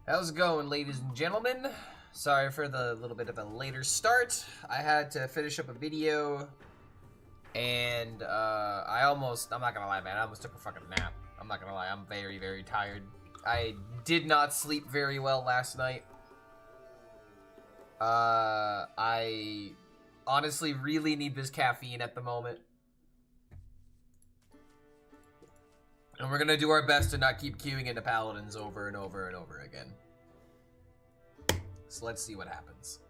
How's it going, ladies and gentlemen? Sorry for the little bit of a later start. I had to finish up a video, and I'm not gonna lie, man, I almost took a fucking nap. I'm not gonna lie, I'm very, very tired. I did not sleep very well last night. I honestly really need this caffeine at the moment. And we're gonna do our best to not keep queuing into paladins over and over and over again. So let's see what happens.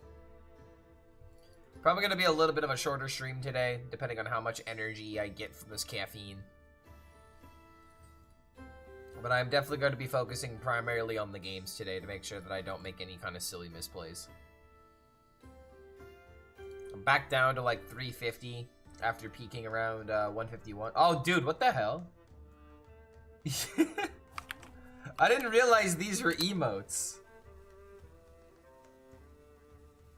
Probably gonna be a little bit of a shorter stream today, depending on how much energy I get from this caffeine. But I'm definitely going to be focusing primarily on the games today to make sure that I don't make any kind of silly misplays. I'm back down to like 350 after peaking around 151. Oh, dude, what the hell? I didn't realize these were emotes.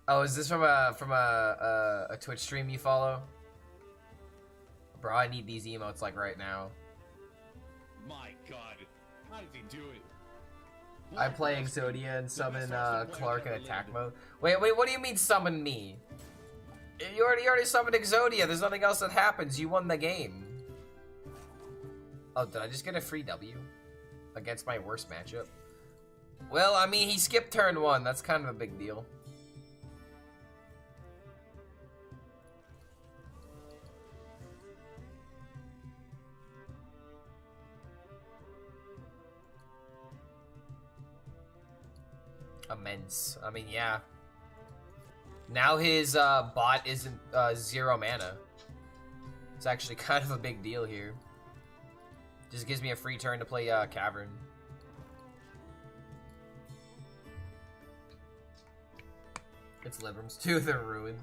Oh, is this from a Twitch stream you follow? Bro, I need these emotes like right now. My God, how does he do it? I play Exodia and summon Clark in attack mode. Wait, what do you mean summon me? You already summoned Exodia. There's nothing else that happens. You won the game. Oh, did I just get a free W against my worst matchup? Well, I mean, he skipped turn 1. That's kind of a big deal. Immense. I mean, yeah. Now his bot isn't 0 mana. It's actually kind of a big deal here. Just gives me a free turn to play Cavern. It's Librams too, they're ruined.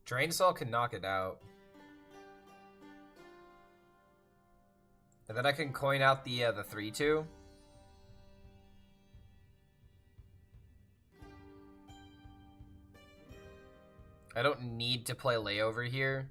Drain Soul can knock it out. And then I can coin out the 3/2. I don't need to play layover here.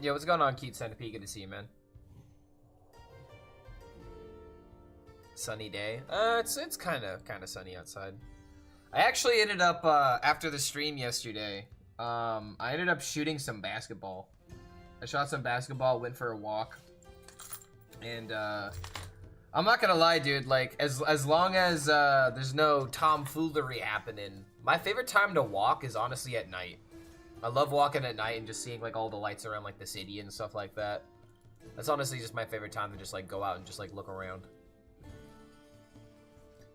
Yo, what's going on, Keith Centipede? Good to see you, man. Sunny day. It's kind of sunny outside. I actually ended up after the stream yesterday. I ended up shooting some basketball. I shot some basketball, went for a walk, and I'm not gonna lie, dude. Like as long as there's no tomfoolery happening, my favorite time to walk is honestly at night. I love walking at night and just seeing like all the lights around like the city and stuff like that. That's honestly just my favorite time to just like go out and just like look around.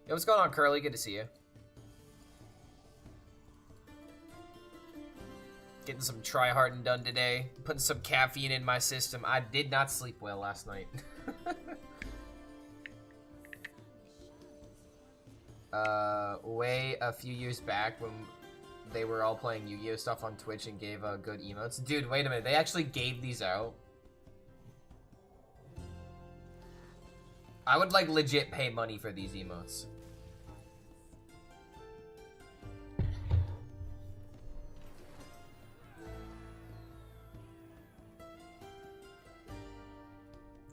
Yo, what's going on, Curly? Good to see you. Getting some TryHarden done today. Putting some caffeine in my system. I did not sleep well last night. Way a few years back when they were all playing Yu-Gi-Oh stuff on Twitch and gave good emotes. Dude, wait a minute. They actually gave these out? I would like legit pay money for these emotes.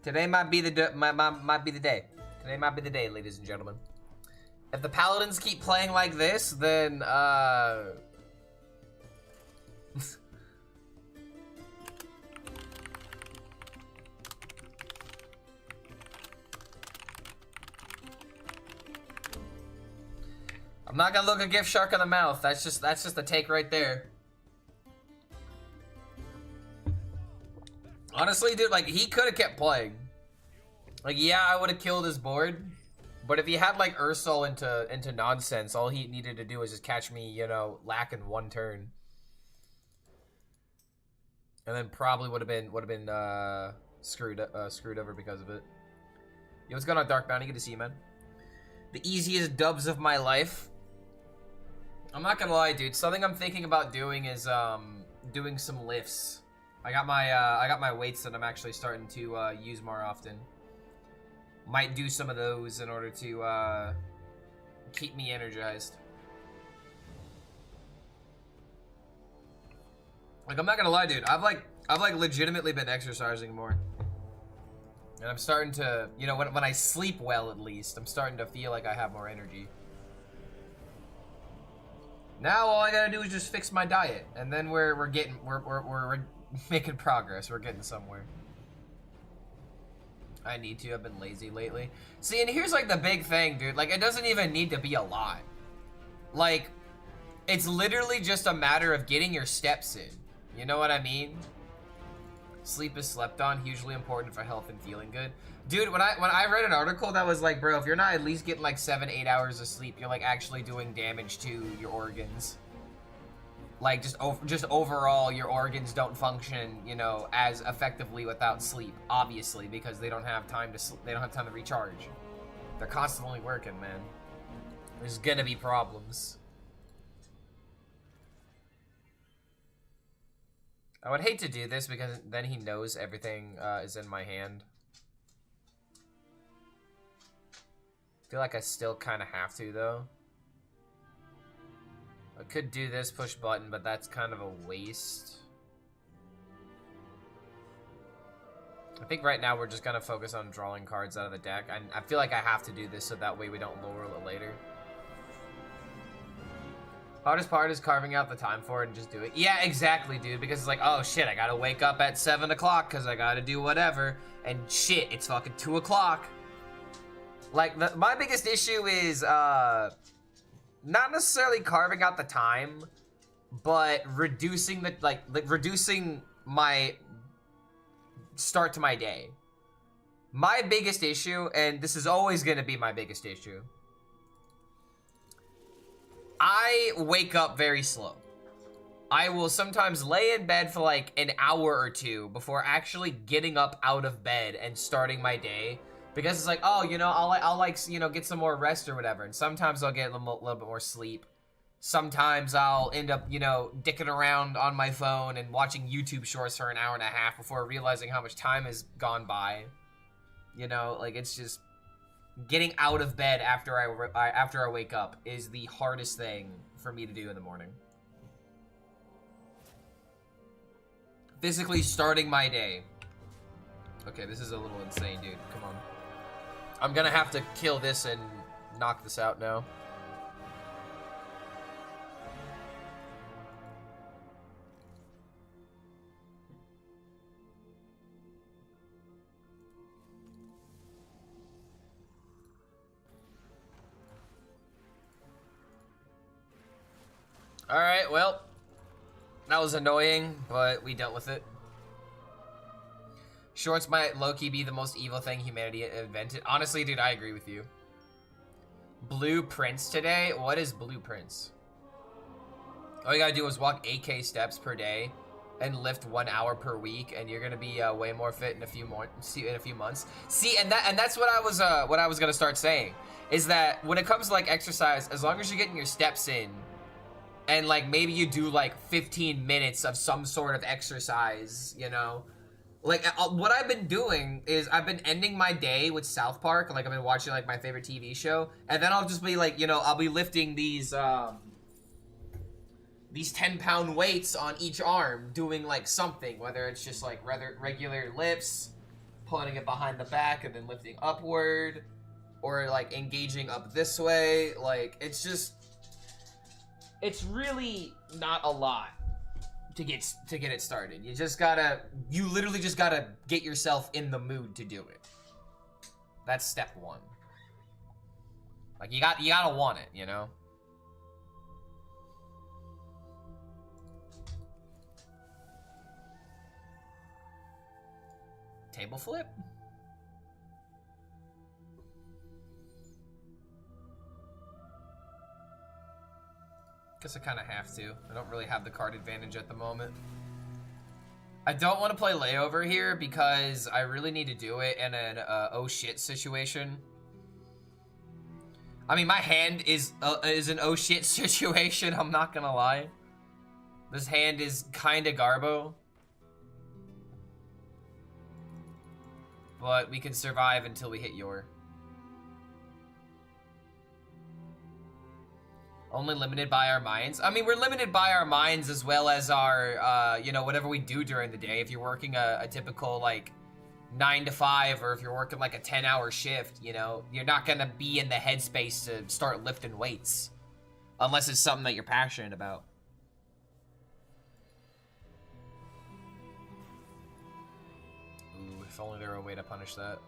Today might be the might be the day. Today might be the day, ladies and gentlemen. If the paladins keep playing like this, then I'm not gonna look a gift shark in the mouth. That's just the take right there. Honestly, dude, like, he could have kept playing. Like, yeah, I would have killed his board. But if he had, like, Ursol into nonsense, all he needed to do was just catch me, you know, lacking one turn. And then probably would have been screwed over because of it. Yo, what's going on, Dark Bounty? Good to see you, man. The easiest dubs of my life. I'm not gonna lie, dude. Something I'm thinking about doing is doing some lifts. I got my weights that I'm actually starting to use more often. Might do some of those in order to keep me energized. Like, I'm not gonna lie, dude. I've like legitimately been exercising more. And I'm starting to, you know, when I sleep well, at least, I'm starting to feel like I have more energy. Now all I gotta do is just fix my diet, and then we're making progress. We're getting somewhere. I need to. I've been lazy lately. See, and here's like the big thing, dude. Like, it doesn't even need to be a lot. Like, it's literally just a matter of getting your steps in. You know what I mean? Sleep is slept on, hugely important for health and feeling good. Dude, when I read an article that was like, bro, if you're not at least getting like 7-8 hours of sleep, you're like actually doing damage to your organs. Like, just overall, your organs don't function, you know, as effectively without sleep. Obviously, because they don't have time to recharge. They're constantly working, man. There's gonna be problems. I would hate to do this because then he knows everything is in my hand. I feel like I still kind of have to, though. I could do this push button, but that's kind of a waste. I think right now we're just gonna focus on drawing cards out of the deck. I feel like I have to do this so that way we don't low roll it later. Hardest part is carving out the time for it and just do it. Yeah, exactly, dude, because it's like, oh shit, I gotta wake up at 7 o'clock because I gotta do whatever, and shit, it's fucking 2 o'clock. Like, my biggest issue is, not necessarily carving out the time, but reducing the, reducing my start to my day. My biggest issue, and this is always gonna be my biggest issue, I wake up very slow. I will sometimes lay in bed for like an hour or two before actually getting up out of bed and starting my day. Because it's like, oh, you know, I'll like, you know, get some more rest or whatever. And sometimes I'll get a little bit more sleep. Sometimes I'll end up, you know, dicking around on my phone and watching YouTube shorts for an hour and a half before realizing how much time has gone by. You know, like, it's just... Getting out of bed after I wake up is the hardest thing for me to do in the morning. Physically starting my day. Okay, this is a little insane, dude. Come on. I'm gonna have to kill this and knock this out now. Alright, well, that was annoying, but we dealt with it. Shorts might low-key be the most evil thing humanity invented. Honestly, dude, I agree with you. Blueprints today? What is blueprints? All you gotta do is walk 8K steps per day and lift 1 hour per week, and you're gonna be way more fit in a few months. See, and that's what I was gonna start saying, is that when it comes to like exercise, as long as you're getting your steps in, and like maybe you do like 15 minutes of some sort of exercise, you know, like what I've been doing is I've been ending my day with South Park. Like, I've been watching like my favorite TV show, and then I'll just be like, you know, I'll be lifting these 10-pound weights on each arm, doing like something, whether it's just like regular lifts, putting it behind the back and then lifting upward, or like engaging up this way. Like, it's just, it's really not a lot to get it started. You literally just gotta get yourself in the mood to do it. That's step one. Like, you gotta want it, you know? table flip? Guess I kind of have to. I don't really have the card advantage at the moment. I don't want to play layover here because I really need to do it in an oh shit situation. I mean, my hand is an oh shit situation, I'm not gonna lie. This hand is kind of garbo. But we can survive until we hit your. Only limited by our minds. I mean, we're limited by our minds as well as our, you know, whatever we do during the day. If you're working a typical, like, 9 to 5, or if you're working, like, a 10-hour shift, you know, you're not gonna be in the headspace to start lifting weights. Unless it's something that you're passionate about. Ooh, if only there were a way to punish that.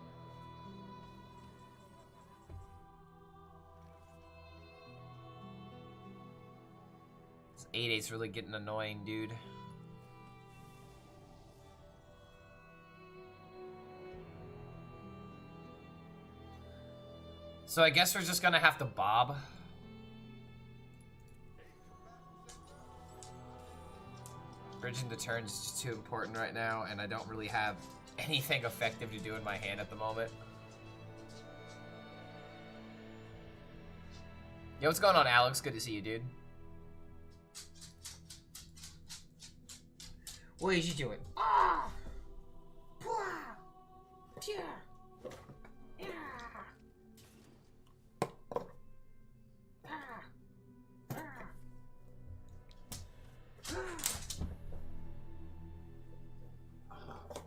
This 8-8's really getting annoying, dude. So I guess we're just gonna have to bob. Bridging the turns is just too important right now, and I don't really have anything effective to do in my hand at the moment. Yo, what's going on, Alex? Good to see you, dude. What is you doing? Ah! Yeah.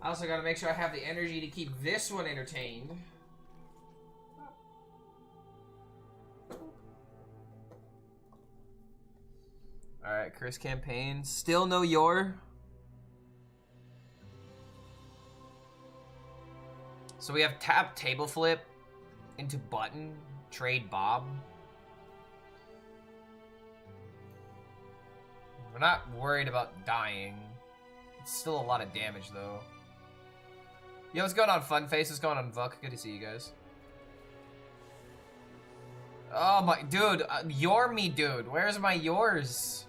I also gotta make sure I have the energy to keep this one entertained. Alright, Chris campaign. Still no your. So we have tap, table flip, into button, trade bob. We're not worried about dying. It's still a lot of damage though. Yo, what's going on, Funface? What's going on, Vuk? Good to see you guys. Oh my, dude, your me, dude. Where's my yours?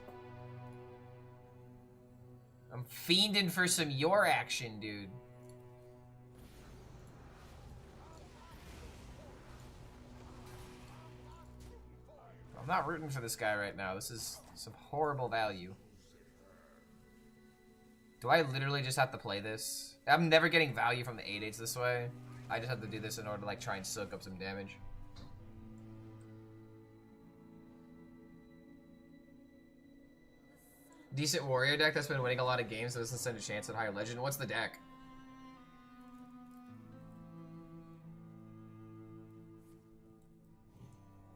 I'm fiending for some your action, dude. I'm not rooting for this guy right now. This is some horrible value. Do I literally just have to play this? I'm never getting value from the 8-8s this way. I just have to do this in order to like try and soak up some damage. Decent warrior deck that's been winning a lot of games that doesn't stand a chance at higher legend. What's the deck?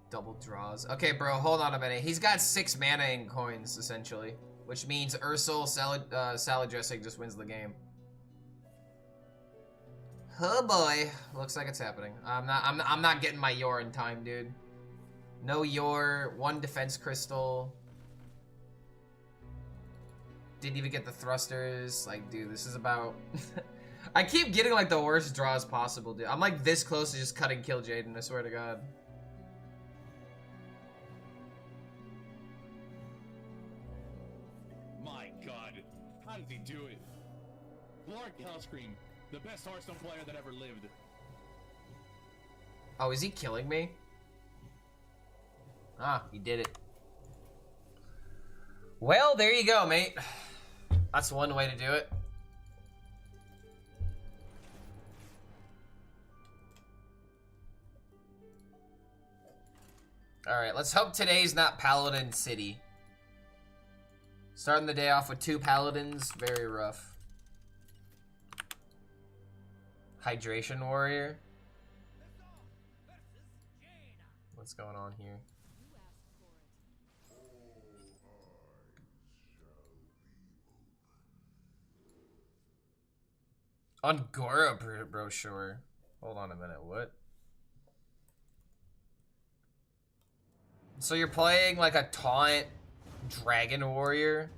Double draws. Okay, bro, hold on a minute. He's got 6 mana in coins, essentially. Which means Ursel salad dressing just wins the game. Oh boy. Looks like it's happening. I'm not getting my Yor in time, dude. No Yor, 1 defense crystal. Didn't even get the thrusters. Like, dude, this is about... I keep getting, like, the worst draws possible, dude. I'm, like, this close to just cutting kill Jaden, I swear to God. My God, how did he do it? Lord HELLSCREAM, the best Hearthstone player that ever lived. Oh, is he killing me? Ah, he did it. Well, there you go, mate. That's one way to do it. Alright, let's hope today's not Paladin City. Starting the day off with 2 Paladins, very rough. Hydration Warrior. What's going on here? Angora brochure. Hold on a minute, what? So you're playing like a taunt dragon warrior?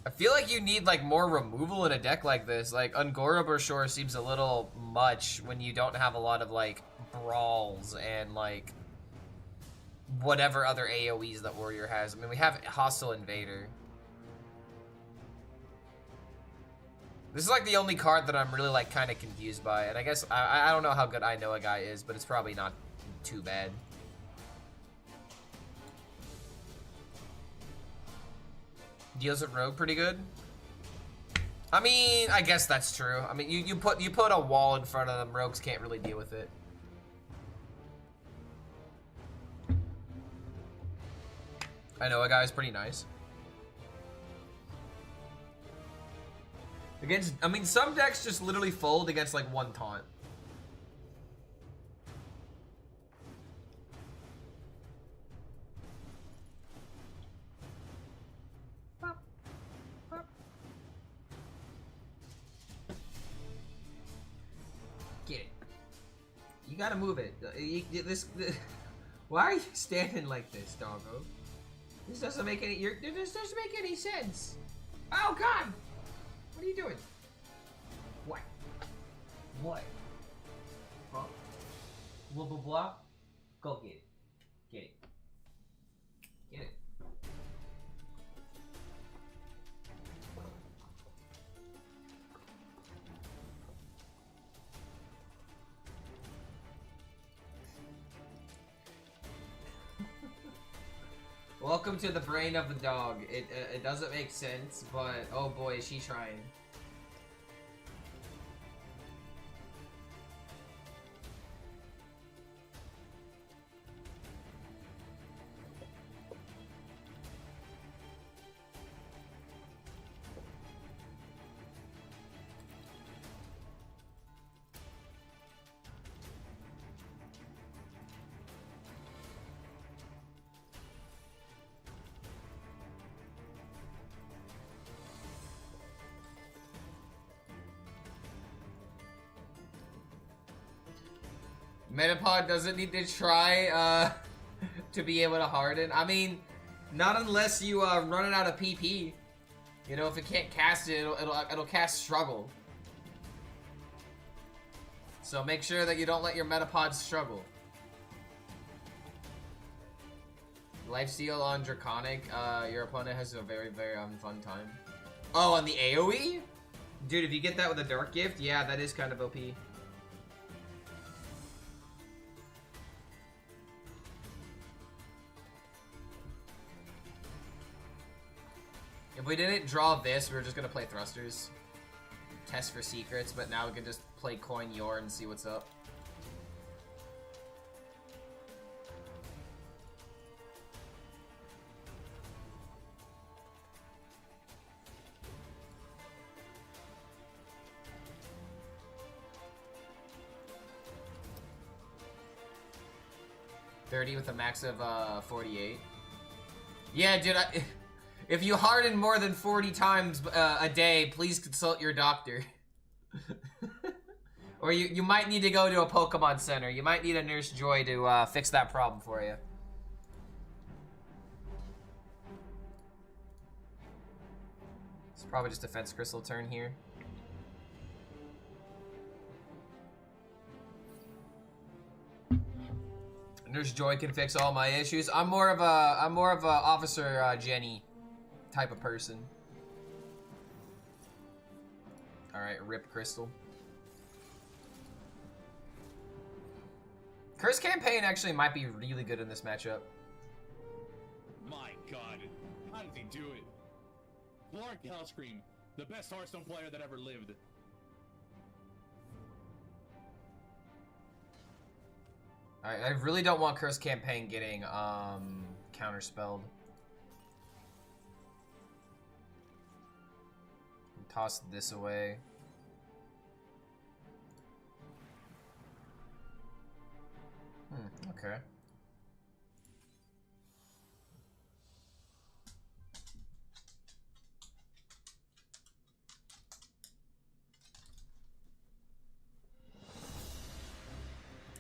I feel like you need like more removal in a deck like this. Like Ungora Brochure seems a little much when you don't have a lot of like brawls and like whatever other AoEs that Warrior has. I mean, we have Hostile Invader. This is like the only card that I'm really like kind of confused by, and I guess I don't know how good I Know a Guy is, but it's probably not too bad. Deals at Rogue pretty good. I mean, I guess that's true. I mean, you put a wall in front of them, Rogues can't really deal with it. I Know a Guy is pretty nice. Against, I mean, some decks just literally fold against like one taunt. Get it. You gotta move it. Why are you standing like this, doggo? This doesn't make any. This doesn't make any sense. Oh God! What are you doing? What? What? Huh? Blah blah blah. Go get it. Get it. Get it. Welcome to the brain of the dog. It doesn't make sense, but oh boy, is she trying. Metapod doesn't need to try to be able to harden. I mean, not unless you run it out of PP. You know, if it can't cast it, it'll cast Struggle. So make sure that you don't let your Metapod struggle. Lifesteal on Draconic, your opponent has a very, very fun time. Oh, on the AoE? Dude, if you get that with a Dark Gift, yeah, that is kind of OP. If we didn't draw this, we were just gonna play Thrusters. Test for secrets, but now we can just play Coin Yor and see what's up. $30 with a max of 48. Yeah, dude, if you harden more than 40 times a day, please consult your doctor. Or you might need to go to a Pokemon Center. You might need a Nurse Joy to fix that problem for you. It's probably just Defense Crystal turn here. Nurse Joy can fix all my issues. I'm more of a Officer Jenny type of person. All right, rip Crystal. Curse Campaign actually might be really good in this matchup. My God, how did he do it? Lord HELLSCREAM, the best Hearthstone player that ever lived. I really don't want Curse Campaign getting counterspelled. Toss this away. Okay.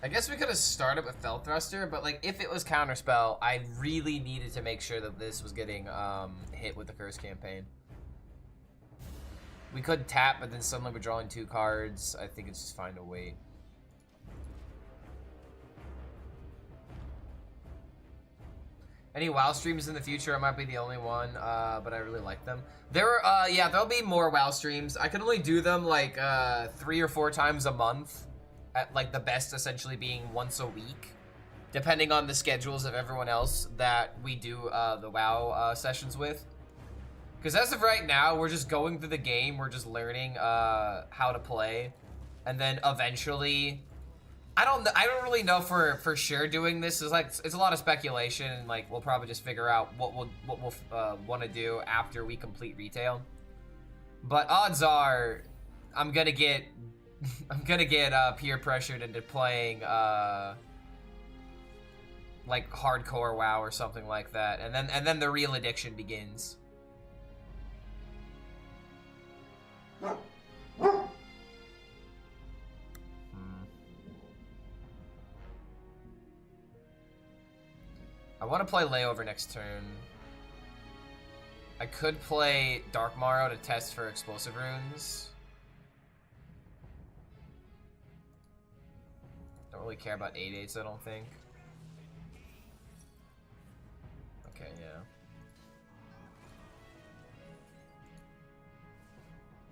I guess we could have started with Fell Thruster, but like if it was Counterspell, I really needed to make sure that this was getting hit with the Curse Campaign. We could tap, but then suddenly we're drawing 2 cards. I think it's just fine to wait. Any WoW streams in the future? I might be the only one, but I really like them. Yeah, there'll be more WoW streams. I can only do them like 3 or 4 times a month, at like the best essentially being once a week, depending on the schedules of everyone else that we do the WoW sessions with. Because as of right now, we're just going through the game. We're just learning how to play, and then eventually, I don't really know for sure doing this. Is like it's a lot of speculation, and like we'll probably just figure out what we'll want to do after we complete retail. But odds are, I'm gonna get peer pressured into playing like hardcore WoW or something like that, and then the real addiction begins. I want to play Layover next turn. I could play Dark Morrow to test for explosive runes. Don't really care about 8/8s, I don't think. Okay, yeah.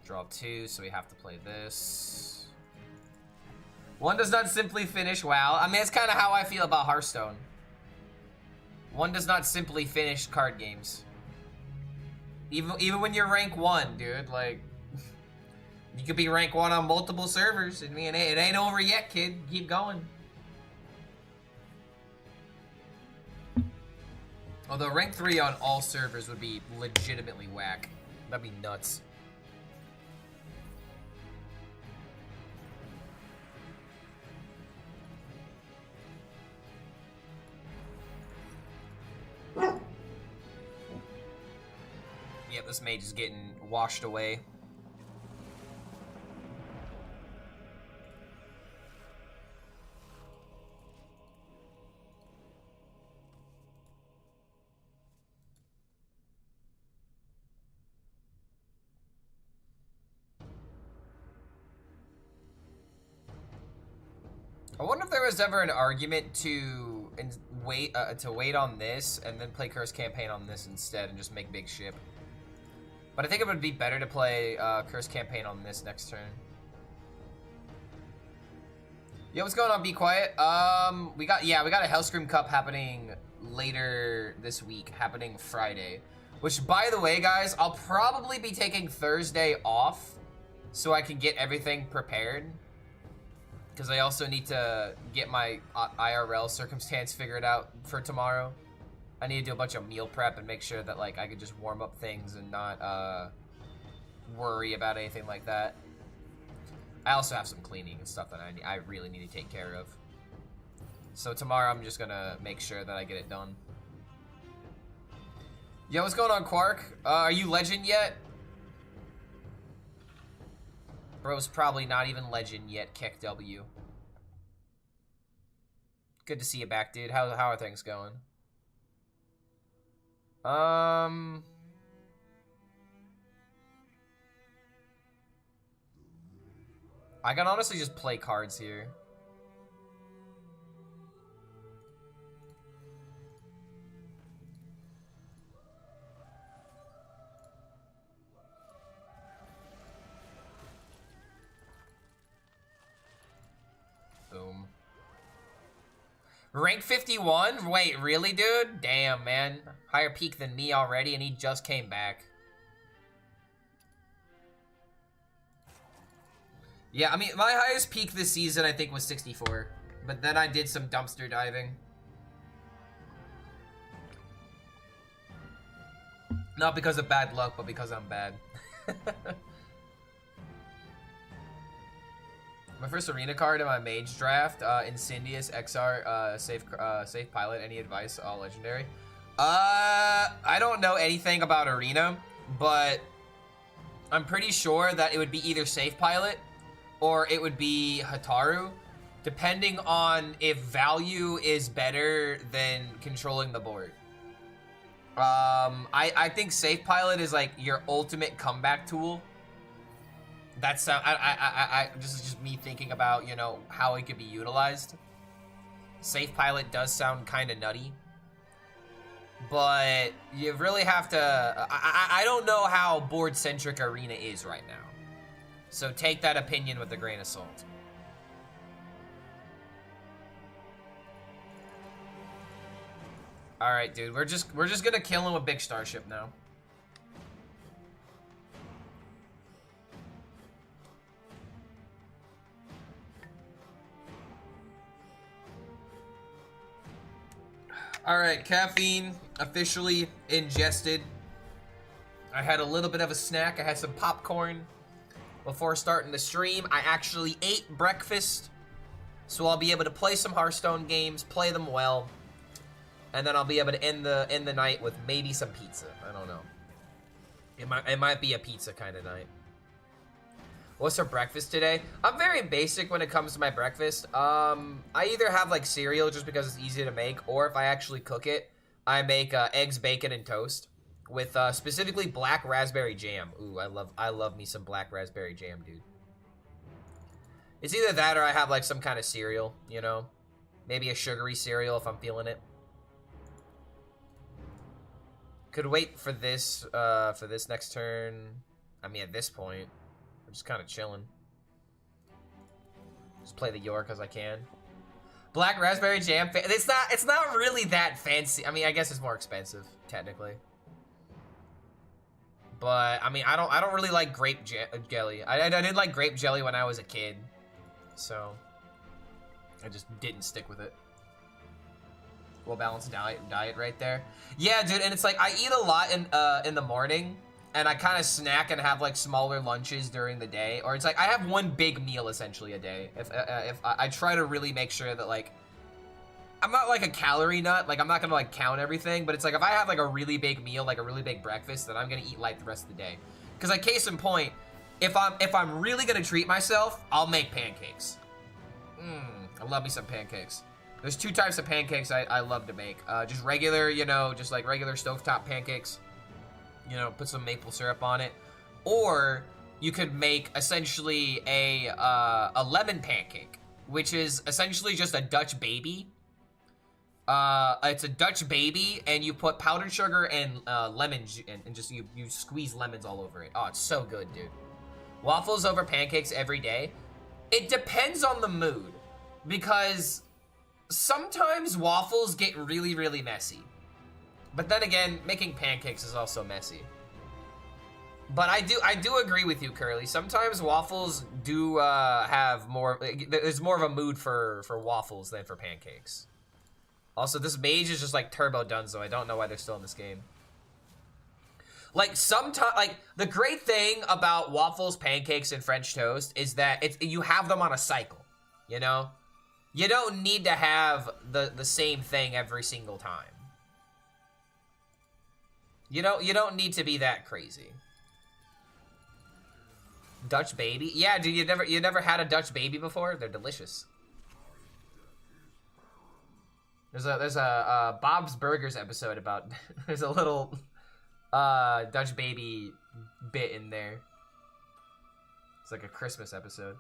Draw 2, so we have to play this. One does not simply finish WoW. I mean, it's kind of how I feel about Hearthstone. One does not simply finish card games. Even when you're rank 1, dude, like you could be rank 1 on multiple servers. I mean, it ain't over yet, kid. Keep going. Although rank 3 on all servers would be legitimately whack. That'd be nuts. Yep, this mage is getting washed away. I wonder if there was ever an argument to wait on this and then play Curse Campaign on this instead and just make big ship. But I think it would be better to play Curse Campaign on this next turn. Yo, what's going on? Be quiet. We got a HELLSCREAM Cup happening later this week, happening Friday. Which, by the way, guys, I'll probably be taking Thursday off so I can get everything prepared. Because I also need to get my IRL circumstance figured out for tomorrow. I need to do a bunch of meal prep and make sure that like I could just warm up things and not worry about anything like that. I also have some cleaning and stuff that I really need to take care of. So tomorrow I'm just gonna make sure that I get it done. Yo, what's going on, Quark? Are you legend yet? Bro's probably not even legend yet, Keck W. Good to see you back, dude. How are things going? I can honestly just play cards here. Boom. Rank 51? Wait, really, dude? Damn, man. Higher peak than me already, and he just came back. Yeah, I mean, my highest peak this season, I think, was 64. But then I did some dumpster diving. Not because of bad luck, but because I'm bad. My first arena card in my mage draft, Incendious XR, safe pilot. Any advice? All legendary. I don't know anything about arena, but I'm pretty sure that it would be either safe pilot or it would be Hataru, depending on if value is better than controlling the board. I think safe pilot is like your ultimate comeback tool. That's this is just me thinking about, you know, how it could be utilized. Safe Pilot does sound kind of nutty, but you really have to. I don't know how board-centric Arena is right now, so take that opinion with a grain of salt. All right, dude, we're just gonna kill him with Big Starship now. All right, caffeine officially ingested. I had a little bit of a snack. I had some popcorn before starting the stream. I actually ate breakfast, so I'll be able to play some Hearthstone games, play them well, and then I'll be able to end the night with maybe some pizza. I don't know. It might be a pizza kind of night. What's for breakfast today? I'm very basic when it comes to my breakfast. I either have like cereal just because it's easy to make, or if I actually cook it, I make eggs, bacon, and toast with specifically black raspberry jam. Ooh, I love me some black raspberry jam, dude. It's either that or I have like some kind of cereal, you know, maybe a sugary cereal if I'm feeling it. Could wait for this next turn. I mean, at this point, I'm just kind of chilling. Just play the York as I can. Black raspberry jam. It's not really that fancy. I mean, I guess it's more expensive technically. But I mean, I don't really like grape jelly. I didn't like grape jelly when I was a kid, so I just didn't stick with it. Well-balanced diet right there. Yeah, dude, and it's like I eat a lot in the morning, and I kind of snack and have like smaller lunches during the day, or it's like I have one big meal essentially a day. If I try to really make sure that like I'm not like a calorie nut, like I'm not gonna like count everything, but it's like if I have like a really big meal, like a really big breakfast, then I'm gonna eat light the rest of the day. Because like case in point, if I'm really gonna treat myself, I'll make pancakes. I love me some pancakes. There's two types of pancakes I love to make. Just regular, you know, just like regular stovetop pancakes. You know, put some maple syrup on it. Or you could make essentially a lemon pancake, which is essentially just a Dutch baby. It's a Dutch baby, and you put powdered sugar and lemon and just you squeeze lemons all over it. Oh, it's so good, dude. Waffles over pancakes every day. It depends on the mood, because sometimes waffles get really, really messy. But then again, making pancakes is also messy. But I do agree with you, Curly. Sometimes waffles do have more. There's more of a mood for waffles than for pancakes. Also, this mage is just like turbo dunzo. I don't know why they're still in this game. Like sometimes, like the great thing about waffles, pancakes, and French toast is that you have them on a cycle. You know, you don't need to have the same thing every single time. You don't need to be that crazy. Dutch baby? Yeah, dude, you never had a Dutch baby before? They're delicious. There's a Bob's Burgers episode about there's a little Dutch baby bit in there. It's like a Christmas episode.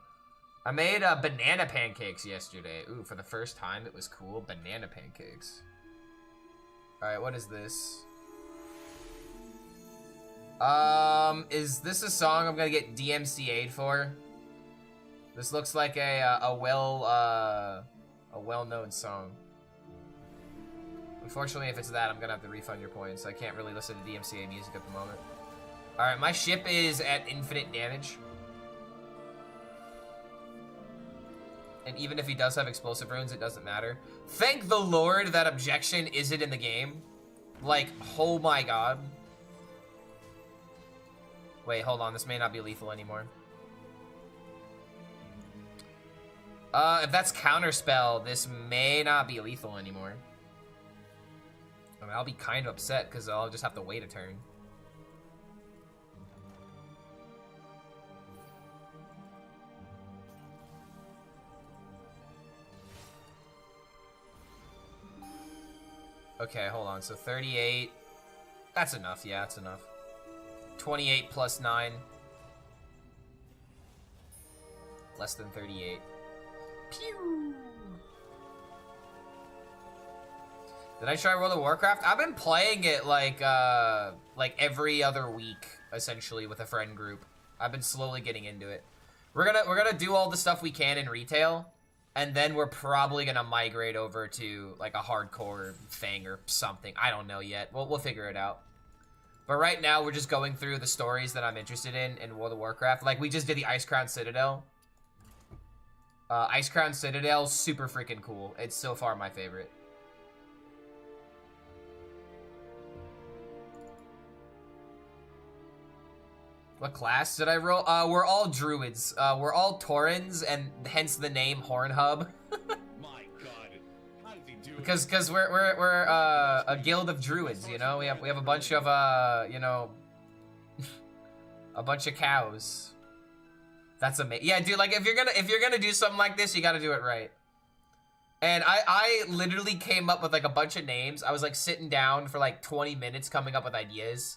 I made banana pancakes yesterday. Ooh, for the first time, it was cool. Banana pancakes. All right, what is this? Is this a song I'm gonna get DMCA'd for? This looks like a well-known song. Unfortunately, if it's that, I'm gonna have to refund your points. I can't really listen to DMCA music at the moment. All right, my ship is at infinite damage. And even if he does have explosive runes, it doesn't matter. Thank the Lord that objection isn't in the game. Like, oh my god. Wait, hold on. This may not be lethal anymore. If that's counterspell, this may not be lethal anymore. I mean, I'll be kind of upset because I'll just have to wait a turn. Okay, hold on. So 38. That's enough. Yeah, that's enough. 28 plus 9. Less than 38. Pew! Did I try World of Warcraft? I've been playing it like every other week, essentially, with a friend group. I've been slowly getting into it. We're gonna do all the stuff we can in retail, and then we're probably gonna migrate over to like a hardcore thing or something. I don't know yet. We'll figure it out. But right now, we're just going through the stories that I'm interested in World of Warcraft. Like, we just did the Icecrown Citadel. Icecrown Citadel, super freaking cool. It's so far my favorite. What class did I roll? We're all druids. We're all Taurens, and hence the name Hornhub. My God, how did he do it? Because we're a guild of druids, you know. We have a bunch of you know, a bunch of cows. That's amazing. Yeah, dude. Like if you're gonna do something like this, you gotta do it right. And I literally came up with like a bunch of names. I was like sitting down for like 20 minutes coming up with ideas.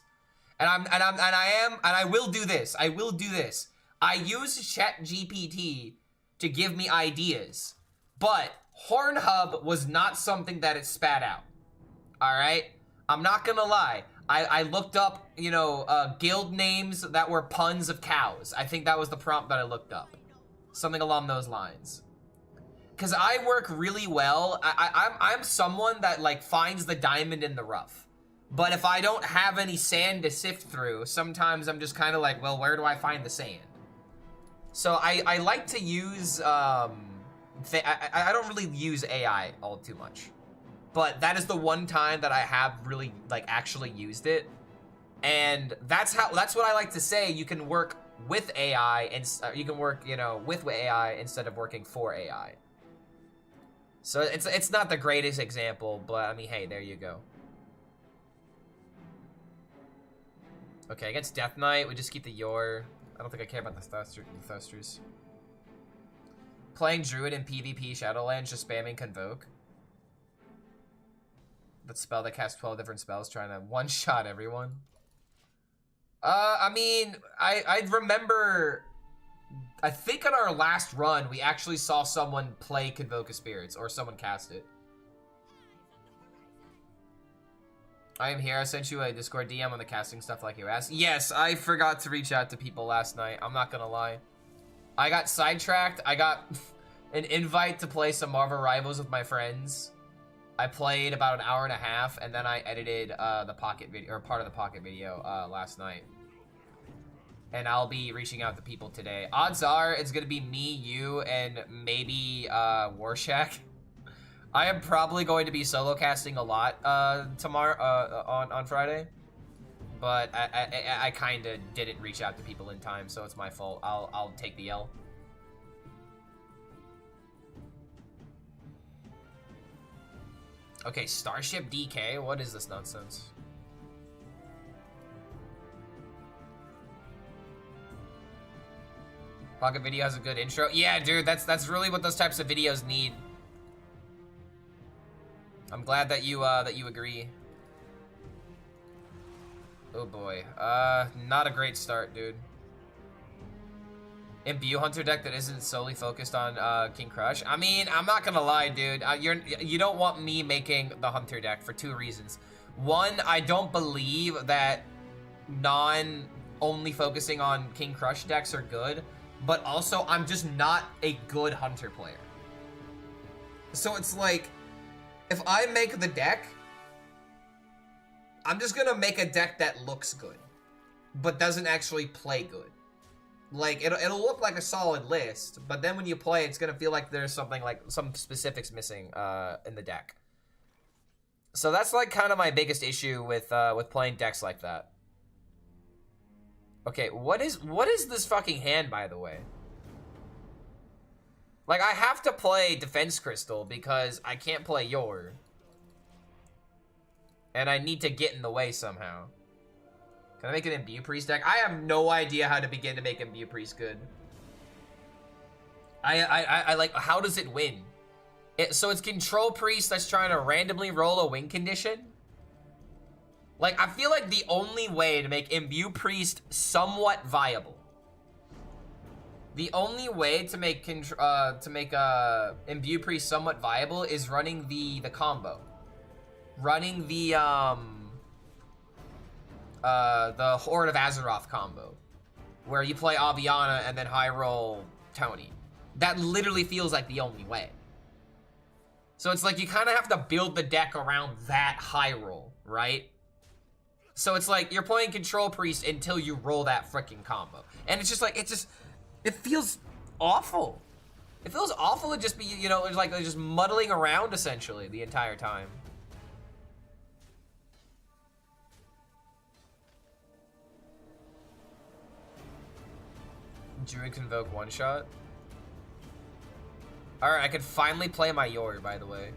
And I will do this. I will do this. I use ChatGPT to give me ideas, but Hornhub was not something that it spat out. All right, I'm not gonna lie. I looked up, you know, guild names that were puns of cows. I think that was the prompt that I looked up, something along those lines. Cause I work really well. I'm someone that like finds the diamond in the rough. But if I don't have any sand to sift through, sometimes I'm just kind of like, well, where do I find the sand? So I like to use, I don't really use AI all too much. But that is the one time that I have really, like, actually used it. And that's what I like to say. You can work with AI, and you can work, you know, with AI instead of working for AI. So it's not the greatest example, but I mean, hey, there you go. Okay, against Death Knight, we just keep the Yor. I don't think I care about the Thusters. Playing Druid in PvP Shadowlands, just spamming Convoke. That spell that casts 12 different spells, trying to one-shot everyone. I mean, I remember, I think on our last run, we actually saw someone play Convoke of Spirits, or someone cast it. I am here. I sent you a Discord DM on the casting stuff like you asked. Yes, I forgot to reach out to people last night. I'm not gonna lie. I got sidetracked. I got an invite to play some Marvel Rivals with my friends. I played about an hour and a half, and then I edited the Pocket video, or part of the Pocket video last night. And I'll be reaching out to people today. Odds are it's gonna be me, you, and maybe Warshak. I am probably going to be solo casting a lot tomorrow on Friday, but I kind of didn't reach out to people in time, so it's my fault. I'll take the L. Okay, Starship DK. What is this nonsense? Pocket video has a good intro. Yeah, dude, that's really what those types of videos need. I'm glad that you agree. Oh boy, not a great start, dude. Imbue Hunter deck that isn't solely focused on King Crush. I mean, I'm not gonna lie, dude. You don't want me making the Hunter deck for two reasons. One, I don't believe that only focusing on King Crush decks are good, but also I'm just not a good Hunter player. So it's like, if I make the deck, I'm just gonna make a deck that looks good, but doesn't actually play good. Like, it'll look like a solid list, but then when you play, it's gonna feel like there's something, like, some specifics missing in the deck. So that's, like, kind of my biggest issue with playing decks like that. Okay, what is this fucking hand, by the way? Like, I have to play Defense Crystal because I can't play Yor. And I need to get in the way somehow. Can I make an Imbue Priest deck? I have no idea how to begin to make Imbue Priest good. I like, how does it win? So it's Control Priest that's trying to randomly roll a win condition? Like, I feel like the only way to make Imbue Priest somewhat viable The only way to make Imbue Priest somewhat viable is running the combo. Running the Horde of Azeroth combo. Where you play Aviana and then high roll Tony. That literally feels like the only way. So it's like you kind of have to build the deck around that high roll, right? So it's like you're playing Control Priest until you roll that freaking combo. And it's just like, it feels awful. It feels awful to just be, you know, like just muddling around essentially the entire time. Druid Convoke one shot. Alright, I could finally play my Yori, by the way.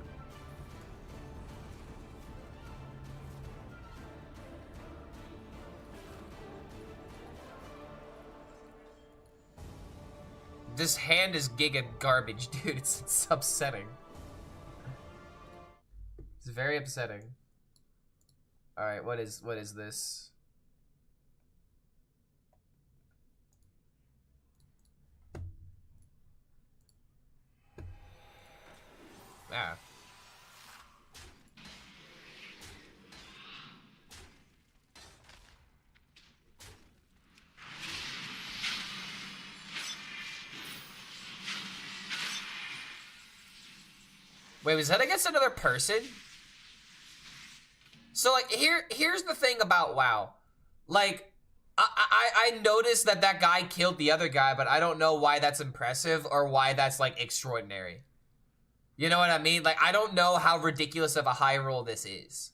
This hand is giga garbage, dude. It's upsetting. It's very upsetting. Alright, what is this? Ah. Wait, was that against another person? So, like, here's the thing about WoW. Like, I noticed that guy killed the other guy, but I don't know why that's impressive or why that's, like, extraordinary. You know what I mean? Like, I don't know how ridiculous of a high roll this is.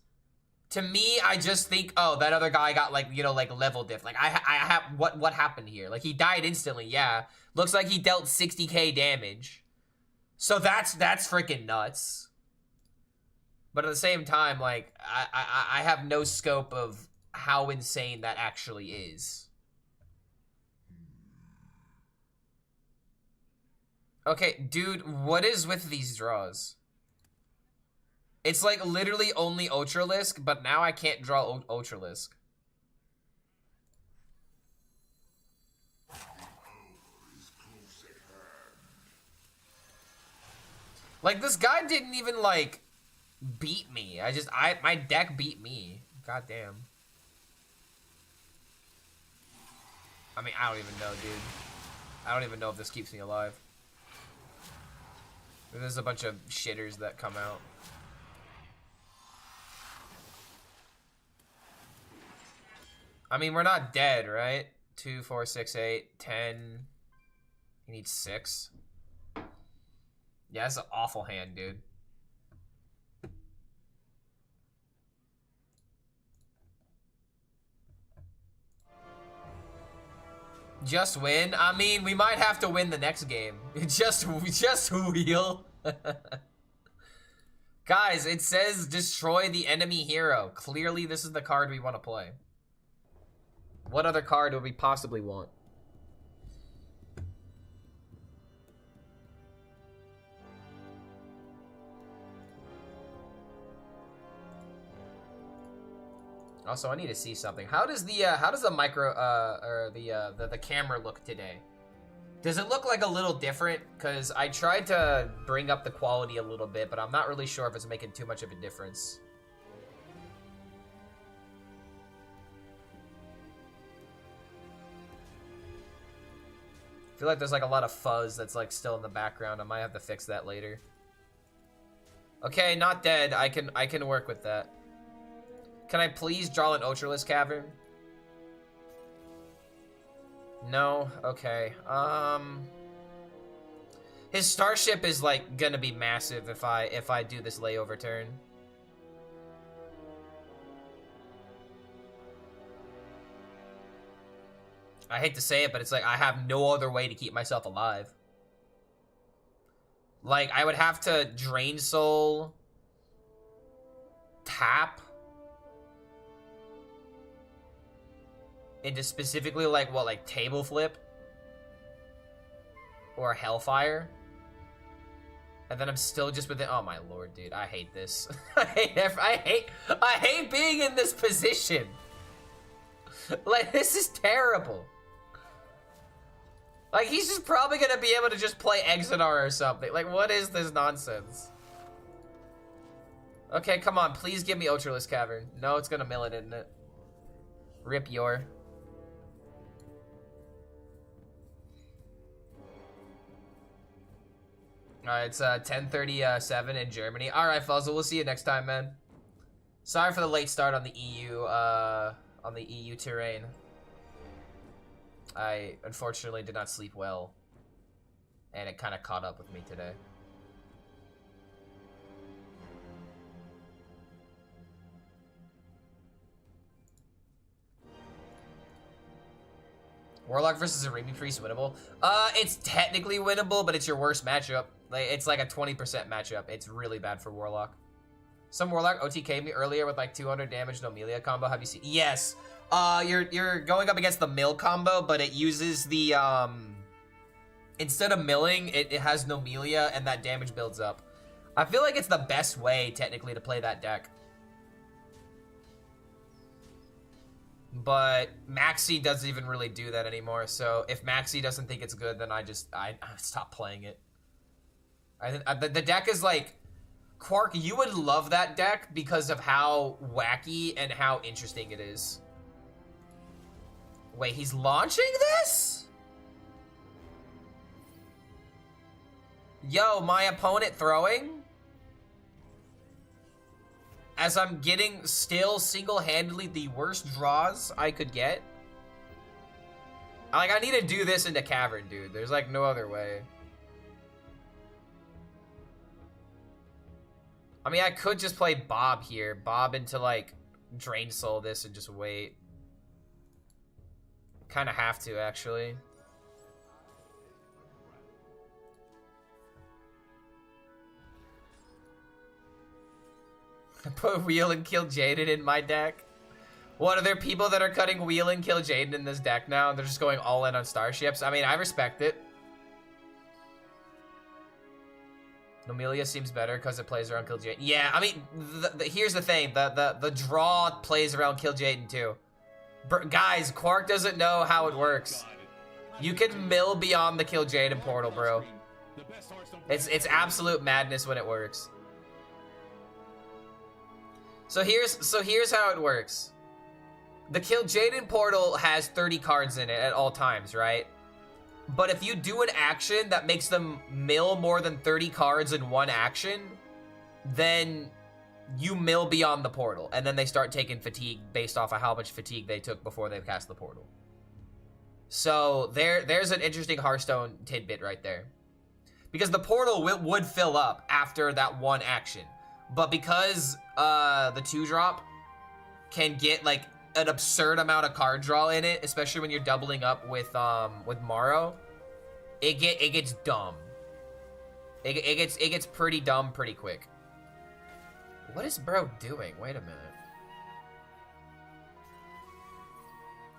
To me, I just think, oh, that other guy got, like, you know, like, level diff. Like, I have, what happened here? Like, he died instantly, yeah. Looks like he dealt 60k damage. So that's freaking nuts. But at the same time, like, I have no scope of how insane that actually is. Okay, dude, what is with these draws? It's like literally only Ultralisk, but now I can't draw Ultralisk. Like, this guy didn't even, like, beat me. My deck beat me. God damn. I mean, I don't even know, dude. I don't even know if this keeps me alive. There's a bunch of shitters that come out. I mean, we're not dead, right? 2, 4, 6, 8, 10. He needs 6. Yeah, that's an awful hand, dude. Just win? I mean, we might have to win the next game. Just wheel. Guys, it says destroy the enemy hero. Clearly, this is the card we want to play. What other card would we possibly want? Also, I need to see something. How does the micro or the camera look today? Does it look like a little different? Because I tried to bring up the quality a little bit, but I'm not really sure if it's making too much of a difference. I feel like there's like a lot of fuzz that's like still in the background. I might have to fix that later. Okay, not dead. I can work with that. Can I please draw an Ultralisk Cavern? No? Okay. His Starship is like gonna be massive if I do this layover turn. I hate to say it, but it's like I have no other way to keep myself alive. Like, I would have to Drain Soul, tap into specifically like what, like Table Flip or Hellfire, and then I'm still just within. Oh my lord, dude, I hate this. I hate being in this position. Like, this is terrible. Like, he's just probably gonna be able to just play Exitar or something. Like, what is this nonsense? Okay, come on, please give me Ultralisk Cavern. No, it's gonna mill it, isn't it? Rip your. Alright, it's 10:37 in Germany. Alright, Fuzzle, we'll see you next time, man. Sorry for the late start on the EU terrain. I unfortunately did not sleep well, and it kind of caught up with me today. Warlock versus a Remy Priest winnable? It's technically winnable, but it's your worst matchup. Like, it's like a 20% matchup. It's really bad for Warlock. Some Warlock OTK'd me earlier with like 200 damage no Amelia combo. Have you seen? Yes. You're going up against the mill combo, but it uses the instead of milling, it has no Amelia, and that damage builds up. I feel like it's the best way technically to play that deck. But Maxi doesn't even really do that anymore. So if Maxi doesn't think it's good, then I stop playing it. The deck is like, Quark, you would love that deck because of how wacky and how interesting it is. Wait, he's launching this? Yo, my opponent throwing? As I'm getting still single-handedly the worst draws I could get? Like, I need to do this into Cavern, dude. There's like no other way. I mean, I could just play Bob here. Bob into, like, Drain Soul this and just wait. Kind of have to, actually. Put Wheel and Kill Jaden in my deck. What, are there people that are cutting Wheel and Kill Jaden in this deck now? They're just going all in on Starships? I mean, I respect it. Nomelia seems better because it plays around Kill Jaden. Yeah, I mean, here's the thing. The draw plays around Kill Jaden too. Guys, Quark doesn't know how it works. You can mill beyond the Kill Jaden portal, bro. It's absolute madness when it works. So here's how it works. The Kill Jaden portal has 30 cards in it at all times, right? But if you do an action that makes them mill more than 30 cards in one action, then you mill beyond the portal, and then they start taking fatigue based off of how much fatigue they took before they cast the portal. So there's an interesting Hearthstone tidbit right there. Because the portal would fill up after that one action. But because the 2-drop can get like an absurd amount of card draw in it, especially when you're doubling up with Morrow, it gets dumb. It gets pretty dumb pretty quick. What is bro doing? Wait a minute.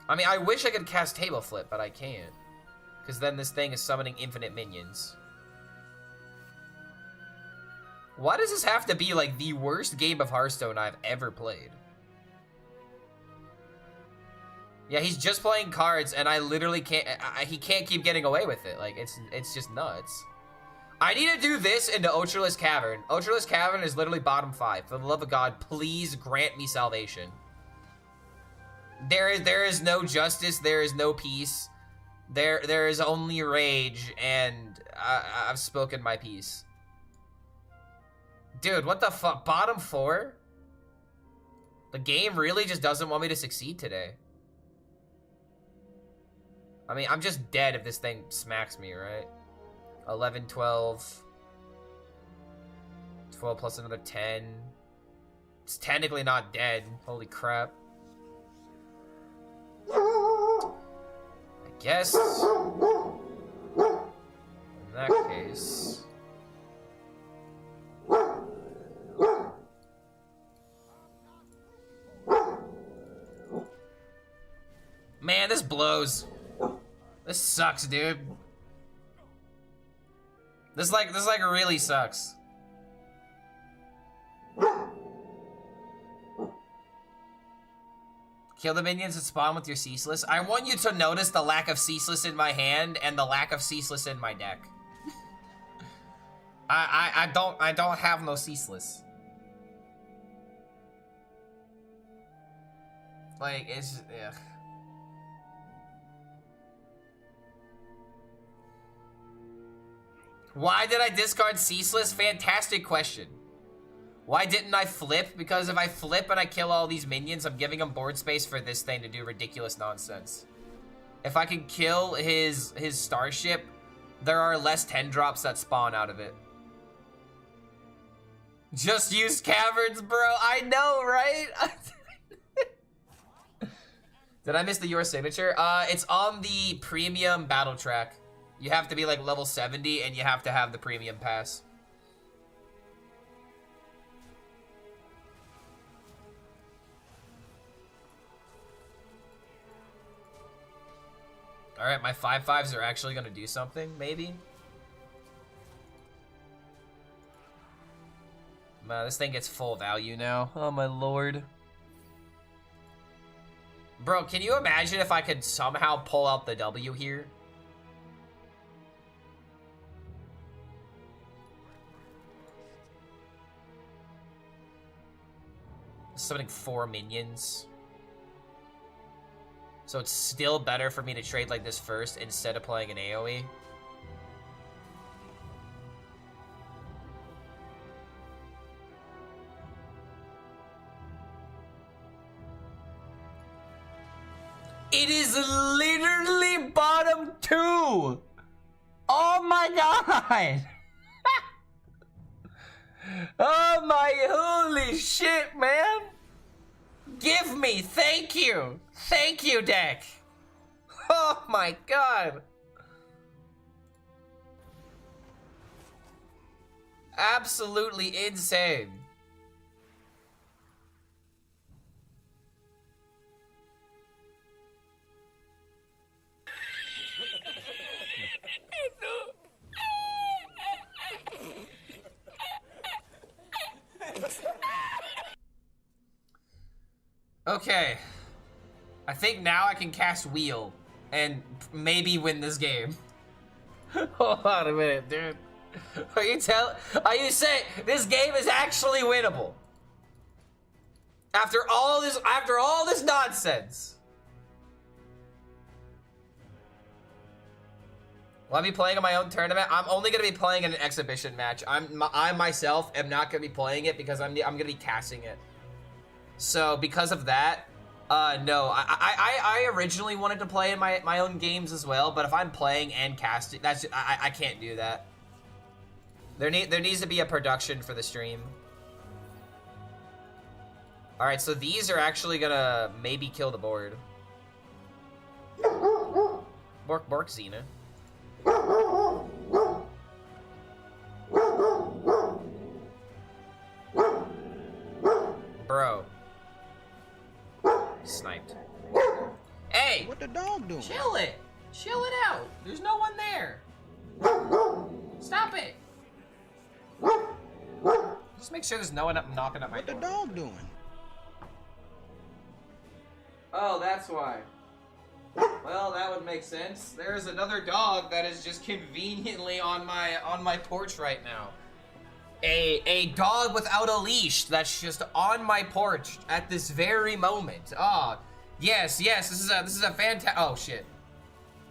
I mean, I wish I could cast Table Flip, but I can't. Because then this thing is summoning infinite minions. Why does this have to be like the worst game of Hearthstone I've ever played? Yeah, he's just playing cards, and I literally can't. He can't keep getting away with it. Like, it's just nuts. I need to do this into Ultralisk Cavern. Ultralisk Cavern is literally bottom 5. For the love of God, please grant me salvation. There is no justice. There is no peace. There is only rage, and I've spoken my piece. Dude, what the fuck? Bottom 4? The game really just doesn't want me to succeed today. I mean, I'm just dead if this thing smacks me, right? 11, 12. 12 plus another 10. It's technically not dead. Holy crap. I guess. In that case. Man, this blows. This sucks, dude. This like really sucks. Kill the minions that spawn with your ceaseless. I want you to notice the lack of ceaseless in my hand and the lack of ceaseless in my deck. I don't have no ceaseless. Like, it's, ugh. Why did I discard ceaseless? Fantastic question. Why didn't I flip? Because if I flip and I kill all these minions, I'm giving him board space for this thing to do ridiculous nonsense. If I can kill his starship, there are less 10 drops that spawn out of it. Just use caverns, bro. I know, right? Did I miss the your signature? It's on the premium battle track. You have to be like level 70 and you have to have the premium pass. All right, my 5/5s are actually gonna do something, maybe. Man, this thing gets full value now. Oh my lord. Bro, can you imagine if I could somehow pull out the W here? Summoning 4 minions. So it's still better for me to trade like this first instead of playing an AoE. It is literally bottom 2! Oh my god! Oh my holy shit, man! Give me, thank you! Thank you, deck! Oh my god! Absolutely insane. Okay. I think now I can cast Wheel and maybe win this game. Hold on a minute, dude. Are you saying this game is actually winnable? After all this nonsense. Will I be playing in my own tournament? I'm only gonna be playing in an exhibition match. I myself am not gonna be playing it because I'm gonna be casting it. So because of that, no. I originally wanted to play in my own games as well, but if I'm playing and casting, that's just, I can't do that. There needs to be a production for the stream. All right, so these are actually gonna maybe kill the board. Bork Xena. Bro. Sniped. Hey! What the dog doing? Chill it! Chill it out! There's no one there! Stop it! Just make sure there's no one up knocking at my door. What the dog doing? Oh, that's why. Well, that would make sense. There's another dog that is just conveniently on my porch right now. A dog without a leash that's just on my porch at this very moment. Oh, yes, this is a fantastic. Oh shit,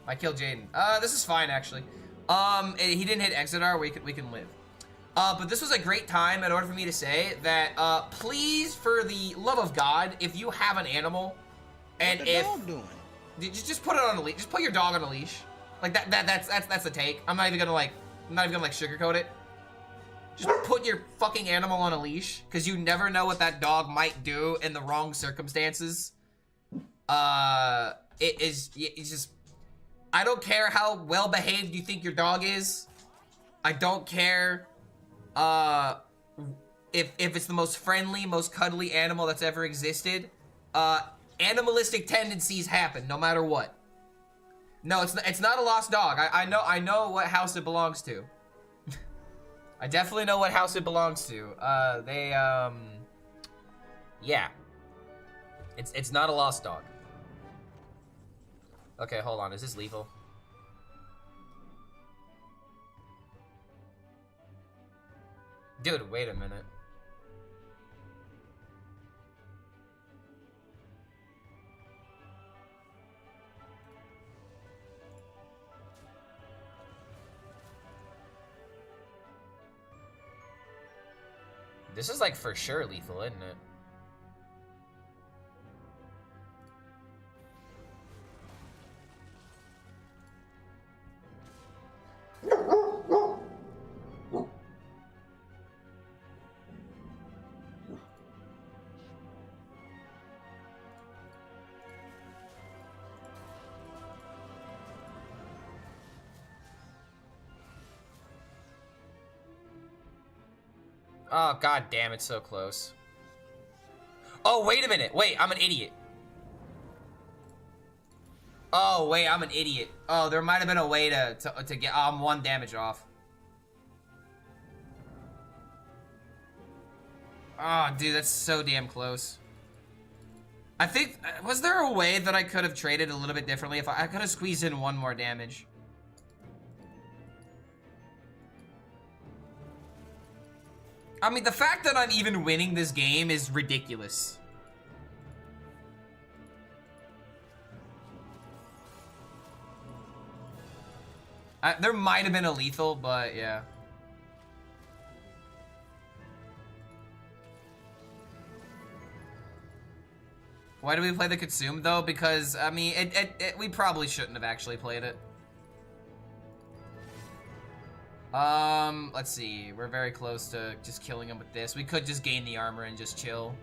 I killed Jaden. This is fine actually. He didn't hit Exodar. We can live. But this was a great time in order for me to say that. Please, for the love of God, if you have an animal, and what the dog doing? Just put it on a leash. Just put your dog on a leash. Like that's the take. I'm not even gonna sugarcoat it. Just put your fucking animal on a leash, because you never know what that dog might do in the wrong circumstances. It's just, I don't care how well behaved you think your dog is. I don't care, if it's the most friendly, most cuddly animal that's ever existed. Animalistic tendencies happen, no matter what. No, it's not a lost dog. I know what house it belongs to. I definitely know what house it belongs to. Yeah. It's not a lost dog. Okay, hold on. Is this lethal? Dude, wait a minute. This is like for sure lethal, isn't it? Oh, god damn, it's so close. Oh, wait a minute. Wait, I'm an idiot. Oh, wait, I'm an idiot. Oh, there might have been a way to get... I'm 1 damage off. Oh, dude, that's so damn close. I think... Was there a way that I could have traded a little bit differently? If I could have squeezed in 1 more damage. I mean, the fact that I'm even winning this game is ridiculous. There might have been a lethal, but yeah. Why do we play the consume though? Because, I mean, we probably shouldn't have actually played it. Let's see. We're very close to just killing him with this. We could just gain the armor and just chill.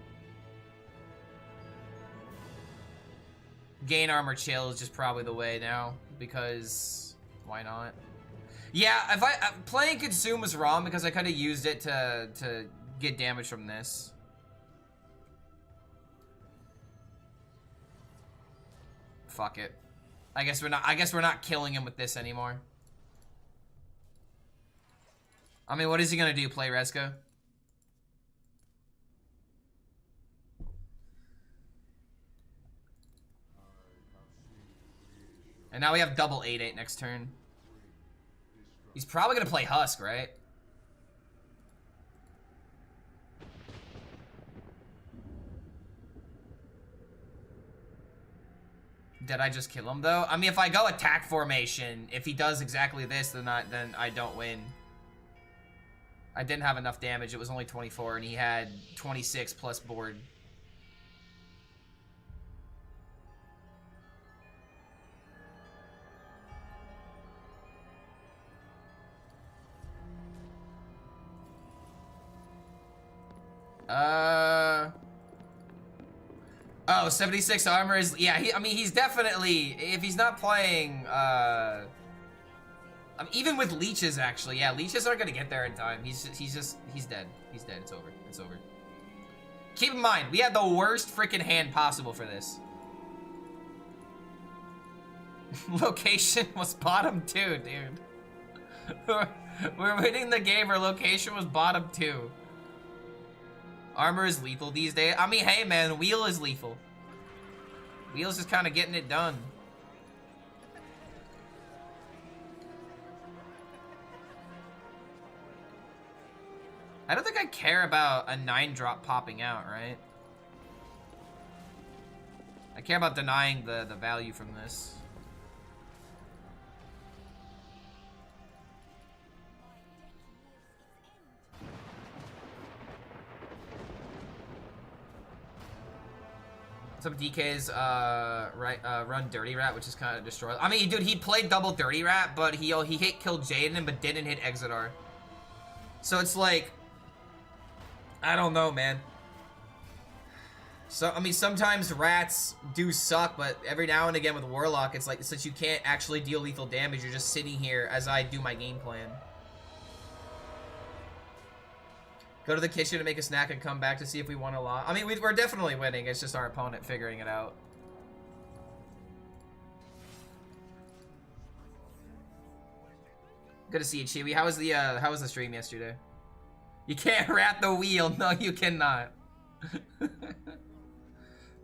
Gain armor chill is just probably the way now, because why not? Yeah, if playing consume was wrong because I could have used it to get damage from this. Fuck it. I guess we're not killing him with this anymore. I mean, what is he gonna do? Play Reska? And now we have double 8/8 next turn. He's probably gonna play Husk, right? Did I just kill him though? I mean, if I go attack formation, if he does exactly this, then I don't win. I didn't have enough damage. It was only 24, and he had 26 plus board. Oh, 76 armor is... Yeah, I mean, he's definitely... If he's not playing, I mean, even with leeches, actually. Yeah, leeches aren't gonna get there in time. He's dead. He's dead. It's over. It's over. Keep in mind, we had the worst freaking hand possible for this. Location was bottom 2, dude. We're winning the game where location was bottom 2. Armor is lethal these days. I mean, hey, man, wheel is lethal. Wheel's just kind of getting it done. I don't think I care about a 9-drop popping out, right? I care about denying the value from this. Some DK's run Dirty Rat, which is kind of destroyed. I mean, dude, he played double Dirty Rat, but he hit killed Jaden, but didn't hit Exodar. So it's like, I don't know, man. So I mean, sometimes rats do suck, but every now and again with Warlock, it's like, since you can't actually deal lethal damage, you're just sitting here as I do my game plan. Go to the kitchen to make a snack and come back to see if we won a lot. I mean, we're definitely winning. It's just our opponent figuring it out. Good to see you, Chibi. How was the stream yesterday? You can't rat the wheel. No, you cannot.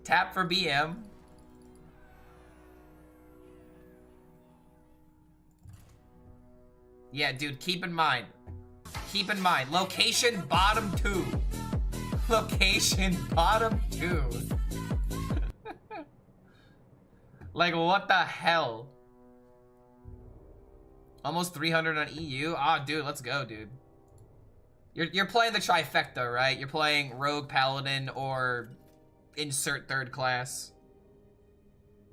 Tap for BM. Yeah, dude, keep in mind. Keep in mind, location bottom 2. Location bottom 2. Like, what the hell? Almost 300 on EU? Ah, dude, let's go, dude. You're playing the trifecta, right? You're playing Rogue, Paladin, or insert third class.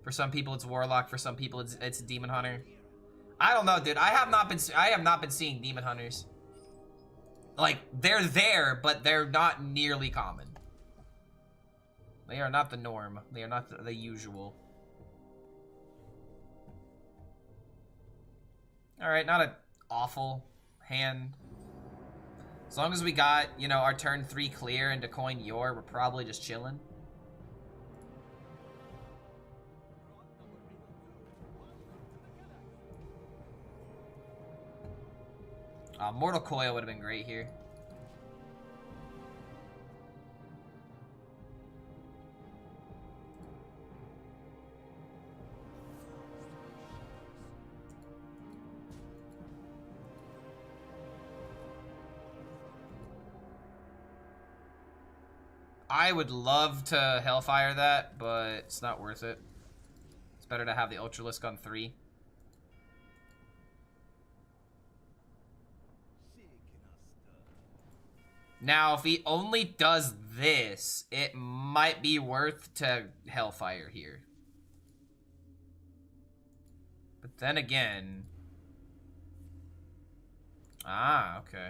For some people, it's Warlock. For some people, it's Demon Hunter. I don't know, dude. I have not been seeing Demon Hunters. Like, they're there, but they're not nearly common. They are not the norm. They are not the usual. Alright, not an awful hand. As long as we got, you know, our turn 3 clear into coin Yor, we're probably just chilling. Mortal Coil would have been great here. I would love to Hellfire that, but it's not worth it. It's better to have the Ultralisk on 3. Now, if he only does this, it might be worth to Hellfire here. But then again... Ah, okay.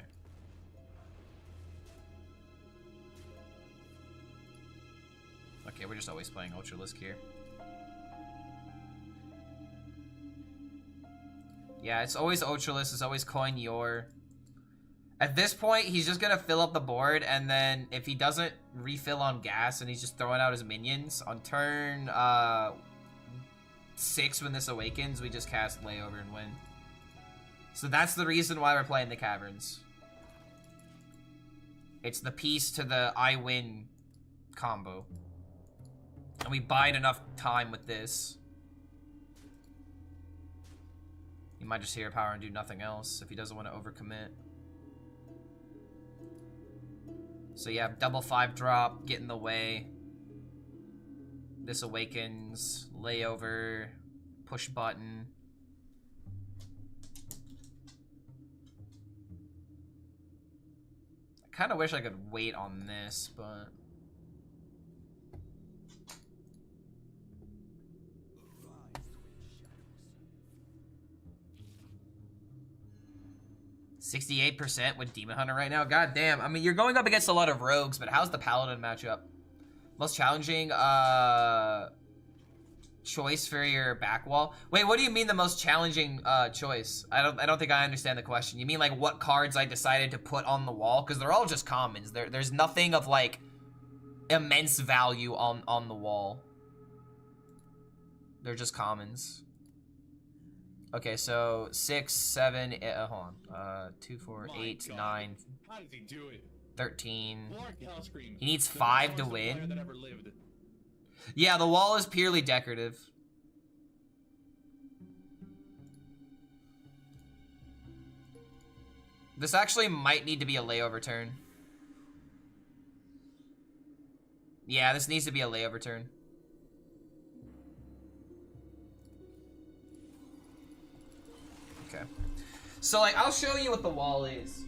Okay, we're just always playing Ultralisk here. Yeah, it's always Ultralisk, it's always Coin Yor. At this point, he's just gonna fill up the board, and then if he doesn't refill on gas and he's just throwing out his minions, on turn 6 when this awakens, we just cast Layover and win. So that's the reason why we're playing the Caverns. It's the piece to the I win combo. And we bide enough time with this. He might just Hero Power and do nothing else if he doesn't want to overcommit. So yeah, double 5-drop, get in the way. This awakens, Layover, push button. I kind of wish I could wait on this, but... 68% with Demon Hunter right now. God damn. I mean, you're going up against a lot of rogues, but how's the Paladin matchup? Most challenging choice for your back wall. Wait, what do you mean the most challenging choice? I don't think I understand the question. You mean like what cards I decided to put on the wall? Because they're all just commons. There's nothing of like immense value on the wall. They're just commons. Okay, so 6, 7, hold on. 2, 4, 8, 9, How does he do it? 13. HELLSCREAM. He needs 5 to win. Yeah, the wall is purely decorative. This actually might need to be a layover turn. Yeah, this needs to be a layover turn. Okay. So like I'll show you what the wall is.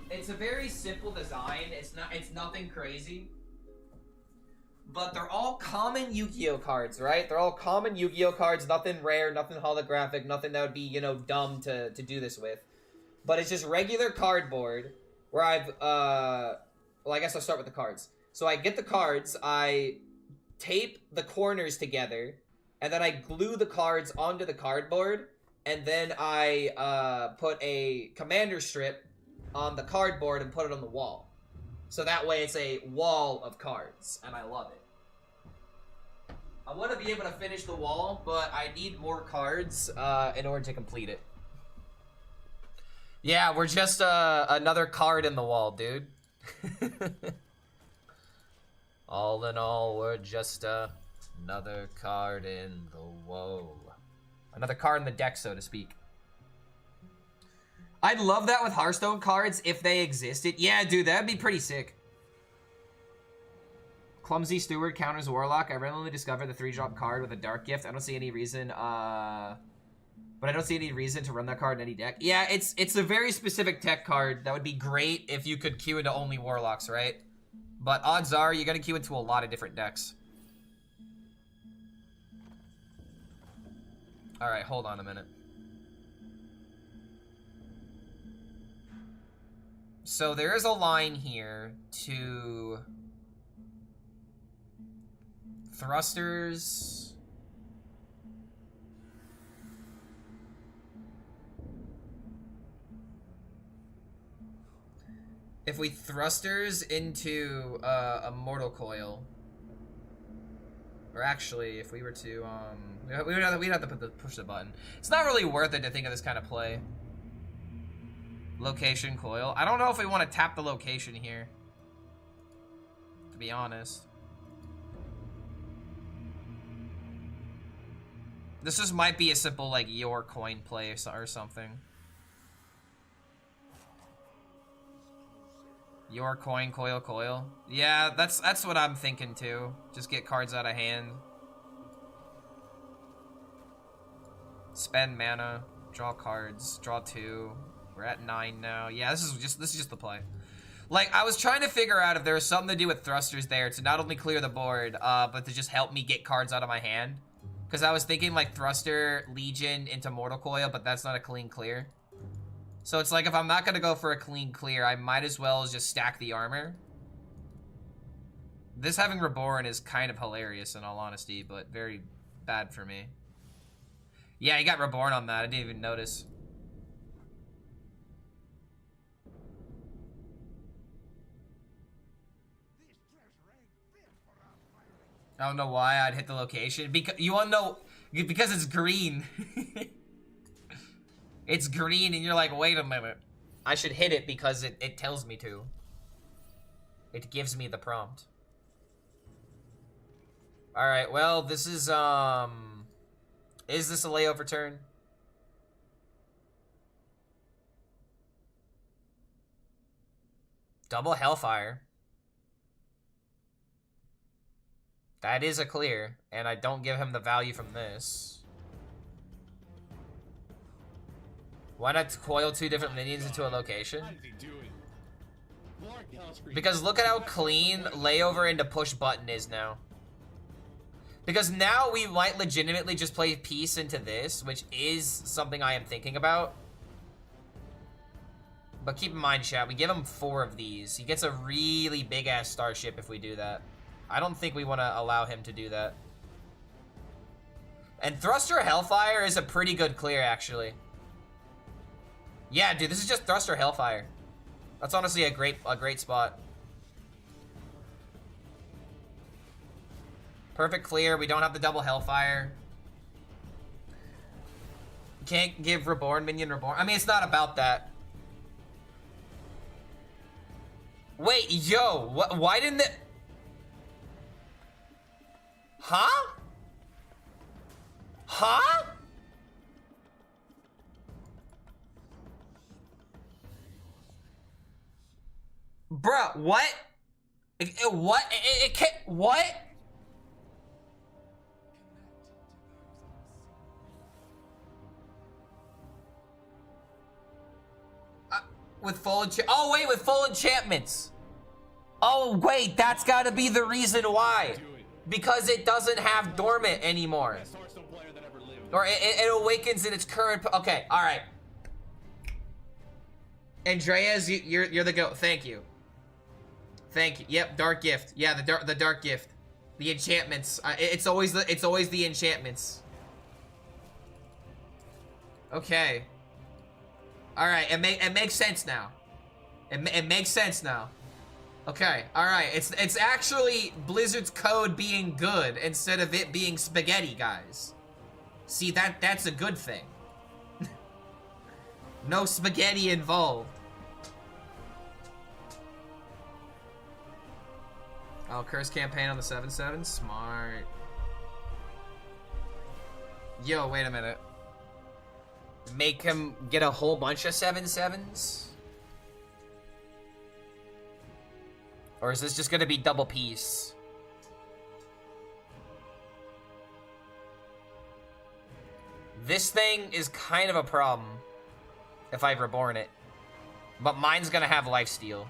It's a very simple design. It's nothing crazy. But they're all common Yu-Gi-Oh cards, right? They're all common Yu-Gi-Oh cards, nothing rare, nothing holographic, nothing that would be, you know, dumb to do this with. But it's just regular cardboard where I've well, I guess I'll start with the cards. So I get the cards, I tape the corners together, and then I glue the cards onto the cardboard. And then I put a commander strip on the cardboard and put it on the wall. So that way it's a wall of cards, and I love it. I want to be able to finish the wall, but I need more cards in order to complete it. Yeah, we're just another card in the wall, dude. All in all, we're just another card in the woe. Another card in the deck, so to speak. I'd love that with Hearthstone cards if they existed. Yeah, dude, that'd be pretty sick. Clumsy Steward counters Warlock. I randomly discovered the 3-drop card with a Dark Gift. I don't see any reason, but I don't see any reason to run that card in any deck. Yeah, it's a very specific tech card that would be great if you could queue into only Warlocks, right? But odds are you're gonna queue into a lot of different decks. Alright, hold on a minute. So there is a line here to thrusters. If we thrusters into a mortal coil, or actually, if we were to we'd have to push the button. It's not really worth it to think of this kind of play. Location coil. I don't know if we want to tap the location here, to be honest. This just might be a simple, like, your coin play or something. Your coin, coil. Yeah, that's what I'm thinking too. Just get cards out of hand. Spend mana, draw cards, draw 2. We're at 9 now. Yeah, this is just the play. Like, I was trying to figure out if there was something to do with thrusters there to not only clear the board, but to just help me get cards out of my hand. Because I was thinking, like, Thruster, Legion into Mortal Coil, but that's not a clean clear. So it's like, if I'm not going to go for a clean clear, I might as well just stack the armor. This having Reborn is kind of hilarious, in all honesty, but very bad for me. Yeah, he got Reborn on that. I didn't even notice. I don't know why I'd hit the location. Because you want to know? Because it's green. It's green, and you're like, wait a minute. I should hit it because it tells me to. It gives me the prompt. Alright, well, this is this a layover turn? Double Hellfire. That is a clear, and I don't give him the value from this. Why not coil 2 different minions into a location? Because look at how clean layover into push button is now. Because now we might legitimately just play peace into this, which is something I am thinking about. But keep in mind, chat, we give him 4 of these. He gets a really big-ass starship if we do that. I don't think we want to allow him to do that. And Thruster Hellfire is a pretty good clear, actually. Yeah, dude, this is just Thruster Hellfire. That's honestly a great spot. Perfect clear. We don't have the double Hellfire. Can't give Reborn, minion Reborn. I mean, it's not about that. Wait, yo, what? Why didn't it? Huh? Huh? Bruh, what? What? It can't, what? With full oh wait, with full enchantments. Oh wait, that's gotta be the reason why. Because it doesn't have dormant anymore. Or it awakens in its current, okay, alright. Andreas, you're the goat, thank you. Thank you. Yep, Dark Gift. Yeah, the Dark Gift. The enchantments. It's always the enchantments. Okay. All right, it makes sense now. It makes sense now. Okay. All right. It's actually Blizzard's code being good instead of it being spaghetti, guys. See, that's a good thing. No spaghetti involved. Oh, curse campaign on the 7/7? Smart. Yo, wait a minute. Make him get a whole bunch of 7/7s? Or is this just gonna be double piece? This thing is kind of a problem if I've reborn it. But mine's gonna have lifesteal.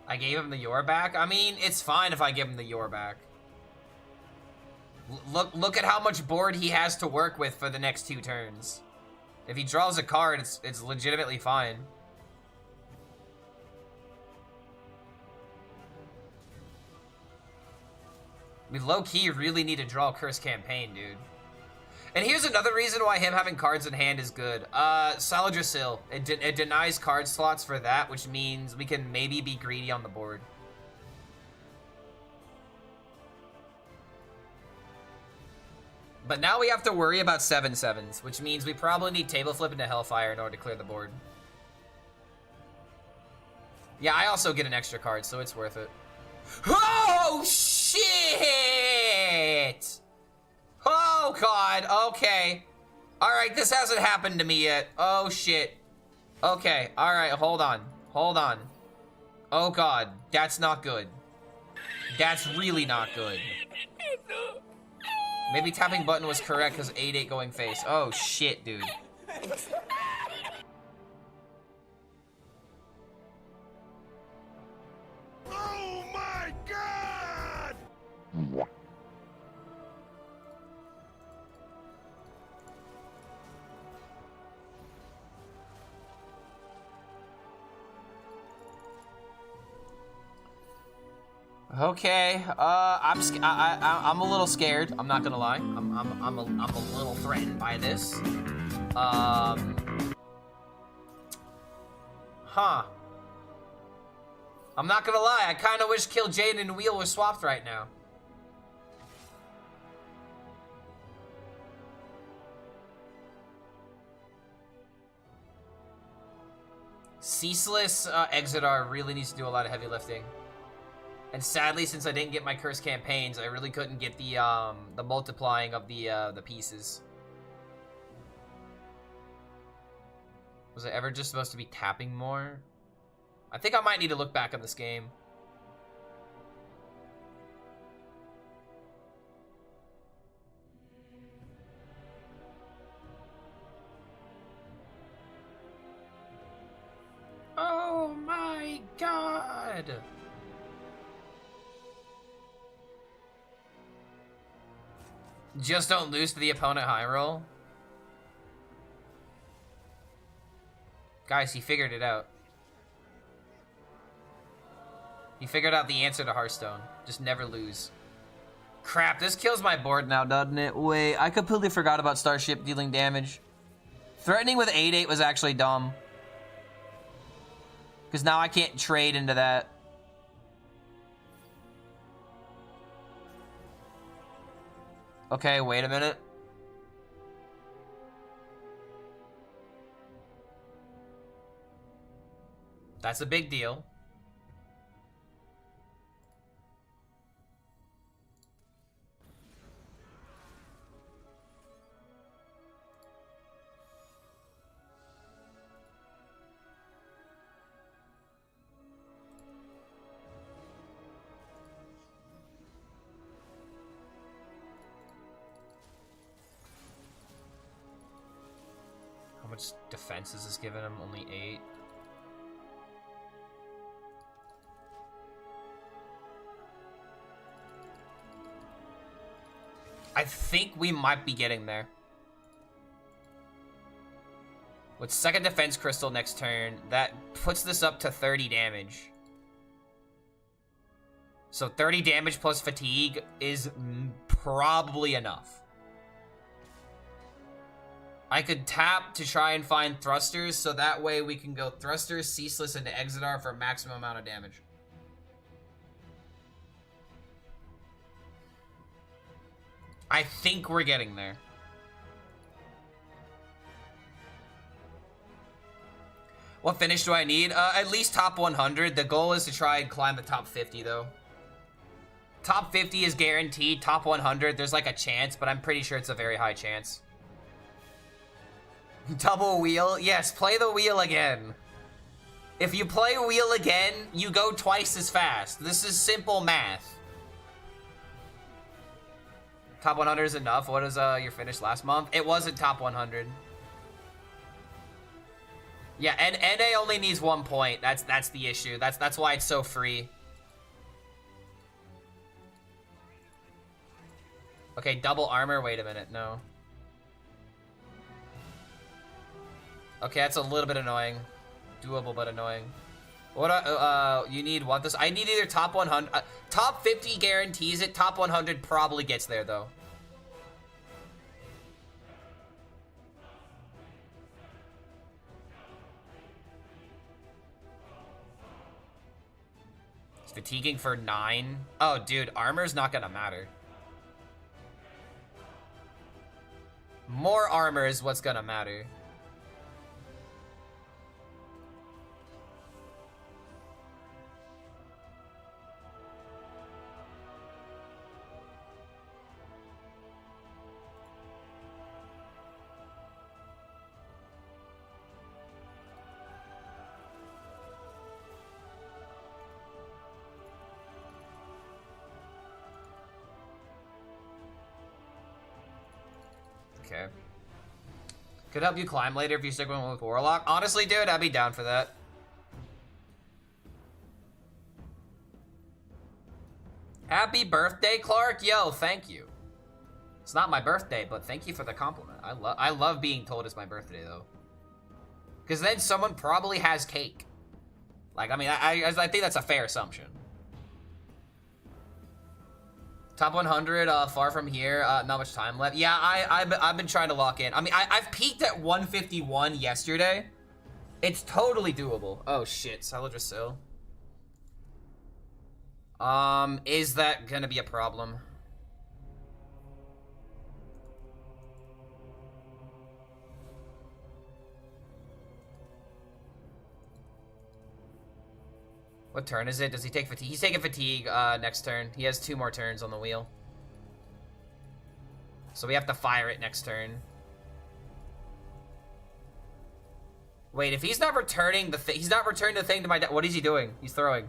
I gave him the Yor back? I mean, it's fine if I give him the Yor back. Look at how much board he has to work with for the next 2 turns. If he draws a card, it's legitimately fine. We low-key really need to draw Curse Campaign, dude. And here's another reason why him having cards in hand is good. Saladrasil. It denies card slots for that, which means we can maybe be greedy on the board. But now we have to worry about 7/7s, which means we probably need table flip into Hellfire in order to clear the board. Yeah, I also get an extra card, so it's worth it. Oh, shit! Oh, God. Okay. All right, this hasn't happened to me yet. Oh, shit. Okay. All right, hold on. Hold on. Oh, God. That's not good. That's really not good. Maybe tapping button was correct because 8/8 going face. Oh, shit, dude. Oh, my God! Okay, I'm a little scared. I'm not gonna lie. I'm a little threatened by this. Huh. I'm not gonna lie. I kind of wish Kill Jaden and Wheel were swapped right now. Ceaseless Exodar really needs to do a lot of heavy lifting. And sadly, since I didn't get my curse campaigns, I really couldn't get the multiplying of the pieces. Was I ever just supposed to be tapping more? I think I might need to look back on this game. Oh my God! Just don't lose to the opponent high roll. Guys, he figured it out. He figured out the answer to Hearthstone. Just never lose. Crap, this kills my board now, doesn't it? Wait, I completely forgot about Starship dealing damage. Threatening with 8/8 was actually dumb. Because now I can't trade into that. Okay, wait a minute. That's a big deal. How much defense is this giving him? Only 8. I think we might be getting there. With second defense crystal next turn, that puts this up to 30 damage. So 30 damage plus fatigue is probably enough. I could tap to try and find thrusters, so that way we can go thrusters, ceaseless, into Exodar for maximum amount of damage. I think we're getting there. What finish do I need? At least top 100. The goal is to try and climb the top 50, though. Top 50 is guaranteed. Top 100, there's like a chance, but I'm pretty sure it's a very high chance. Double wheel? Yes, play the wheel again. If you play wheel again, you go twice as fast. This is simple math. Top 100 is enough. What is your finish last month? It wasn't top 100. Yeah, and NA only needs 1 point. That's the issue. That's why it's so free. Okay, double armor. Wait a minute. No. Okay, that's a little bit annoying. Doable, but annoying. What, you need what this? I need either top 100, top 50 guarantees it, top 100 probably gets there, though. It's fatiguing for 9. Oh, dude, armor's not gonna matter. More armor is what's gonna matter. Okay. Could help you climb later if you stick with Warlock. Honestly, dude, I'd be down for that. Happy birthday, Clark. Yo, thank you. It's not my birthday, but thank you for the compliment. I love being told it's my birthday, though. Because then someone probably has cake. Like, I mean, I think that's a fair assumption. Top 100, far from here, not much time left. Yeah, I've been trying to lock in. I mean, I've peaked at 151 yesterday. It's totally doable. Oh, shit, Saladrisil. Is that gonna be a problem? What turn is it? Does he take fatigue? He's taking fatigue next turn. He has 2 more turns on the wheel. So we have to fire it next turn. Wait, if he's not returning the thing, he's not returning the thing to my deck. What is he doing? He's throwing.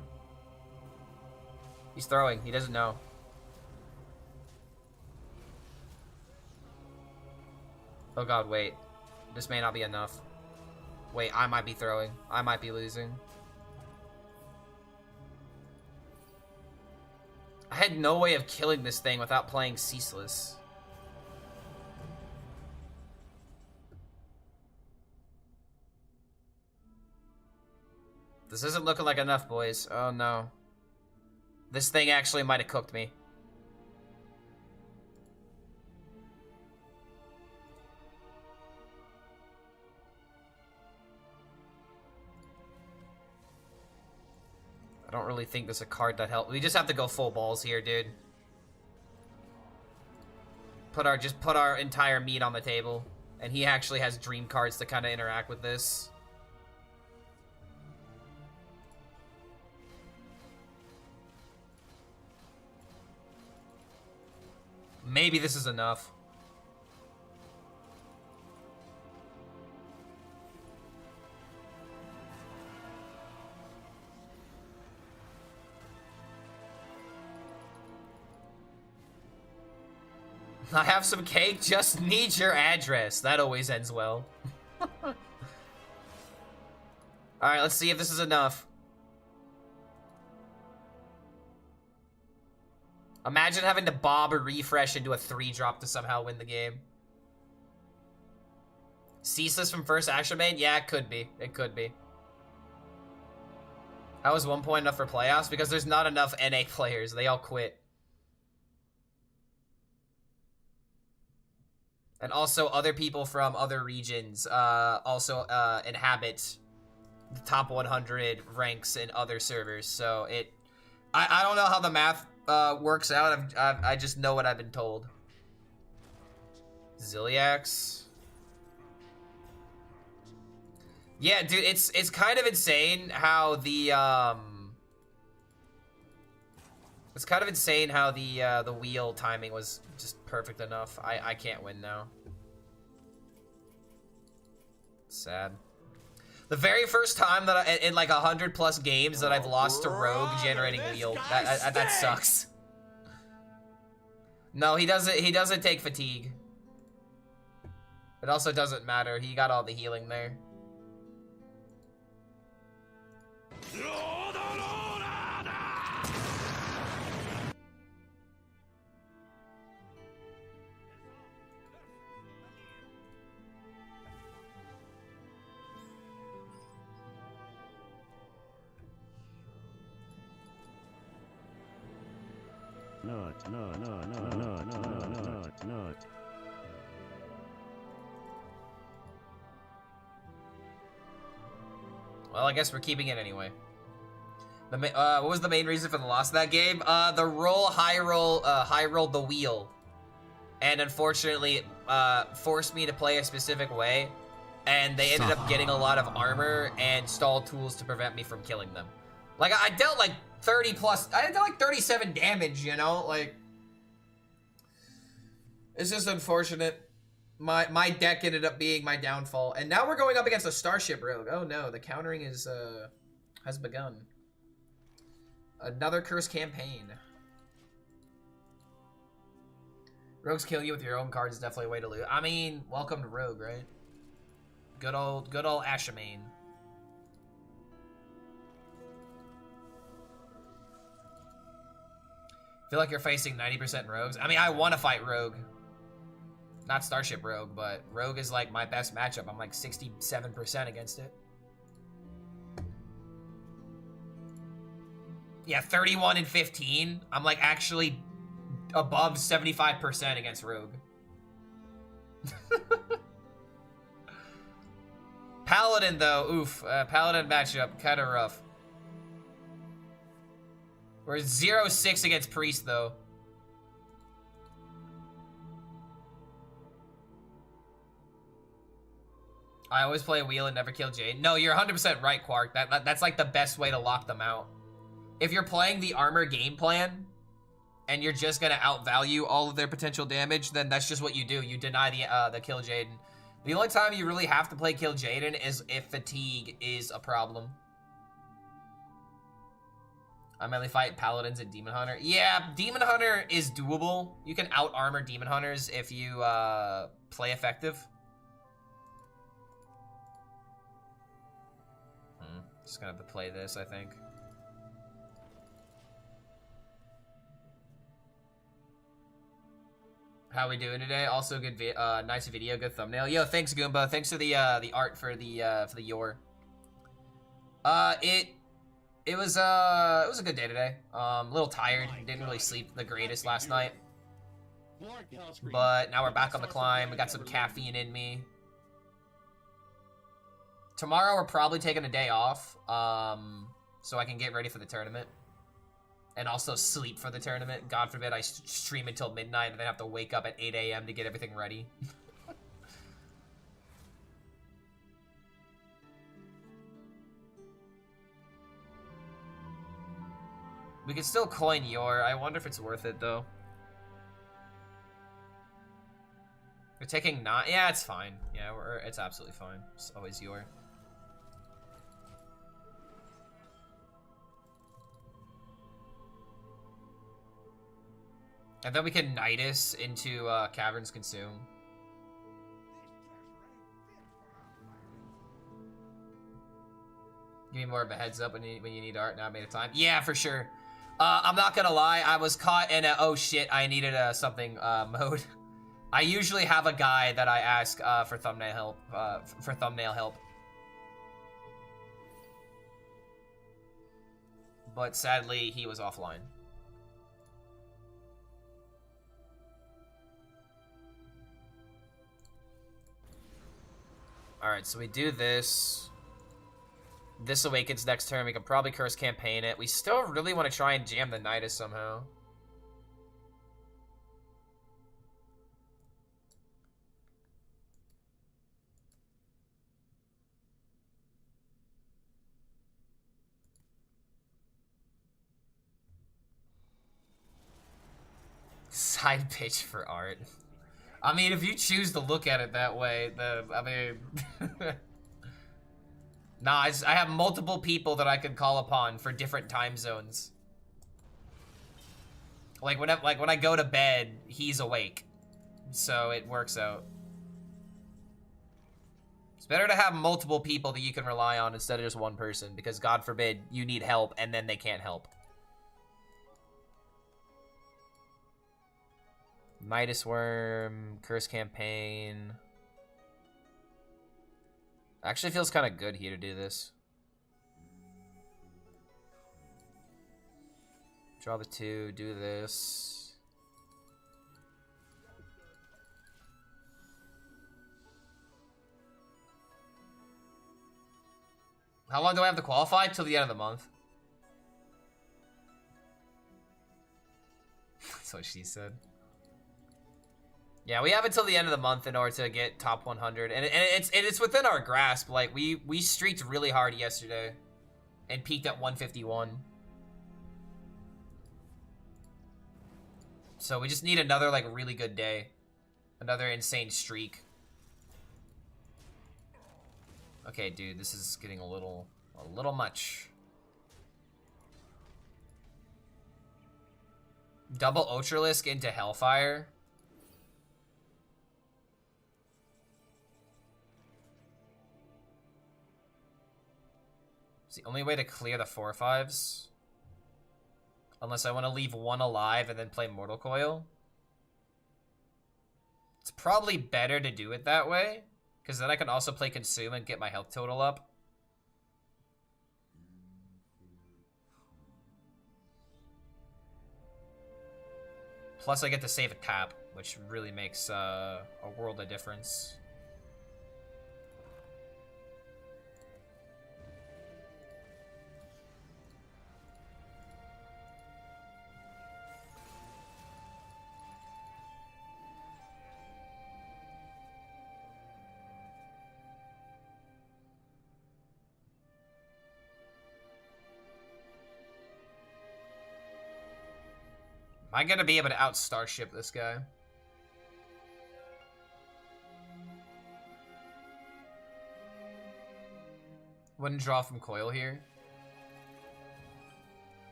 He's throwing. He doesn't know. Oh god, wait. This may not be enough. Wait, I might be throwing. I might be losing. I had no way of killing this thing without playing Ceaseless. This isn't looking like enough, boys. Oh no. This thing actually might have cooked me. I don't really think there's a card that helps. We just have to go full balls here, dude. Just put our entire meat on the table. And he actually has dream cards to kind of interact with this. Maybe this is enough. I have some cake, just need your address. That always ends well. Alright, let's see if this is enough. Imagine having to bob a refresh into a 3-drop to somehow win the game. Ceaseless from first action main? Yeah, it could be. It could be. How is 1 point enough for playoffs? Because there's not enough NA players. They all quit. And also other people from other regions also inhabit the top 100 ranks in other servers. So I don't know how the math works out. I just know what I've been told. Ziliax. Yeah, dude, it's kind of insane how the the wheel timing was just perfect enough. I can't win now. Sad. The very first time that in like 100+ games that I've lost to Rogue generating wheel, that sucks. No, he doesn't take fatigue. It also doesn't matter. He got all the healing there. Not. Well, I guess we're keeping it anyway. What was the main reason for the loss of that game? The high rolled the wheel, and unfortunately, forced me to play a specific way, and they ended up getting a lot of armor and stall tools to prevent me from killing them. Like, I dealt like 30+, I dealt like 37 damage, you know? Like, it's just unfortunate. My deck ended up being my downfall, and now we're going up against a Starship Rogue. Oh no, the countering has begun. Another cursed campaign. Rogues kill you with your own cards is definitely a way to lose. I mean, welcome to Rogue, right? Good old Ashamane. Feel like you're facing 90% Rogues. I mean, I want to fight Rogue. Not Starship Rogue, but Rogue is like my best matchup. I'm like 67% against it. Yeah, 31 and 15. I'm like actually above 75% against Rogue. Paladin though, oof. Paladin matchup, kind of rough. We're 0-6 against Priest though. I always play a wheel and never kill Jade. No, you're 100% right, Quark. That's like the best way to lock them out. If you're playing the armor game plan, and you're just gonna outvalue all of their potential damage, then that's just what you do. You deny the kill Jaden. The only time you really have to play kill Jaden is if fatigue is a problem. I mainly fight Paladins and Demon Hunter. Yeah, Demon Hunter is doable. You can out-armor Demon Hunters if you play effective. Just gonna have to play this, I think. How we doing today? Also good, nice video, good thumbnail. Yo, thanks Goomba. Thanks for the art for the Yor. It was a good day today. A little tired. Didn't really sleep the greatest last night. But now we're back on the climb. We got some caffeine in me. Tomorrow we're probably taking a day off, so I can get ready for the tournament. And also sleep for the tournament. God forbid I stream until midnight and then have to wake up at 8 a.m. to get everything ready. We can still coin Yor. I wonder if it's worth it, though. We're taking not. Yeah, it's fine. Yeah, it's absolutely fine. It's always Yor. And then we can Nidus into Caverns Consume. Give me more of a heads up when you need art. Now I made a time. Yeah, for sure. I'm not gonna lie, I was caught in a oh shit, I needed a something mode. I usually have a guy that I ask for thumbnail help. But sadly, he was offline. Alright, so we do this. This awakens next turn. We can probably curse campaign it. We still really want to try and jam the Nidus somehow. Side pitch for art. I mean, if you choose to look at it that way, nah, I have multiple people that I could call upon for different time zones. Like when I go to bed, he's awake, so it works out. It's better to have multiple people that you can rely on instead of just one person, because God forbid you need help and then they can't help. Midas Worm, Curse Campaign. Actually feels kind of good here to do this. Draw the 2, do this. How long do I have to qualify? Till the end of the month. That's what she said. Yeah, we have until the end of the month in order to get top 100, and it's within our grasp. Like we streaked really hard yesterday, and peaked at 151. So we just need another like really good day, another insane streak. Okay, dude, this is getting a little much. Double Ultralisk into Hellfire. The only way to clear the 4/5s, unless I want to leave one alive and then play Mortal Coil. It's probably better to do it that way, because then I can also play Consume and get my health total up. Plus I get to save a tap, which really makes a world of difference. Am I gonna be able to out Starship this guy? Wouldn't draw from Coil here.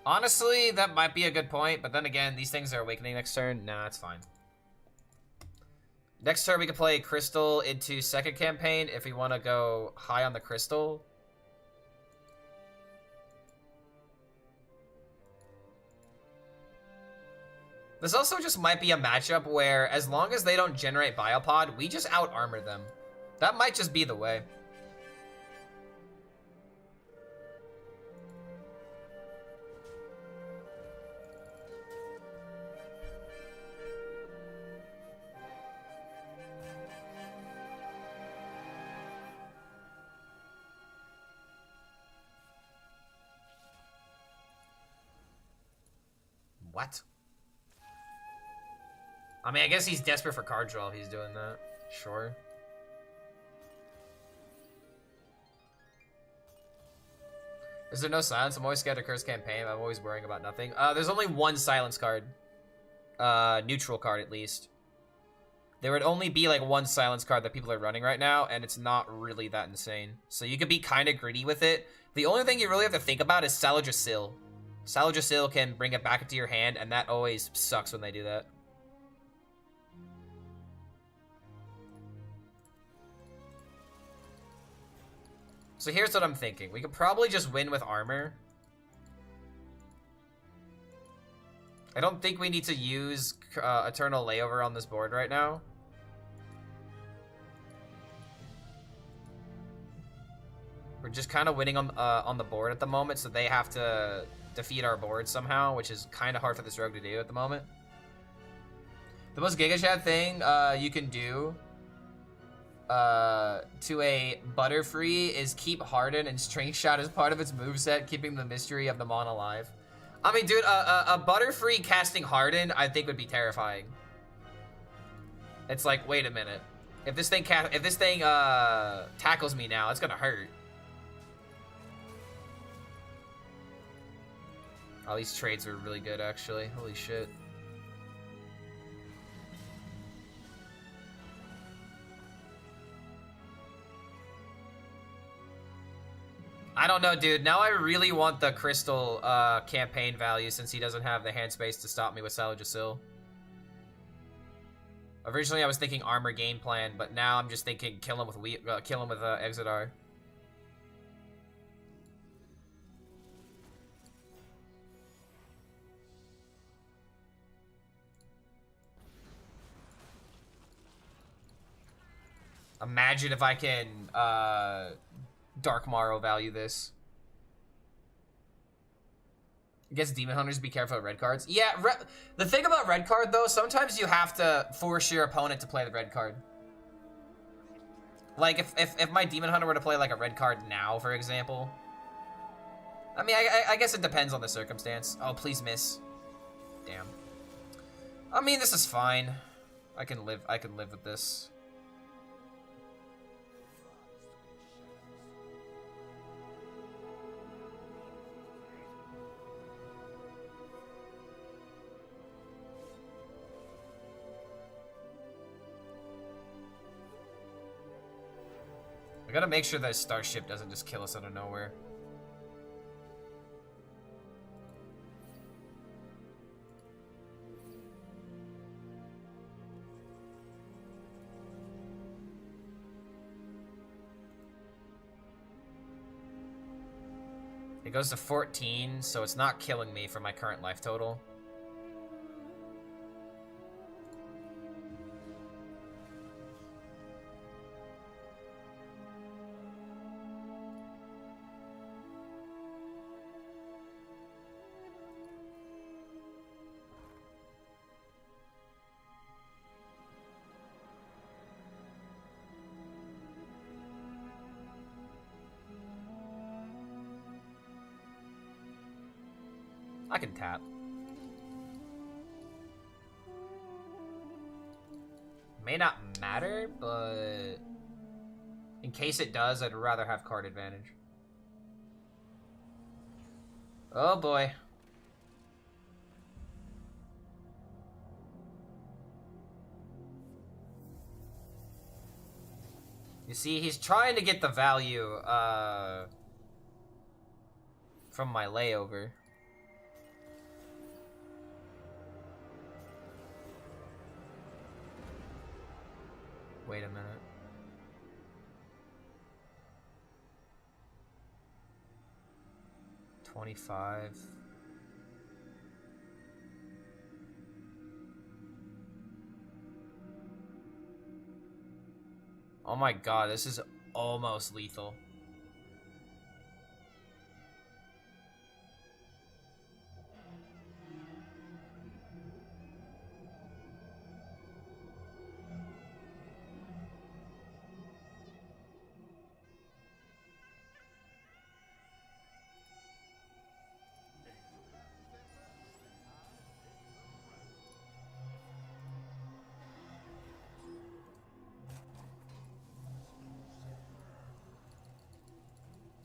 Honestly, that might be a good point, but then again, these things are awakening next turn. Nah, it's fine. Next turn, we can play Crystal into second campaign if we want to go high on the Crystal. This also just might be a matchup where, as long as they don't generate Biopod, we just out-armor them. That might just be the way. What? I mean, I guess he's desperate for card draw if he's doing that. Sure. Is there no silence? I'm always scared of Curse Campaign. I'm always worrying about nothing. There's only one silence card. Neutral card, at least. There would only be, like, one silence card that people are running right now, and it's not really that insane. So you could be kind of greedy with it. The only thing you really have to think about is Saladrasil. Saladrasil can bring it back into your hand, and that always sucks when they do that. So here's what I'm thinking. We could probably just win with armor. I don't think we need to use Eternal Layover on this board right now. We're just kind of winning on the board at the moment, so they have to defeat our board somehow, which is kind of hard for this rogue to do at the moment. The most Giga Chad thing you can do to a Butterfree is keep Harden and Strength Shot as part of its moveset, keeping the mystery of the Mon alive. I mean, dude, a Butterfree casting Harden, I think would be terrifying. It's like, wait a minute. If this thing tackles me now, it's gonna hurt. Oh, these trades are really good, actually. Holy shit. I don't know, dude. Now I really want the Crystal campaign value since he doesn't have the hand space to stop me with Salajasil. Originally, I was thinking armor game plan, but now I'm just thinking kill him with Exodar. Imagine if I can Dark Morrow value this. I guess Demon Hunters, be careful of red cards. Yeah, the thing about red card, though, sometimes you have to force your opponent to play the red card. Like, if my Demon Hunter were to play, like, a red card now, for example. I mean, I guess it depends on the circumstance. Oh, please miss. Damn. I mean, this is fine. I can live with this. I gotta make sure that Starship doesn't just kill us out of nowhere. It goes to 14, so it's not killing me for my current life total. I can tap. May not matter, but in case it does, I'd rather have card advantage. Oh boy. You see, he's trying to get the value from my layover. Wait a minute. $25. Oh my god, this is almost lethal.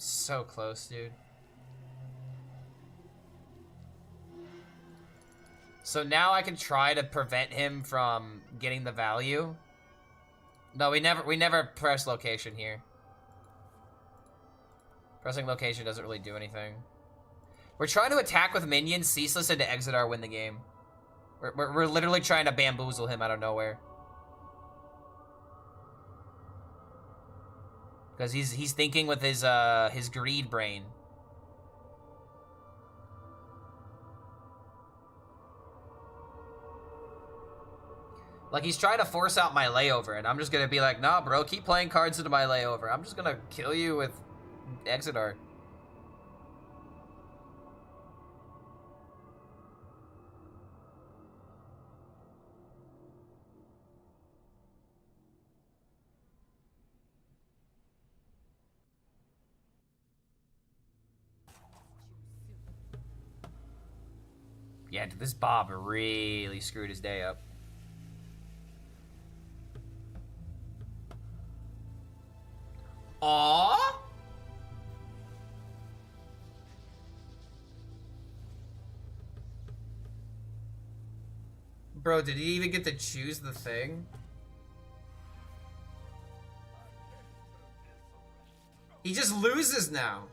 So close, dude. So now I can try to prevent him from getting the value. No, we never press location here. Pressing location doesn't really do anything. We're trying to attack with minions, Ceaseless into Exodar, win the game. We're literally trying to bamboozle him out of nowhere. Because he's thinking with his greed brain. Like, he's trying to force out my layover, and I'm just gonna be like, nah, bro, keep playing cards into my layover. I'm just gonna kill you with exit art. Yeah, dude, this Bob really screwed his day up. Aww? Bro, did he even get to choose the thing? He just loses now.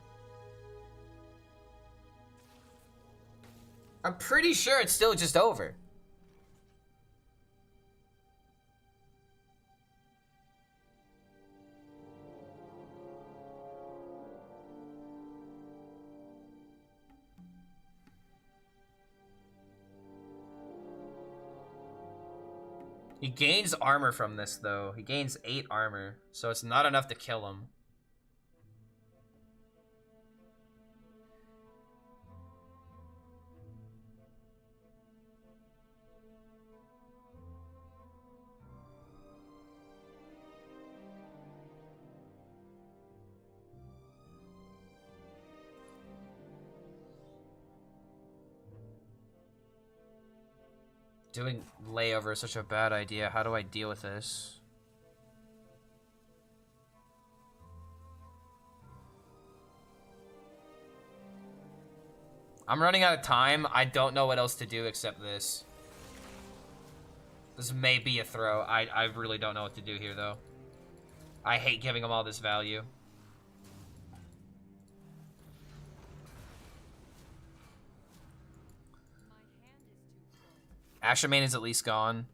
I'm pretty sure it's still just over. He gains armor from this, though. He gains 8 armor, so it's not enough to kill him. Doing layover is such a bad idea. How do I deal with this? I'm running out of time. I don't know what else to do except this. This may be a throw. I really don't know what to do here, though. I hate giving him all this value. Ashermain is at least gone.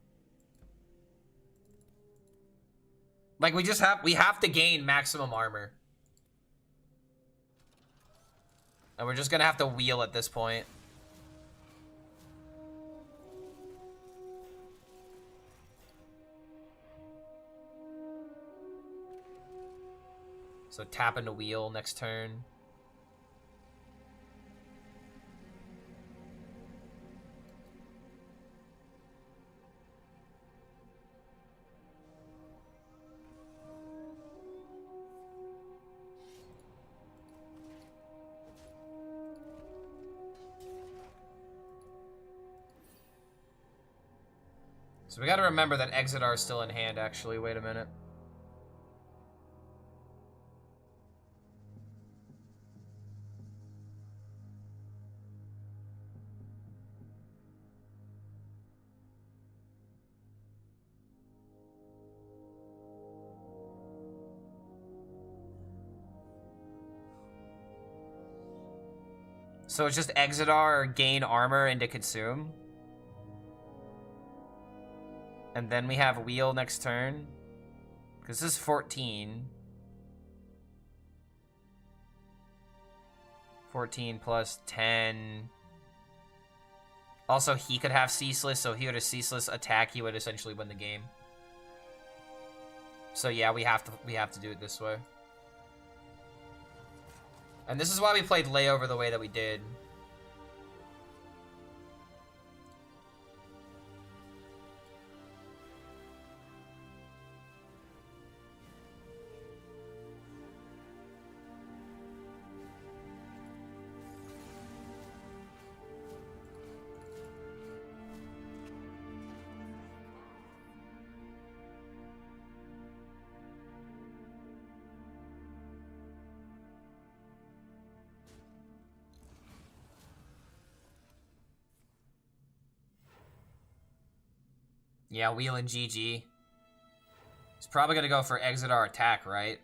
Like, we have to gain maximum armor. And we're just gonna have to wheel at this point. So tap into wheel next turn. So we gotta remember that Exodar is still in hand, actually. Wait a minute. So it's just Exodar gain armor into consume. And then we have wheel next turn. Because this is 14. 14 plus 10. Also, he could have ceaseless, so if he would have ceaseless attack, he would essentially win the game. So yeah, we have to do it this way. And this is why we played layover the way that we did. Yeah, wheel and GG. He's probably gonna go for Exodar attack, right?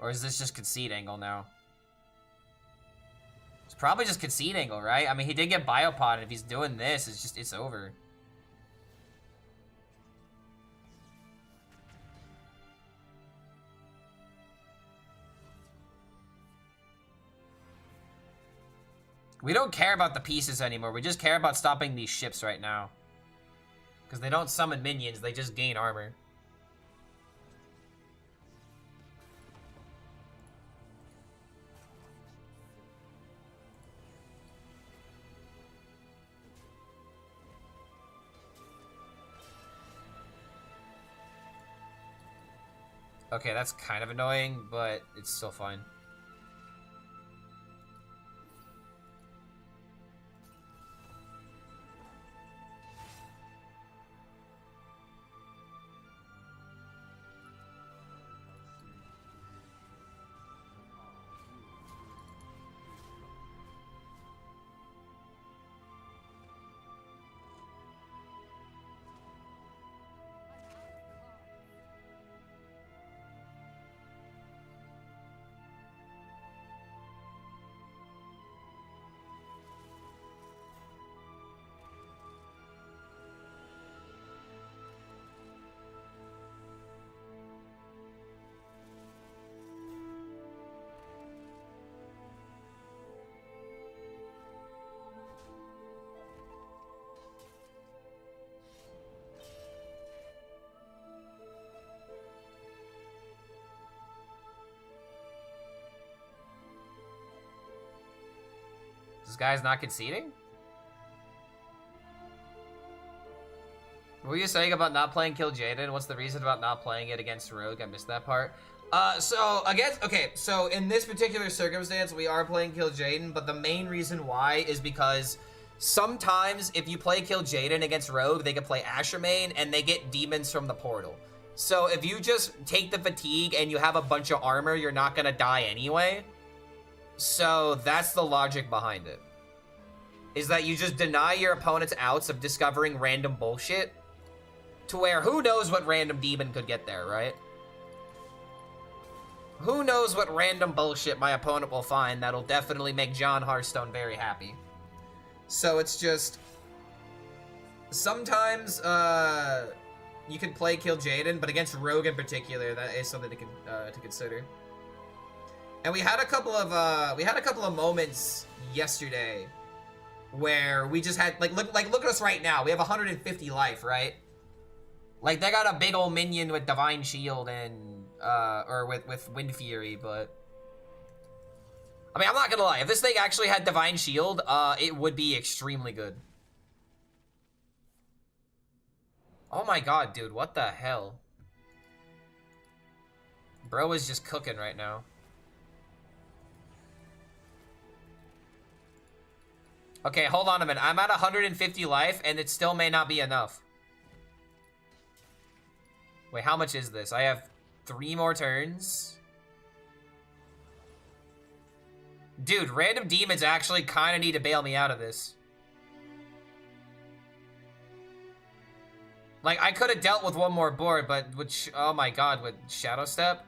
Or is this just concede angle now? It's probably just concede angle, right? I mean, he did get Biopod, and if he's doing this, it's over. We don't care about the pieces anymore. We just care about stopping these ships right now. Because they don't summon minions, they just gain armor. Okay, that's kind of annoying, but it's still fine. This guy's not conceding? What were you saying about not playing Kill Jaden? What's the reason about not playing it against Rogue? I missed that part. So in this particular circumstance, we are playing Kill Jaden, but the main reason why is because sometimes if you play Kill Jaden against Rogue, they can play Asher main, and they get demons from the portal. So if you just take the fatigue and you have a bunch of armor, you're not gonna die anyway. So that's the logic behind it. Is that you just deny your opponent's outs of discovering random bullshit to where who knows what random demon could get there, right? Who knows what random bullshit my opponent will find that'll definitely make John Hearthstone very happy. So it's just... Sometimes, you can play Kill Jaden, but against Rogue in particular, that is something to consider. And we had a couple of moments yesterday where we just had look at us right now. We have 150 life, right? Like they got a big old minion with Divine Shield and or with Wind Fury, but I mean, I'm not gonna lie. If this thing actually had Divine Shield, it would be extremely good. Oh my god, dude, what the hell? Bro is just cooking right now. Okay, hold on a minute. I'm at 150 life, and it still may not be enough. Wait, how much is this? I have 3 more turns. Dude, random demons actually kind of need to bail me out of this. Like, I could have dealt with one more board, but with, oh my god, with Shadow Step?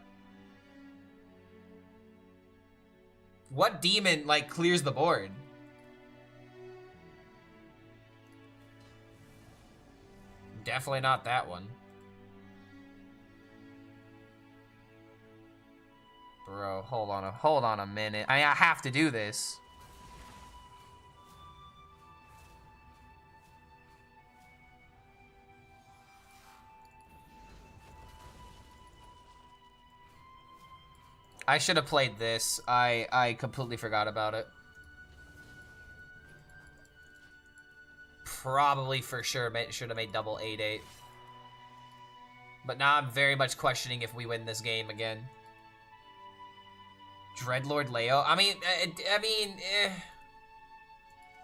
What demon, like, clears the board? Definitely not that one. Bro, hold on a minute. I have to do this. I should have played this. I completely forgot about it. Probably for sure should have made double 8-8. But now I'm very much questioning if we win this game again. Dreadlord Leo. I mean,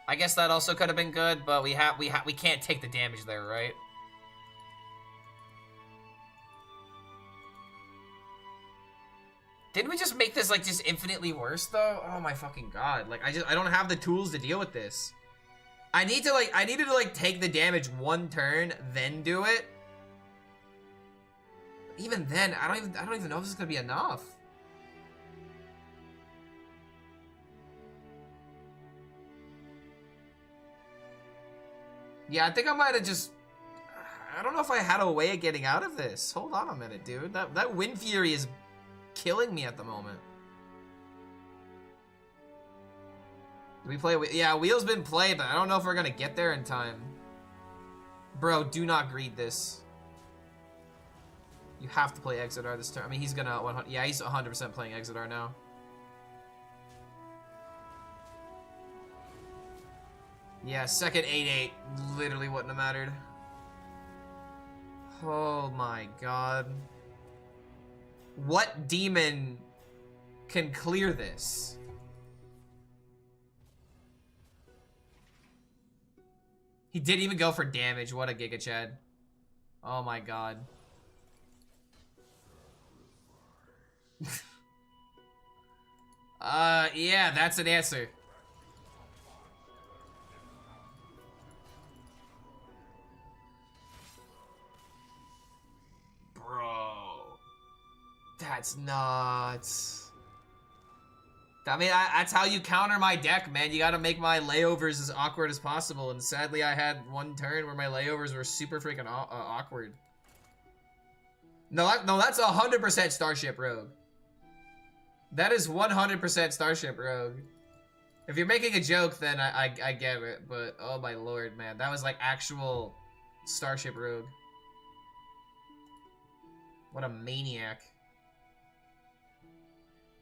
I guess that also could have been good, but we can't take the damage there, right? Didn't we just make this like just infinitely worse though? Oh my fucking god! Like I don't have the tools to deal with this. I needed to take the damage one turn, then do it. Even then, I don't even know if this is gonna be enough. Yeah, I think I might have just... I don't know if I had a way of getting out of this. Hold on a minute, dude. That Wind Fury is killing me at the moment. Do we play... Yeah, Wheel's been played, but I don't know if we're gonna get there in time. Bro, do not greed this. You have to play Exodar this turn. I mean, he's gonna 100. Yeah, he's 100% playing Exodar now. Yeah, second 8-8 literally wouldn't have mattered. Oh my god. What demon can clear this? He didn't even go for damage. What a Giga Chad. Oh my god. Yeah, that's an answer. Bro. That's nuts. I mean, that's how you counter my deck, man. You gotta make my layovers as awkward as possible. And sadly, I had one turn where my layovers were super freaking awkward. No, that's 100% Starship Rogue. That is 100% Starship Rogue. If you're making a joke, then I get it. But, oh my lord, man. That was like actual Starship Rogue. What a maniac.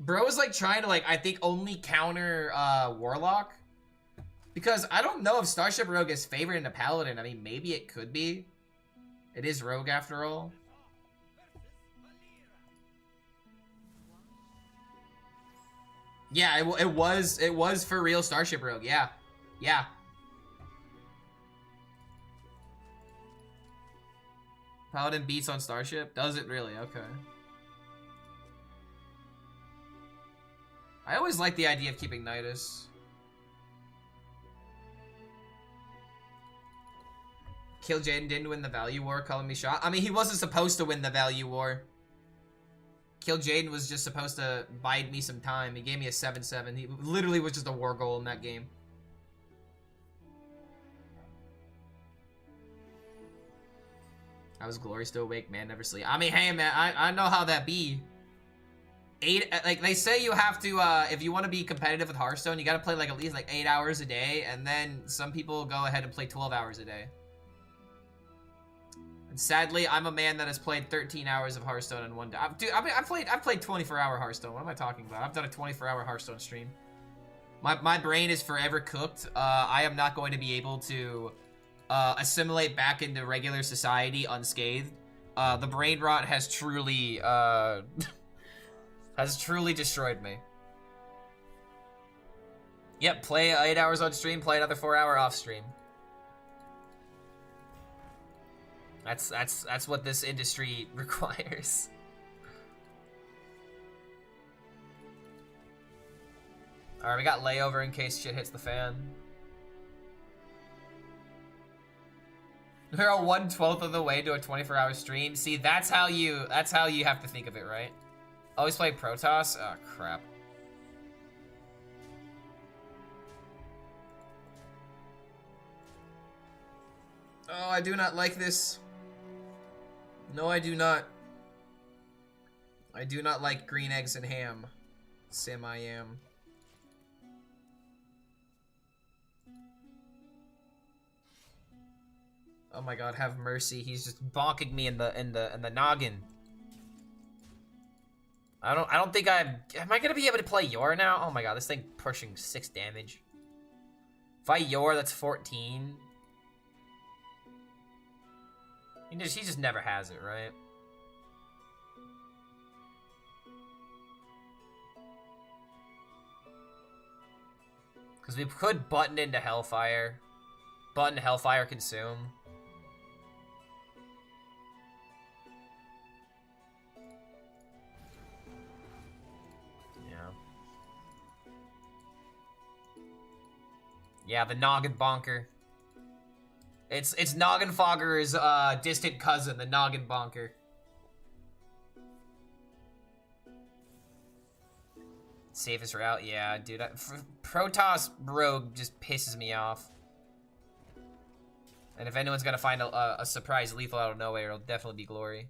Bro is like trying to like, I think, only counter Warlock. Because I don't know if Starship Rogue is favored into Paladin. I mean, maybe it could be. It is Rogue after all. Yeah, it was for real Starship Rogue. Yeah. Yeah. Paladin beats on Starship? Does it really? Okay. I always like the idea of keeping Nidus. Kill Jaden didn't win the value war, calling me shot. I mean, he wasn't supposed to win the value war. Kill Jaden was just supposed to bide me some time. He gave me a 7-7. He literally was just a war goal in that game. I was Glory still awake, man, never sleep. I mean, hey, man, I know how that be. Like, they say you have to, if you want to be competitive with Hearthstone, you gotta play, like, at least, like, 8 hours a day, and then some people go ahead and play 12 hours a day. And sadly, I'm a man that has played 13 hours of Hearthstone in one day. Dude, I've played 24-hour Hearthstone. What am I talking about? I've done a 24-hour Hearthstone stream. My brain is forever cooked. I am not going to be able to assimilate back into regular society unscathed. The brain rot has truly destroyed me. Yep, play 8 hours on stream, play another 4-hour off stream. That's what this industry requires. Alright, we got layover in case shit hits the fan. We're 1/12 of the way to a 24-hour stream. See, that's how you have to think of it, right? Always play Protoss? Oh, crap. Oh, I do not like this. No, I do not. I do not like green eggs and ham. Sim I am. Oh my god, have mercy. He's just bonking me in the noggin. I don't think am I gonna be able to play Yor now? Oh my god, this thing pushing 6 damage. If I Yor, that's 14. He just never has it, right? Because we could button into Hellfire. Button Hellfire Consume. Yeah. Yeah, the Noggin Bonker. It's Noggin Fogger's distant cousin, the Noggin Bonker. Safest route, yeah, dude. Protoss Rogue just pisses me off. And if anyone's gonna find a surprise lethal out of nowhere, it'll definitely be Glory.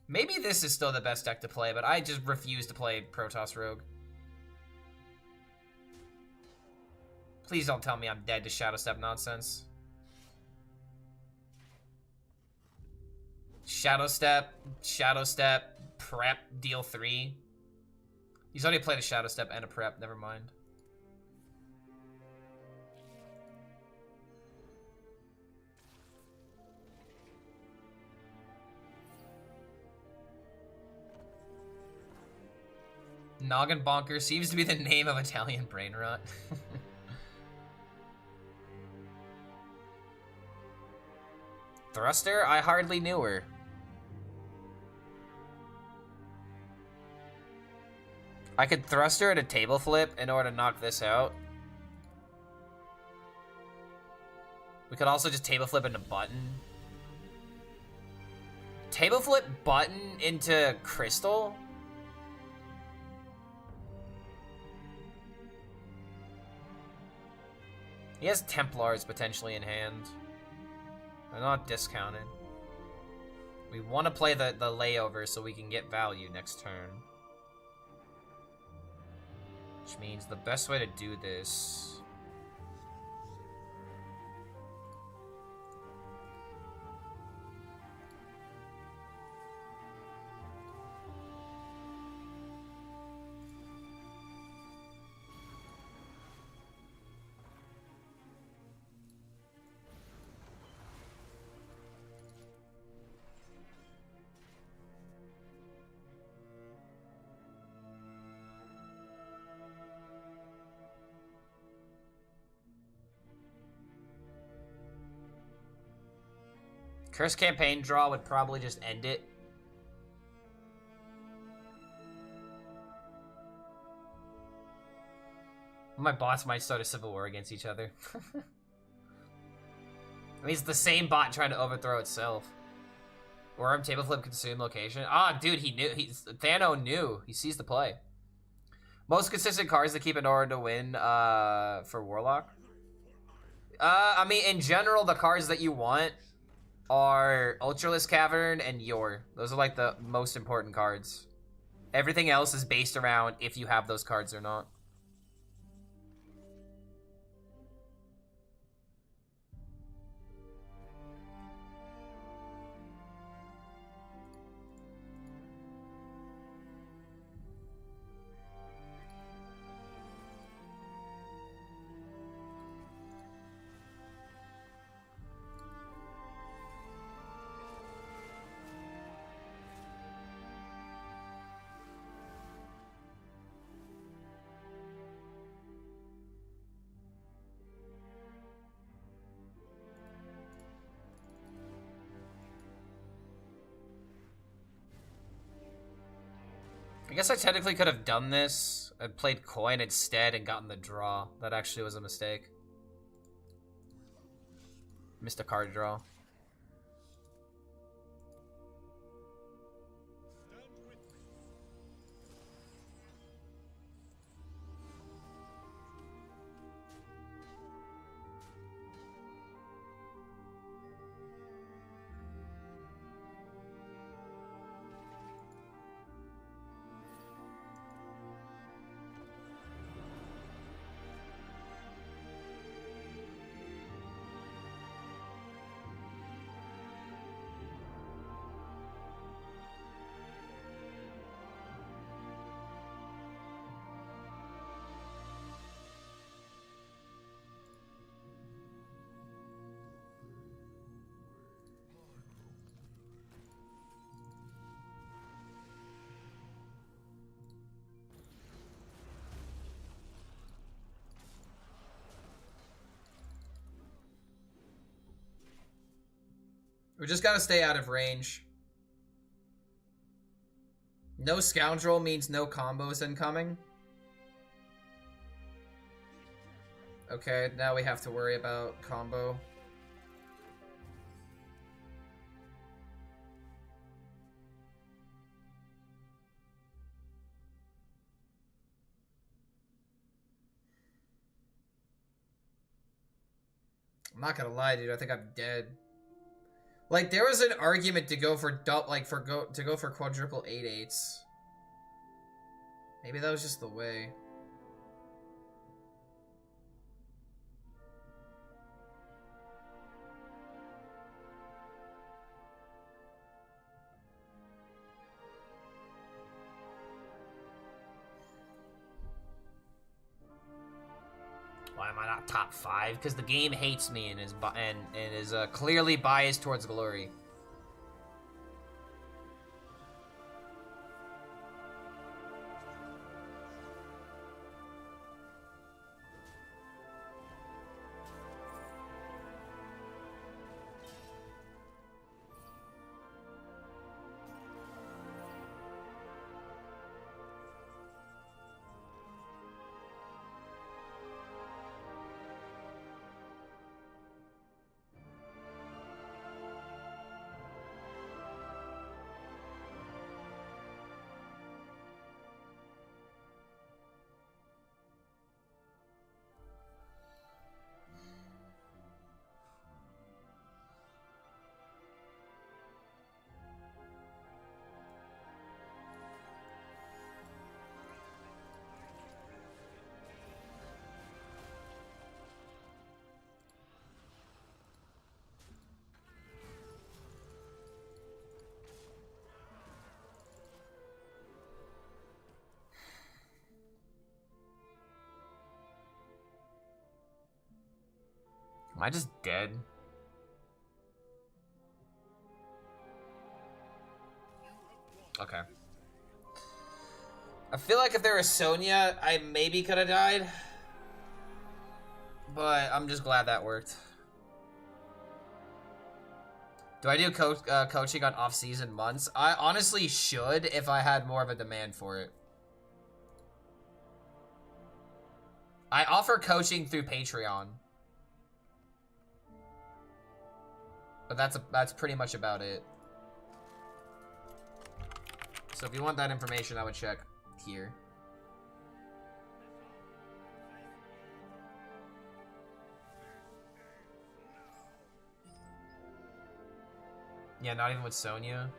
Maybe this is still the best deck to play, but I just refuse to play Protoss Rogue. Please don't tell me I'm dead to Shadow Step nonsense. Shadow Step, prep, deal 3. He's already played a Shadow Step and a prep, never mind. Noggin Bonker seems to be the name of Italian brain rot. Thruster? I hardly knew her. I could thrust her at a table flip in order to knock this out. We could also just table flip into button. Table flip button into crystal? He has Templars potentially in hand. They're not discounted. We want to play the layover so we can get value next turn. Which means the best way to do this... Curse Campaign draw would probably just end it. My bots might start a civil war against each other. I mean, it's the same bot trying to overthrow itself. Worm, table flip, consume location. Ah, dude, he knew. Thano knew. He sees the play. Most consistent cards to keep in order to win for Warlock. I mean, in general, the cards that you want are Ultralisk Cavern and Yor. Those are like the most important cards. Everything else is based around if you have those cards or not. I guess I technically could have done this. I played coin instead and gotten the draw. That actually was a mistake. Missed a card draw. We just gotta stay out of range. No Scoundrel means no combos incoming. Okay, now we have to worry about combo. I'm not gonna lie, dude. I think I'm dead. Like, there was an argument to go for quadruple 8/8s. Maybe that was just the way. why am I not top 5? Because the game hates me and is clearly biased towards glory. Am I just dead? Okay. I feel like if there was Sonya, I maybe could have died. But I'm just glad that worked. Do I do coaching on off-season months? I honestly should if I had more of a demand for it. I offer coaching through Patreon. But that's pretty much about it. So if you want that information, I would check here. Yeah, not even with Sonya.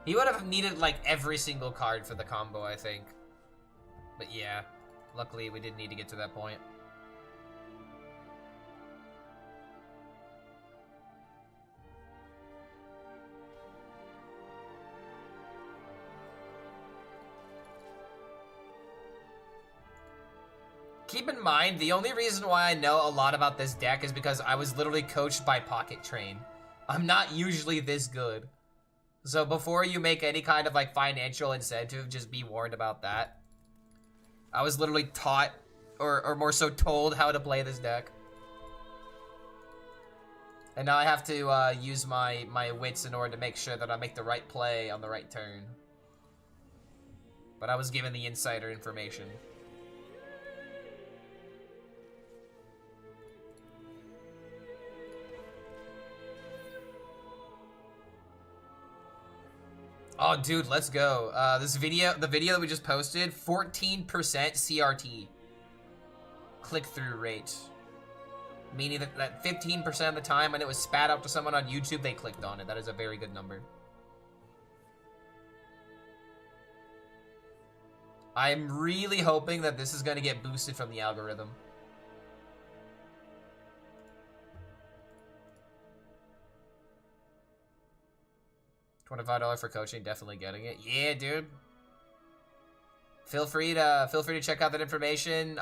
He would have needed like every single card for the combo, I think. But yeah, luckily we didn't need to get to that point. Keep in mind, the only reason why I know a lot about this deck is because I was literally coached by Pocket Train. I'm not usually this good. So before you make any kind of like financial incentive, just be warned about that. I was literally taught, or more so told, how to play this deck. And now I have to use my wits in order to make sure that I make the right play on the right turn. But I was given the insider information. Oh, dude, let's go. The video that we just posted, 14% CRT. Click-through rate. Meaning that 15% of the time when it was spat out to someone on YouTube, they clicked on it. That is a very good number. I'm really hoping that this is going to get boosted from the algorithm. $25 for coaching, definitely getting it. Yeah, dude. Feel free to check out that information.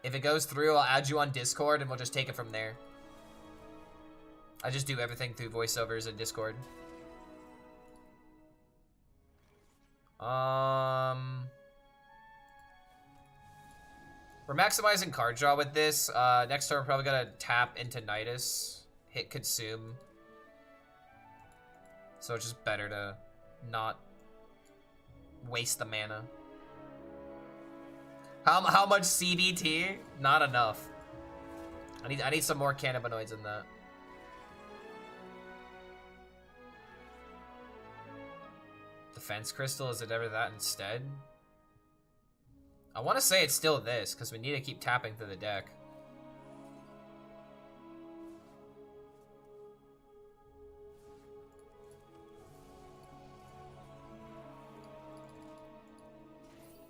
If it goes through, I'll add you on Discord and we'll just take it from there. I just do everything through voiceovers and Discord. We're maximizing card draw with this. Next turn we're probably gonna tap into Nidus, hit consume. So it's just better to not waste the mana. How much CBT? Not enough. I need some more cannabinoids in that. Defense crystal, is it ever that instead? I want to say it's still this because we need to keep tapping through the deck.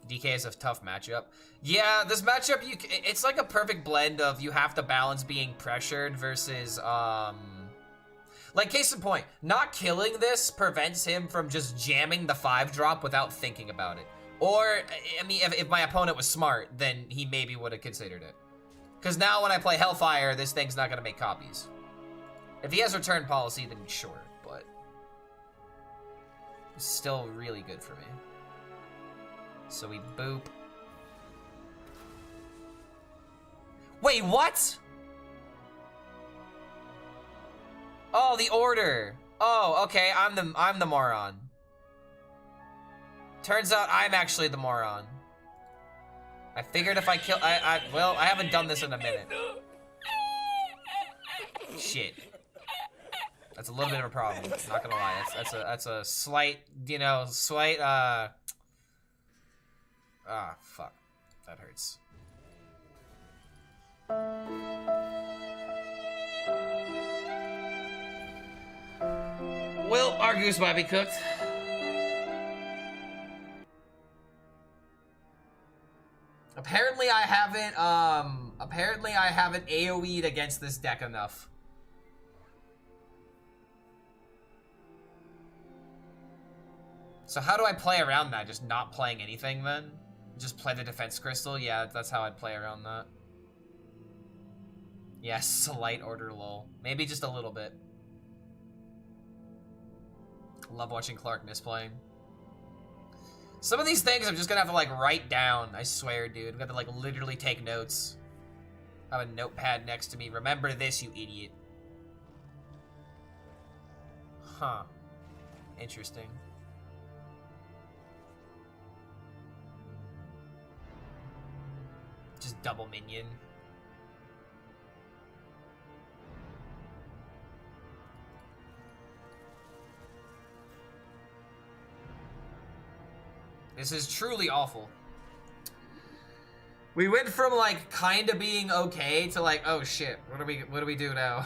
DK is a tough matchup. Yeah, this matchup, it's like a perfect blend of you have to balance being pressured versus, Like, case in point, not killing this prevents him from just jamming the 5-drop without thinking about it. Or, I mean, if my opponent was smart, then he maybe would have considered it. Because now when I play Hellfire, this thing's not going to make copies. If he has return policy, then sure, but it's still really good for me. So we boop. Wait, what? Oh, the order. Oh, okay, I'm the moron. Turns out I'm actually the moron. I figured if I kill, well, I haven't done this in a minute. Shit. That's a little bit of a problem, not gonna lie. That's a slight, you know, slight, fuck. That hurts. Well, our goose might be cooked. Apparently I haven't AoE'd against this deck enough. So how do I play around that? Just not playing anything then? Just play the defense crystal? Yeah, that's how I'd play around that. Yeah, slight order lull. Maybe just a little bit. Love watching Clark misplaying. Some of these things I'm just gonna have to like write down, I swear, dude. I'm gonna like literally take notes. I have a notepad next to me. Remember this, you idiot. Huh. Interesting. Just double minion. This is truly awful. We went from like kind of being okay to like, oh shit, what do we do now?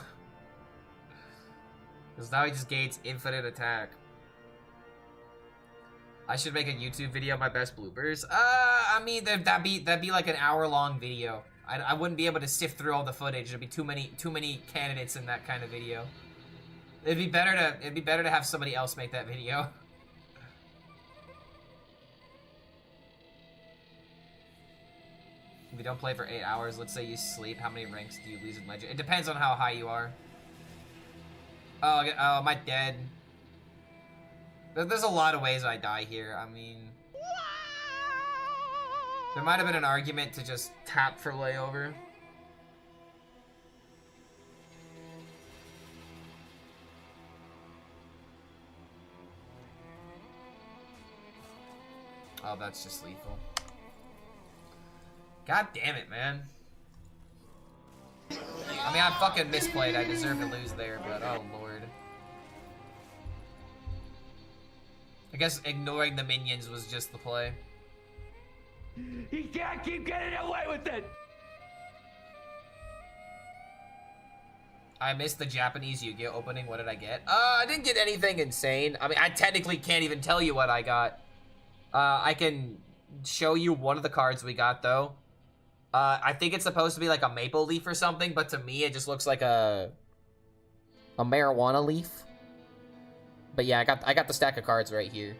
Because now he just gains infinite attack. I should make a YouTube video of my best bloopers. I mean that'd be like an hour-long video. I wouldn't be able to sift through all the footage. There'd be too many candidates in that kind of video. It'd be better to have somebody else make that video. If you don't play for 8 hours, let's say you sleep, how many ranks do you lose in Legend? It depends on how high you are. Oh, am I dead? There's a lot of ways I die here. I mean, there might have been an argument to just tap for layover. Oh, that's just lethal. God damn it, man. I mean, I fucking misplayed. I deserve to lose there, but oh lord. I guess ignoring the minions was just the play. He can't keep getting away with it! I missed the Japanese Yu-Gi-Oh opening. What did I get? I didn't get anything insane. I mean, I technically can't even tell you what I got. I can show you one of the cards we got, though. I think it's supposed to be like a maple leaf or something, but to me it just looks like a marijuana leaf. But yeah, I got the stack of cards right here.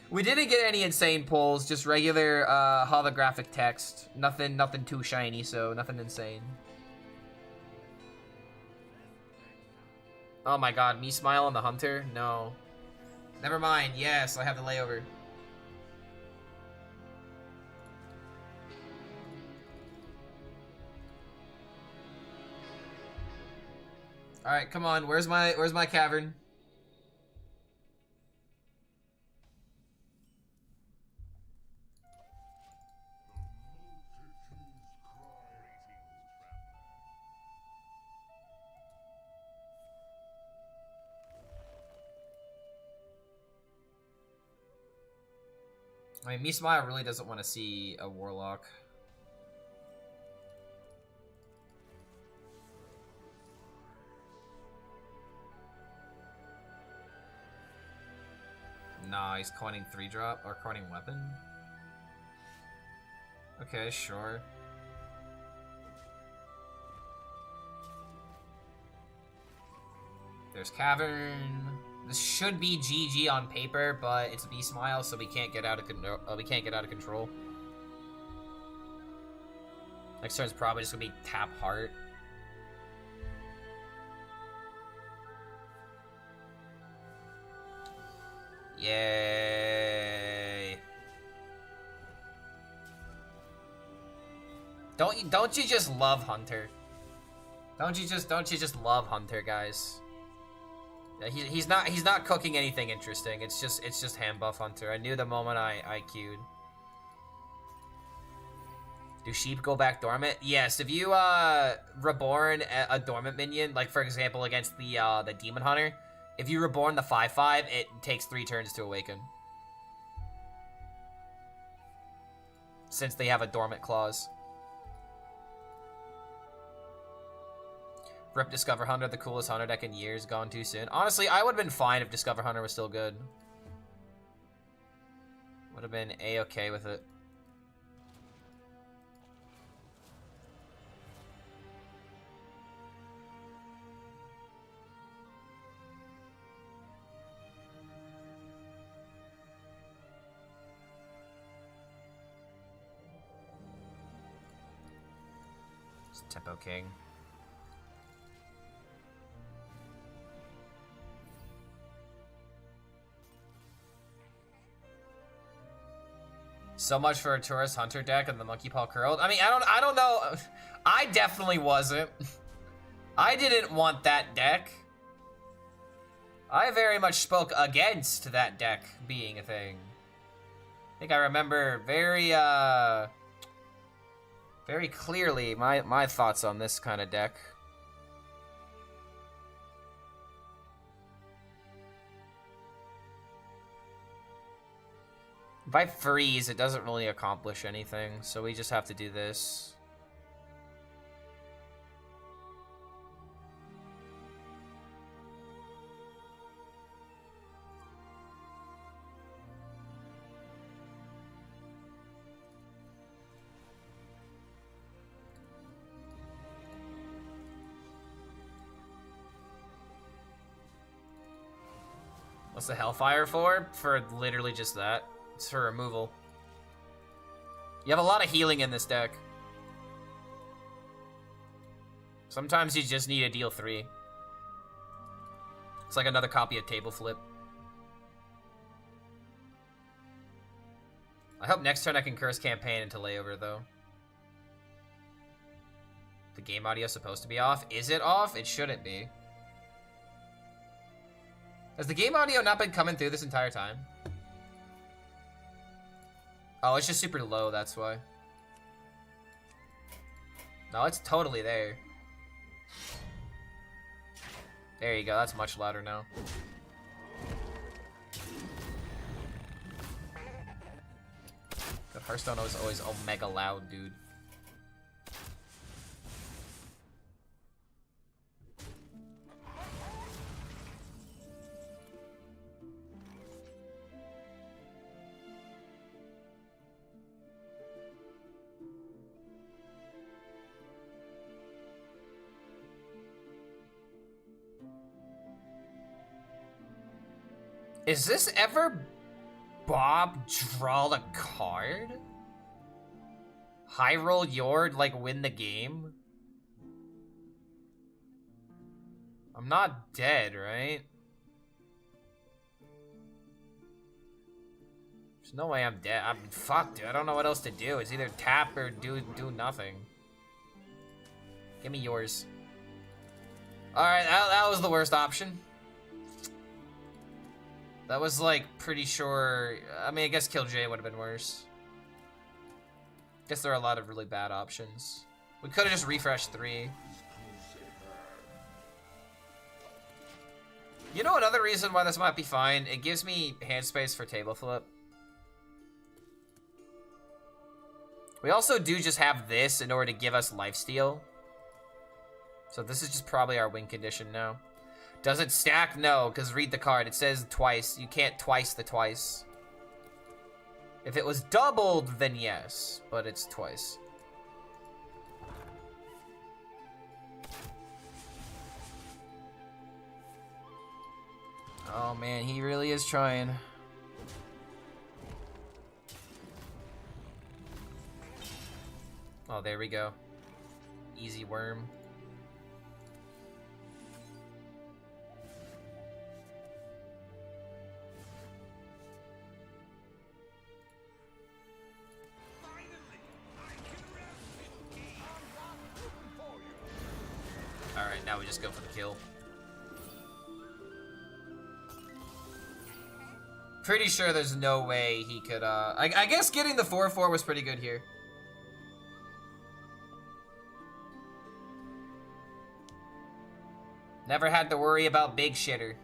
We didn't get any insane pulls, just regular holographic text. Nothing too shiny, so nothing insane. Oh my god, me smile on the hunter? No. Never mind, yes, I have the layover. Alright, come on, where's my cavern? I mean, Mismaya really doesn't want to see a warlock. Nah, he's coining 3-drop or coining weapon. Okay, sure. There's Cavern. This should be GG on paper, but it's B Smile, so we can't get out of control. Next turn's probably just gonna be tap Heart. Yay! Don't you just love Hunter? Don't you just love Hunter, guys? He's not cooking anything interesting. It's just hand buff Hunter. I knew the moment I queued. Do sheep go back dormant? Yes, if you reborn a dormant minion, like for example against the demon hunter, if you reborn the 5/5, it takes 3 turns to awaken. Since they have a dormant clause. Rip Discover Hunter, the coolest hunter deck in years, gone too soon. Honestly, I would have been fine if Discover Hunter was still good. Would have been A-okay with it. It's Tempo King. So much for a tourist hunter deck and the monkey paw curled. I mean, I don't know. I definitely wasn't. I didn't want that deck. I very much spoke against that deck being a thing. I think I remember very clearly my thoughts on this kind of deck. If I freeze, it doesn't really accomplish anything, so we just have to do this. What's the Hellfire for? For literally just that. It's for removal. You have a lot of healing in this deck. Sometimes you just need to deal 3. It's like another copy of Table Flip. I hope next turn I can curse Campaign into Layover, though. The game audio is supposed to be off. Is it off? It shouldn't be. Has the game audio not been coming through this entire time? Oh, it's just super low, that's why. No, it's totally there. There you go, that's much louder now. The Hearthstone was always omega loud, dude. Is this ever Bob draw a card? High roll Yord, like win the game? I'm not dead, right? There's no way I'm dead. I'm fucked, dude. I don't know what else to do. It's either tap or do nothing. Give me yours. Alright, that was the worst option. That was, like, pretty sure... I mean, I guess Kill J would have been worse. Guess there are a lot of really bad options. We could have just refreshed 3. You know another reason why this might be fine? It gives me hand space for Table Flip. We also do just have this in order to give us lifesteal. So this is just probably our win condition now. Does it stack? No, because read the card. It says twice. You can't twice the twice. If it was doubled, then yes, but it's twice. Oh man, he really is trying. Oh, there we go. Easy worm. Alright, now we just go for the kill. Pretty sure there's no way he could, I guess getting the 4-4 was pretty good here. Never had to worry about big shitter.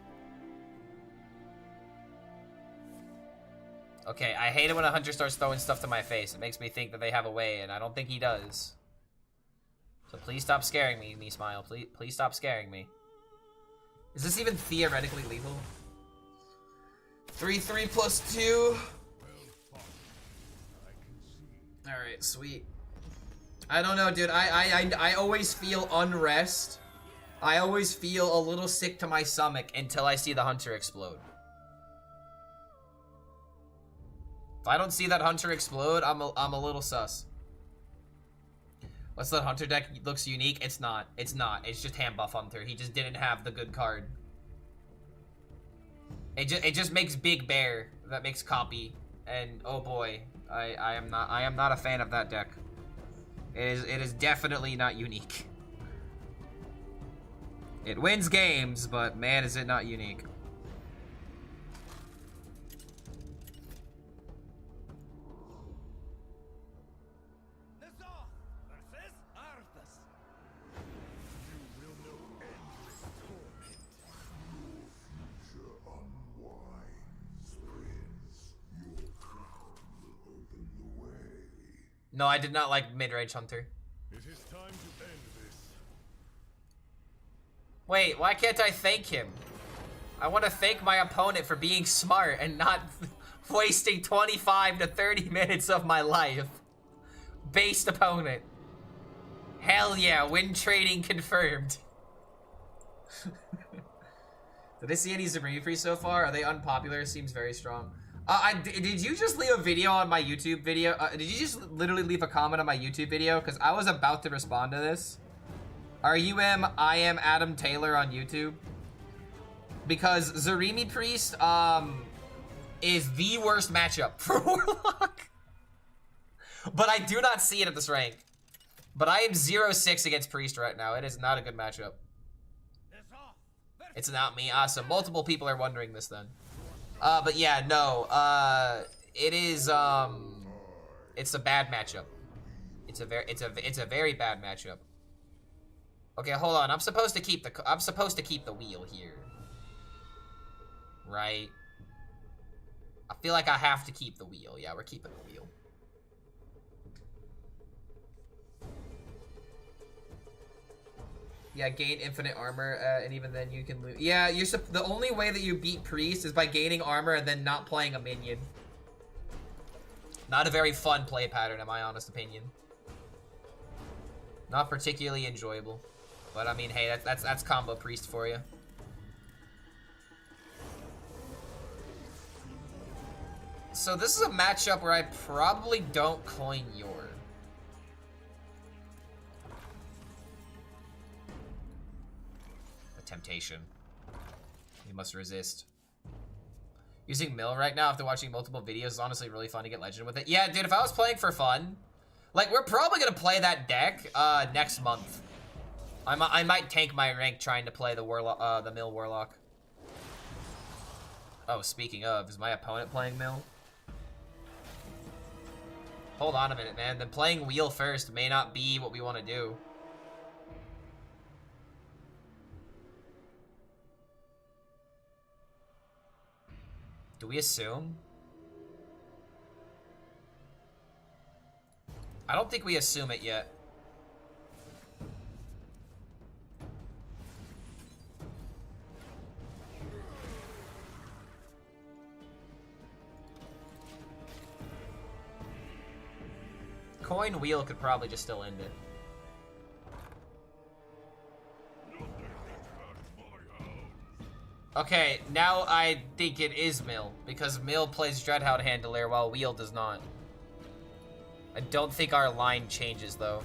Okay, I hate it when a hunter starts throwing stuff to my face. It makes me think that they have a way, and I don't think he does. So please stop scaring me, Smile. Please stop scaring me. Is this even theoretically lethal? 3-3 plus 2. Alright, sweet. I don't know, dude. I always feel unrest. I always feel a little sick to my stomach until I see the hunter explode. If I don't see that hunter explode, I'm a little sus. What's that hunter deck? Looks unique. It's not. It's not. It's just hand buff hunter. He just didn't have the good card. It just makes big bear. That makes copy. And oh boy, I am not a fan of that deck. It is definitely not unique. It wins games, but man, is it not unique. No, I did not like mid-range hunter. It is time to end this. Wait, why can't I thank him? I want to thank my opponent for being smart and not wasting 25 to 30 minutes of my life. Based opponent. Hell yeah, win trading confirmed. Did I see any Zabrini free so far? Are they unpopular? Seems very strong. Did you just leave a video on my YouTube video? Did you just literally leave a comment on my YouTube video? Because I was about to respond to this. I am Adam Taylor on YouTube. Because Zarimi Priest, is the worst matchup for Warlock. But I do not see it at this rank. But I am 0-6 against Priest right now. It is not a good matchup. It's not me. Awesome. Multiple people are wondering this then. But yeah, no. It is, it's a bad matchup. It's a very bad matchup. Okay, hold on. I'm supposed to keep the wheel here. Right? I feel like I have to keep the wheel. Yeah, we're keeping the wheel. Yeah, gain infinite armor, and even then you can lose. Yeah, the only way that you beat Priest is by gaining armor and then not playing a minion. Not a very fun play pattern, in my honest opinion. Not particularly enjoyable. But I mean, hey, that's combo Priest for you. So this is a matchup where I probably don't coin Yor. Temptation. You must resist. Using Mill right now after watching multiple videos is honestly really fun to get legend with it. Yeah, dude, if I was playing for fun, like, we're probably gonna play that deck next month. I might tank my rank trying to play the Warlock, the Mill Warlock. Oh, speaking of, is my opponent playing Mill? Hold on a minute, man. Then playing Wheel first may not be what we want to do. Do we assume? I don't think we assume it yet. Coin Wheel could probably just still end it. Okay, now I think it is Mill, because Mill plays Dreadhound Handler while Wheel does not. I don't think our line changes, though.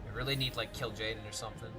We really need, like, Kill Jaden or something.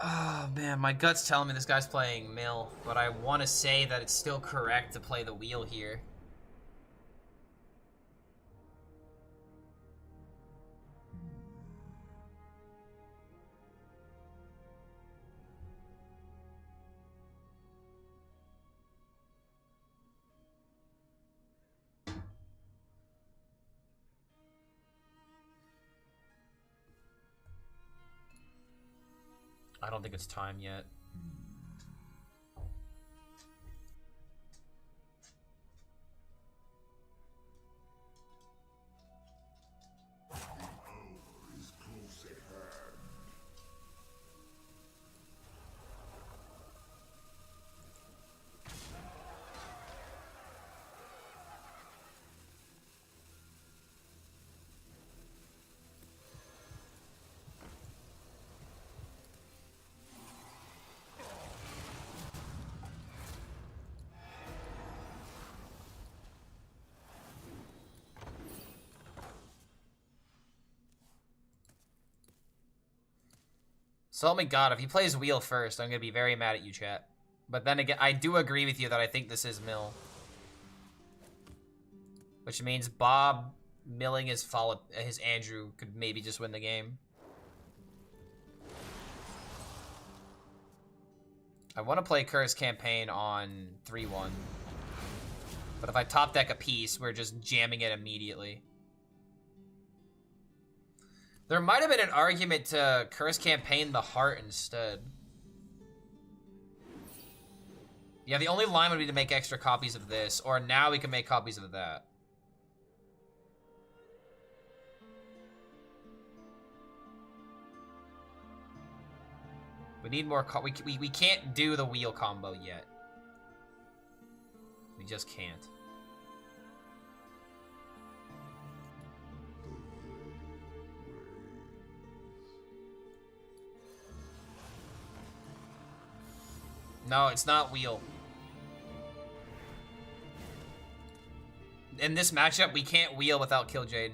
Oh man, my gut's telling me this guy's playing Mill, but I want to say that it's still correct to play the Wheel here. I don't think it's time yet. So help me God, if he plays Wheel first, I'm gonna be very mad at you, chat. But then again, I do agree with you that I think this is Mill. Which means Bob milling his Andrew could maybe just win the game. I want to play Curse Campaign on 3-1. But if I top deck a piece, we're just jamming it immediately. There might have been an argument to Curse Campaign the Heart instead. Yeah, the only line would be to make extra copies of this, or now we can make copies of that. We need more we can't do the Wheel combo yet. We just can't. No, it's not Wheel. In this matchup, we can't Wheel without Kill Jaden.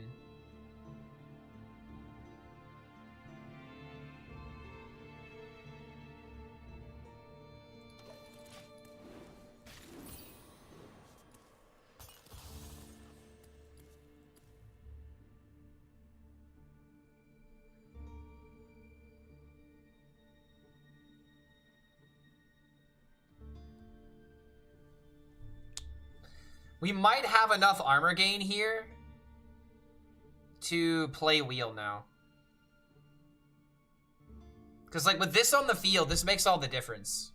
We might have enough armor gain here to play Wheel now. Because, like, with this on the field, this makes all the difference.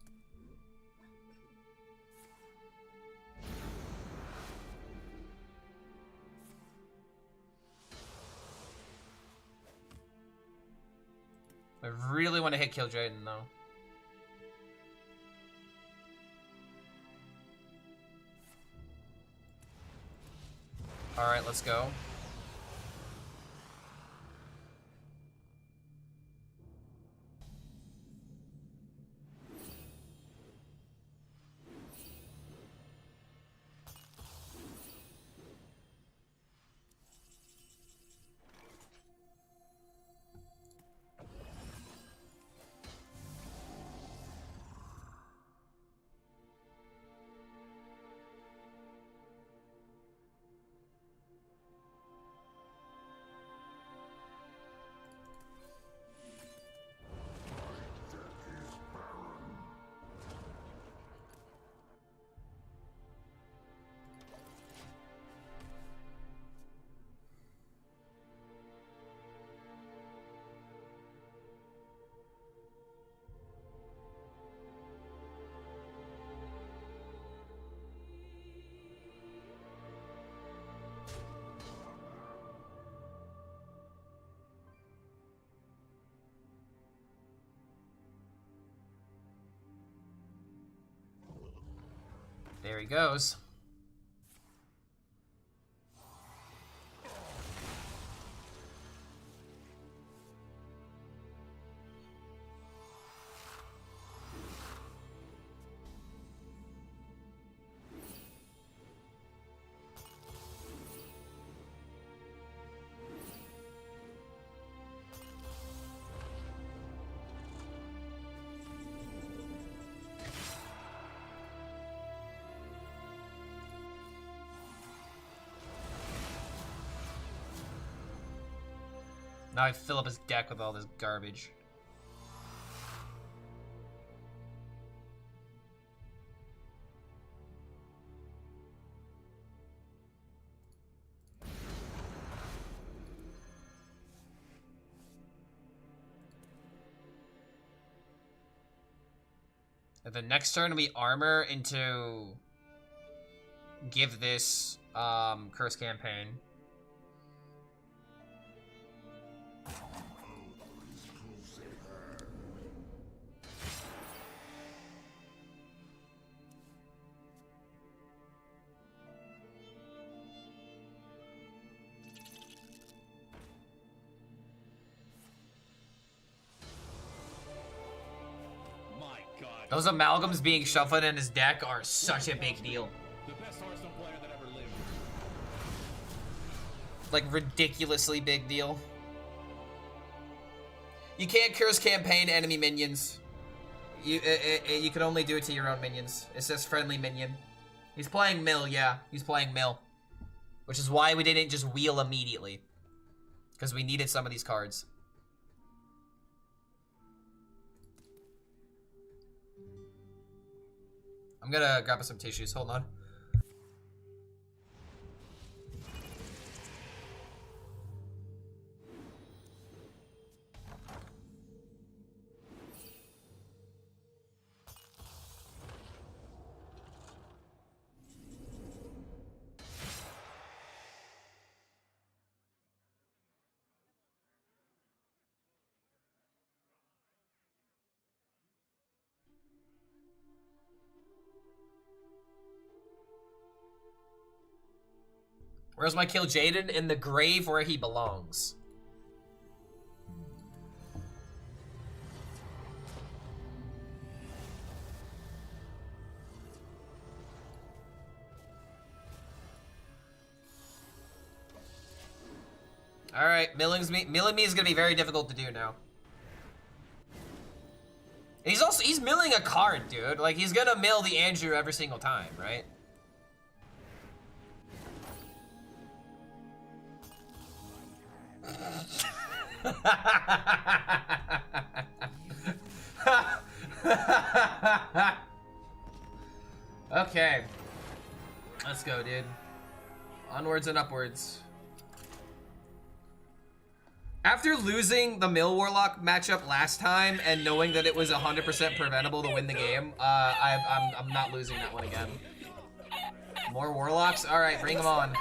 I really want to hit Kill Jaden, though. Alright, let's go. There he goes. Now I fill up his deck with all this garbage. And the next turn we armor into give this curse campaign. Those amalgams being shuffled in his deck are such a big deal. The best Hearthstone player that ever lived. Like, ridiculously big deal. You can't curse campaign enemy minions. You can only do it to your own minions. It says friendly minion. He's playing mill, yeah. He's playing mill. Which is why we didn't just wheel immediately. Because we needed some of these cards. I'm gonna grab us some tissues. Hold on. Where's my kill Jaden? In the grave where he belongs. Alright, milling me is gonna be very difficult to do now. And he's milling a card, dude. Like, he's gonna mill the Andrew every single time, right? Okay. Let's go, dude. Onwards and upwards. After losing the Mill Warlock matchup last time and knowing that it was 100% preventable to win the game, I'm not losing that one again. More Warlocks? Alright, bring them on.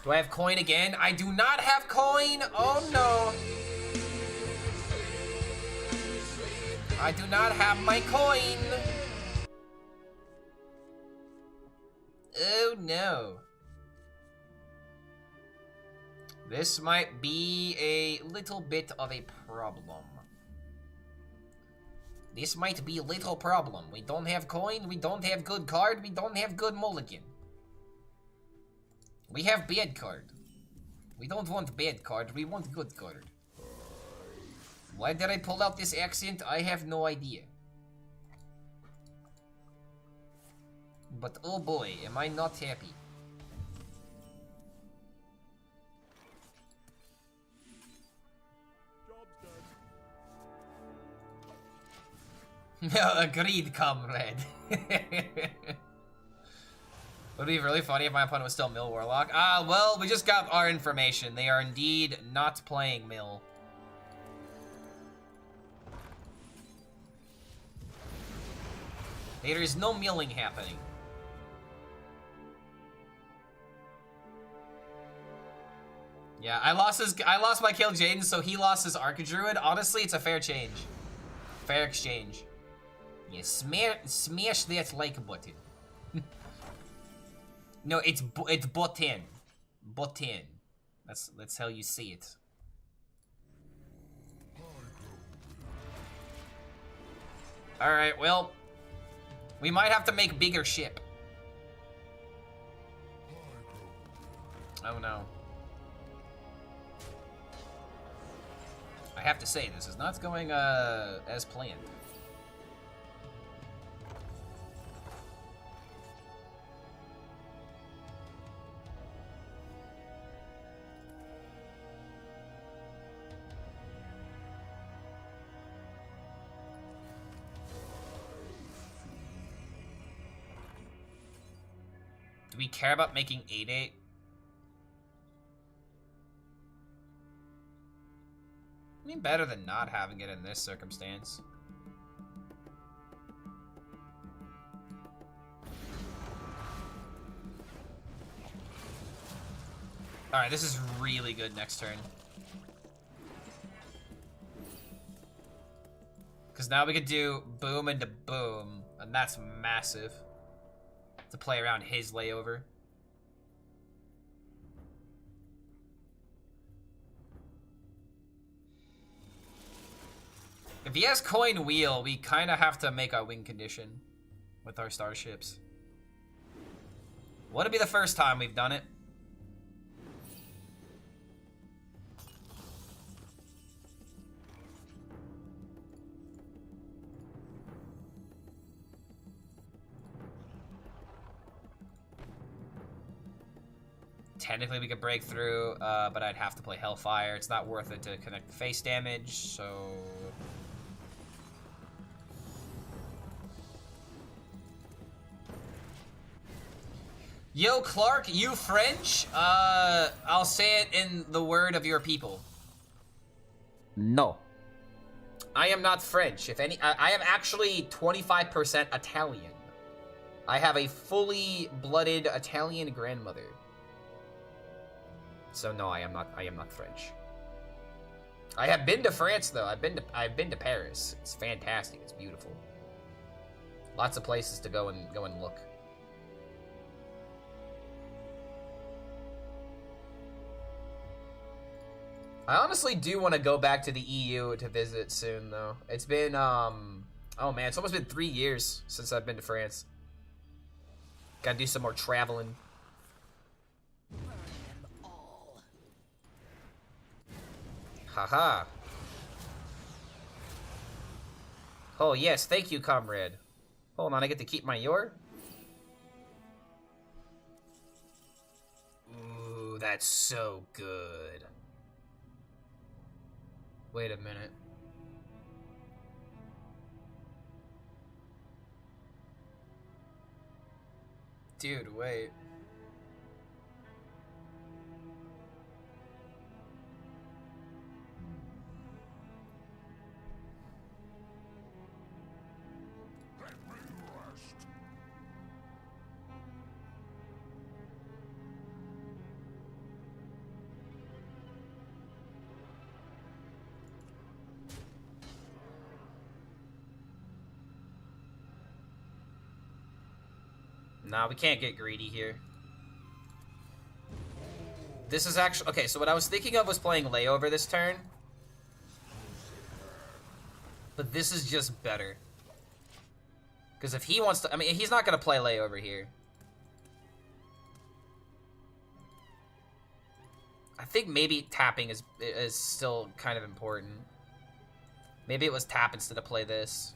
Do I have coin again? I do not have coin! Oh no! I do not have my coin! Oh no. This might be a little bit of a problem. This might be a little problem. We don't have coin, we don't have good card, we don't have good mulligan. We have bad card. We don't want bad card, we want good card. Why did I pull out this accent? I have no idea. But oh boy, am I not happy. Agreed, comrade. Would it be really funny if my opponent was still Mill Warlock? Well, we just got our information. They are indeed not playing Mill. There is no milling happening. Yeah, I lost my kill Jaden, so he lost his Archidruid. Honestly, it's a fair change. Fair exchange. Yeah, smash that like button. No, it's button. Button. That's how you say it. Alright, well, we might have to make bigger ship. Oh no. I have to say, this is not going as planned. Do we care about making 8-8? I mean, better than not having it in this circumstance. Alright, this is really good next turn. Because now we could do boom into boom, and that's massive. To play around his layover. If he has coin wheel, we kind of have to make a win condition with our starships. Would it be the first time we've done it? Technically we could break through, but I'd have to play Hellfire. It's not worth it to connect the face damage, so... Yo, Clark, you French? I'll say it in the word of your people. No. I am not French. If any, I am actually 25% Italian. I have a fully blooded Italian grandmother. So no, I am not French. I have been to France though. I've been to Paris. It's fantastic. It's beautiful. Lots of places to go and look. I honestly do want to go back to the EU to visit soon though. It's been oh man, it's almost been 3 years since I've been to France. Gotta do some more traveling. Haha. Oh yes, thank you, comrade. Hold on, I get to keep my yor? Ooh, that's so good. Wait a minute. Dude, wait. Nah, we can't get greedy here. This is actually... Okay, so what I was thinking of was playing layover this turn. But this is just better. Because if he wants to... I mean, he's not going to play layover here. I think maybe tapping is still kind of important. Maybe it was tap instead of play this.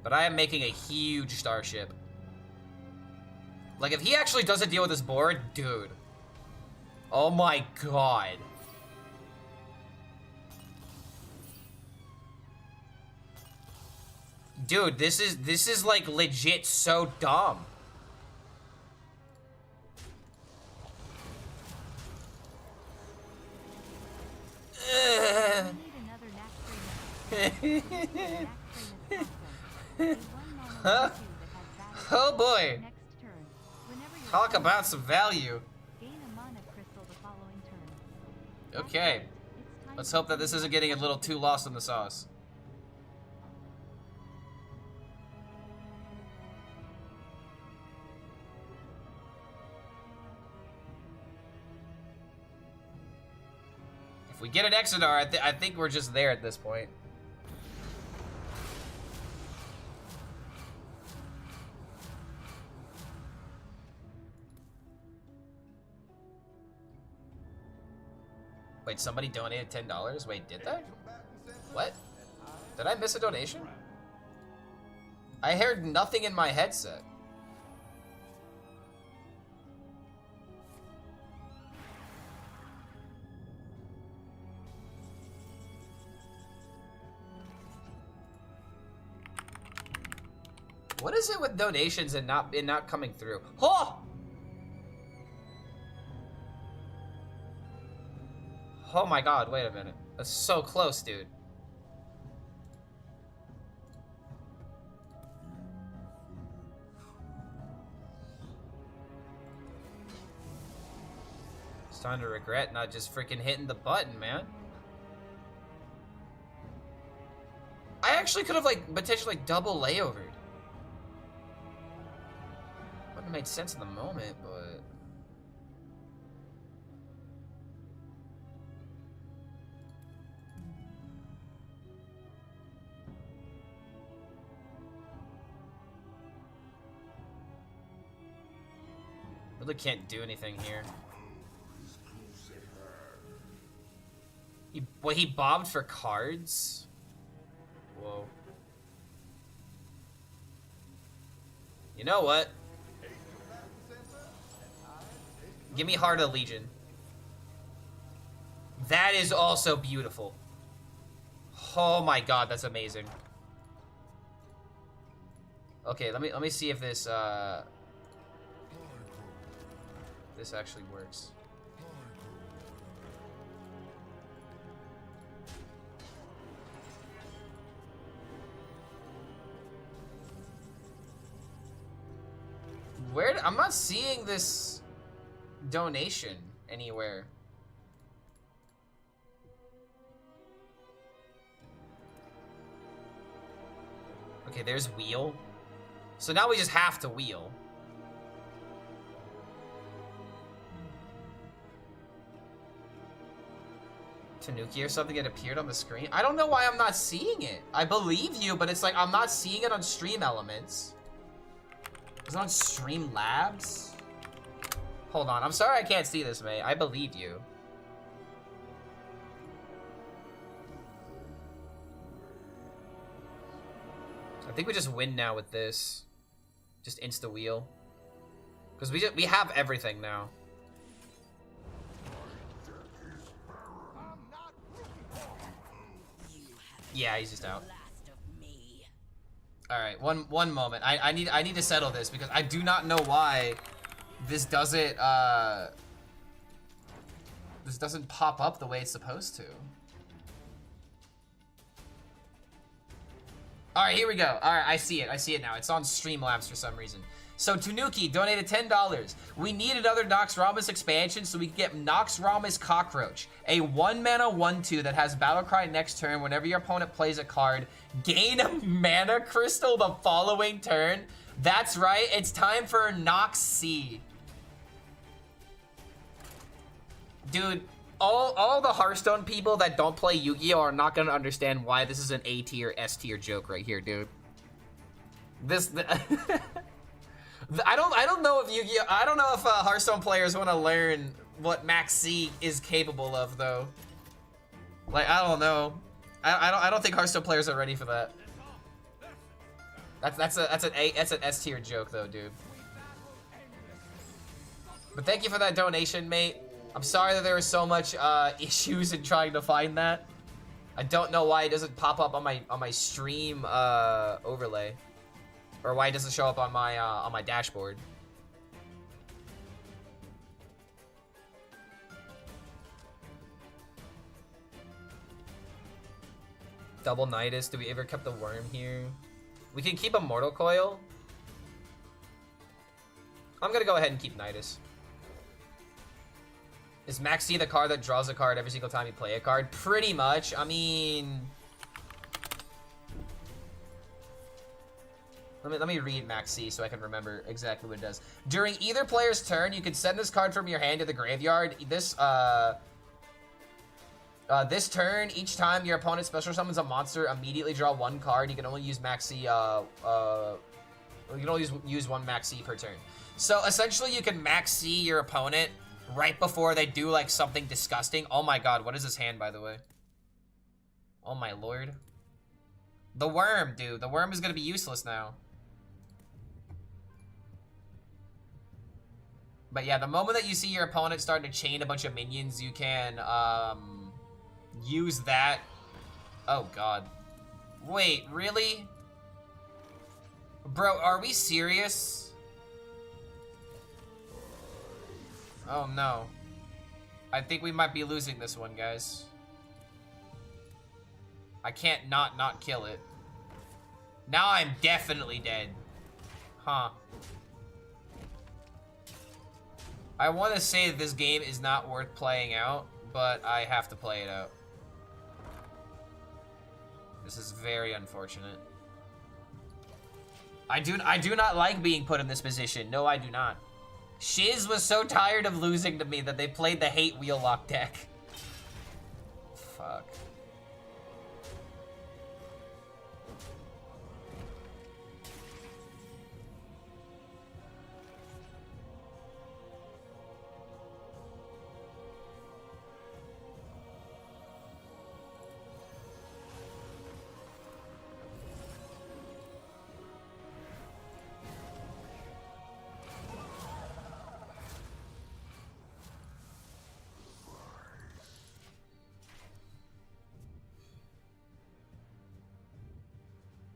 But I am making a huge starship. Like, if he actually doesn't deal with this board, dude. Oh my god. Dude, this is like legit so dumb. Oh boy. Talk about some value. Okay. Let's hope that this isn't getting a little too lost in the sauce. If we get an Exodar, I think we're just there at this point. Wait, somebody donated $10? Wait, did they? What? Did I miss a donation? I heard nothing in my headset. What is it with donations and not coming through? Oh! Oh my god, wait a minute. That's so close, dude. Starting to regret not just freaking hitting the button, man. I actually could have, like, potentially, like, double layovered. Wouldn't have made sense in the moment, but... really can't do anything here. He bobbed for cards? Whoa. You know what? Give me Heart of Legion. That is also beautiful. Oh my god, that's amazing. Okay, let me see if this this actually works. Where I'm not seeing this donation anywhere. Okay, there's wheel. So now we just have to wheel. Tanuki or something that appeared on the screen. I don't know why I'm not seeing it. I believe you, but it's like I'm not seeing it on Stream Elements. Is it on Stream Labs? Hold on. I'm sorry I can't see this, mate. I believe you. I think we just win now with this. Just insta wheel. Because we have everything now. Yeah, he's just out. All right, one moment. I need to settle this because I do not know why this doesn't pop up the way it's supposed to. All right, here we go. All right, I see it now. It's on Streamlabs for some reason. So Tanuki donated $10. We need another Nox Ramus expansion so we can get Nox Ramus Cockroach, a 1-mana 1/2 that has Battlecry next turn. Whenever your opponent plays a card, gain a mana crystal the following turn. That's right, it's time for Nox C. Dude, all the Hearthstone people that don't play Yu-Gi-Oh are not gonna understand why this is an A tier, S tier joke right here, dude. I don't know if Yu-Gi-Oh! I don't know if Hearthstone players want to learn what Max C is capable of, though. Like, I don't know. I don't think Hearthstone players are ready for that. That's an S tier joke, though, dude. But thank you for that donation, mate. I'm sorry that there was so much issues in trying to find that. I don't know why it doesn't pop up on my stream overlay. Or why it doesn't show up on my dashboard. Double Nidus. Do we ever keep the worm here? We can keep a Mortal Coil. I'm gonna go ahead and keep Nidus. Is Maxi the card that draws a card every single time you play a card? Pretty much. I mean... Let me read Maxi so I can remember exactly what it does. During either player's turn, you can send this card from your hand to the graveyard. This turn, each time your opponent special summons a monster, immediately draw one card. You can only use Maxi, you can only use one Maxi per turn. So essentially you can Maxi your opponent right before they do like something disgusting. Oh my god, what is this hand, by the way? Oh my lord. The worm, dude. The worm is gonna be useless now. But yeah, the moment that you see your opponent starting to chain a bunch of minions, you can use that. Oh god. Wait, really? Bro, are we serious? Oh no. I think we might be losing this one, guys. I can't not kill it. Now I'm definitely dead. Huh. I want to say that this game is not worth playing out, but I have to play it out. This is very unfortunate. I do not like being put in this position. No, I do not. Shiz was so tired of losing to me that they played the hate wheellock deck. Fuck.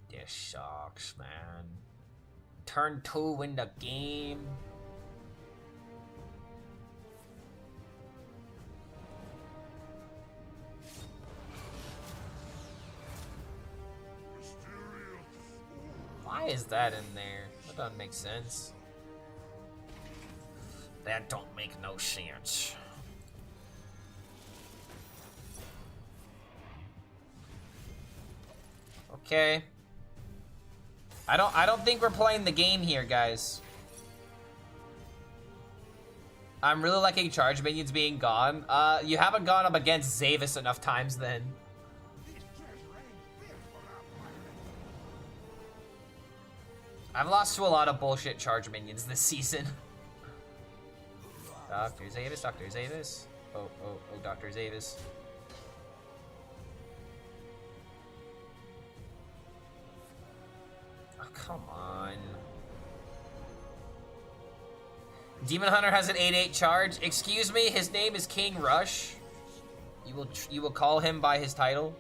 This sucks, man. Turn 2 in the game. Why is that in there? That doesn't make sense. That don't make no sense. Okay. I don't think we're playing the game here, guys. I'm really liking charge minions being gone. You haven't gone up against Zavis enough times then. I've lost to a lot of bullshit charge minions this season. Dr. Zavis, Dr. Zavis. Oh, Dr. Zavis. Oh, come on. Demon Hunter has an 8/8 charge. Excuse me, his name is King Rush. You will call him by his title.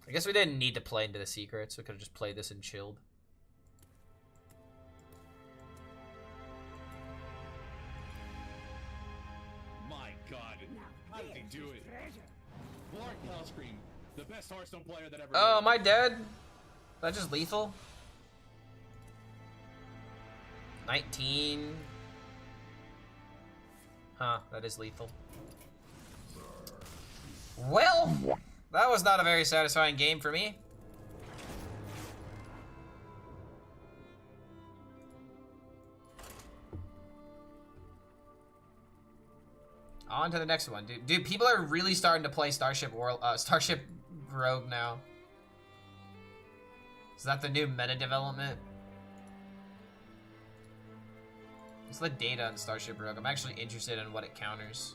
I guess we didn't need to play into the secrets. We could have just played this and chilled. My god, how did he do it? HELLSCREAM, the best Hearthstone player that ever Oh, lived. am I dead? Is that just lethal? 19. Huh, that is lethal. Well, that was not a very satisfying game for me. On to the next one, dude. Dude, people are really starting to play Starship Rogue now. Is that the new meta development? What's the data on Starship Rogue? I'm actually interested in what it counters.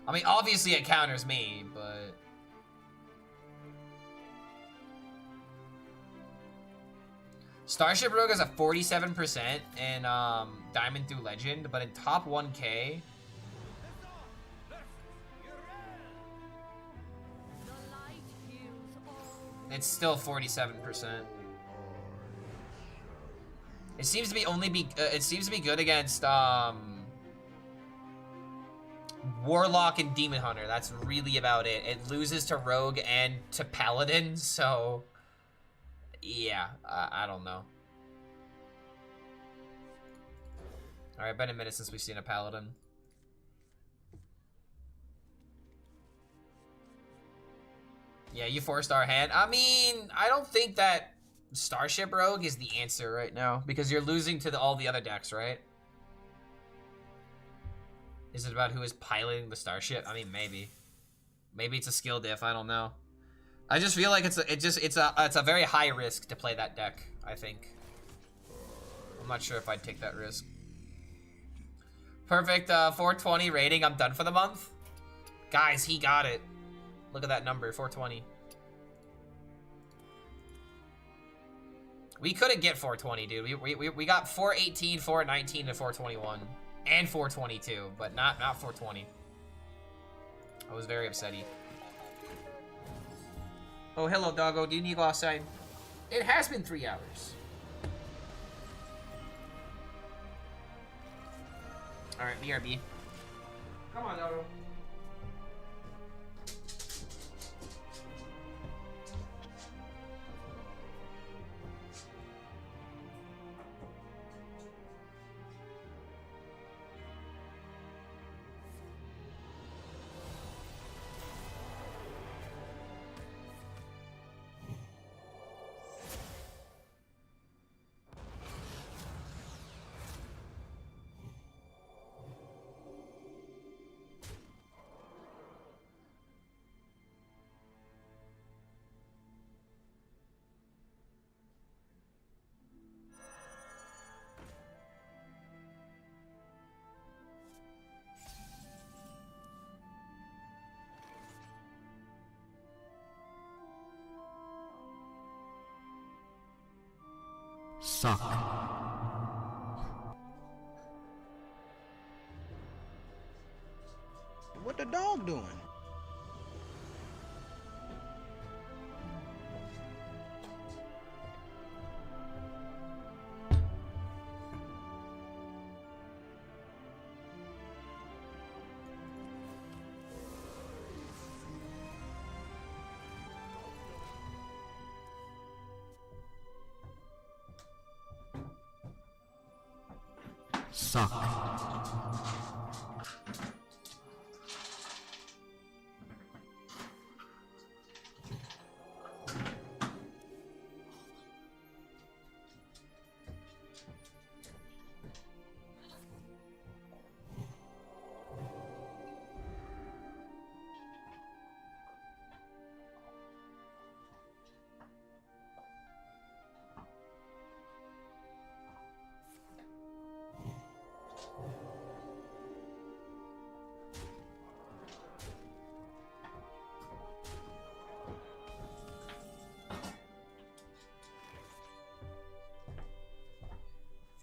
I mean, obviously it counters me, but... Starship Rogue has a 47% in Diamond through Legend, but in top 1K... It's still 47%. It seems to be it seems to be good against Warlock and Demon Hunter. That's really about it. It loses to Rogue and to Paladin, so yeah, I don't know. All right, been a minute since we've seen a Paladin. Yeah, you 4-star hand. I mean, I don't think that Starship Rogue is the answer right now because you're losing to all the other decks, right? Is it about who is piloting the starship? I mean, maybe. Maybe it's a skill diff. I don't know. I just feel like it's a very high risk to play that deck. I think. I'm not sure if I'd take that risk. Perfect 420 rating. I'm done for the month. Guys, he got it. Look at that number, 420. We couldn't get 420, dude. We got 418, 419, and 421. And 422, but not 420. I was very upsetty. Oh, hello, doggo. Do you need to go outside? It has been 3 hours. Alright, BRB. Come on, doggo. Suck. What the dog doing? Suck.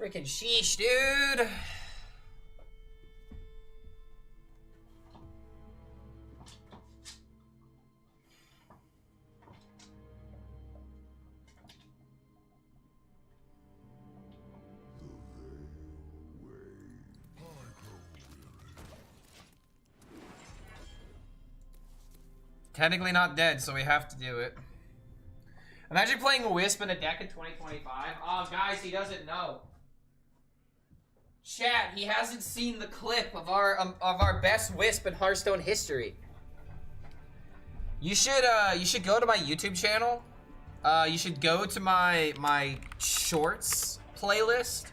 Freaking sheesh, dude. Technically not dead, so we have to do it. Imagine playing a Wisp in a deck in 2025. Oh, guys, he doesn't know. Chat, he hasn't seen the clip of our best Wisp in Hearthstone history. You should go to my YouTube channel. You should go to my shorts playlist,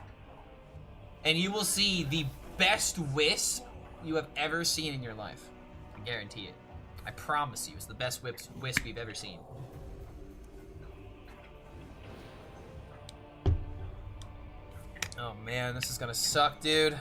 and you will see the best Wisp you have ever seen in your life. I guarantee it. I promise you, it's the best Wisp you've ever seen. Oh man, this is gonna suck, dude.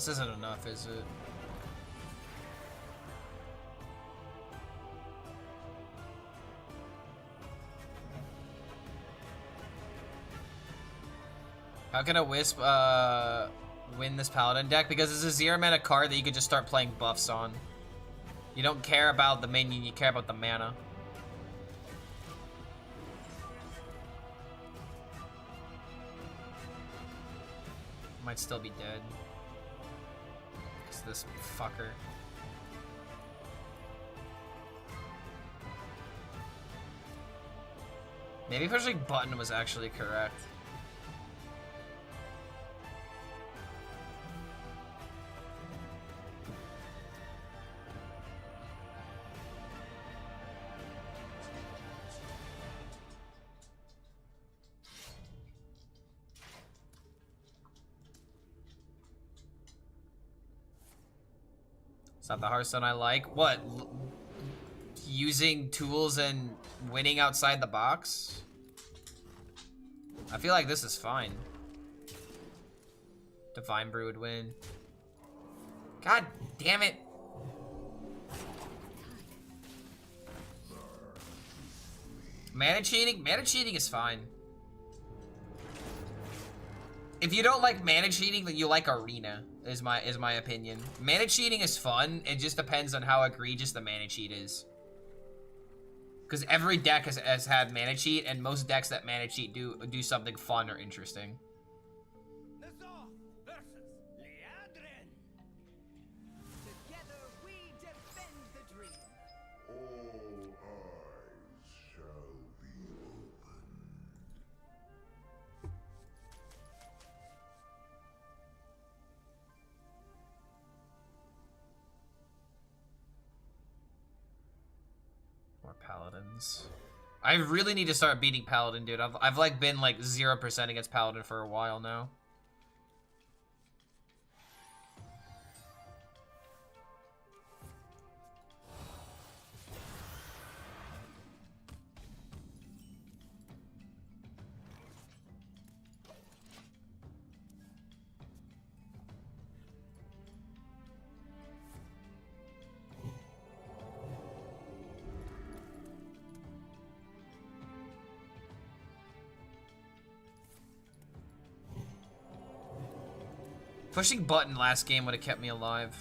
This isn't enough, is it? How can a Wisp win this Paladin deck? Because it's a 0 mana card that you could just start playing buffs on. You don't care about the minion, you care about the mana. Might still be dead. It's this fucker. Maybe pushing button was actually correct. It's not the Hearthstone I like. What? Using tools and winning outside the box? I feel like this is fine. Divine Brew would win. God damn it. Mana cheating? Mana cheating is fine. If you don't like mana cheating, then you like Arena, is my opinion. Mana cheating is fun, it just depends on how egregious the mana cheat is. Because every deck has had mana cheat, and most decks that mana cheat do something fun or interesting. Together we defend the dream. All eyes shall be open. More Paladins. I really need to start beating Paladin, dude. I've like been like 0% against Paladin for a while now. Pushing button last game would have kept me alive.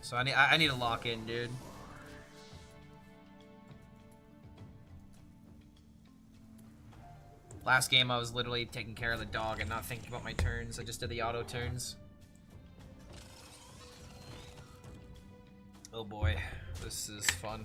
So I need to lock in, dude. Last game I was literally taking care of the dog and not thinking about my turns. I just did the auto turns. Oh boy, this is fun.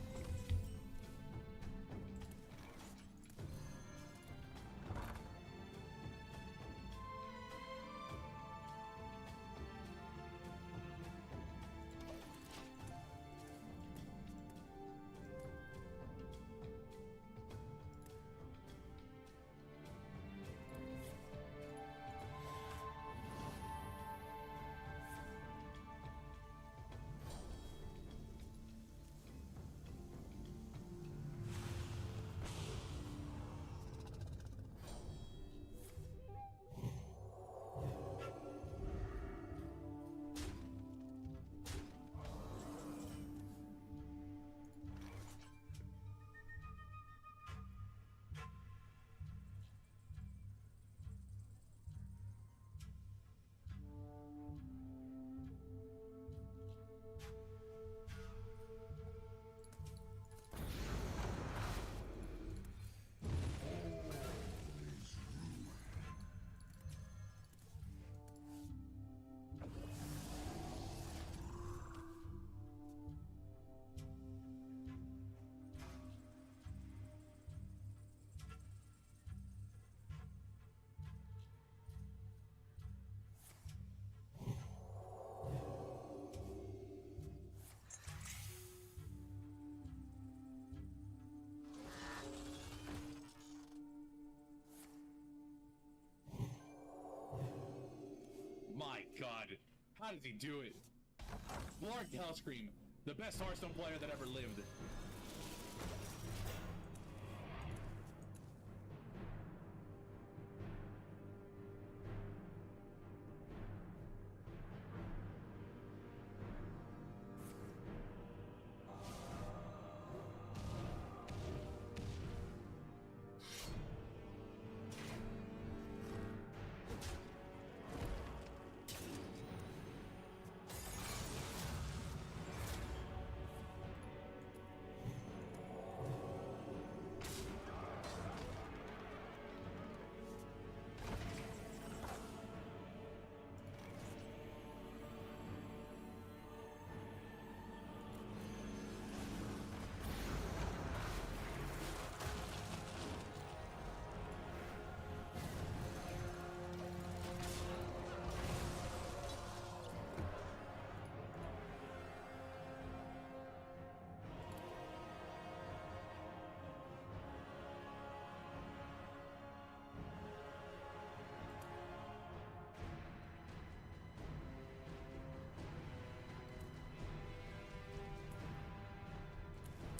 My God, how does he do it? HELLSCREAM, the best Hearthstone player that ever lived.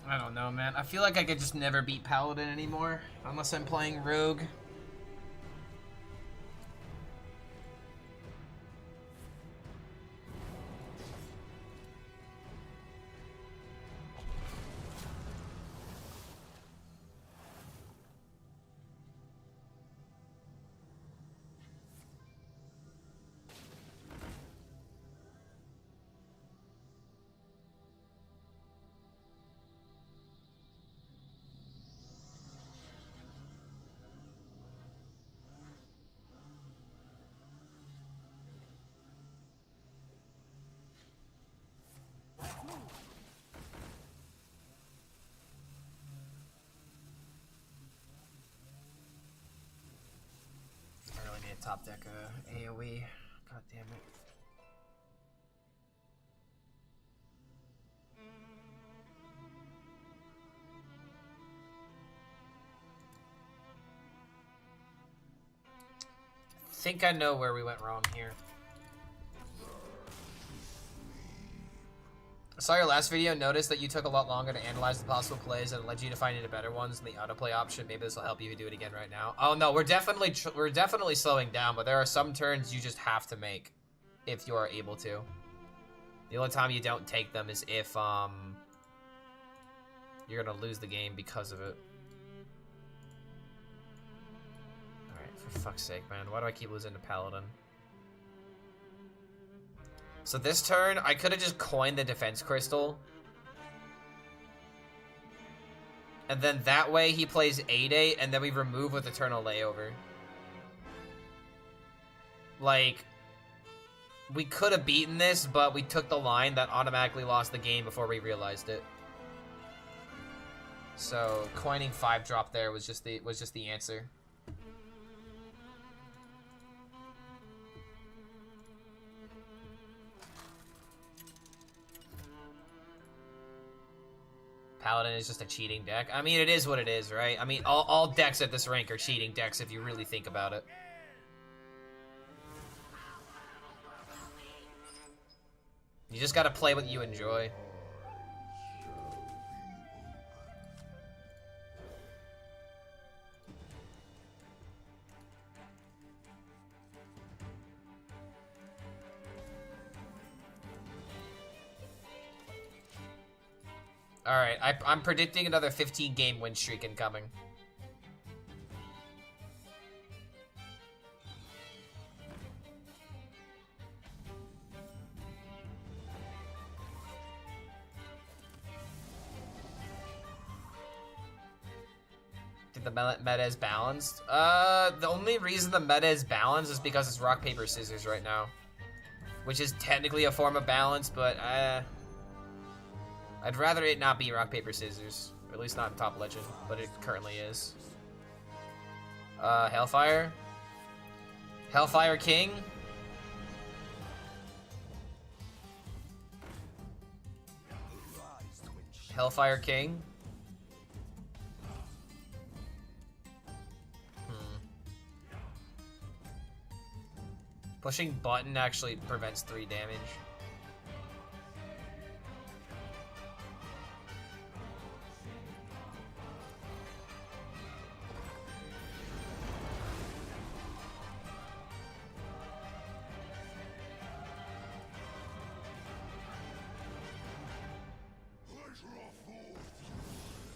I don't know, man. I feel like I could just never beat Paladin anymore, unless I'm playing Rogue. I really need a top deck AoE. God damn it. I think I know where we went wrong here. I saw your last video, noticed that you took a lot longer to analyze the possible plays and it led you to finding the better ones in the autoplay option. Maybe this will help you do it again right now. Oh no, we're definitely slowing down, but there are some turns you just have to make if you are able to. The only time you don't take them is if you're gonna lose the game because of it. Alright, for fuck's sake, man. Why do I keep losing to Paladin? So this turn, I could have just coined the defense crystal. And then that way he plays 8-8, and then we remove with Eternal Layover. Like, we could have beaten this, but we took the line that automatically lost the game before we realized it. So coining 5-drop there was just the answer. Paladin is just a cheating deck. I mean, it is what it is, right? I mean, all decks at this rank are cheating decks if you really think about it. You just gotta play what you enjoy. Alright, I'm predicting another 15-game win streak incoming. Think the meta is balanced? The only reason the meta is balanced is because it's rock, paper, scissors right now. Which is technically a form of balance, but I'd rather it not be rock, paper, scissors. Or at least not in Top Legend, but it currently is. Hellfire? Hellfire King? Hellfire King? Pushing button actually prevents 3 damage.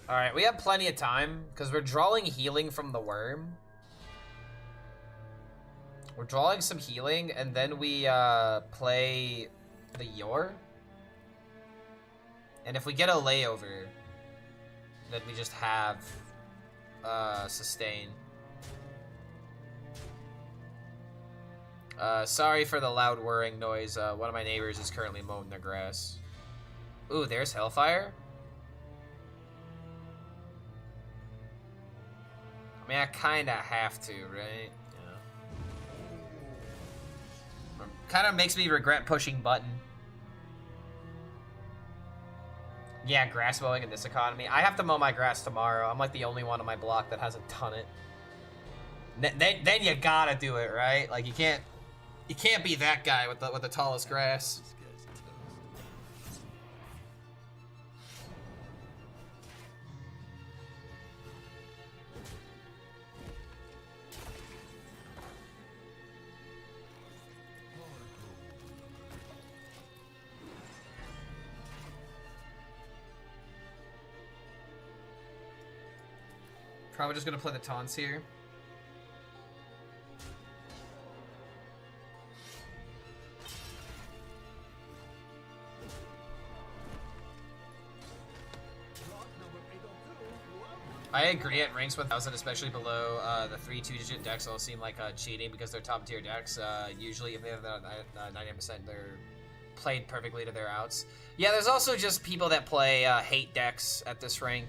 Alright, we have plenty of time, because we're drawing healing from the worm. We're drawing some healing, and then we play the Yor. And if we get a layover, then we just have sustain. Sorry for the loud whirring noise. One of my neighbors is currently mowing their grass. Ooh, there's Hellfire. I mean, I kinda have to, right? Yeah. Kinda makes me regret pushing button. Yeah, grass mowing in this economy. I have to mow my grass tomorrow. I'm like the only one on my block that hasn't done it. Then you gotta do it, right? Like you can't be that guy with the tallest grass. Probably just gonna play the taunts here. I agree, at ranks 1000, especially below the 3 2-digit decks, all seem like cheating because they're top tier decks. Usually, if they have 90%, they're played perfectly to their outs. Yeah, there's also just people that play hate decks at this rank,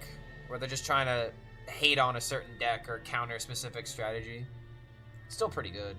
where they're just trying to hate on a certain deck or counter a specific strategy. Still pretty good.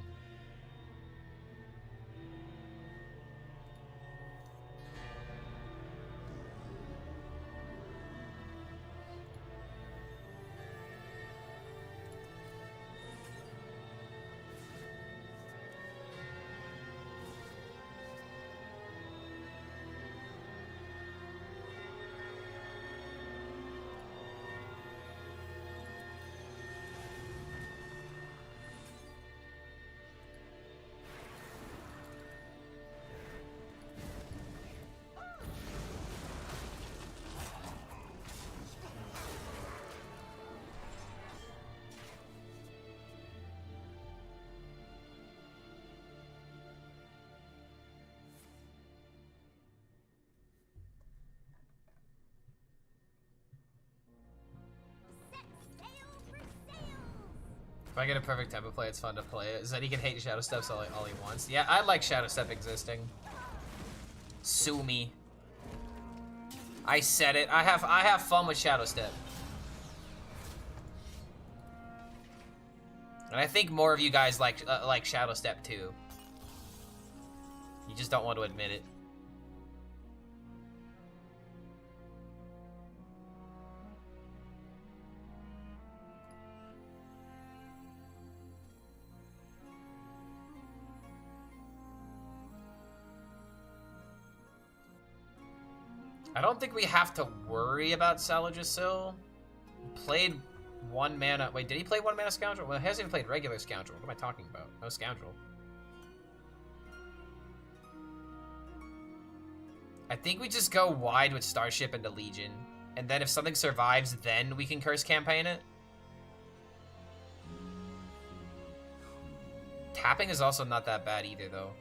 If I get a perfect tempo play, it's fun to play it. Is that he can hate Shadow Steps all he wants. Yeah, I like Shadow Step existing. Sue me. I said it. I have fun with Shadow Step. And I think more of you guys like Shadow Step too. You just don't want to admit it. I don't think we have to worry about Salajasil. Played 1 mana. Wait, did he play 1 mana Scoundrel? Well, he hasn't even played regular Scoundrel. What am I talking about? No Scoundrel. I think we just go wide with Starship into Legion. And then if something survives, then we can Curse Campaign it. Tapping is also not that bad either, though.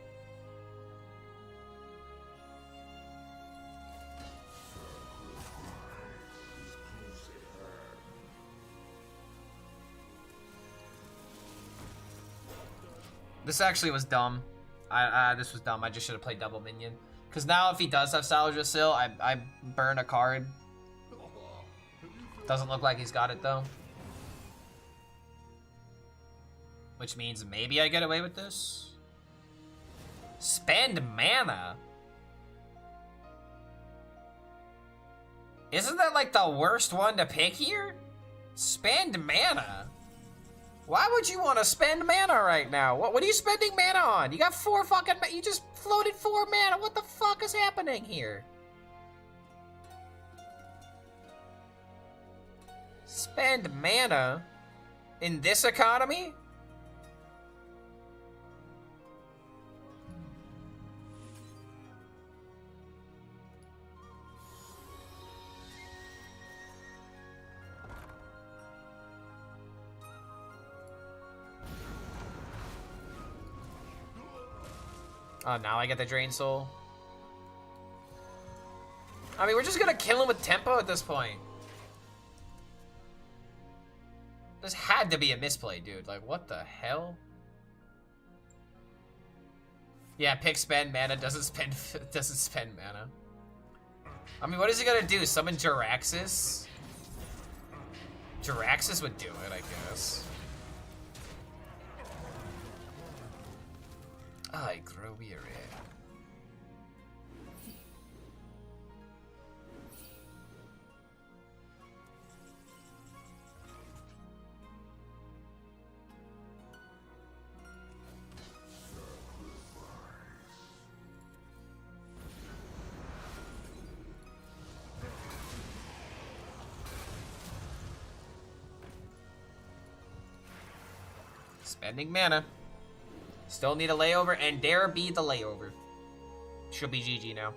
This actually was dumb. This was dumb. I just should have played double minion. Because now if he does have Salajasil, I burn a card. Doesn't look like he's got it, though. Which means maybe I get away with this. Spend mana? Isn't that like the worst one to pick here? Spend mana? Why would you want to spend mana right now? What are you spending mana on? You got 4 fucking you just floated 4 mana. What the fuck is happening here? Spend mana in this economy? Oh, now I get the Drain Soul. I mean, we're just gonna kill him with tempo at this point. This had to be a misplay, dude. Like, what the hell? Yeah, pick spend mana, doesn't spend mana. I mean, what is he gonna do? Summon Jiraxis? Jiraxis would do it, I guess. I grow weary. Spending mana. Still need a layover, and dare be the layover. She'll be GG now.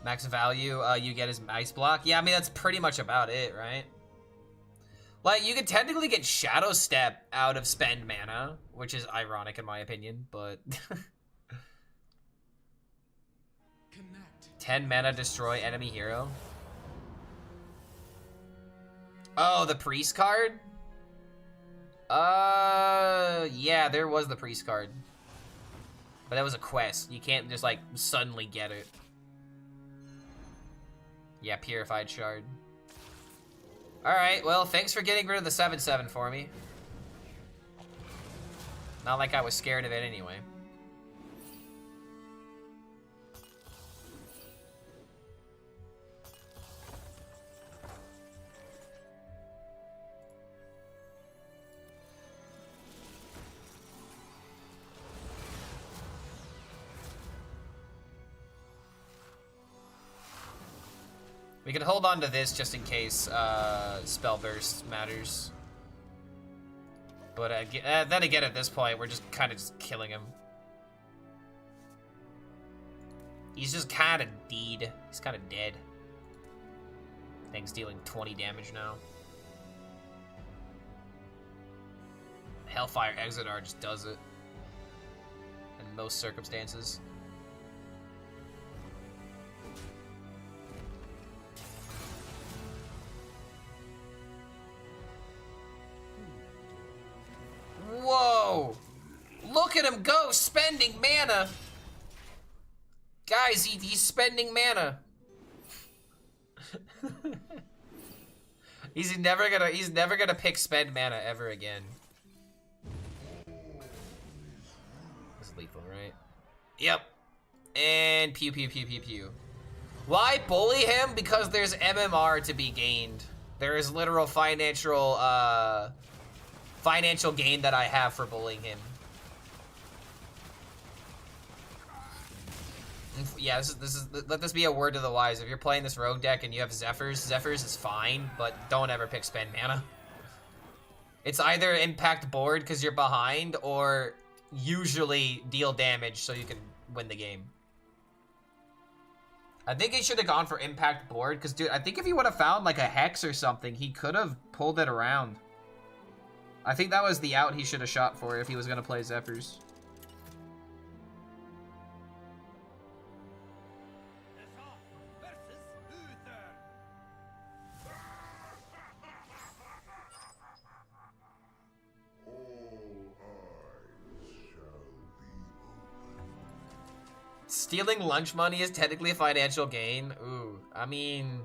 Max value you get is Ice Block. Yeah, I mean, that's pretty much about it, right? Like, you could technically get Shadow Step out of spend mana, which is ironic in my opinion, but... 10 mana destroy enemy hero. Oh, the Priest card? Yeah, there was the Priest card. But that was a quest. You can't just, like, suddenly get it. Yeah, Purified Shard. Alright, well, thanks for getting rid of the 7/7 for me. Not like I was scared of it anyway. We can hold on to this just in case Spell Burst matters. But then again, at this point, we're just kind of just killing him. He's just kind of dead. He's kind of dead. Thing's dealing 20 damage now. Hellfire Exodar just does it. In most circumstances. Whoa! Look at him go, spending mana! Guys, he's spending mana. He's never gonna pick spend mana ever again. This is lethal, right? Yep. And pew pew pew pew pew. Why bully him? Because there's MMR to be gained. There is literal financial gain that I have for bullying him. Yeah, let this be a word to the wise. If you're playing this rogue deck and you have Zephyrs is fine, but don't ever pick spend mana. It's either impact board because you're behind, or usually deal damage so you can win the game. I think he should have gone for impact board, because dude, I think if he would have found like a Hex or something, he could have pulled it around. I think that was the out he should have shot for if he was going to play Zephyrs. Stealing lunch money is technically a financial gain. Ooh, I mean...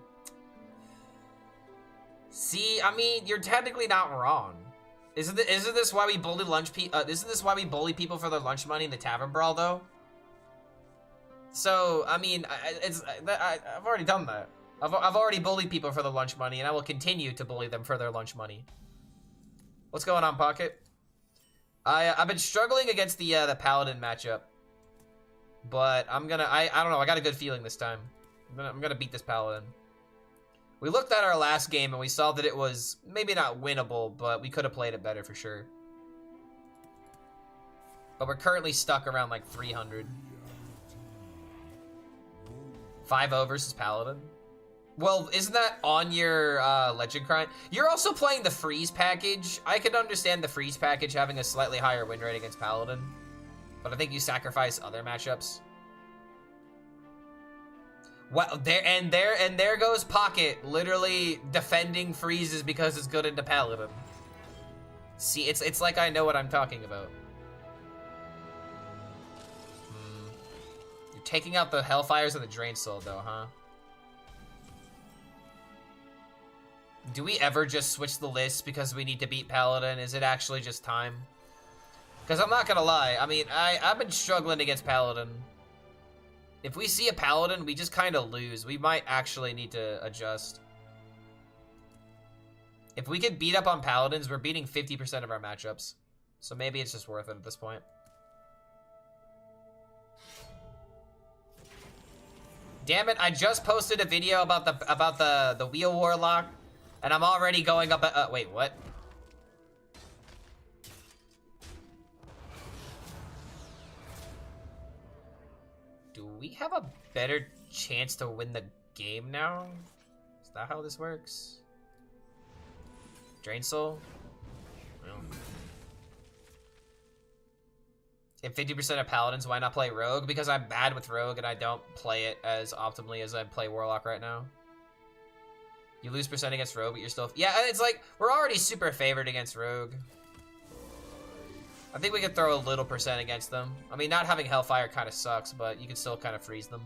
See, I mean, you're technically not wrong. Isn't this why we bully isn't this why we bully people for their lunch money in the tavern brawl, though? So, I mean, I've already done that. I've already bullied people for their lunch money, and I will continue to bully them for their lunch money. What's going on, Pocket? I've been struggling against the Paladin matchup, but I don't know. I got a good feeling this time. I'm gonna beat this Paladin. We looked at our last game and we saw that it was maybe not winnable, but we could have played it better for sure. But we're currently stuck around like 300. 5-0 versus Paladin. Well, isn't that on your Legend Grind? You're also playing the Freeze package. I could understand the Freeze package having a slightly higher win rate against Paladin, but I think you sacrifice other matchups. Well, there goes Pocket, literally defending freezes because it's good into Paladin. See, it's like I know what I'm talking about. You're taking out the Hellfires and the Drain Soul, though, huh? Do we ever just switch the list because we need to beat Paladin? Is it actually just time? Because I'm not gonna lie, I mean, I've been struggling against Paladin. If we see a Paladin, we just kind of lose. We might actually need to adjust. If we can beat up on Paladins, we're beating 50% of our matchups. So maybe it's just worth it at this point. Damn it, I just posted a video about the Wheel Warlock, and I'm already going up wait, what? Do we have a better chance to win the game now? Is that how this works? Drain Soul? Well. If 50% of Paladins, why not play Rogue? Because I'm bad with Rogue and I don't play it as optimally as I play Warlock right now. You lose percent against Rogue, but you're still... Yeah, it's like, we're already super favored against Rogue. I think we could throw a little percent against them. I mean, not having Hellfire kind of sucks, but you can still kind of freeze them.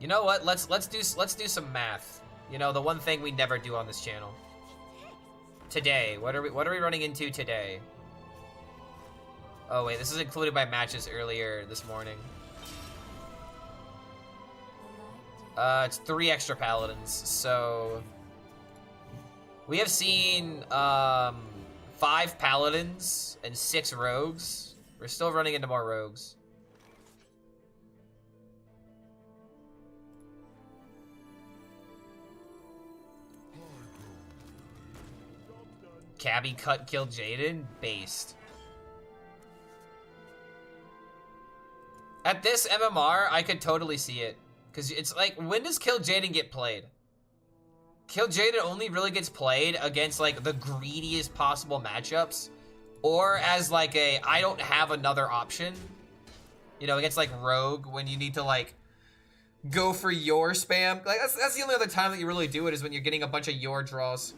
You know what? Let's do some math. You know, the one thing we never do on this channel. Today, what are we running into today? Oh wait, this is included by matches earlier this morning. It's 3 extra Paladins, so we have seen 5 Paladins and 6 Rogues. We're still running into more Rogues. Cabby cut killed Jaden? Based. At this MMR, I could totally see it. Because it's like, when does Kill Jaden get played? Kill Jaden only really gets played against like the greediest possible matchups. Or as like a, I don't have another option. You know, against like Rogue, when you need to like go for your spam. Like that's the only other time that you really do it, is when you're getting a bunch of your draws.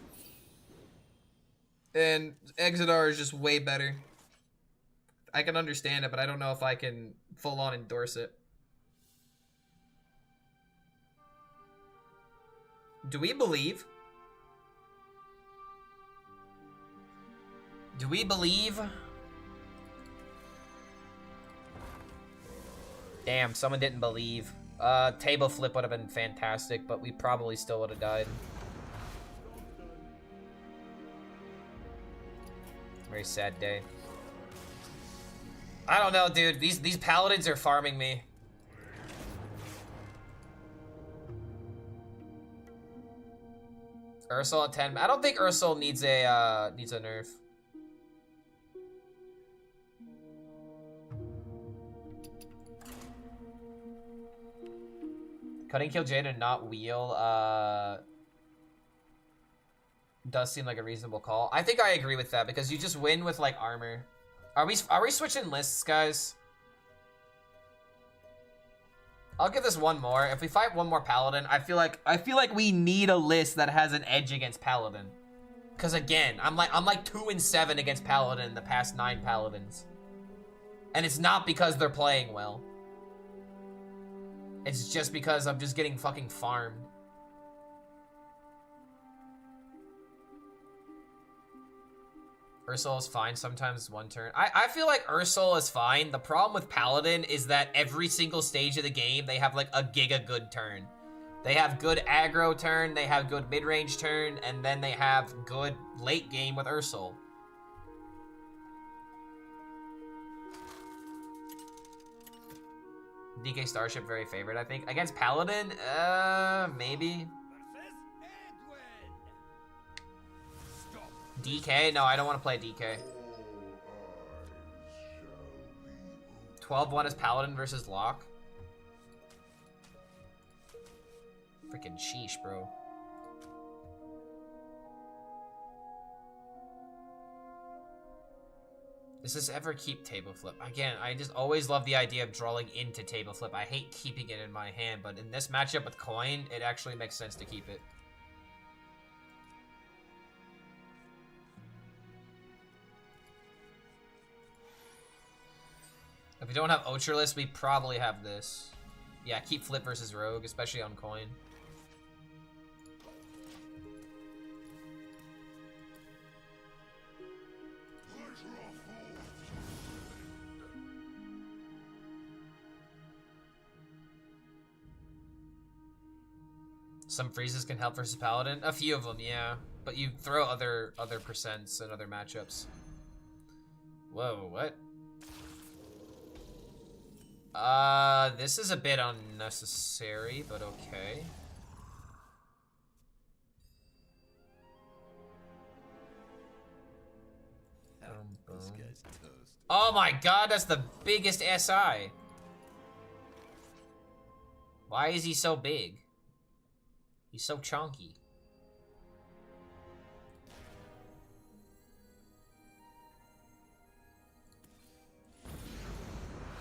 And Exodar is just way better. I can understand it, but I don't know if I can full-on endorse it. Do we believe? Do we believe? Damn, someone didn't believe. Table flip would have been fantastic, but we probably still would have died. Very sad day. I don't know, dude. These Paladins are farming me. Ursel at 10. I don't think Ursel needs a nerf. Cutting Kill Jade and not wheel does seem like a reasonable call. I think I agree with that, because you just win with like armor. Are we switching lists, guys? I'll give this one more. If we fight one more Paladin, I feel like we need a list that has an edge against Paladin. Cause again, I'm like 2-7 against Paladin the past 9 Paladins. And it's not because they're playing well. It's just because I'm just getting fucking farmed. Ursel is fine, sometimes one turn. I feel like Ursel is fine. The problem with Paladin is that every single stage of the game, they have like a giga good turn. They have good aggro turn, they have good mid-range turn, and then they have good late game with Ursel. DK Starship very favorite, I think. Against Paladin, maybe. DK? No, I don't want to play DK. 12-1 is Paladin versus Locke. Freaking sheesh, bro. Does this ever keep table flip? Again, I just always love the idea of drawing into table flip. I hate keeping it in my hand, but in this matchup with coin, it actually makes sense to keep it. If we don't have Ultralist, we probably have this. Yeah, keep flip versus rogue, especially on coin. Some freezes can help versus Paladin. A few of them, yeah. But you throw other percents and other matchups. Whoa, what? This is a bit unnecessary, but okay. This guy's toast. Oh my god, that's the biggest SI. Why is he so big? He's so chunky.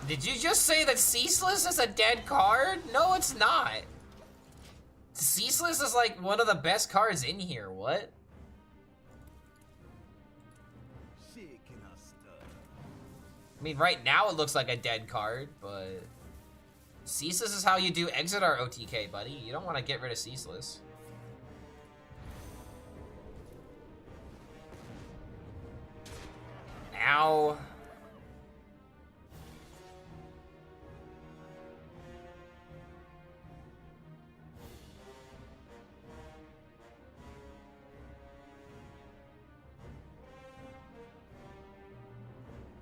Did you just say that Ceaseless is a dead card? No, it's not. Ceaseless is like one of the best cards in here. What? I mean, right now it looks like a dead card, but Ceaseless is how you do Exodar OTK, buddy. You don't want to get rid of Ceaseless. Ow.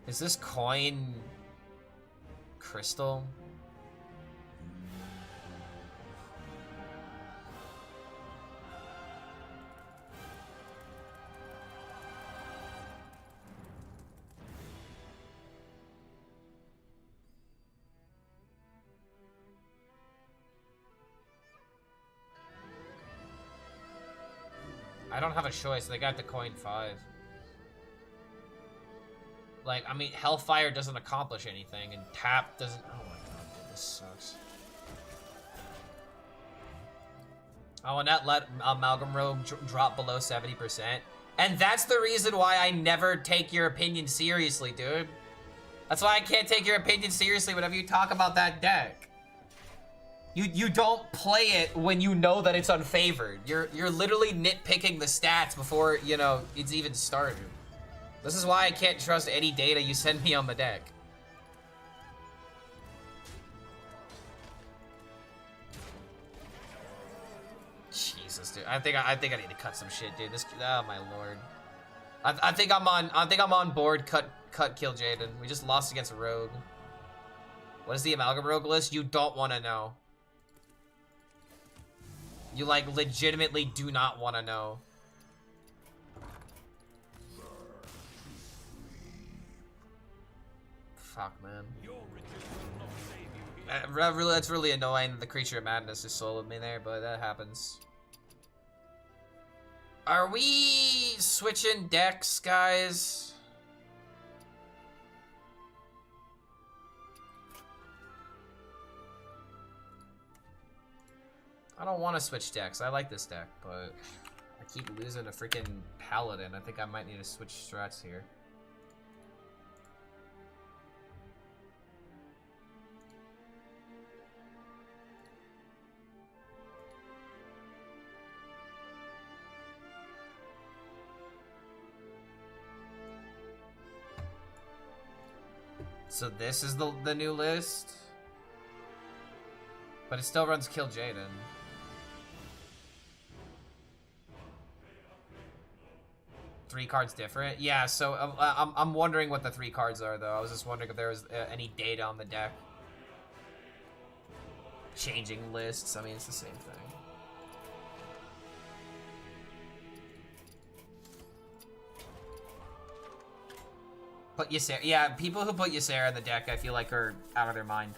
Is this coin crystal? I don't have a choice. They got the coin 5. Like, I mean, Hellfire doesn't accomplish anything, and Tap doesn't... Oh my god, dude, this sucks. Oh, and that let Amalgam Rogue drop below 70%. And that's the reason why I never take your opinion seriously, dude. That's why I can't take your opinion seriously whenever you talk about that deck. You don't play it when you know that it's unfavored. You're literally nitpicking the stats before, you know, it's even started. This is why I can't trust any data you send me on the deck. Jesus, dude. I think I need to cut some shit, dude. This, oh my lord. I think I'm on board. Cut kill Jaden. We just lost against a rogue. What is the Amalgam Rogue list? You don't want to know. You like legitimately do not want to know. Fuck, man. That's really annoying that the Creature of Madness just soloed me there, but that happens. Are we switching decks, guys? I don't want to switch decks. I like this deck, but I keep losing a freaking Paladin. I think I might need to switch strats here. So this is the new list, but it still runs Kill Jaden. Three cards different? Yeah, so I'm wondering what the 3 cards are, though. I was just wondering if there was any data on the deck. Changing lists, I mean, it's the same thing. Put Ysera, yeah, people who put Ysera in the deck, I feel like are out of their mind.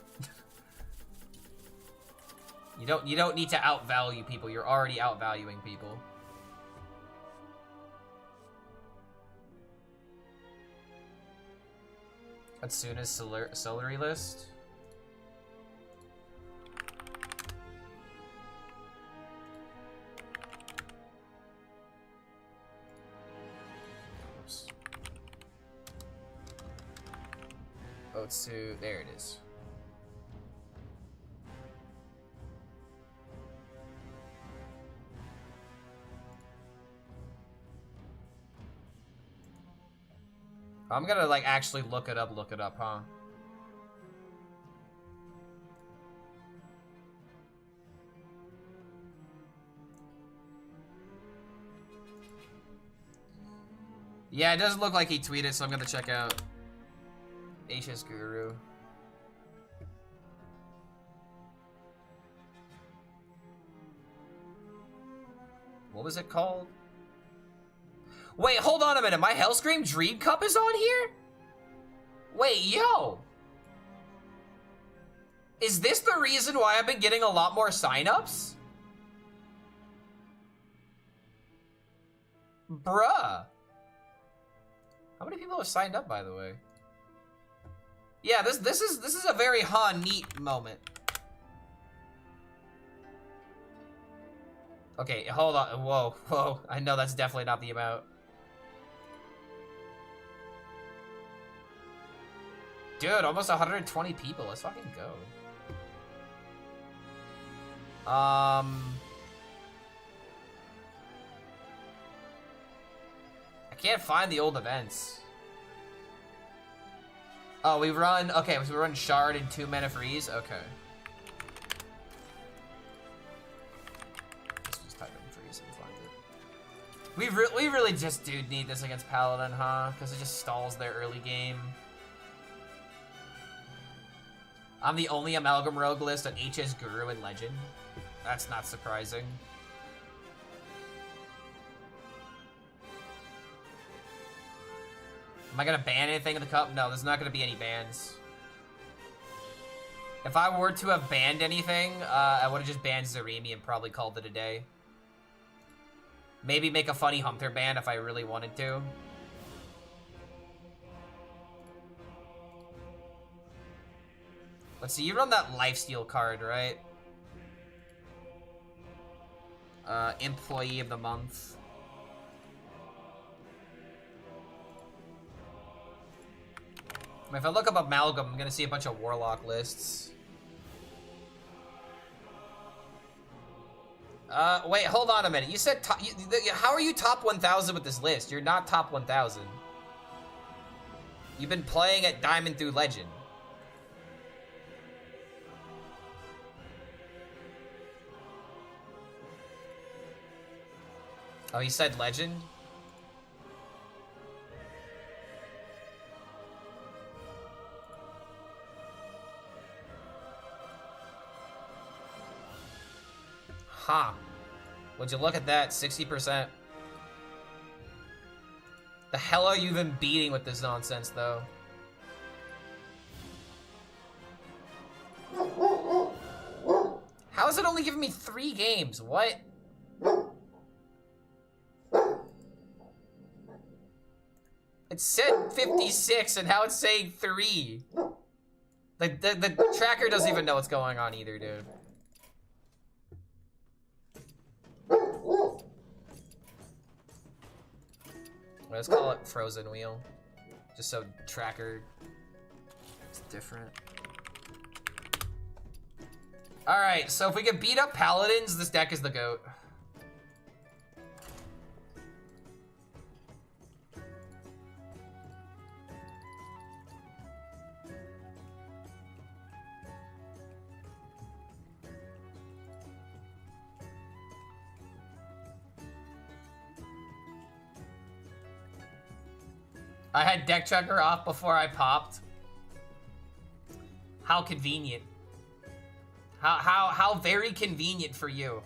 You don't need to outvalue people. You're already outvaluing people. Atsuna's Solary list. Oops. Otsu, there it is. I'm gonna like actually look it up, huh? Yeah, it doesn't look like he tweeted, so I'm gonna check out HS Guru. What was it called? Wait, hold on a minute. My HELLSCREAM Dream Cup is on here? Wait, yo! Is this the reason why I've been getting a lot more signups? Bruh. How many people have signed up, by the way? Yeah, this is a very neat moment. Okay, hold on. Whoa. I know that's definitely not the amount. Dude, almost 120 people. Let's fucking go. I can't find the old events. Oh, we run... Okay, so we run Shard and 2 mana freeze? Okay. Let's just type in freeze and find it. We really just do need this against Paladin, huh? Because it just stalls their early game. I'm the only Amalgam Rogue list on HS Guru and Legend. That's not surprising. Am I gonna ban anything in the cup? No, there's not gonna be any bans. If I were to have banned anything, I would have just banned Zaremi and probably called it a day. Maybe make a funny Hunter ban if I really wanted to. Let's see, you run that lifesteal card, right? Employee of the month. If I look up Amalgam, I'm gonna see a bunch of Warlock lists. Wait, hold on a minute. You said top, how are you top 1,000 with this list? You're not top 1,000. You've been playing at Diamond through Legend. Oh, he said Legend? Huh. Would you look at that? 60%. The hell are you even beating with this nonsense, though? How is it only giving me 3 games? What? It said 56, and now it's saying 3. The tracker doesn't even know what's going on either, dude. Let's call it Frozen Wheel. Just so tracker is different. Alright, so if we can beat up Paladins, this deck is the GOAT. I had deck checker off before I popped. How convenient. How very convenient for you.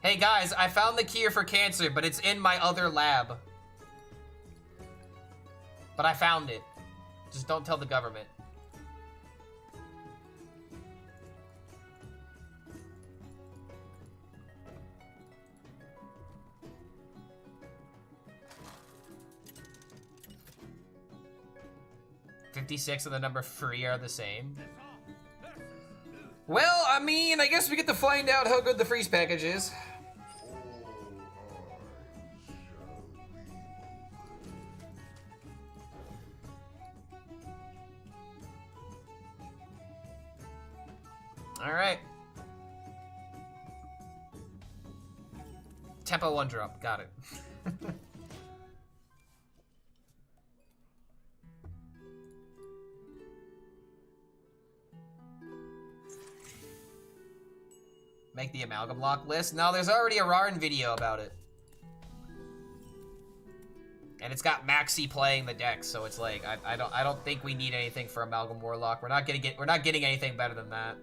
Hey guys, I found the cure for cancer, but it's in my other lab. But I found it. Just don't tell the government. .56 and the number 3 are the same. Well, I mean, I guess we get to find out how good the freeze package is. Alright. Tempo 1 drop, got it. Make the Amalgam Lock list? No, there's already a Rarn video about it. And it's got Maxi playing the deck, so it's like I don't think we need anything for Amalgam Warlock. We're not getting anything better than that.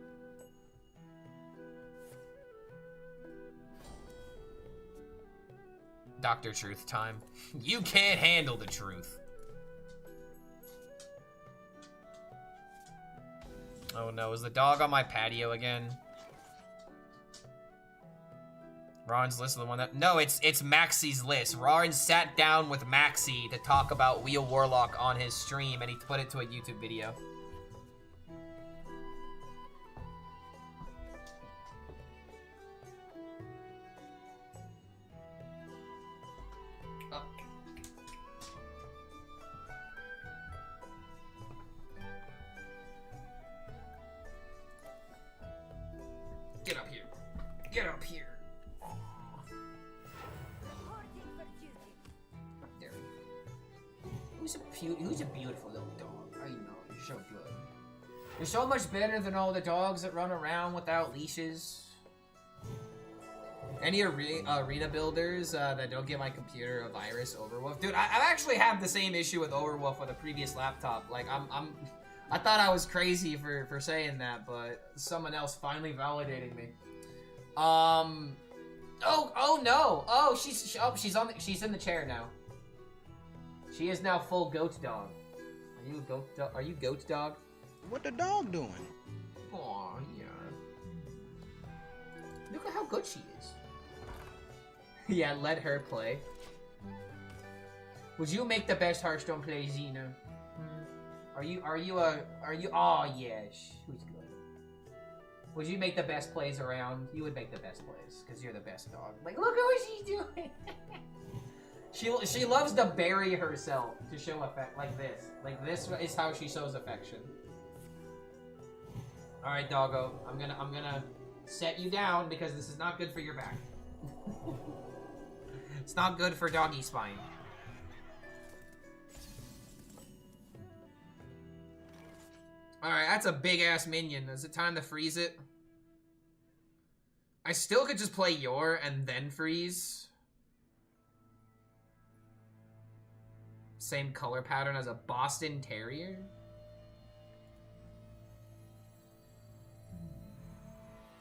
Dr. Truth time. You can't handle the truth. Oh no, is the dog on my patio again? Ron's list is the one that... No, it's Maxi's list. Ron sat down with Maxi to talk about Wheel Warlock on his stream, and he put it to a YouTube video. Oh. Get up here. Get up here. Reporting for duty. There. Who's a beautiful little dog? I know, you're so good. You're so much better than all the dogs that run around without leashes. Any arena builders that don't give my computer a virus, Overwolf? Dude, I actually have the same issue with Overwolf with a previous laptop. Like, I thought I was crazy for saying that, but someone else finally validating me. Oh no! Oh, she's in the chair now. She is now full goat dog. Are you a goat dog? Are you goat dog? What the dog doing? Aw, yeah. Look at how good she is. Yeah, let her play. Would you make the best Hearthstone play, Xena? Are you, oh yes, who's good? Would you make the best plays around? You would make the best plays, because you're the best dog. Like, look at what she's doing! She loves to bury herself to show affect, like this. Like, this is how she shows affection. Alright, doggo, I'm gonna set you down, because this is not good for your back. It's not good for doggy spine. Alright, that's a big-ass minion. Is it time to freeze it? I still could just play Yor and then freeze. Same color pattern as a Boston Terrier?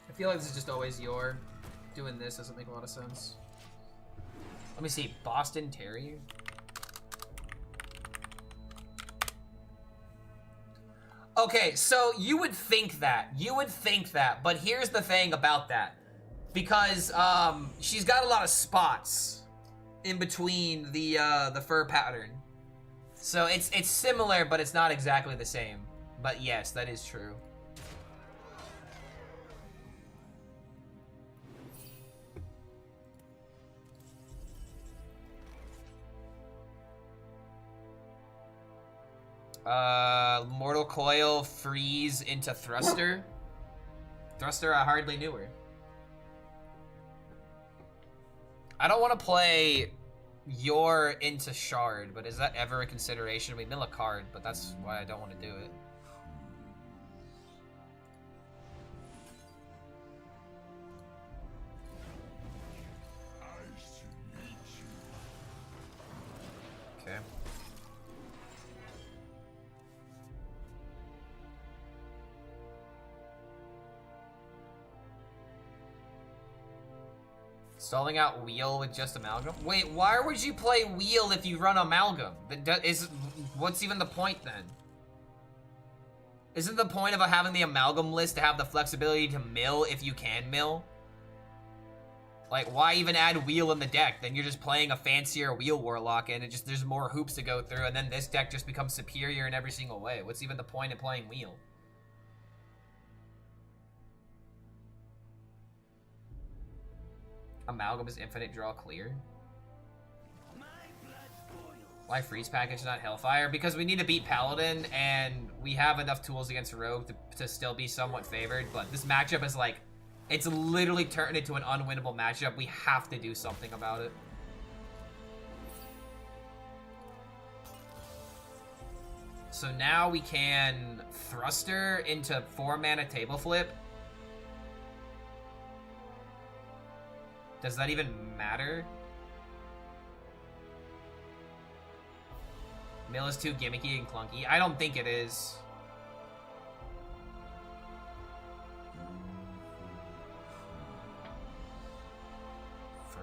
I feel like this is just always Yor. Doing this doesn't make a lot of sense. Let me see, Boston Terrier? Okay, so you would think that, but here's the thing about that. Because, she's got a lot of spots in between the fur pattern. So it's similar, but it's not exactly the same. But yes, that is true. Mortal Coil freeze into Thruster. Thruster, I hardly knew her. I don't want to play Yor into Shard, but is that ever a consideration? We mill a card, but that's why I don't want to do it. Okay. Stalling out Wheel with just Amalgam? Wait, why would you play Wheel if you run Amalgam? What's even the point then? Isn't the point of having the Amalgam list to have the flexibility to mill if you can mill? Like, why even add Wheel in the deck? Then you're just playing a fancier Wheel Warlock and there's more hoops to go through, and then this deck just becomes superior in every single way. What's even the point of playing Wheel? Amalgam is infinite draw clear. Why freeze package, not Hellfire? Because we need to beat Paladin, and we have enough tools against Rogue to still be somewhat favored, but this matchup is like, it's literally turned into an unwinnable matchup. We have to do something about it. So now we can Thruster into 4-mana table flip. Does that even matter? Mill is too gimmicky and clunky. I don't think it is.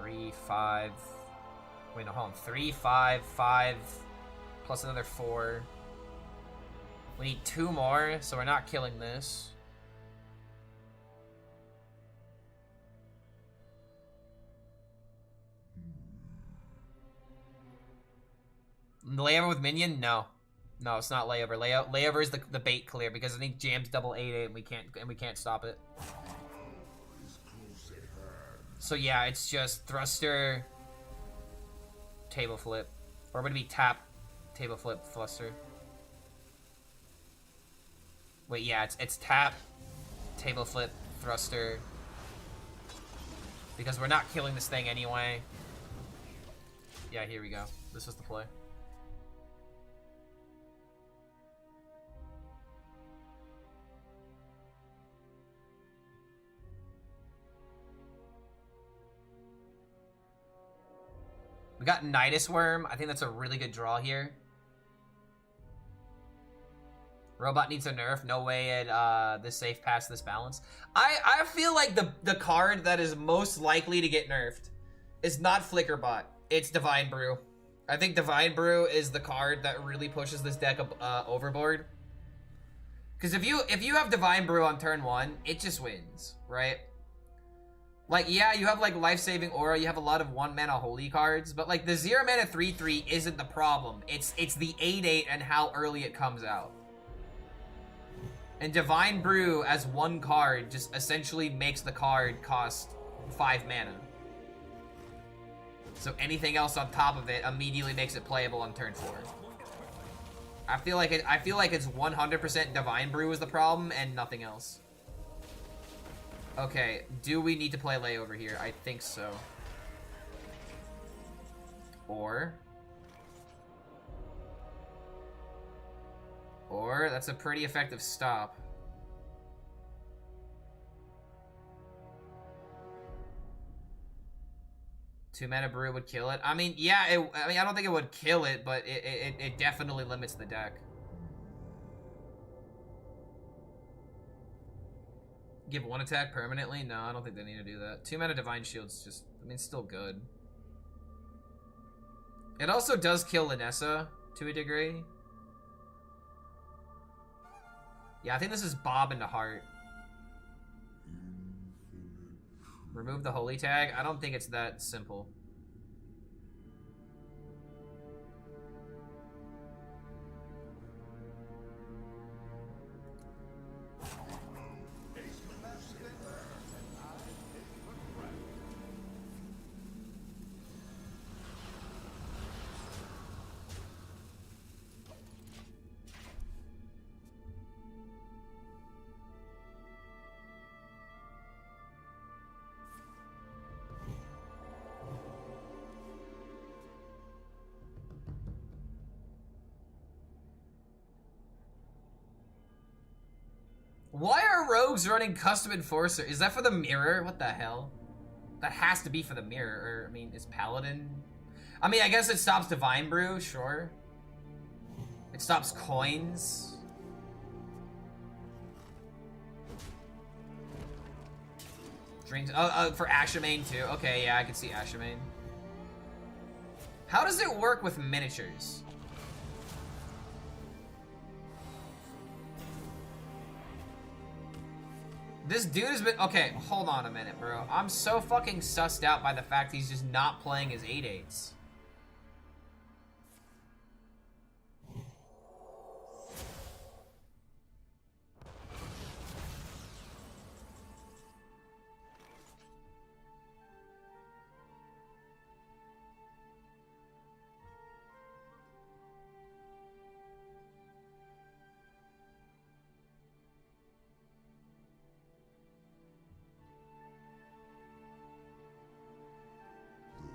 3, 5. Wait, no, hold on. 3, 5, 5, plus another 4. We need 2 more, so we're not killing this. Layover with minion? No. No, it's not layover. Layover is the bait clear because I think jams double 8 and we can't stop it. So yeah, it's just thruster, table flip, or would it be tap, table flip, thruster? Wait, yeah, it's tap, table flip, thruster, because we're not killing this thing anyway. Yeah, here we go. This was the play. We got Nidus Worm. I think that's a really good draw here. Robot needs a nerf. No way at this safe pass this balance. I feel like the card that is most likely to get nerfed is not Flickerbot. It's Divine Brew. I think Divine Brew is the card that really pushes this deck overboard. Because if you have Divine Brew on turn 1, it just wins, right? Like, yeah, you have, like, Life-Saving Aura, you have a lot of 1-mana Holy cards, but, like, the 0-mana 3/3 isn't the problem. It's the 8/8 and how early it comes out. And Divine Brew as 1 card just essentially makes the card cost 5 mana. So anything else on top of it immediately makes it playable on turn 4. I feel like it's 100% Divine Brew is the problem and nothing else. Okay, do we need to play layover here? I think so. Or that's a pretty effective stop. Two-mana Brew would kill it. I mean, yeah, I don't think it would kill it, but it definitely limits the deck. Give 1 attack permanently? No, I don't think they need to do that. 2-mana Divine Shield's just, I mean, still good. It also does kill Linessa to a degree. Yeah, I think this is Bob into Heart. Remove the Holy Tag? I don't think it's that simple. Why are rogues running custom enforcer? Is that for the mirror? What the hell? That has to be for the mirror. Or, I mean, is paladin? I mean, I guess it stops Divine Brew, sure. It stops coins. Drinks. Oh, for Ashamain too. Okay, yeah, I can see Ashamain. How does it work with miniatures? This dude has been... Okay, hold on a minute, bro. I'm so fucking sussed out by the fact he's just not playing his 8/8s.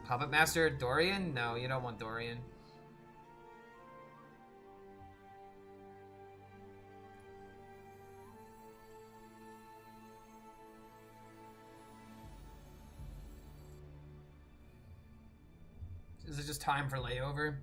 Puppet Master Dorian? No, you don't want Dorian. Is it just time for layover?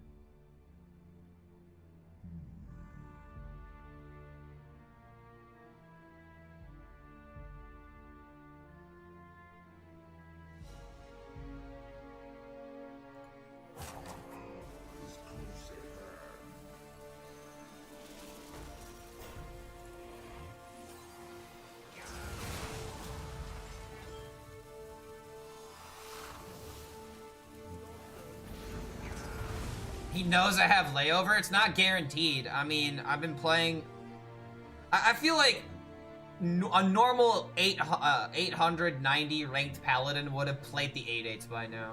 He knows I have layover. It's not guaranteed. I mean, I've been playing... I feel like a normal 890 ranked paladin would have played the 8/8s by now.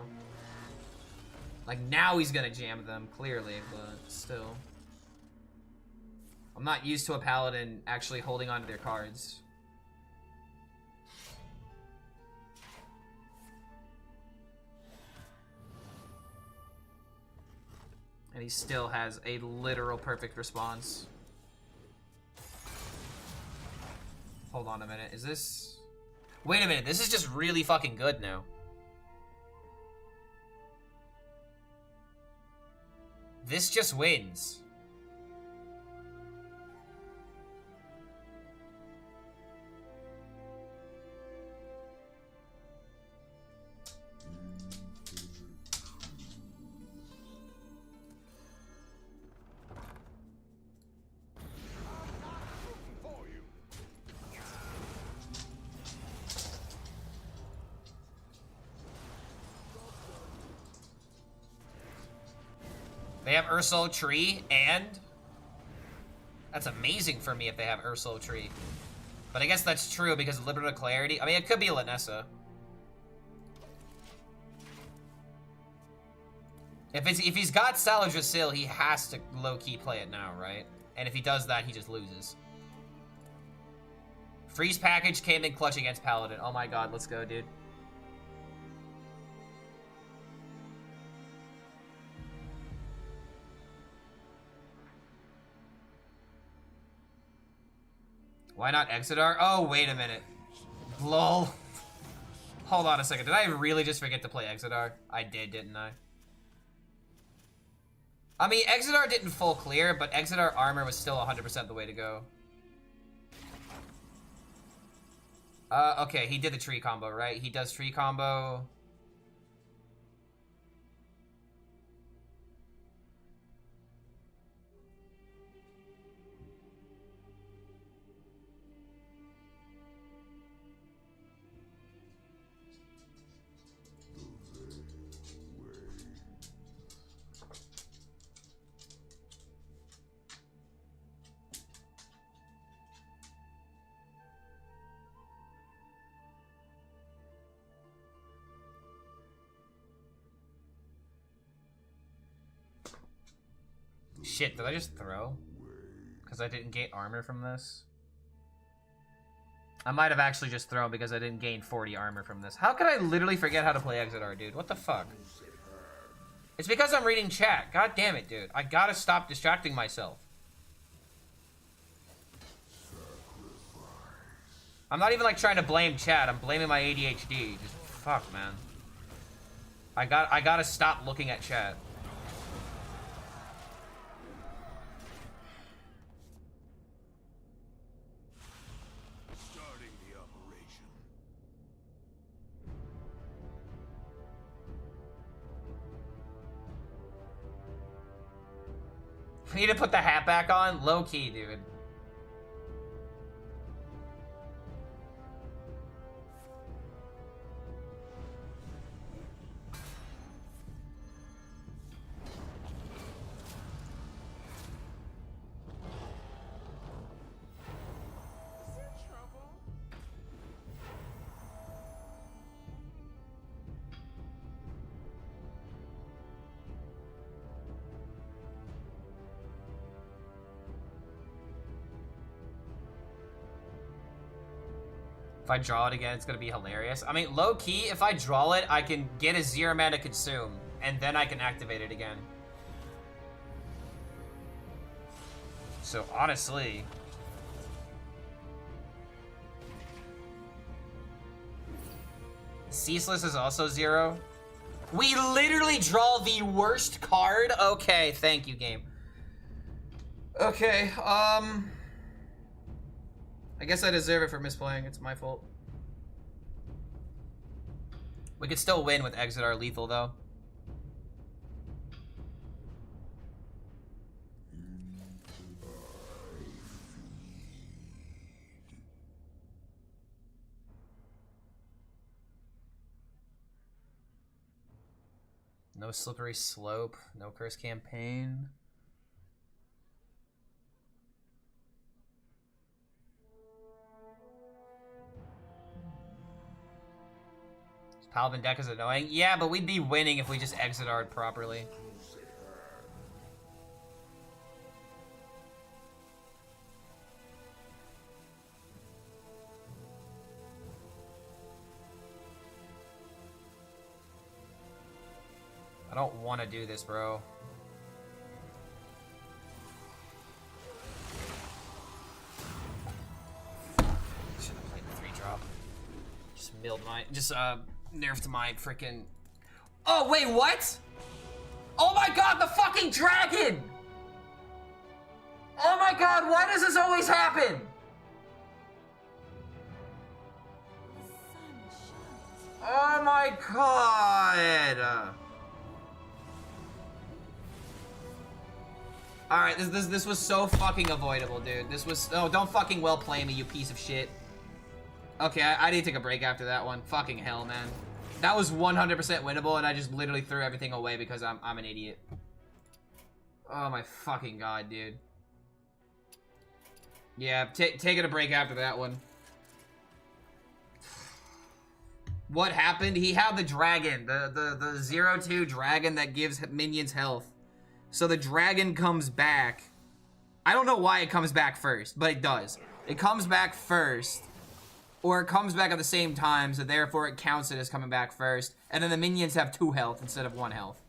Like, now he's gonna jam them, clearly, but still. I'm not used to a paladin actually holding onto their cards. And he still has a literal perfect response. Hold on a minute, is this... Wait a minute, this is just really fucking good now. This just wins. They have Ursul Tree, and... That's amazing for me if they have Ursul Tree. But I guess that's true because of Liberal Clarity. I mean, it could be Lanessa. If he's got Saladrassil, he has to low-key play it now, right? And if he does that, he just loses. Freeze package came in clutch against Paladin. Oh my god, let's go, dude. Why not Exodar? Oh, wait a minute. Lol. Hold on a second. Did I really just forget to play Exodar? I did, didn't I? I mean, Exodar didn't full clear, but Exodar armor was still 100% the way to go. Okay, he did the tree combo, right? He does tree combo. Shit, did I just throw? Because I didn't gain armor from this? I might have actually just thrown because I didn't gain 40 armor from this. How could I literally forget how to play Exodar, dude? What the fuck? It's because I'm reading chat. God damn it, dude. I gotta stop distracting myself. I'm not even like trying to blame chat. I'm blaming my ADHD. Just fuck, man. I gotta stop looking at chat. I need to put the hat back on? Low key, dude. If I draw it again, it's gonna be hilarious. I mean, low-key, if I draw it, I can get a 0 mana consume, and then I can activate it again. So, honestly... Ceaseless is also 0. We literally draw the worst card? Okay, thank you, game. Okay, I guess I deserve it for misplaying. It's my fault. We could still win with Exodar lethal, though. No slippery slope. No curse campaign. This Paladin deck is annoying. Yeah, but we'd be winning if we just exit art properly. I don't want to do this, bro. Should have played the 3-drop. Just milled my... Just, nerfed my freaking... Oh, wait, what? Oh my god, the fucking dragon! Oh my god, why does this always happen? Oh my god! Alright, this was so fucking avoidable, dude. This was... Oh, don't fucking well play me, you piece of shit. Okay, I need to take a break after that one. Fucking hell, man. That was 100% winnable, and I just literally threw everything away because I'm an idiot. Oh my fucking god, dude. Yeah, taking a break after that one. What happened? He had the dragon, the 0-2 dragon that gives minions health. So the dragon comes back. I don't know why it comes back first, but it does. It comes back first. Or it comes back at the same time, so therefore it counts it as coming back first. And then the minions have 2 health instead of 1 health.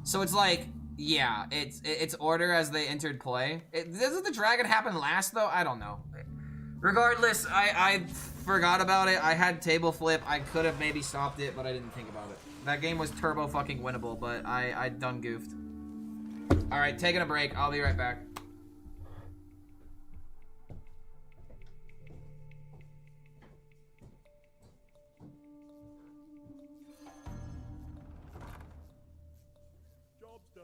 So it's like, yeah, it's order as they entered play. Doesn't the dragon happen last, though? I don't know. Regardless, I forgot about it. I had table flip. I could have maybe stopped it, but I didn't think about it. That game was turbo fucking winnable, but I done goofed. Alright, taking a break. I'll be right back. Job's done.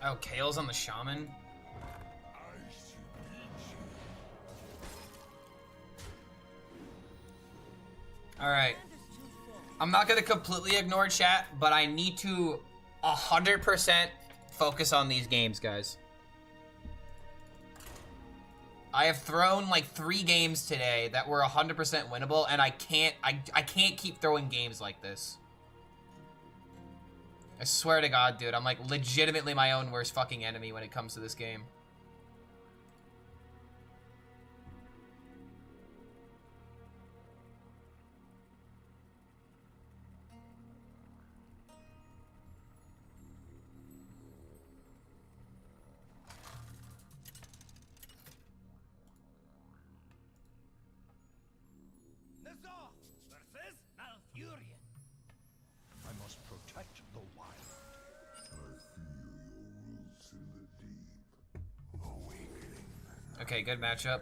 Oh, Kale's on the Shaman? Alright. I'm not gonna completely ignore chat, but I need to 100% focus on these games, guys. I have thrown like 3 games today that were 100% winnable, and I can't keep throwing games like this. I swear to God, dude, I'm like legitimately my own worst fucking enemy when it comes to this game. I must protect the wild. I feel your roots in the deep, awakening. Okay, good matchup.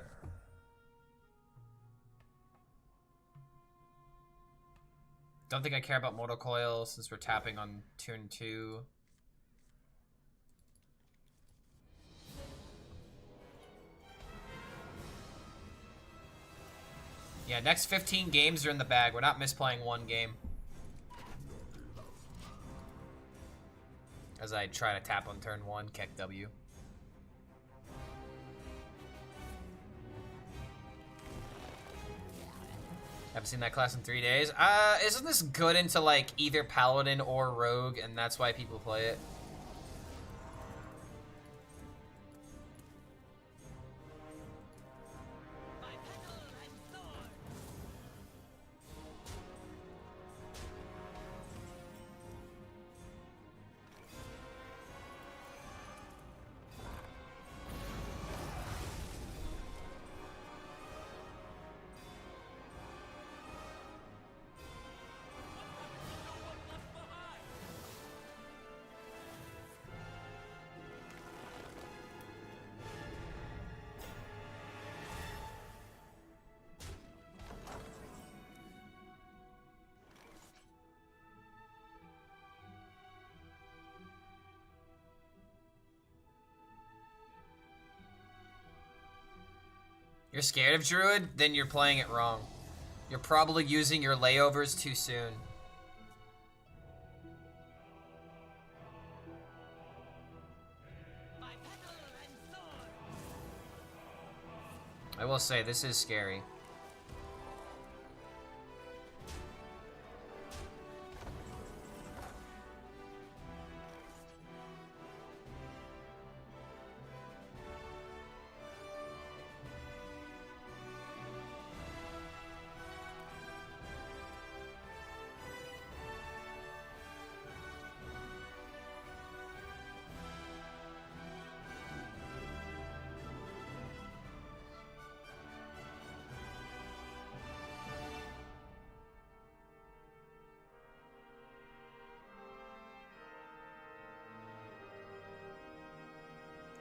Don't think I care about Mortal Coil since we're tapping on turn 2. Yeah, next 15 games are in the bag. We're not misplaying one game. As I try to tap on turn 1, Keck W. Haven't seen that class in 3 days. Isn't this good into like either Paladin or Rogue, and that's why people play it? You're scared of Druid? Then you're playing it wrong. You're probably using your layovers too soon. I will say, this is scary.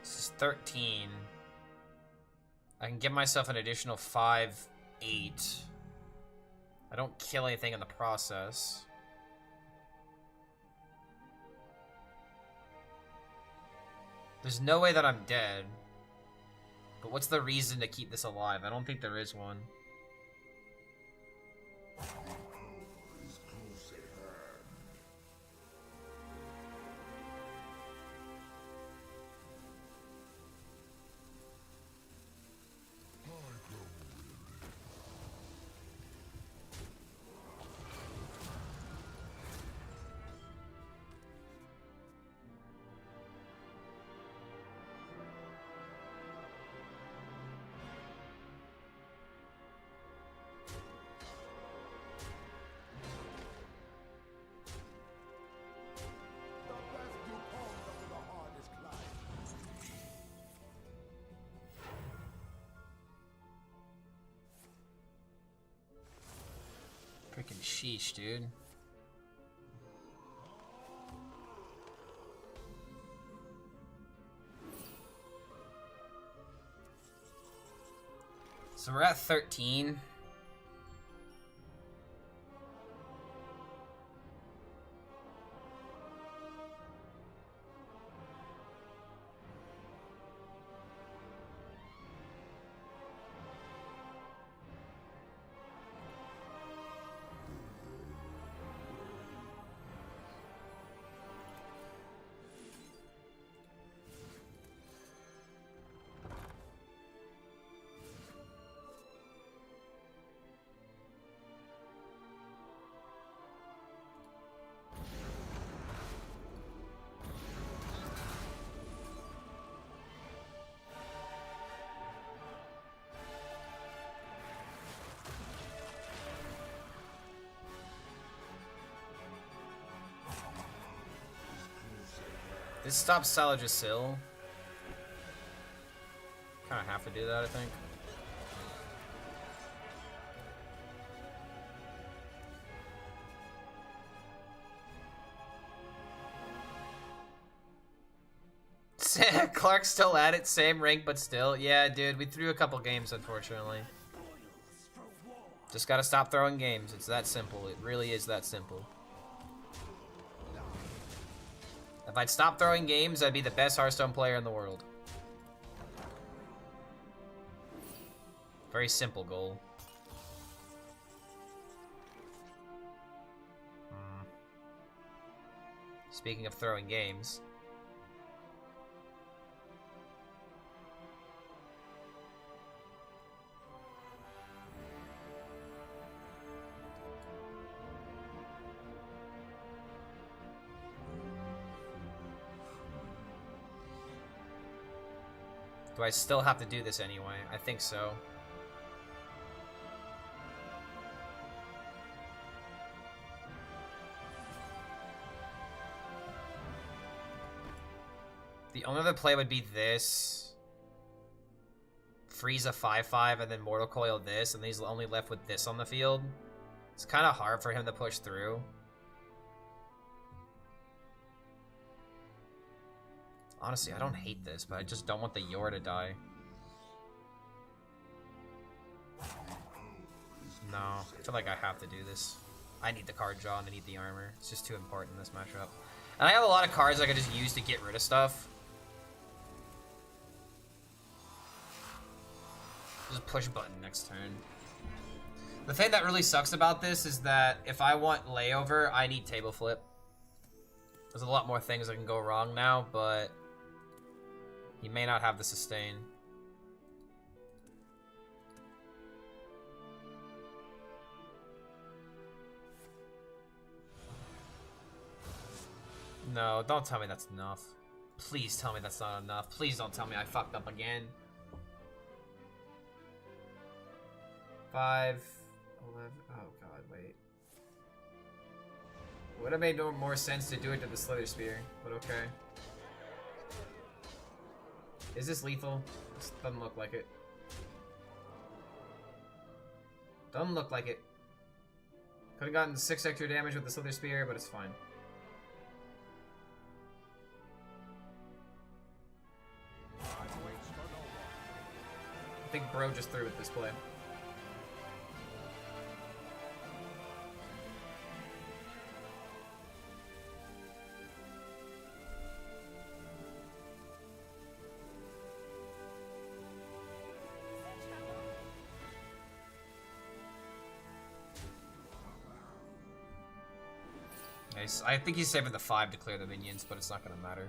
This is 13. I can give myself an additional 5, 8. I don't kill anything in the process. There's no way that I'm dead. But what's the reason to keep this alive? I don't think there is one. Is close at hand. I grow weary. The best do come after the hardest climb. Freaking sheesh, dude. So we're at 13. This stops Salajasil. Kind of have to do that, I think. Clark's still at it, same rank, but still. Yeah, dude, we threw a couple games, unfortunately. Just gotta stop throwing games. It's that simple. It really is that simple. If I'd stop throwing games, I'd be the best Hearthstone player in the world. Very simple goal. Speaking of throwing games. Do I still have to do this anyway? I think so. The only other play would be this. Freeze a 5/5 and then Mortal Coil this, and he's only left with this on the field. It's kind of hard for him to push through. Honestly, I don't hate this, but I just don't want the Yor to die. No, I feel like I have to do this. I need the card draw and I need the armor. It's just too important in this matchup. And I have a lot of cards I could just use to get rid of stuff. Just push button next turn. The thing that really sucks about this is that if I want layover, I need table flip. There's a lot more things that can go wrong now, but he may not have the sustain. No, don't tell me that's enough. Please tell me that's not enough. Please don't tell me I fucked up again. 5, 11, oh god, wait. Would have made no more sense to do it to the Slither Spear, but okay. Is this lethal? This doesn't look like it. Doesn't look like it. Could have gotten 6 extra damage with the Slither Spear, but it's fine. I think Bro just threw with this play. Nice. I think he's saving the 5 to clear the minions, but it's not gonna matter.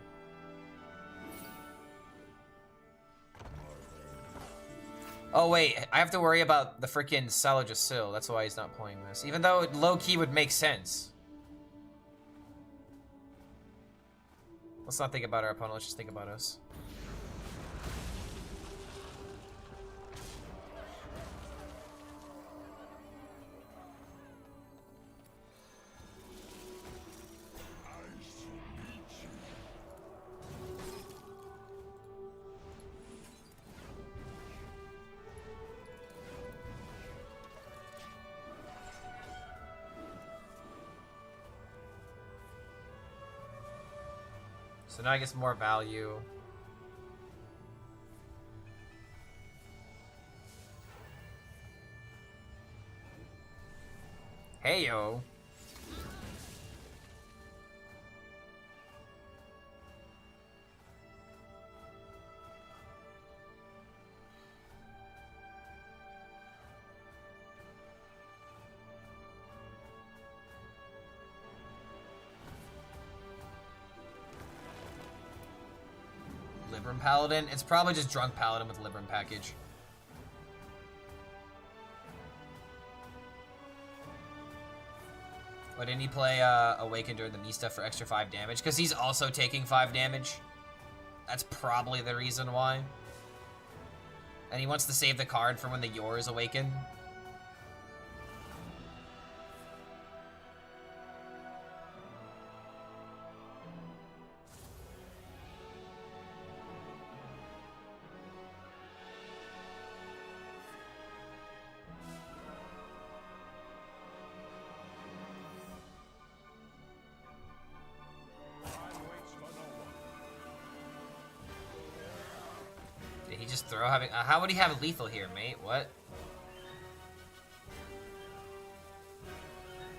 Oh wait, I have to worry about the freaking Salajasil. That's why he's not playing this. Even though it low-key would make sense. Let's not think about our opponent, let's just think about us. So now I get some more value. Hey yo. Libram Paladin? It's probably just Drunk Paladin with Libram package. Why didn't he play Awaken during the Mista for extra 5 damage? Because he's also taking 5 damage. That's probably the reason why. And he wants to save the card for when the Yor is Awakened. Did he just throw having? How would he have lethal here, mate? What?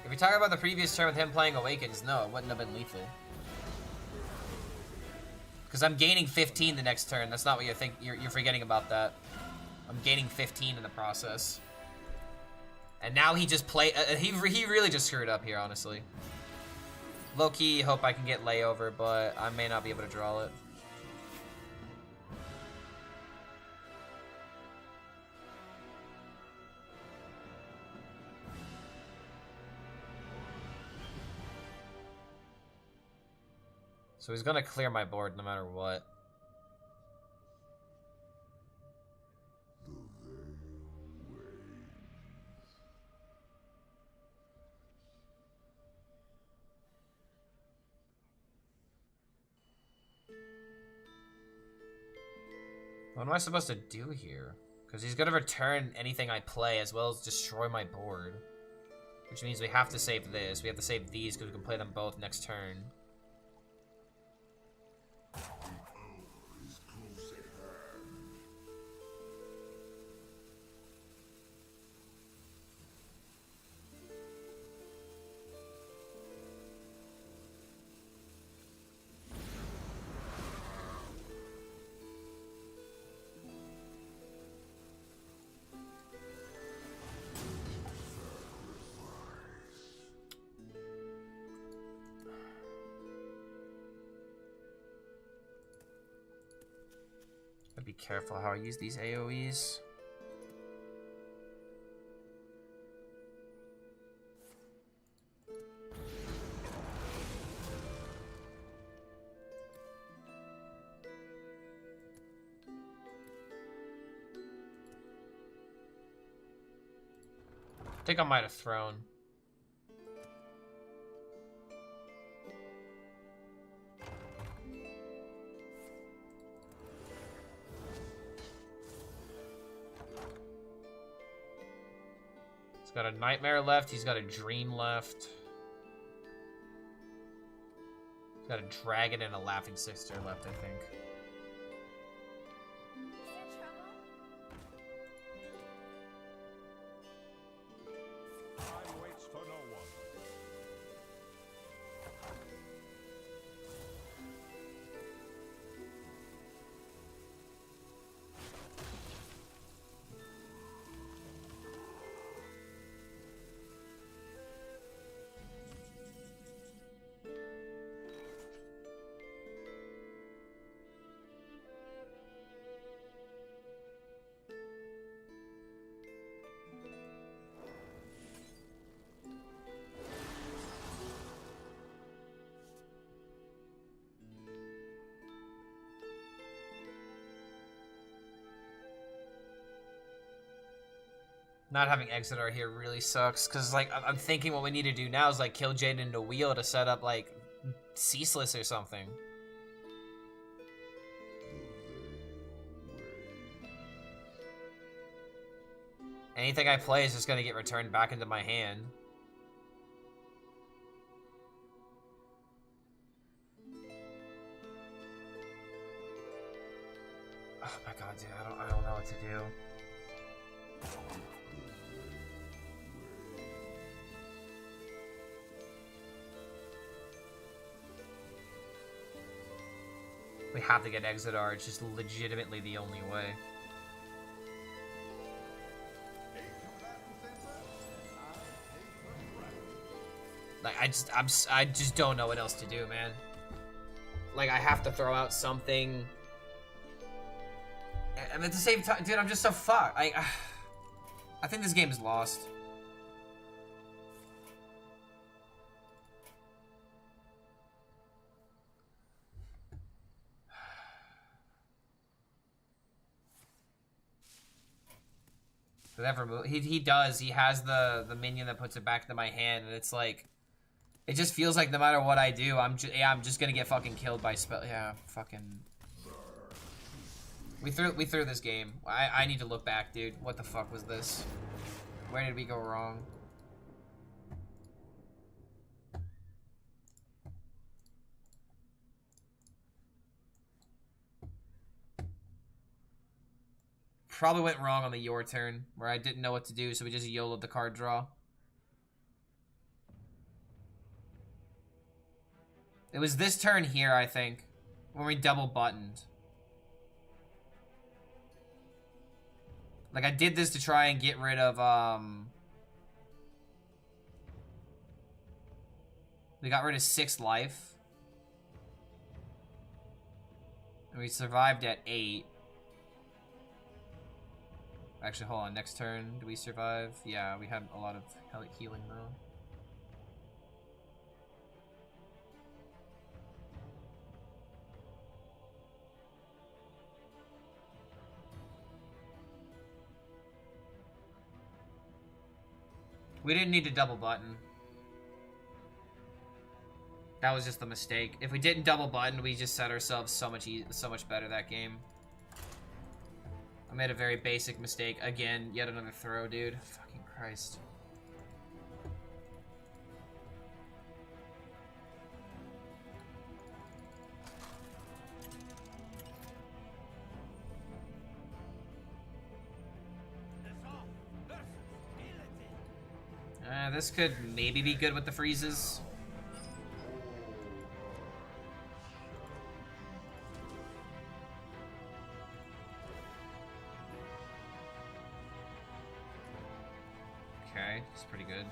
If you're talking about the previous turn with him playing Awakens, no, it wouldn't have been lethal. Because I'm gaining 15 the next turn. That's not what you're forgetting about that. I'm gaining 15 in the process. And now he just he really just screwed up here, honestly. Low-key, hope I can get layover, but I may not be able to draw it. So he's gonna clear my board no matter what. What am I supposed to do here? Because he's gonna return anything I play as well as destroy my board. Which means we have to save this. We have to save these because we can play them both next turn. Be careful how I use these AoEs. I think I might have thrown. He's got a Nightmare left. He's got a Dream left. He's got a Dragon and a Laughing Sister left, I think. Time waits for no one. Not having Exeter here really sucks, because, like, I'm thinking what we need to do now is, like, kill Jaden into Wheel to set up, like, Ceaseless or something. Anything I play is just gonna get returned back into my hand. Oh my god, dude, I don't know what to do. We have to get Exeter. It's just legitimately the only way. Like, I just don't know what else to do, man. Like, I have to throw out something. And at the same time, dude, I'm just so fucked. I think this game is lost. He does. He has the minion that puts it back into my hand, and it's like, it just feels like no matter what I do, I'm just gonna get fucking killed by spell. Yeah, fucking. We threw this game. I need to look back, dude. What the fuck was this? Where did we go wrong? probably went wrong on the your turn, where I didn't know what to do, so we just YOLO'd the card draw. It was this turn here, I think, when we double buttoned. Like, I did this to try and get rid of, we got rid of 6 life. And we survived at 8. Actually, hold on. Next turn, do we survive? Yeah, we had a lot of healing, though. We didn't need to double button. That was just a mistake. If we didn't double button, we just set ourselves so much better that game. I made a very basic mistake. Again, yet another throw, dude. Fucking Christ. This could maybe be good with the freezes. Okay, it's pretty good.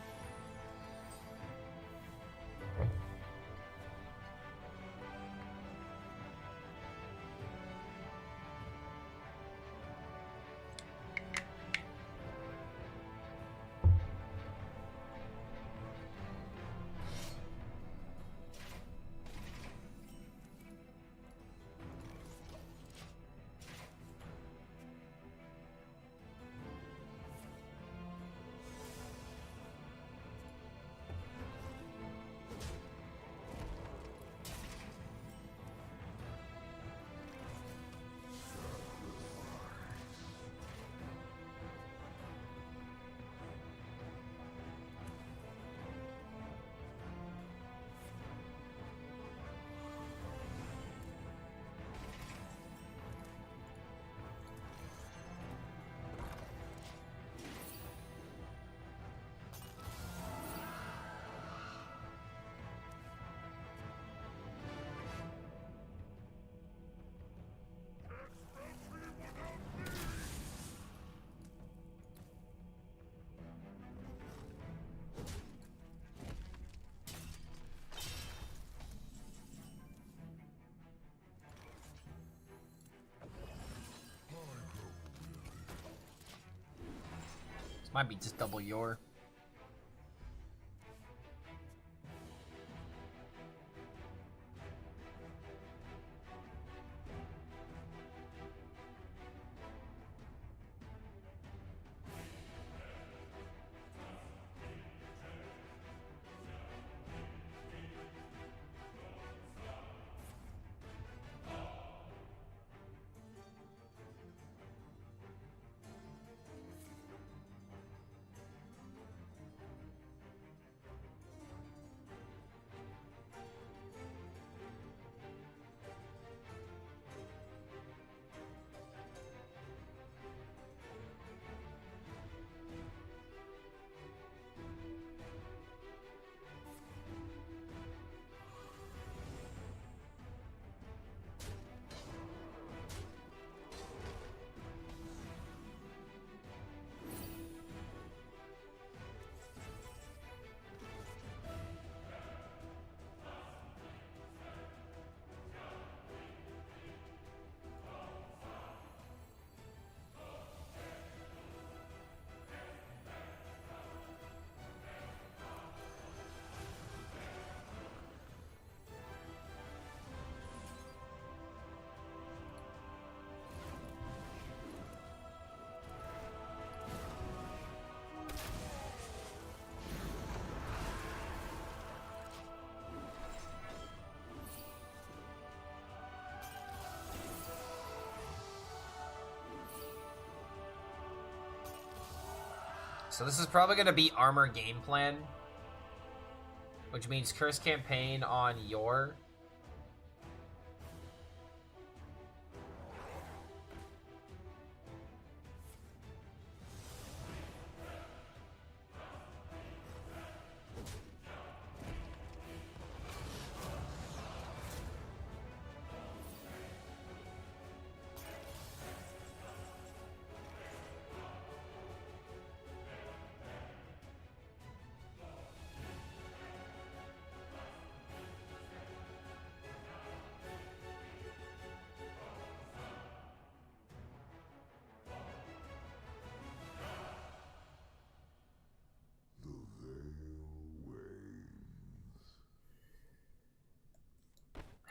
This might be just double your. So this is probably going to be armor game plan, which means curse campaign on your.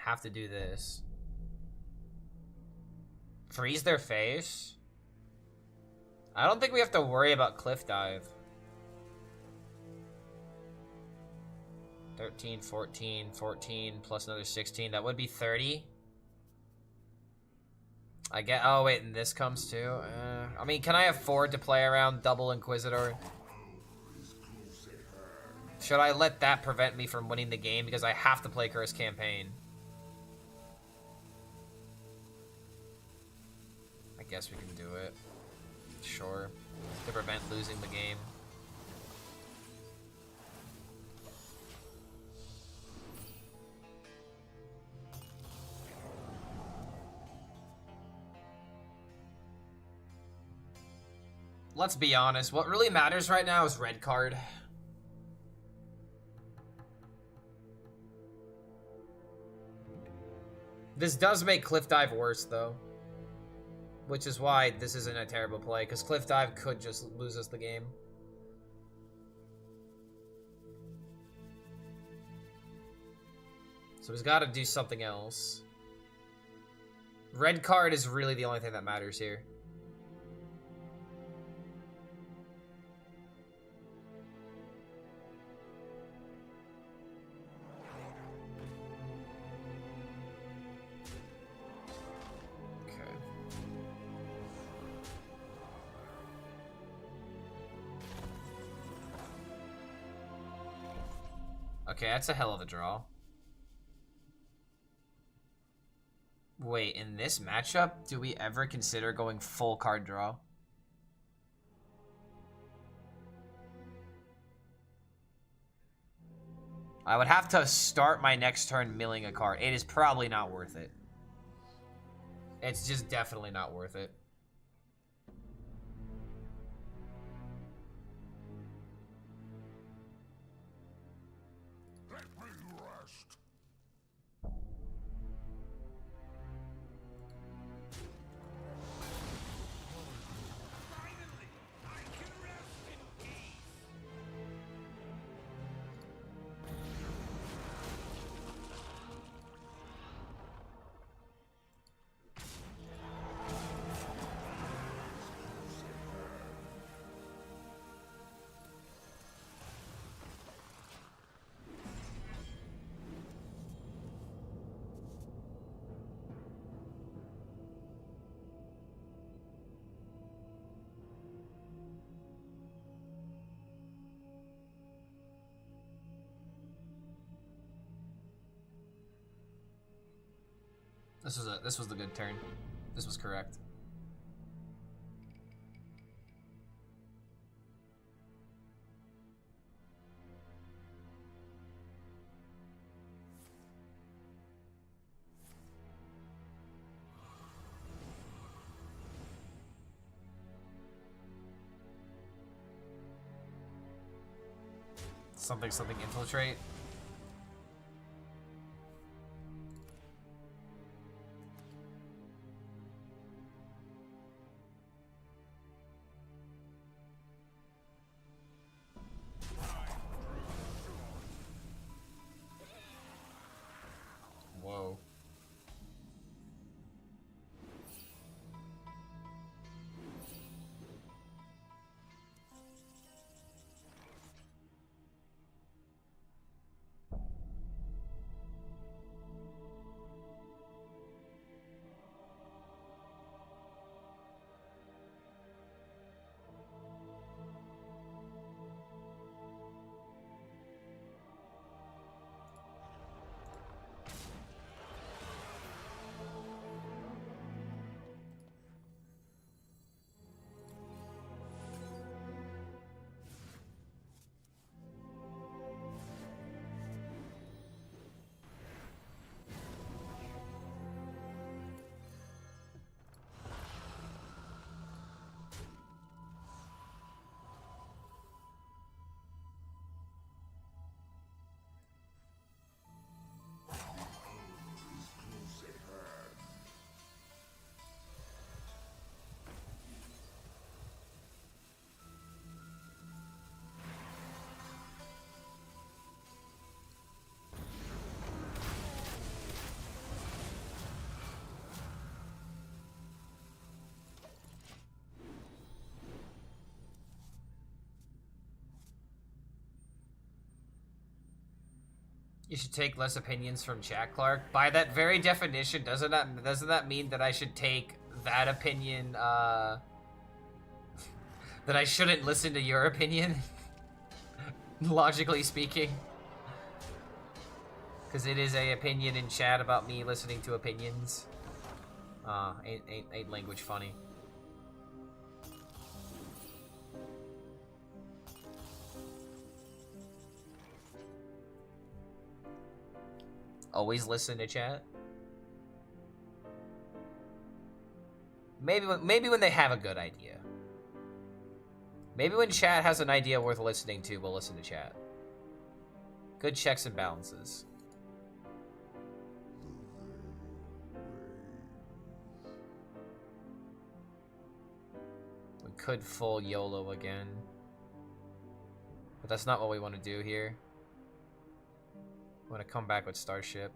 have to do this. Freeze their face? I don't think we have to worry about cliff dive. 13, 14, 14, plus another 16. That would be 30. I get. Oh, wait, and this comes too? I mean, can I afford to play around double Inquisitor? Should I let that prevent me from winning the game? Because I have to play Curse Campaign. I guess we can do it. Sure. To prevent losing the game. Let's be honest, what really matters right now is red card. This does make Cliff Dive worse, though. Which is why this isn't a terrible play, because Cliff Dive could just lose us the game. So he's got to do something else. Red card is really the only thing that matters here. Okay, that's a hell of a draw. Wait, in this matchup, do we ever consider going full card draw? I would have to start my next turn milling a card. It is probably not worth it. It's just definitely not worth it. This was the good turn. This was correct. Something infiltrate. Whoa. You should take less opinions from chat, Clark. By that very definition, doesn't that mean that I should take that opinion, that I shouldn't listen to your opinion? Logically speaking. Because it is a opinion in chat about me listening to opinions. Ain't language funny. Always listen to chat. Maybe when they have a good idea. Maybe when chat has an idea worth listening to, we'll listen to chat. Good checks and balances. We could full YOLO again. But that's not what we want to do here. I want to come back with Starship.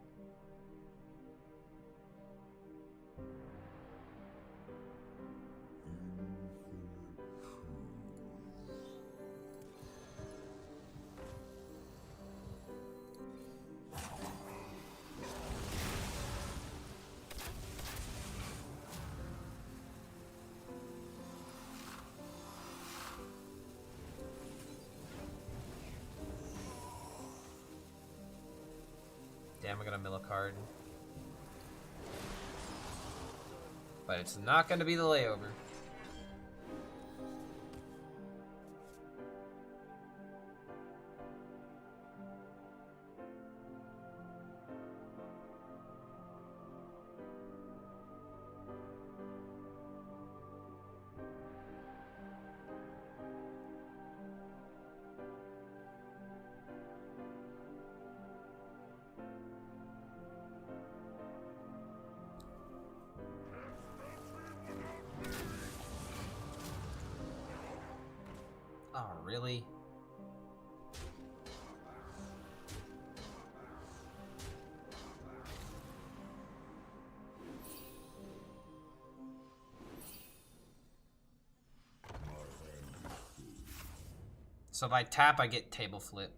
Damn, I'm gonna mill a card. But it's not gonna be the layover. Oh, really? So if I tap, I get table flip.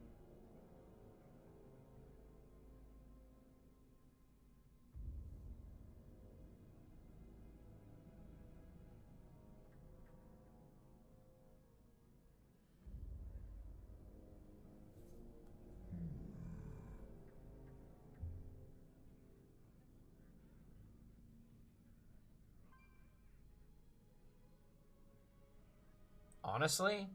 Honestly?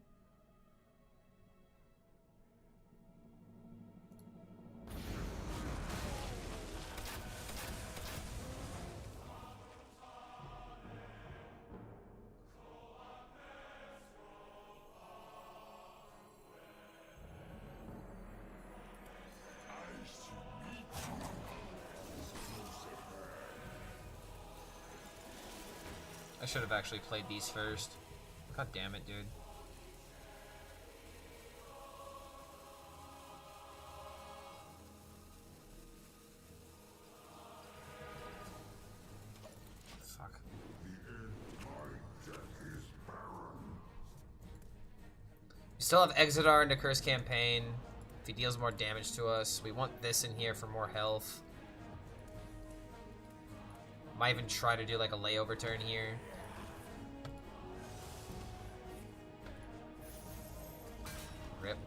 I should have actually played these first. God damn it, dude. Fuck. We still have Exodar in the Curse campaign. If he deals more damage to us. We want this in here for more health. Might even try to do like a layover turn here. Rip.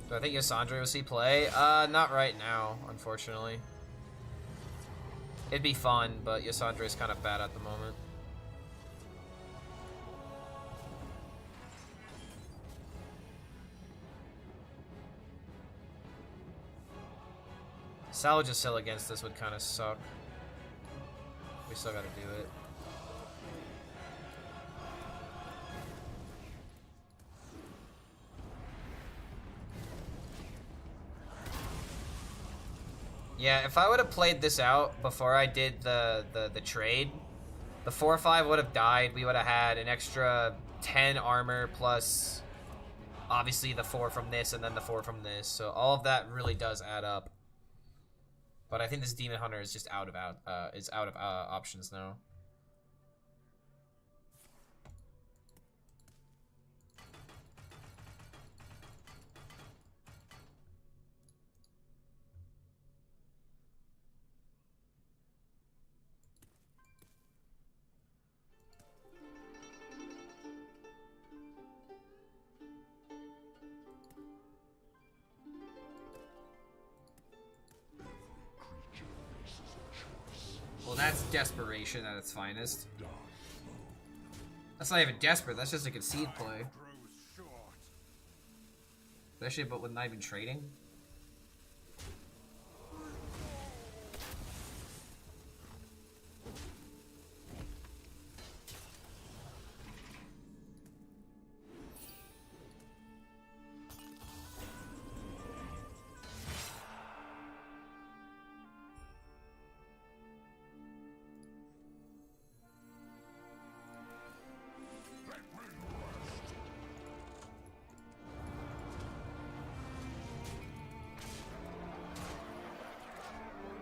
Do I think Yasandre will see play? Not right now, unfortunately. It'd be fun, but Yasandre's kind of bad at the moment. Salvage a Sill against this would kind of suck. We still gotta do it. Yeah, if I would have played this out before I did the trade, the 4/5 would have died. We would have had an extra 10 armor plus obviously the 4 from this and then the 4 from this. So all of that really does add up. But I think this Demon Hunter is just out of options now. Well, that's desperation at its finest. That's not even desperate, that's just a concede play. Especially but with not even trading.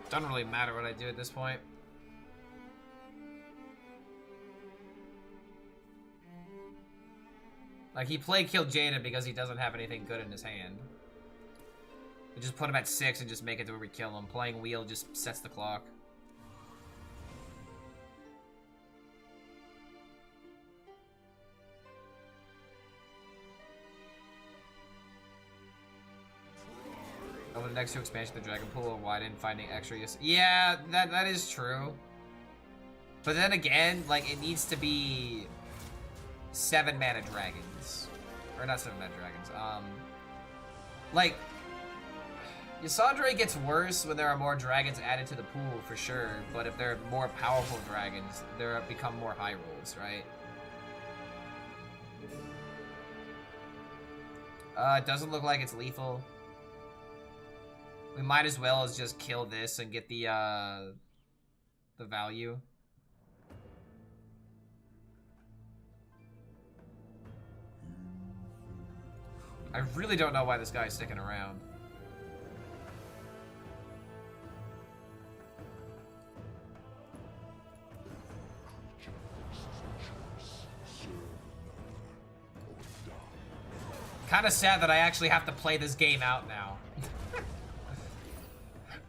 Doesn't really matter what I do at this point. Like, he played Kill Jaden because he doesn't have anything good in his hand. We just put him at 6 and just make it to where we kill him. Playing Wheel just sets the clock. Over the next 2 expansions, the Dragon Pool will widen, finding extra use. Yeah, that is true. But then again, like, it needs to be 7 mana dragons. Or not 7 mana dragons. Like, Yasandre gets worse when there are more dragons added to the pool, for sure. But if there are more powerful dragons, there become more high rolls, right? It doesn't look like it's lethal. We might as well as just kill this and get the value. I really don't know why this guy's sticking around. Kind of sad that I actually have to play this game out now.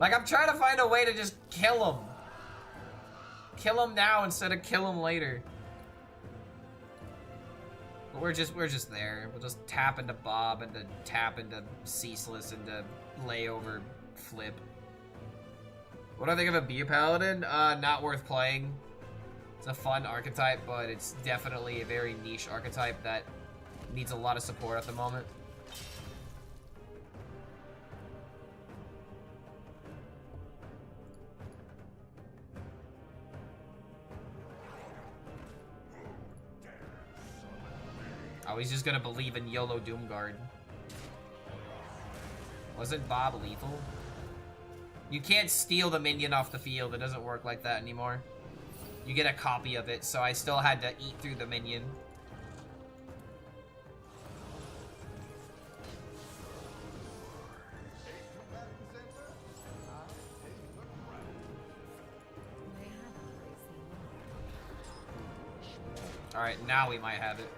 Like, I'm trying to find a way to just kill him. Kill him now instead of kill him later. But we're just there. We'll just tap into Bob, and tap into Ceaseless, into Layover, Flip. What do I think of a Bee Paladin? Not worth playing. It's a fun archetype, but it's definitely a very niche archetype that needs a lot of support at the moment. Oh, he's just gonna believe in YOLO Doomguard. Wasn't Bob lethal? You can't steal the minion off the field. It doesn't work like that anymore. You get a copy of it, so I still had to eat through the minion. Alright, now we might have it.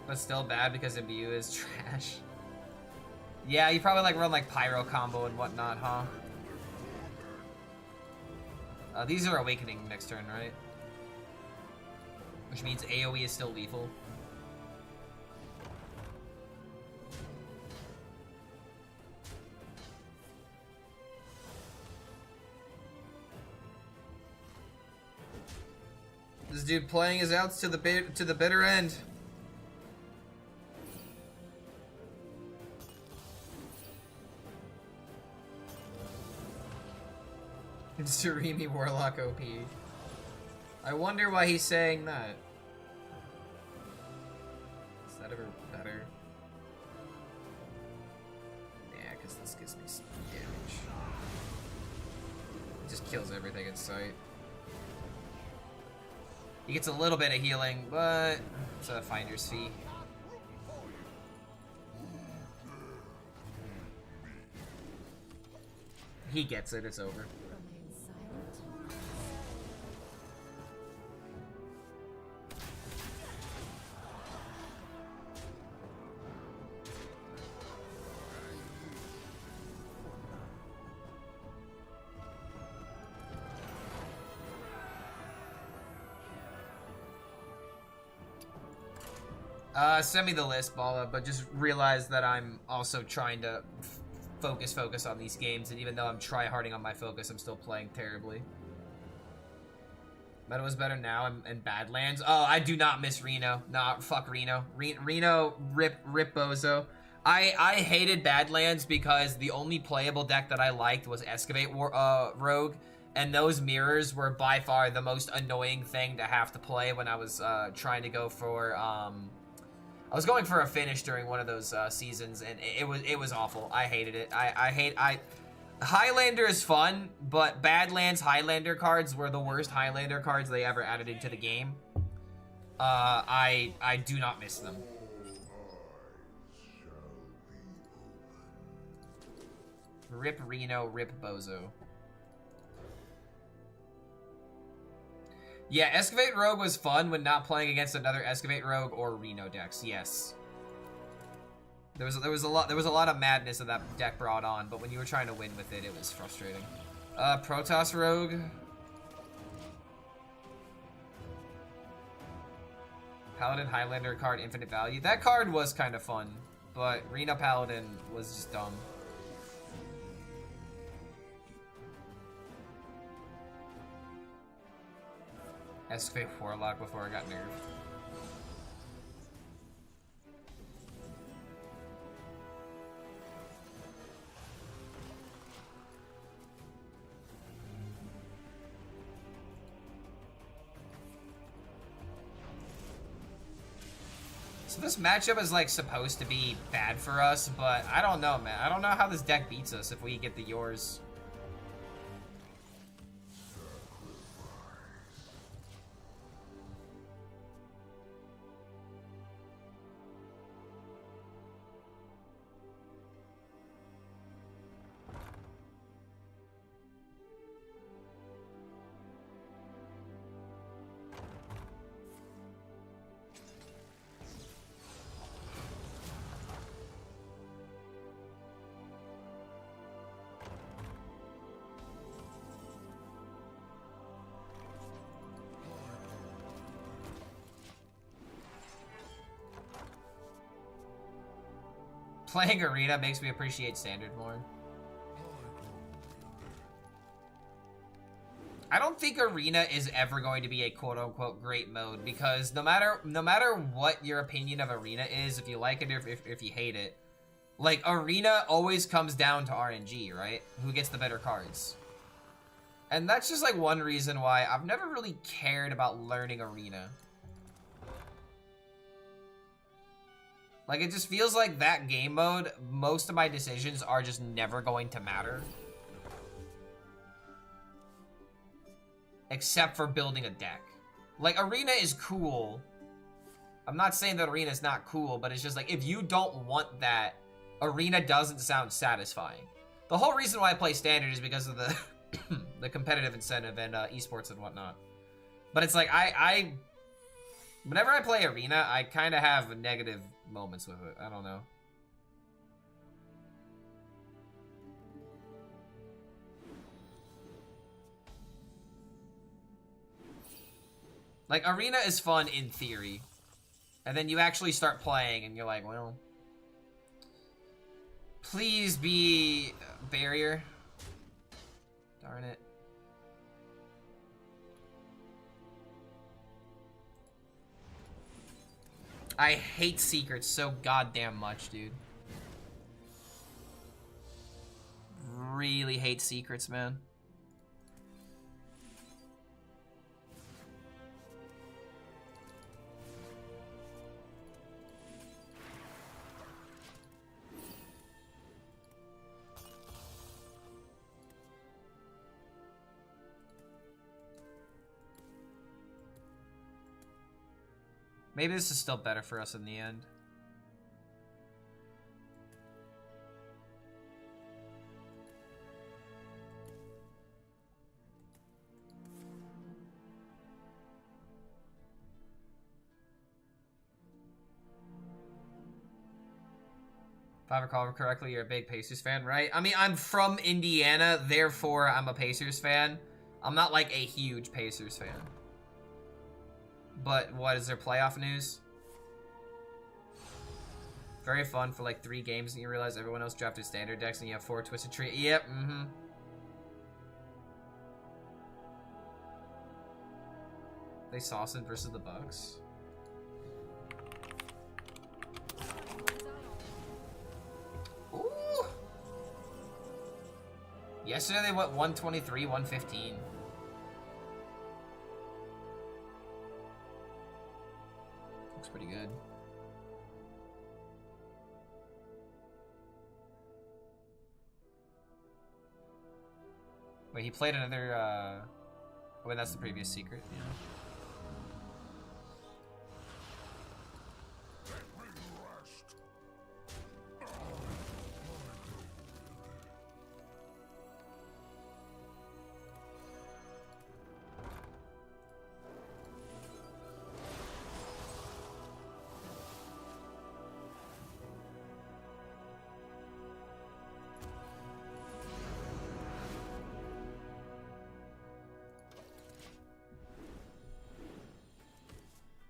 But still bad because imbue is trash. Yeah, you probably like run like pyro combo and whatnot, huh? These are awakening next turn, right? Which means AoE is still lethal. This dude playing his outs to the bitter end. Surimi Warlock OP. I wonder why he's saying that. Is that ever better? Yeah, because this gives me some damage. It just kills everything in sight. He gets a little bit of healing, but it's a finder's fee. He gets it, it's over. Send me the list, Bala, but just realize that I'm also trying to focus on these games, and even though I'm tryharding on my focus, I'm still playing terribly. Meta was better now in Badlands. Oh, I do not miss Reno. Nah, fuck Reno. Reno, rip Bozo. I hated Badlands because the only playable deck that I liked was Excavate Rogue, and those mirrors were by far the most annoying thing to have to play when I was trying to go for I was going for a finish during one of those seasons, and it was awful. I hated it. Highlander is fun, but Badlands Highlander cards were the worst Highlander cards they ever added into the game. I do not miss them. Rip Reno, rip Bozo. Yeah, Excavate Rogue was fun when not playing against another Excavate Rogue or Reno decks. Yes, there was a lot of madness that deck brought on, but when you were trying to win with it, it was frustrating. Protoss Rogue. Paladin Highlander card, infinite value. That card was kind of fun, but Reno Paladin was just dumb. Excavate Warlock before I got nerfed. So this matchup is like supposed to be bad for us, but I don't know, man. I don't know how this deck beats us if we get the yours. Playing Arena makes me appreciate Standard more. I don't think Arena is ever going to be a quote-unquote great mode, because no matter what your opinion of Arena is, if you like it or if you hate it, like, Arena always comes down to RNG, right? Who gets the better cards. And that's just like one reason why I've never really cared about learning Arena. Like, it just feels like that game mode, most of my decisions are just never going to matter. Except for building a deck. Like, Arena is cool. I'm not saying that Arena is not cool, but it's just like, if you don't want that, Arena doesn't sound satisfying. The whole reason why I play Standard is because of the the competitive incentive and esports and whatnot. But it's like, whenever I play Arena, I kind of have negative moments with it. I don't know. Like, Arena is fun in theory. And then you actually start playing and you're like, well, please be barrier. Darn it. I hate secrets so goddamn much, dude. Really hate secrets, man. Maybe this is still better for us in the end. If I recall correctly, you're a big Pacers fan, right? I mean, I'm from Indiana, therefore I'm a Pacers fan. I'm not like a huge Pacers fan. But what is their playoff news? Very fun for like 3 games and you realize everyone else drafted standard decks and you have 4 Twisted Tree. Yep, They Saucin versus the Bucks. Ooh. Yesterday they went 123, 115. Looks pretty good. Wait, he played another, oh, wait, that's the previous secret, yeah.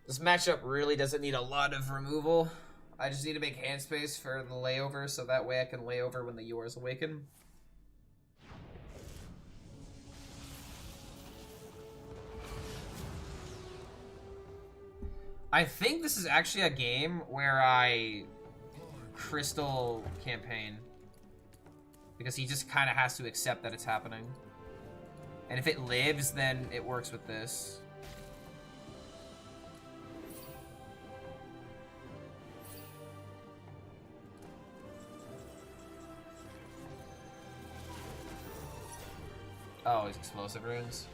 This matchup really doesn't need a lot of removal. I just need to make hand space for the layover so that way I can lay over when the Yours awaken. I think this is actually a game where I Crystal campaign. Because he just kind of has to accept that it's happening. And if it lives, then it works with this. Oh, he's explosive runes.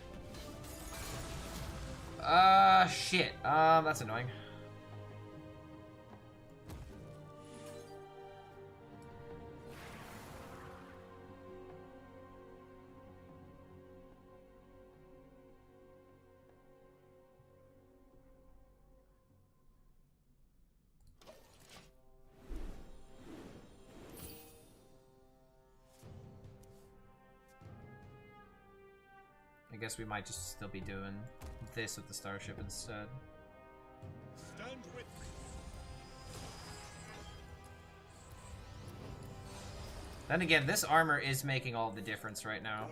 Shit. That's annoying. I guess we might just still be doing this with the starship instead. Stand with me. Then again, this armor is making all the difference right now.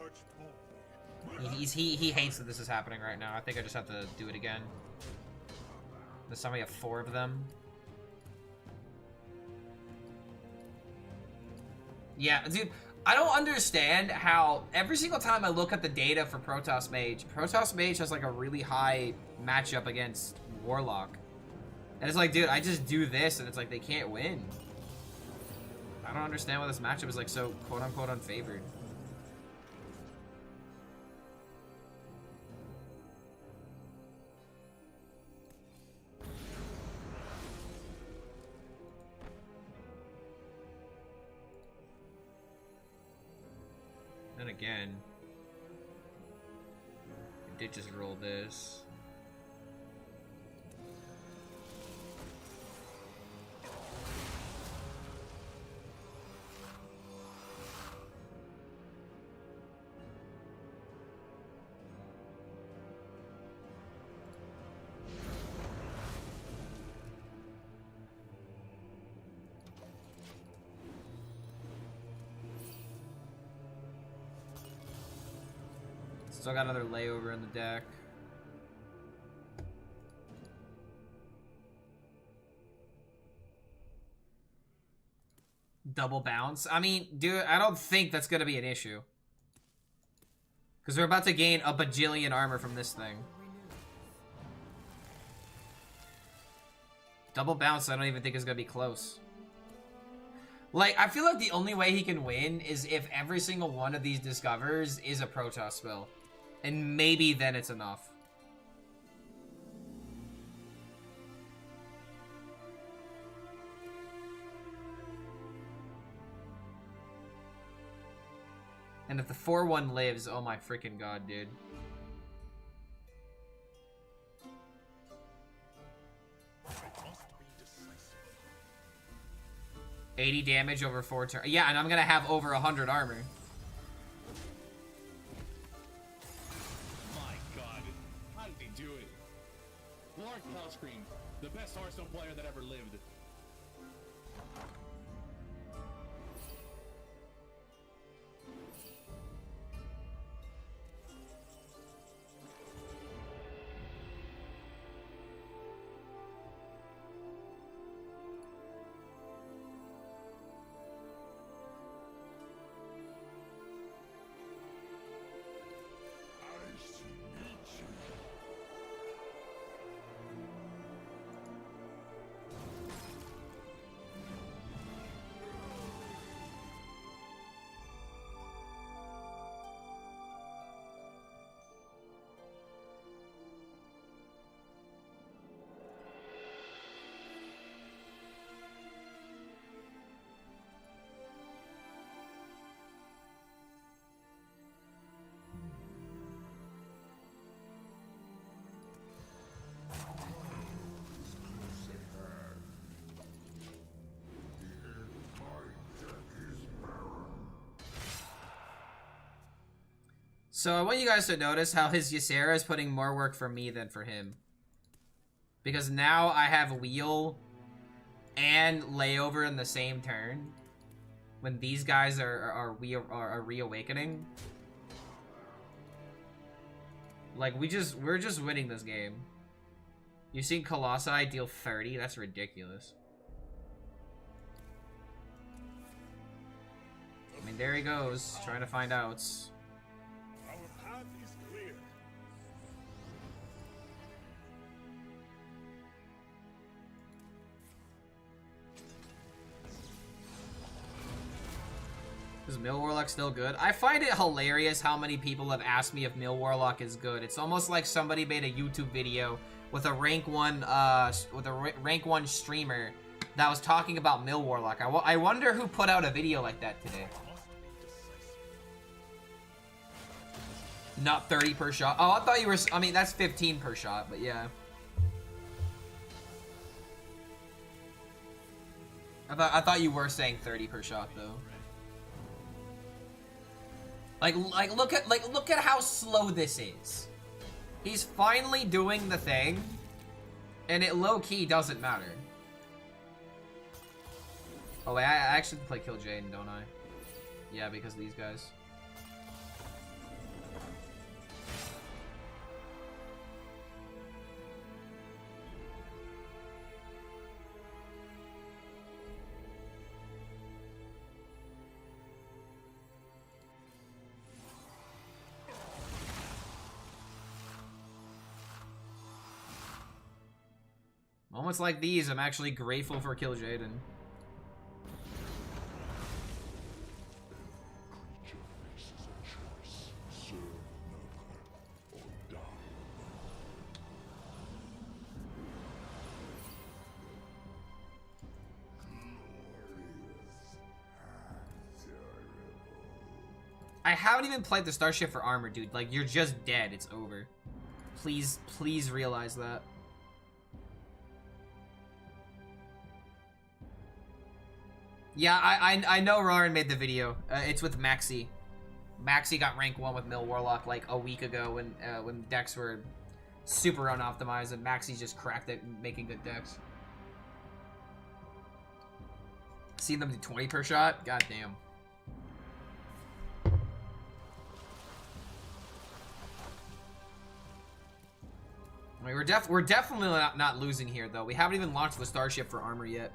He hates that this is happening right now. I think I just have to do it again. This time we have 4 of them. Yeah, dude, I don't understand how every single time I look at the data for Protoss Mage has like a really high matchup against Warlock. And it's like, dude, I just do this and it's like they can't win. I don't understand why this matchup is like so quote-unquote unfavored. Then again, I did just roll this. Still got another layover in the deck. Double bounce. I mean, dude, I don't think that's gonna be an issue. Because we're about to gain a bajillion armor from this thing. Double bounce, I don't even think is gonna be close. Like, I feel like the only way he can win is if every single one of these discovers is a Protoss spell. And maybe then it's enough. And if the 4-1 lives, oh my freaking god, dude. I must be decisive. 80 damage over 4 turns. Yeah, and I'm gonna have over 100 armor. My god, how did he do it? HELLSCREAM, the best Hearthstone player that ever lived. So I want you guys to notice how his Ysera is putting more work for me than for him. Because now I have Wheel and Layover in the same turn. When these guys are reawakening. Like, we're just winning this game. You've seen Colossi deal 30? That's ridiculous. I mean, there he goes, trying to find outs. Our path is clear. Is Mill Warlock still good? I find it hilarious how many people have asked me if Mill Warlock is good. It's almost like somebody made a YouTube video with a rank 1 streamer that was talking about Mill Warlock. I wonder who put out a video like that today. Not 30 per shot. Oh, I thought you were... I mean, that's 15 per shot, but yeah. I thought you were saying 30 per shot, though. Like look at how slow this is. He's finally doing the thing, and it low-key doesn't matter. Oh, wait, I actually play Kill Jaden, don't I? Yeah, because of these guys. Moments like these, I'm actually grateful for Kill Jaden. Creature faces a choice. Serve another or die. I haven't even played the Starship for Armor, dude. Like, you're just dead. It's over. Please realize that. Yeah, I know Rarn made the video. It's with Maxi. Maxi got rank 1 with Mill Warlock like a week ago when decks were super unoptimized, and Maxi just cracked it making good decks. Seen them do 20 per shot? God damn. I mean, we're definitely not losing here, though. We haven't even launched the Starship for Armor yet.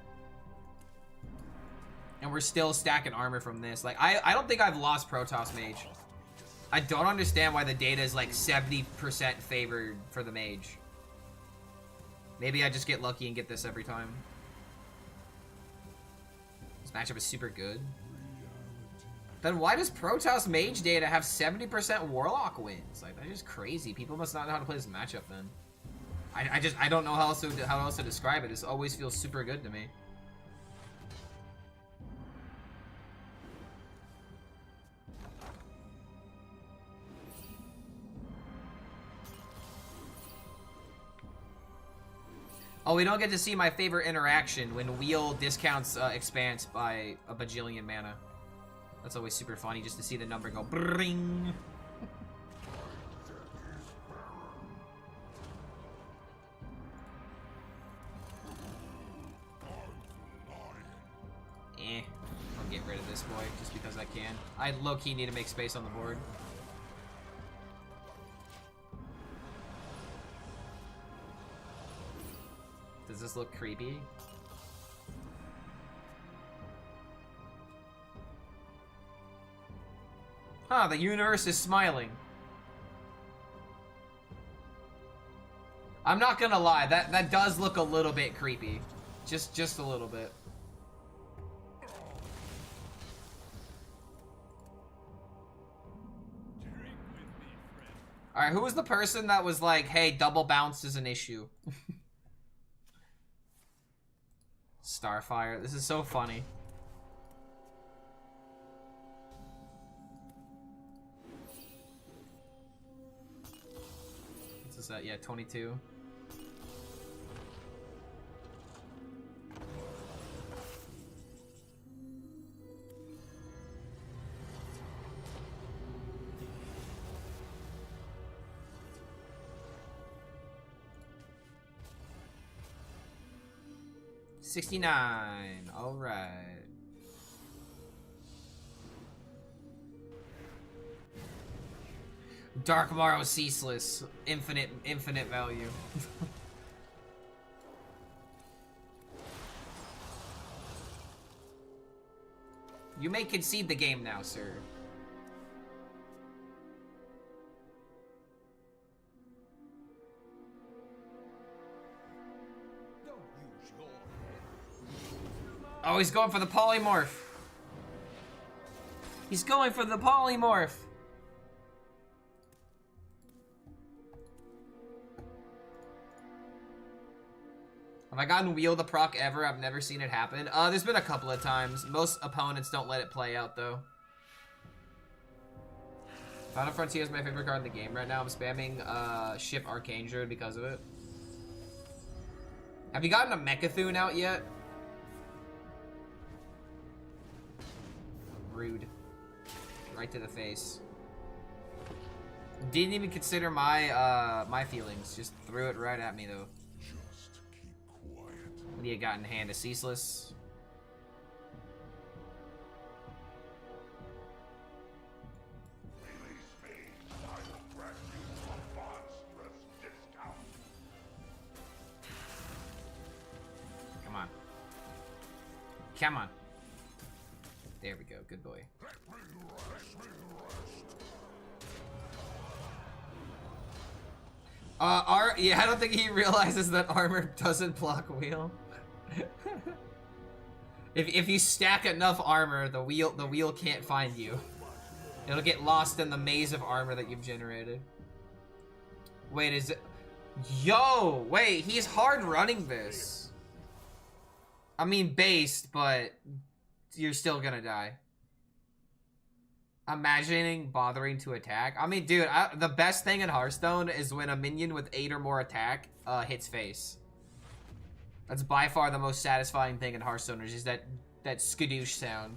And we're still stacking armor from this. Like, I don't think I've lost Protoss Mage. I don't understand why the data is like 70% favored for the Mage. Maybe I just get lucky and get this every time. This matchup is super good. Then why does Protoss Mage data have 70% Warlock wins? Like, that's just crazy. People must not know how to play this matchup then. I don't know how else to describe it. This always feels super good to me. Oh, we don't get to see my favorite interaction when wheel discounts expanse by a bajillion mana. That's always super funny just to see the number go bring. I'll get rid of this boy just because I can. I low-key need to make space on the board. Does this look creepy? Huh, the universe is smiling. I'm not gonna lie, that does look a little bit creepy. Just a little bit. Alright, who was the person that was like, hey, double bounce is an issue? Starfire, this is so funny. What's this at? Yeah, 22. $69. All right. Dark Morrow Ceaseless. Infinite value. You may concede the game now, sir. Oh, he's going for the polymorph. He's going for the polymorph. Have I gotten wheel the proc ever? I've never seen it happen. There's been a couple of times. Most opponents don't let it play out, though. Final Frontier is my favorite card in the game right now. I'm spamming Ship Arcane Druid because of it. Have you gotten a Mechathune out yet? Rude. Right to the face. Didn't even consider my my feelings. Just threw it right at me though. Just keep quiet. What do you got in hand? A Ceaseless? Release me. I will grant you a monstrous discount. Come on. Come on. There we go. Good boy. Yeah, I don't think he realizes that armor doesn't block wheel. If you stack enough armor, the wheel can't find you. It'll get lost in the maze of armor that you've generated. Wait, is it? Yo, wait, he's hard running this. I mean, based, but you're still gonna die. Imagining bothering to attack. I mean, dude, the best thing in Hearthstone is when a minion with 8 or more attack hits face. That's by far the most satisfying thing in Hearthstone, is that skadoosh sound.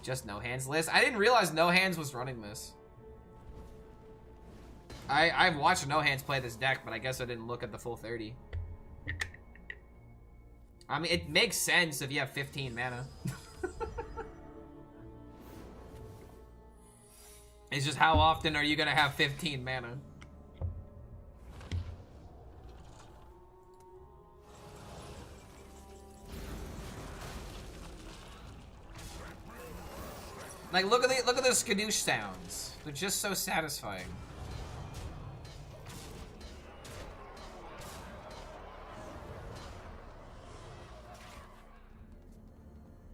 Just No Hands list. I didn't realize No Hands was running this. I've watched No Hands play this deck, but I guess I didn't look at the full 30. I mean, it makes sense if you have 15 mana. It's just how often are you gonna have 15 mana? Like, look at those skadoosh sounds. They're just so satisfying.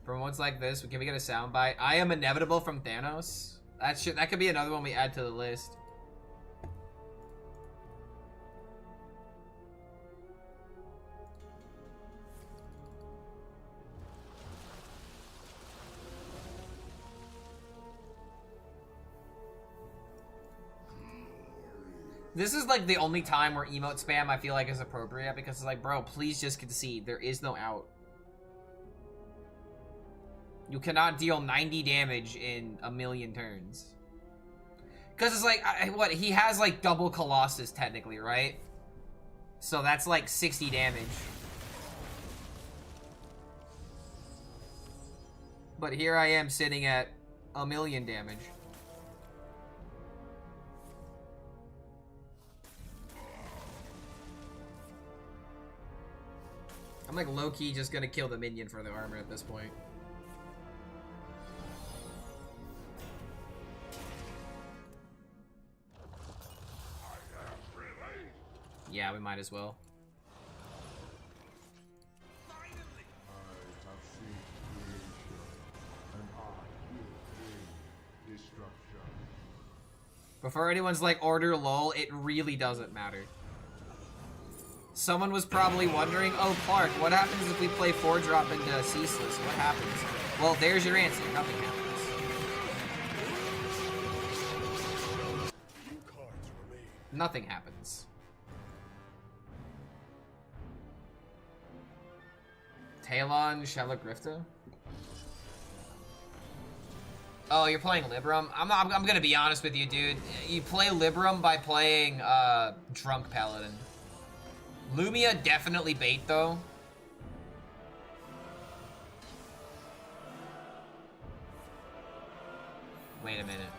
From ones like this, can we get a soundbite? I am inevitable from Thanos. That could be another one we add to the list. This is like the only time where emote spam I feel like is appropriate, because it's like, bro, please just concede. There is no out. You cannot deal 90 damage in a million turns. Because it's like, what, he has like double Colossus technically, right? So that's like 60 damage. But here I am sitting at a million damage. I'm like low-key just gonna kill the minion for the armor at this point. Yeah, we might as well. I have seen creation, and I will bring destruction. Before anyone's like, order lol, it really doesn't matter. Someone was probably wondering, oh, Clark, what happens if we play 4-drop into Ceaseless? What happens? Well, there's your answer. Nothing happens. Nothing happens. Talon, Shalagrifta? Oh, you're playing Libram? I'm gonna be honest with you, dude. You play Libram by playing, Drunk Paladin. Lumia definitely bait, though. Wait a minute.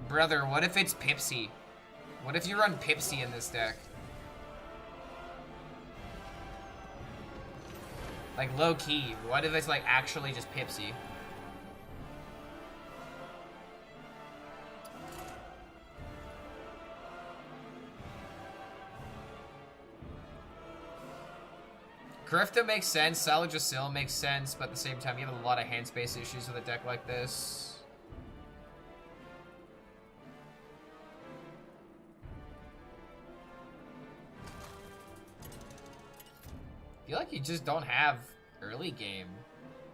Brother, what if it's Pipsy? What if you run Pipsy in this deck? Like, low-key, what if it's, like, actually just Pipsy? Grifta makes sense, Saladrasil makes sense, but at the same time, you have a lot of hand space issues with a deck like this. I feel like you just don't have early game.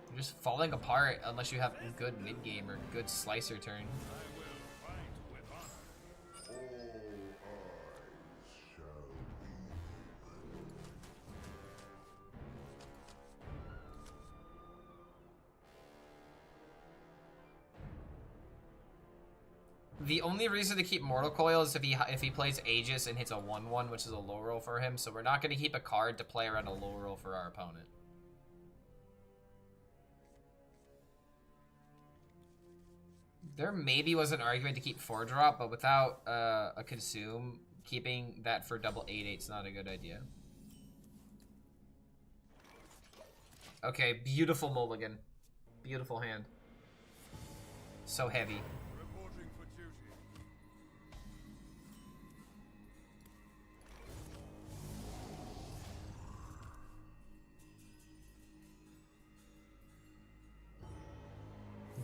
You're just falling apart unless you have good mid game or good slicer turn. All eyes shall be The only reason to keep Mortal Coil is if he plays Aegis and hits a 1/1, which is a low roll for him, so we're not going to keep a card to play around a low roll for our opponent. There maybe was an argument to keep 4-drop, but without a consume, keeping that for double 8/8 is not a good idea. Okay, beautiful mulligan. Beautiful hand. So heavy.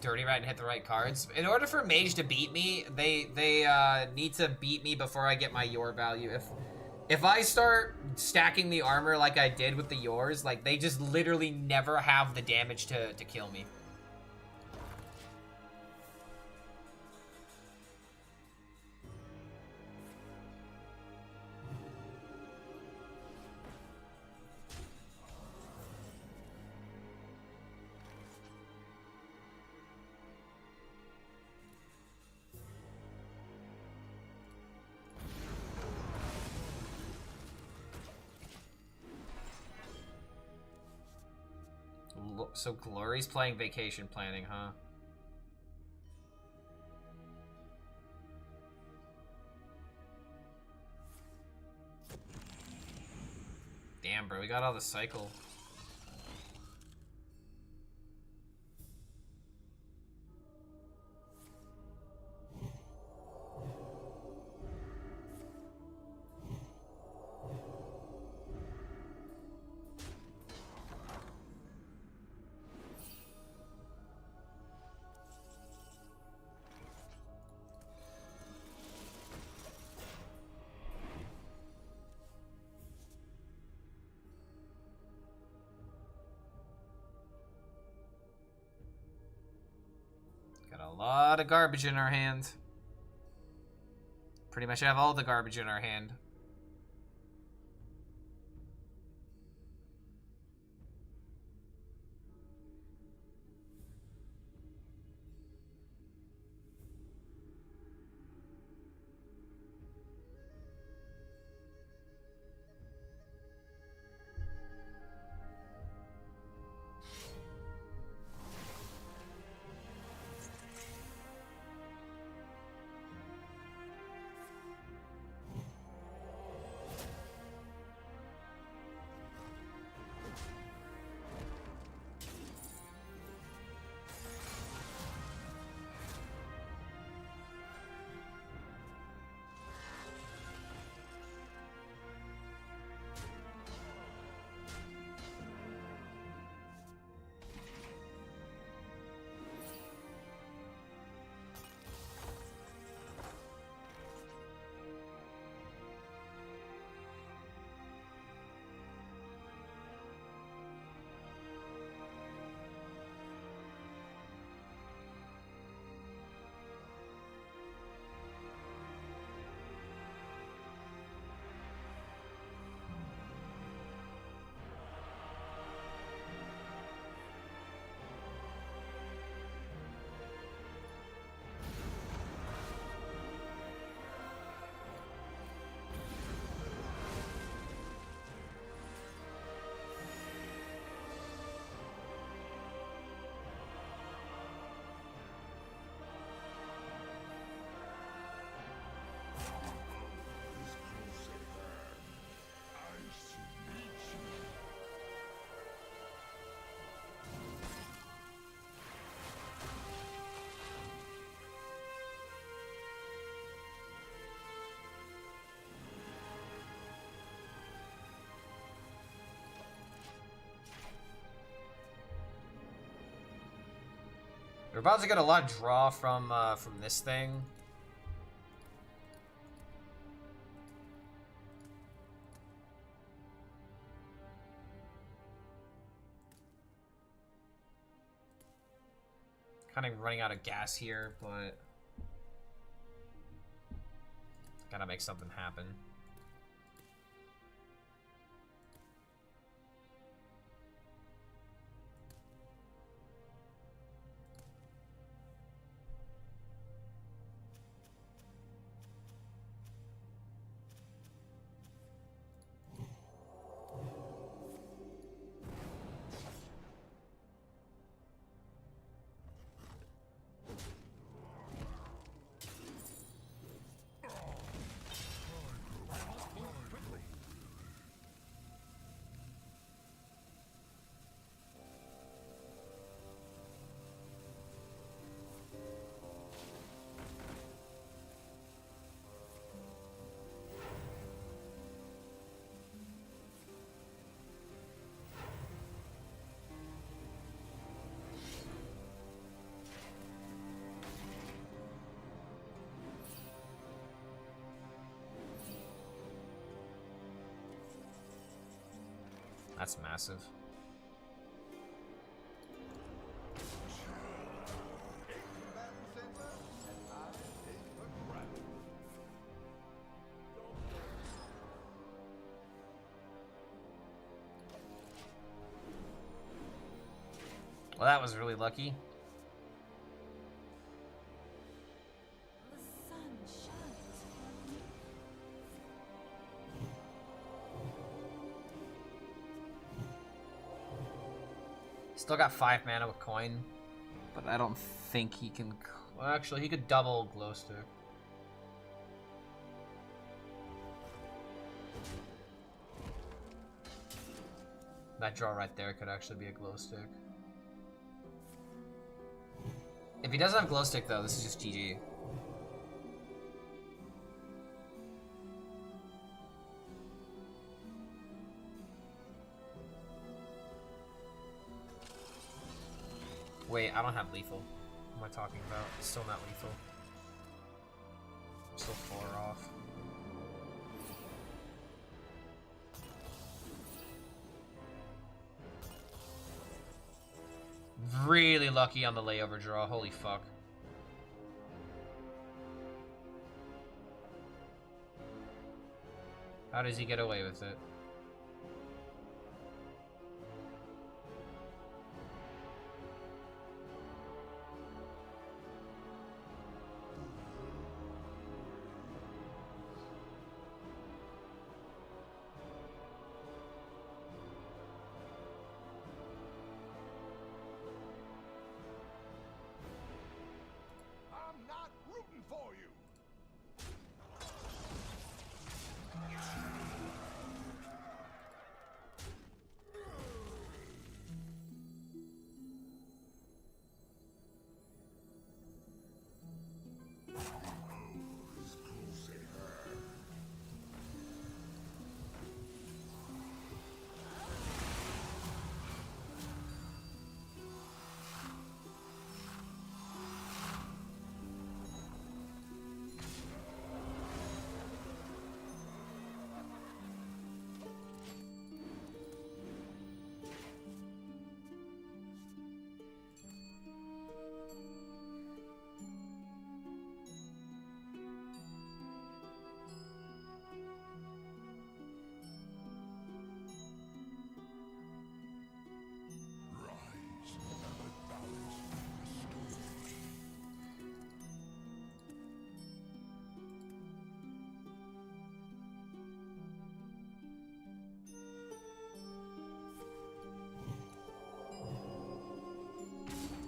Dirty Rat and hit the right cards. In order for Mage to beat me, they need to beat me before I get my Yor value. If I start stacking the armor like I did with the Yors, like, they just literally never have the damage to kill me. So Glory's playing Vacation Planning, huh? Damn, bro, we got all the cycle. Got a lot of garbage in our hand. Pretty much have all the garbage in our hand. We're about to get a lot of draw from this thing. Kind of running out of gas here, but gotta make something happen. That's massive. Well, that was really lucky. The sun shines for me. Still got 5 mana with coin, but I don't think he can. Well, actually, he could double glow stick. That draw right there could actually be a glow stick. If he doesn't have glow stick though, this is just GG. Wait, I don't have lethal. What am I talking about? It's still not lethal. I'm still 4 off. Really lucky on the layover draw. Holy fuck. How does he get away with it? I'm not rooting for you.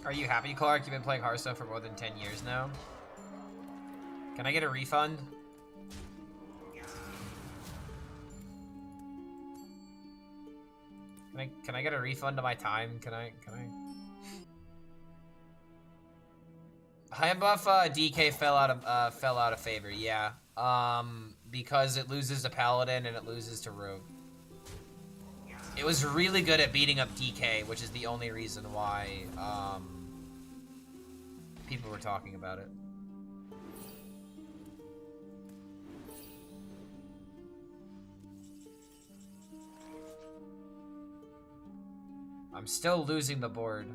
Are you happy, Clark? You've been playing Hearthstone for more than 10 years now. Can I get a refund? Can I get a refund of my time? Can I? High buff DK fell out of favor. Yeah. Because it loses to Paladin and it loses to Rogue. It was really good at beating up DK, which is the only reason why people were talking about it. I'm still losing the board.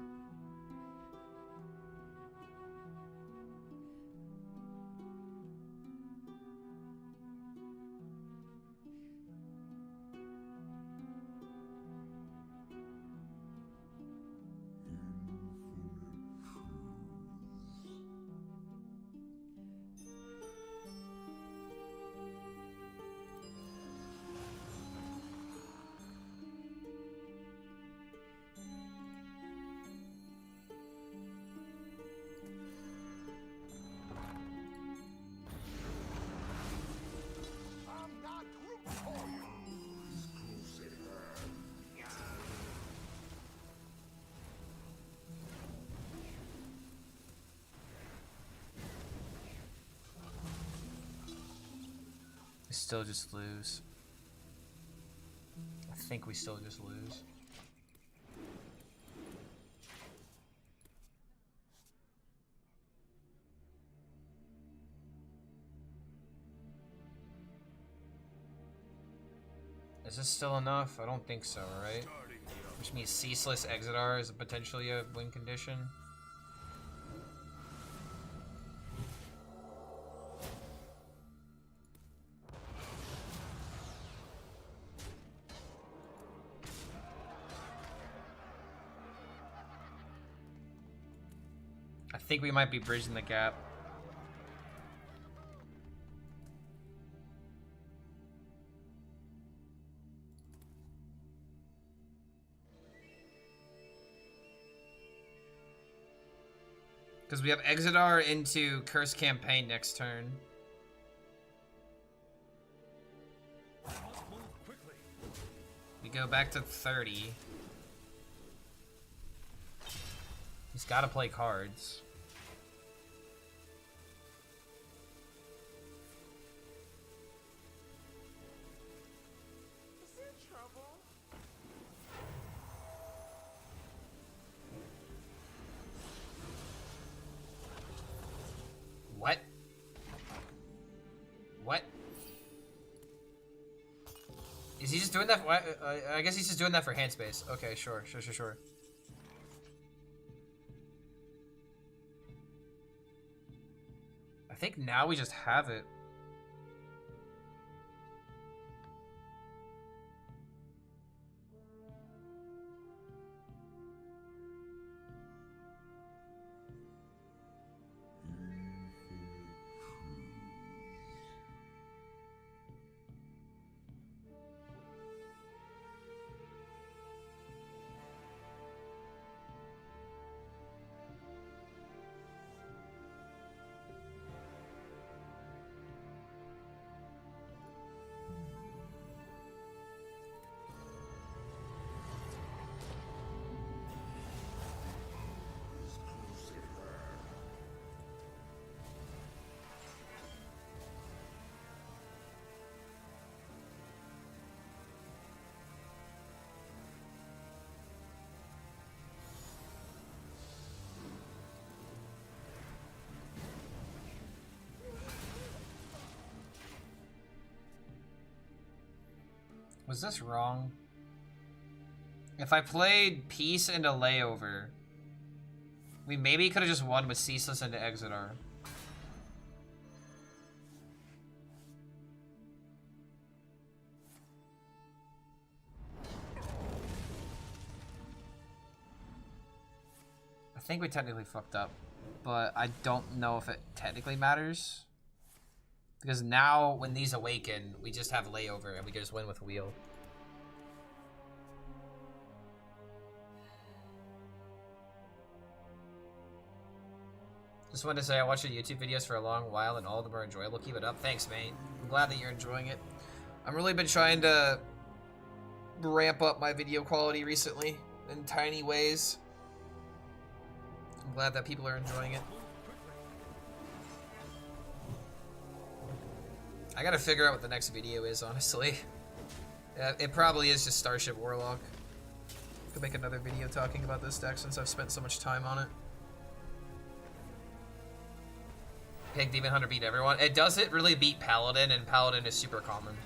Still just lose. I think we still just lose. Is this still enough? I don't think so, right? Which means Ceaseless Exodar is potentially a win condition. I think we might be bridging the gap. Because we have Exodar into Curse Campaign next turn. We go back to 30. He's got to play cards. Is there trouble? What? What? Is he just doing that? I guess he's just doing that for hand space. Okay, sure. I think now we just have it. Was this wrong? If I played Peace into Layover, we maybe could have just won with Ceaseless into Exeter. I think we technically fucked up, but I don't know if it technically matters. Because now, when these awaken, we just have Layover and we can just win with Wheel. Just wanted to say I watched your YouTube videos for a long while and all of them are enjoyable. Keep it up. Thanks, mate. I'm glad that you're enjoying it. I've really been trying to ramp up my video quality recently in tiny ways. I'm glad that people are enjoying it. I gotta figure out what the next video is, honestly. It probably is just Starship Warlock. Could make another video talking about this deck since I've spent so much time on it. Pig Demon Hunter beat everyone. It doesn't really beat Paladin, and Paladin is super common.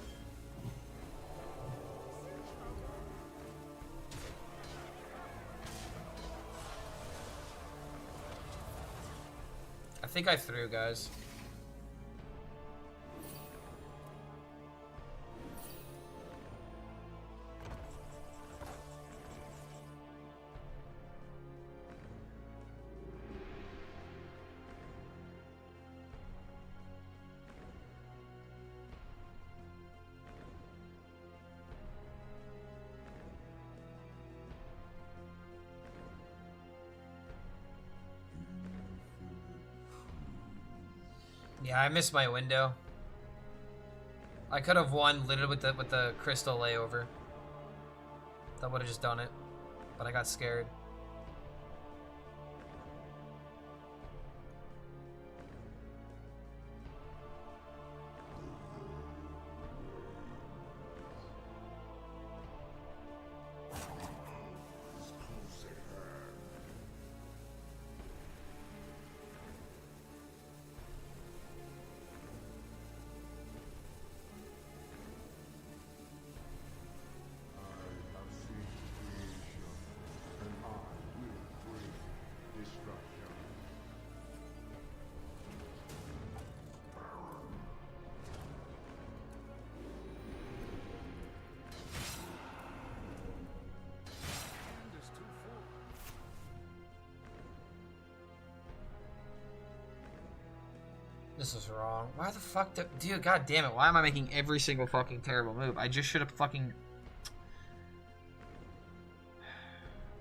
I think I threw, guys. Yeah, I missed my window. I could have won literally with the crystal layover. That would have just done it, but I got scared. This is wrong. Why the fuck dude, god damn it, why am I making every single fucking terrible move? I just should have fucking...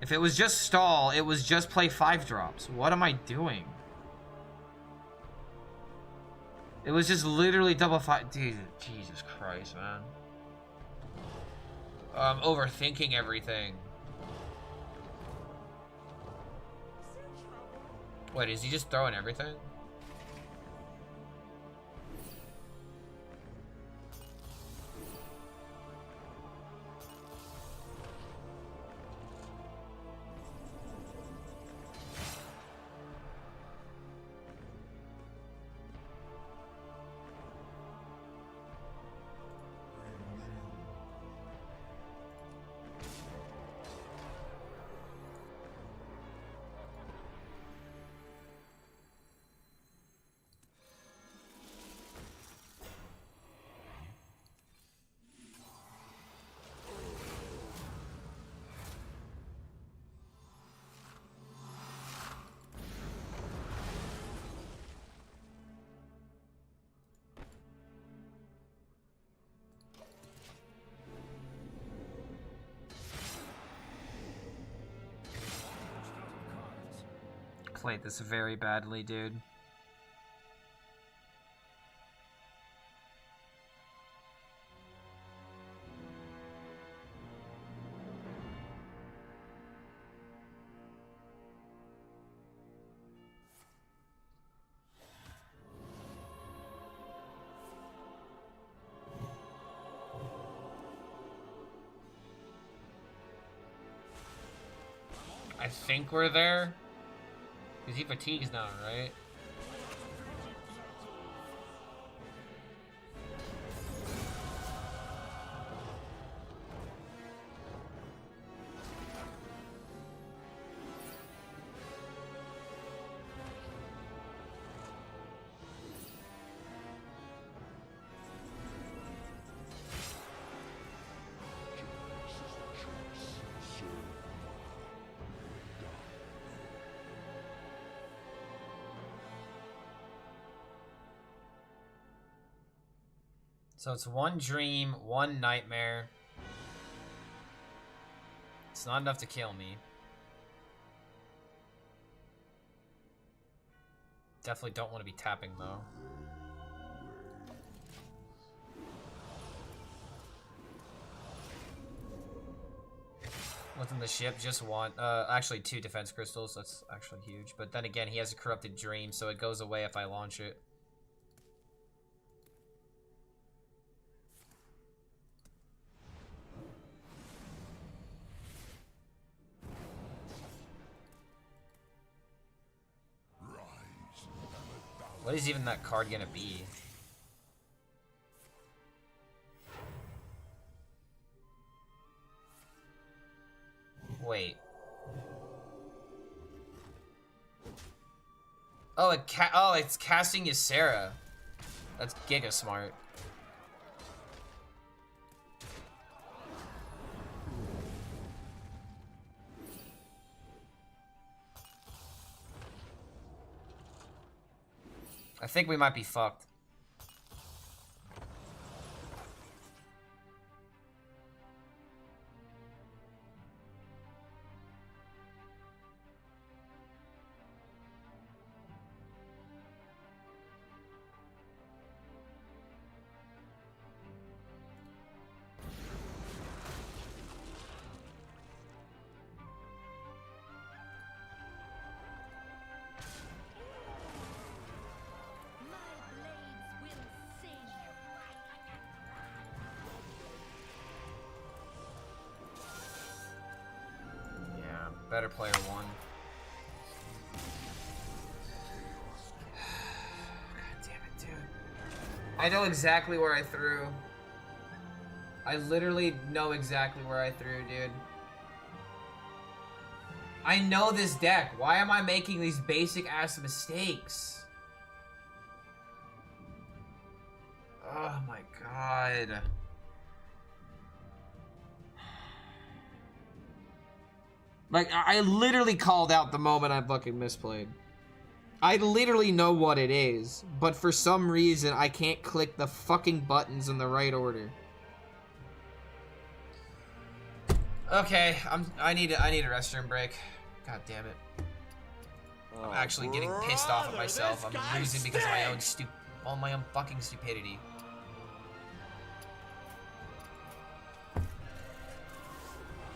If it was just stall, it was just play 5 drops. What am I doing? It was just literally double 5... Dude, Jesus Christ, man. I'm overthinking everything. Wait, is he just throwing everything? Played this very badly, dude. I think we're there. Because he fatigues now, right? So it's one dream, one nightmare. It's not enough to kill me. Definitely don't want to be tapping though. Within the ship, just one. Actually, 2 defense crystals. That's actually huge. But then again, he has a corrupted dream, so it goes away if I launch it. What is even that card gonna be? Wait. Oh, it's casting Ysera. That's giga smart. I think we might be fucked. Better player one. God damn it, dude. I know exactly where I threw. I literally know exactly where I threw, dude. I know this deck. Why am I making these basic ass mistakes? Oh my god. Like, I literally called out the moment I fucking misplayed. I literally know what it is, but for some reason, I can't click the fucking buttons in the right order. Okay, I need a restroom break. God damn it. I'm actually getting pissed off at myself. I'm losing because of my own fucking stupidity.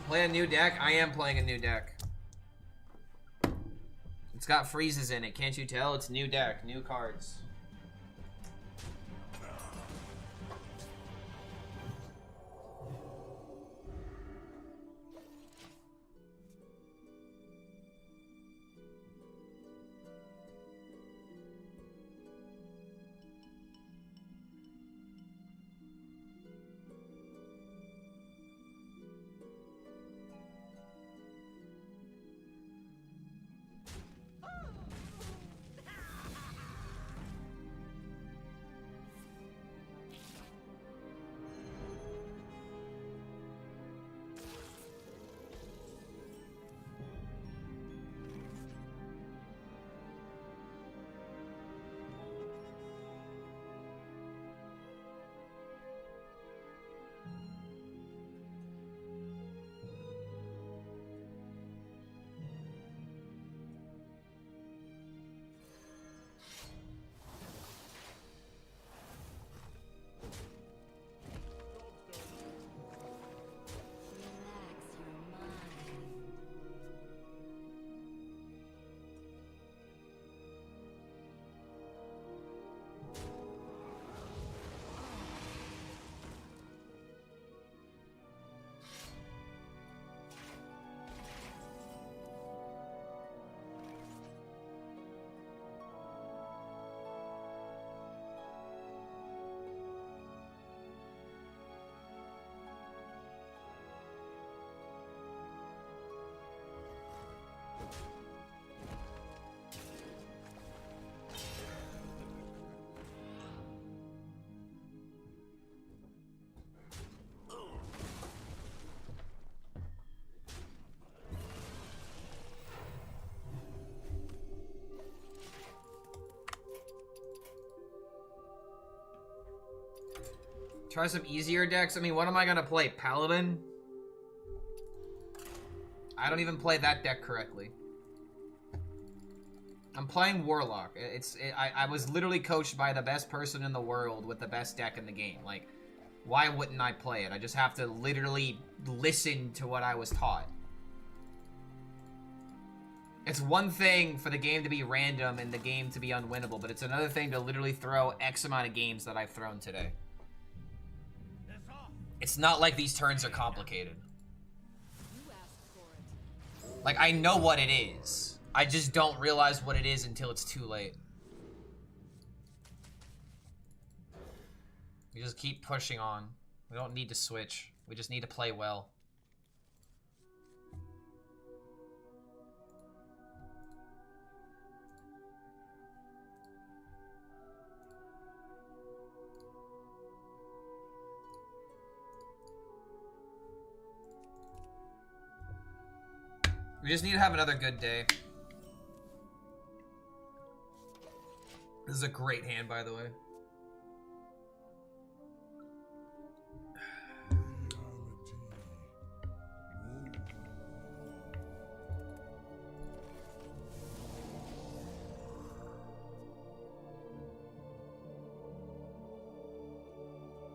Play a new deck? I am playing a new deck. It's got freezes in it, can't you tell? It's new deck, new cards. Try some easier decks. I mean, what am I gonna play? Paladin? I don't even play that deck correctly. I'm playing Warlock. I was literally coached by the best person in the world with the best deck in the game. Like, why wouldn't I play it? I just have to literally listen to what I was taught. It's one thing for the game to be random and the game to be unwinnable, but it's another thing to literally throw X amount of games that I've thrown today. It's not like these turns are complicated. Like, I know what it is. I just don't realize what it is until it's too late. We just keep pushing on. We don't need to switch. We just need to play well. We just need to have another good day. This is a great hand, by the way.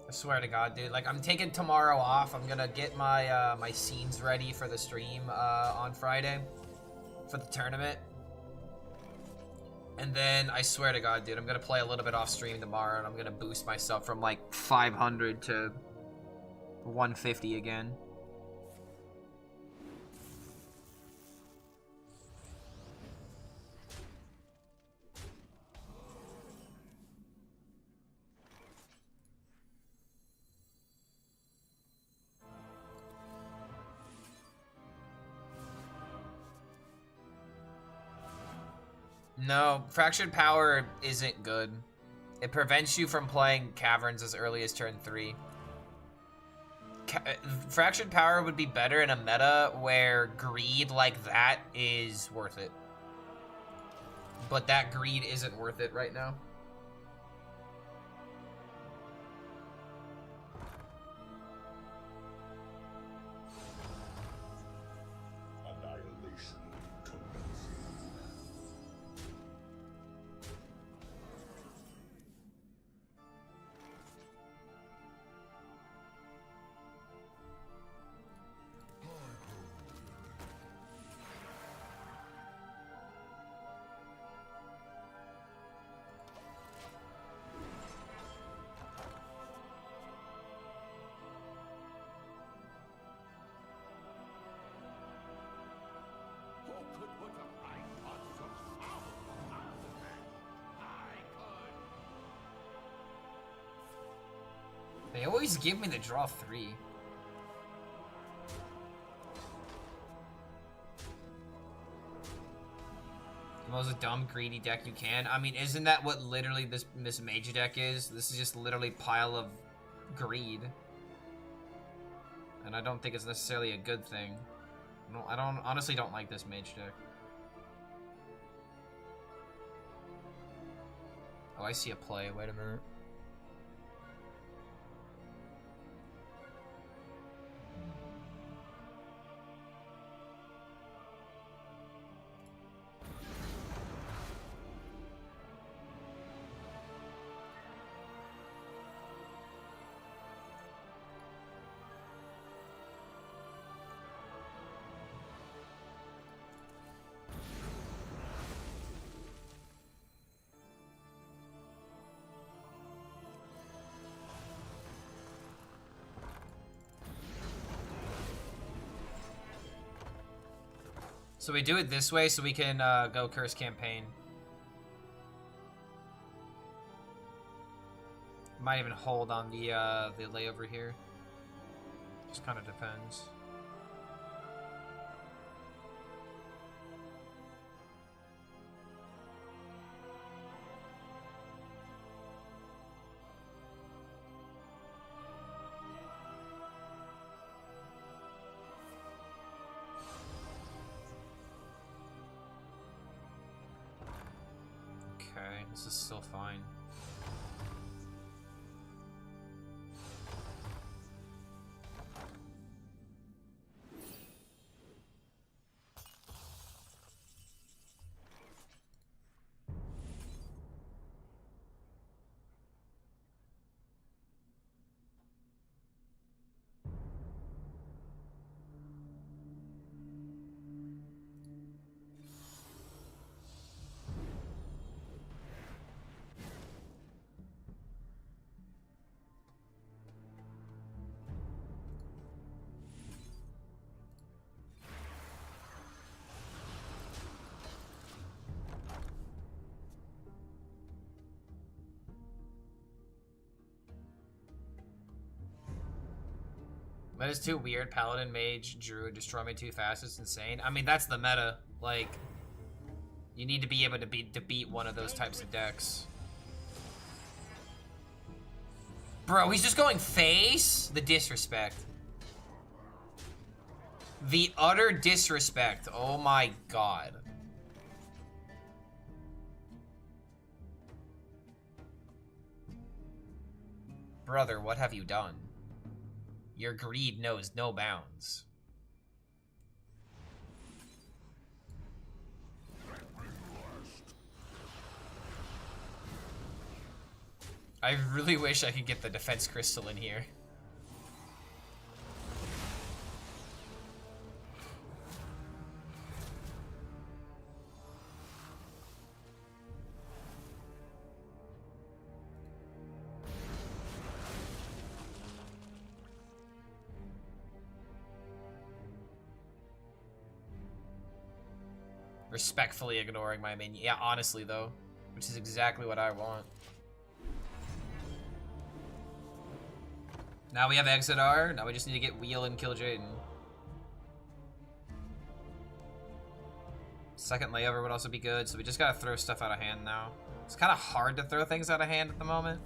I swear to God, dude. Like, I'm taking tomorrow off. I'm gonna get my my scenes ready for the stream on Friday for the tournament. And then, I swear to God, dude, I'm gonna play a little bit off stream tomorrow, and I'm gonna boost myself from like 500 to 150 again. No, Fractured Power isn't good. It prevents you from playing Caverns as early as turn 3. Fractured Power would be better in a meta where greed like that is worth it. But that greed isn't worth it right now. Annihilation commences. Who could put a right on so powerful ultimate? I could. They always give me the draw 3. The most dumb, greedy deck you can. I mean, isn't that what literally this mage deck is? This is just literally pile of greed. And I don't think it's necessarily a good thing. I don't honestly don't like this mage deck. Oh, I see a play. Wait a minute. So we do it this way so we can go Curse Campaign. Might even hold on the layover here. Just kind of depends. Okay, this is still fine. That is too weird. Paladin, Mage, Druid, destroy me too fast. It's insane. I mean, that's the meta. Like, you need to be able to beat one of those types of decks. Bro, he's just going face? The disrespect. The utter disrespect. Oh my god. Brother, what have you done? Your greed knows no bounds. I really wish I could get the defense crystal in here. Respectfully ignoring my minion. Yeah, honestly though, which is exactly what I want. Now we have Exodar. Now we just need to get Wheel and kill Jaden. Second layover would also be good, so we just gotta throw stuff out of hand now. It's kind of hard to throw things out of hand at the moment.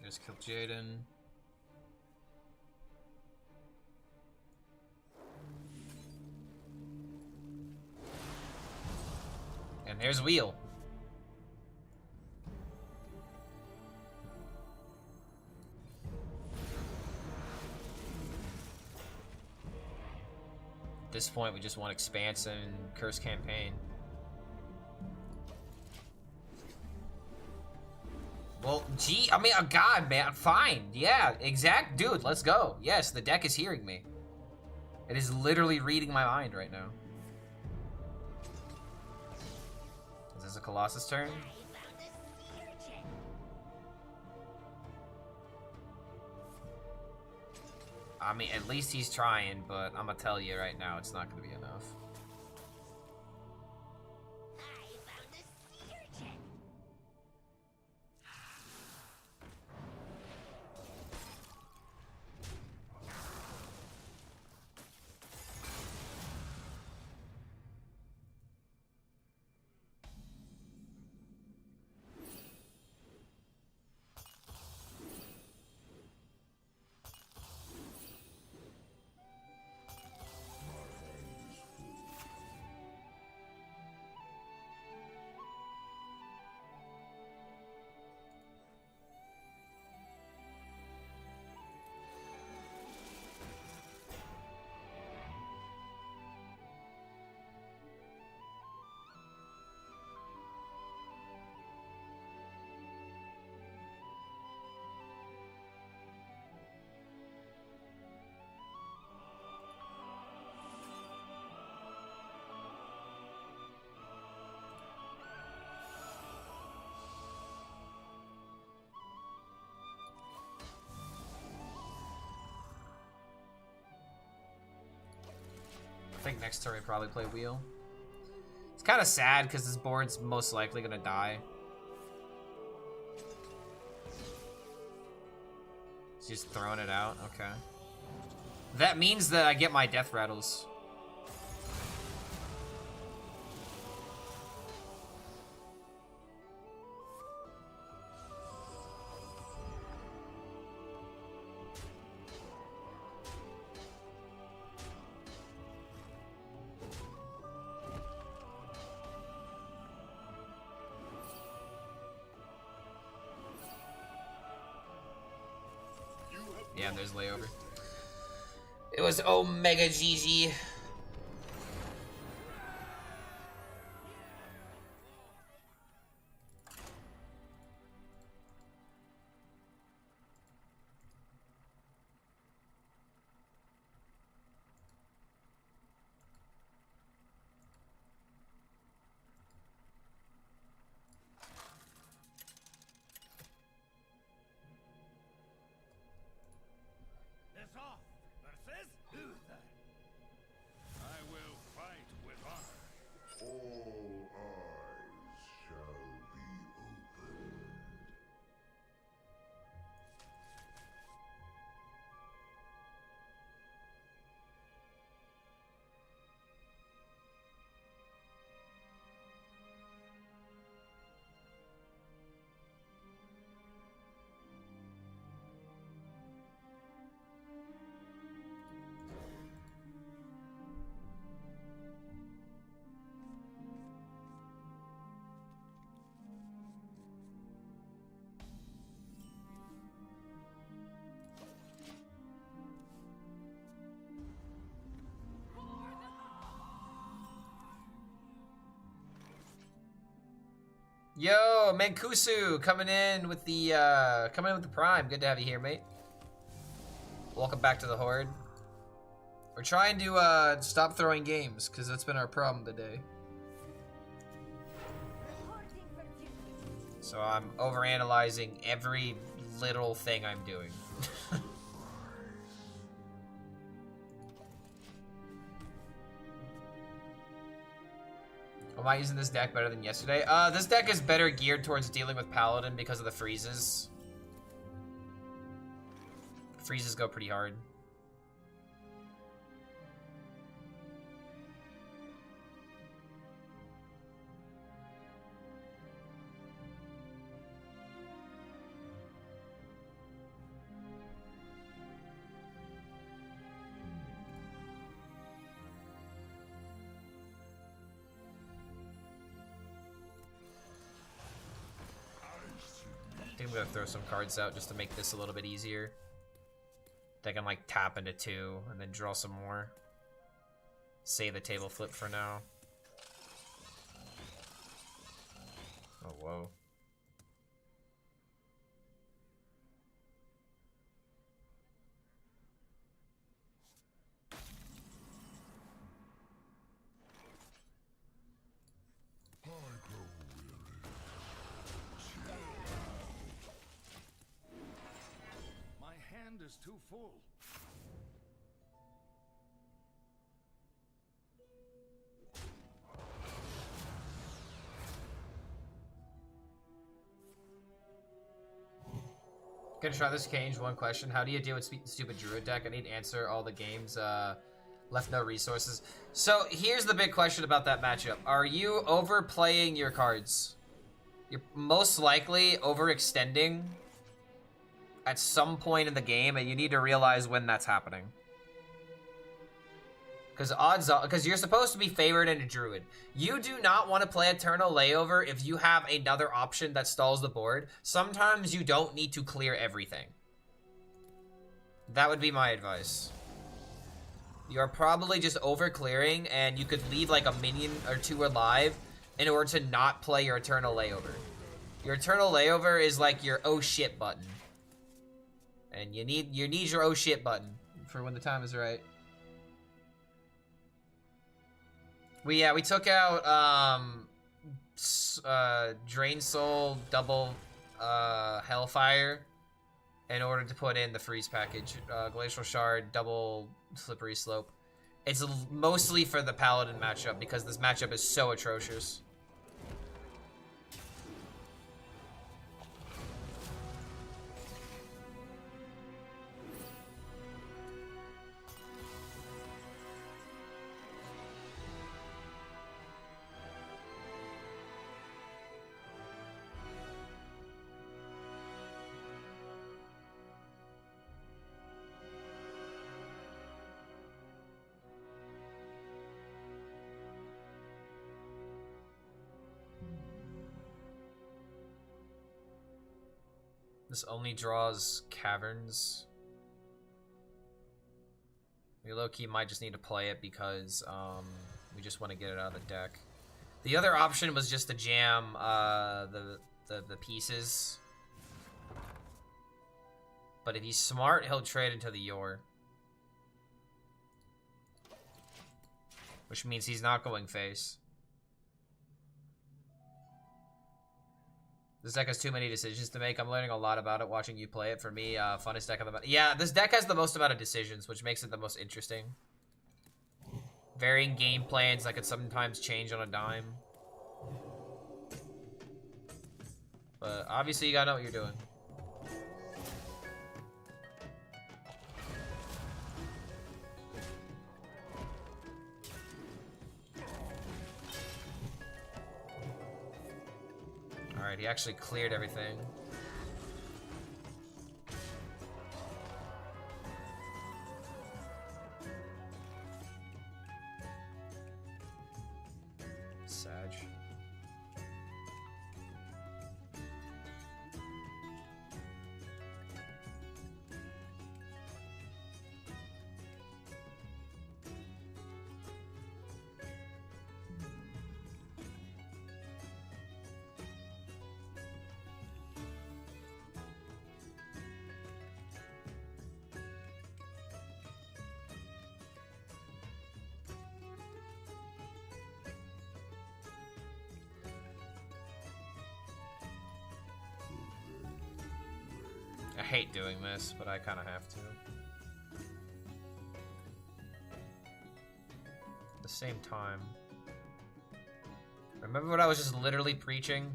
Just kill Jaden. And there's Wheel. At this point, we just want Expanse and Curse Campaign. Well, gee, I mean, oh god, man, fine. Yeah, exact, dude, let's go. Yes, the deck is hearing me. It is literally reading my mind right now. Is this a Colossus turn? I mean, at least he's trying, but I'm gonna tell you right now, it's not gonna be enough. I think next turn we probably play Wheel. It's kind of sad because this board's most likely gonna die. He's just throwing it out. Okay. That means that I get my death rattles. Yeah, and there's layover. It was Omega GG. Yo, Mankusu coming in with the prime. Good to have you here, mate. Welcome back to the Horde. We're trying to stop throwing games because that's been our problem today. So I'm overanalyzing every little thing I'm doing. Am I using this deck better than yesterday? This deck is better geared towards dealing with Paladin because of the freezes. Freezes go pretty hard. I think I'm gonna throw some cards out just to make this a little bit easier. They can like tap into 2 and then draw some more. Save the table flip for now. Oh, whoa. My hand is too full. Gonna try this change. One question: how do you deal with stupid druid deck? I need to answer all the games. Left no resources. So here's the big question about that matchup: are you overplaying your cards? You're most likely overextending at some point in the game, and you need to realize when that's happening. Because you're supposed to be favored in a druid. You do not want to play Eternal Layover if you have another option that stalls the board. Sometimes you don't need to clear everything. That would be my advice. You're probably just over clearing, and you could leave like a minion or 2 alive in order to not play your Eternal Layover. Your Eternal Layover is like your oh shit button. And you need your oh shit button for when the time is right. We took out Drain Soul double Hellfire in order to put in the freeze package. Glacial Shard double Slippery Slope. It's mostly for the Paladin matchup because this matchup is so atrocious. This only draws caverns. We low-key might just need to play it because we just want to get it out of the deck. The other option was just to jam the pieces. But if he's smart, he'll trade into the Yor. Which means he's not going face. This deck has too many decisions to make. I'm learning a lot about it watching you play it. For me, funnest deck of the... Yeah, this deck has the most amount of decisions, which makes it the most interesting. Varying game plans that could sometimes change on a dime. But obviously you gotta know what you're doing. Alright, he actually cleared everything. Sag. I hate doing this, but I kind of have to. At the same time. Remember what I was just literally preaching?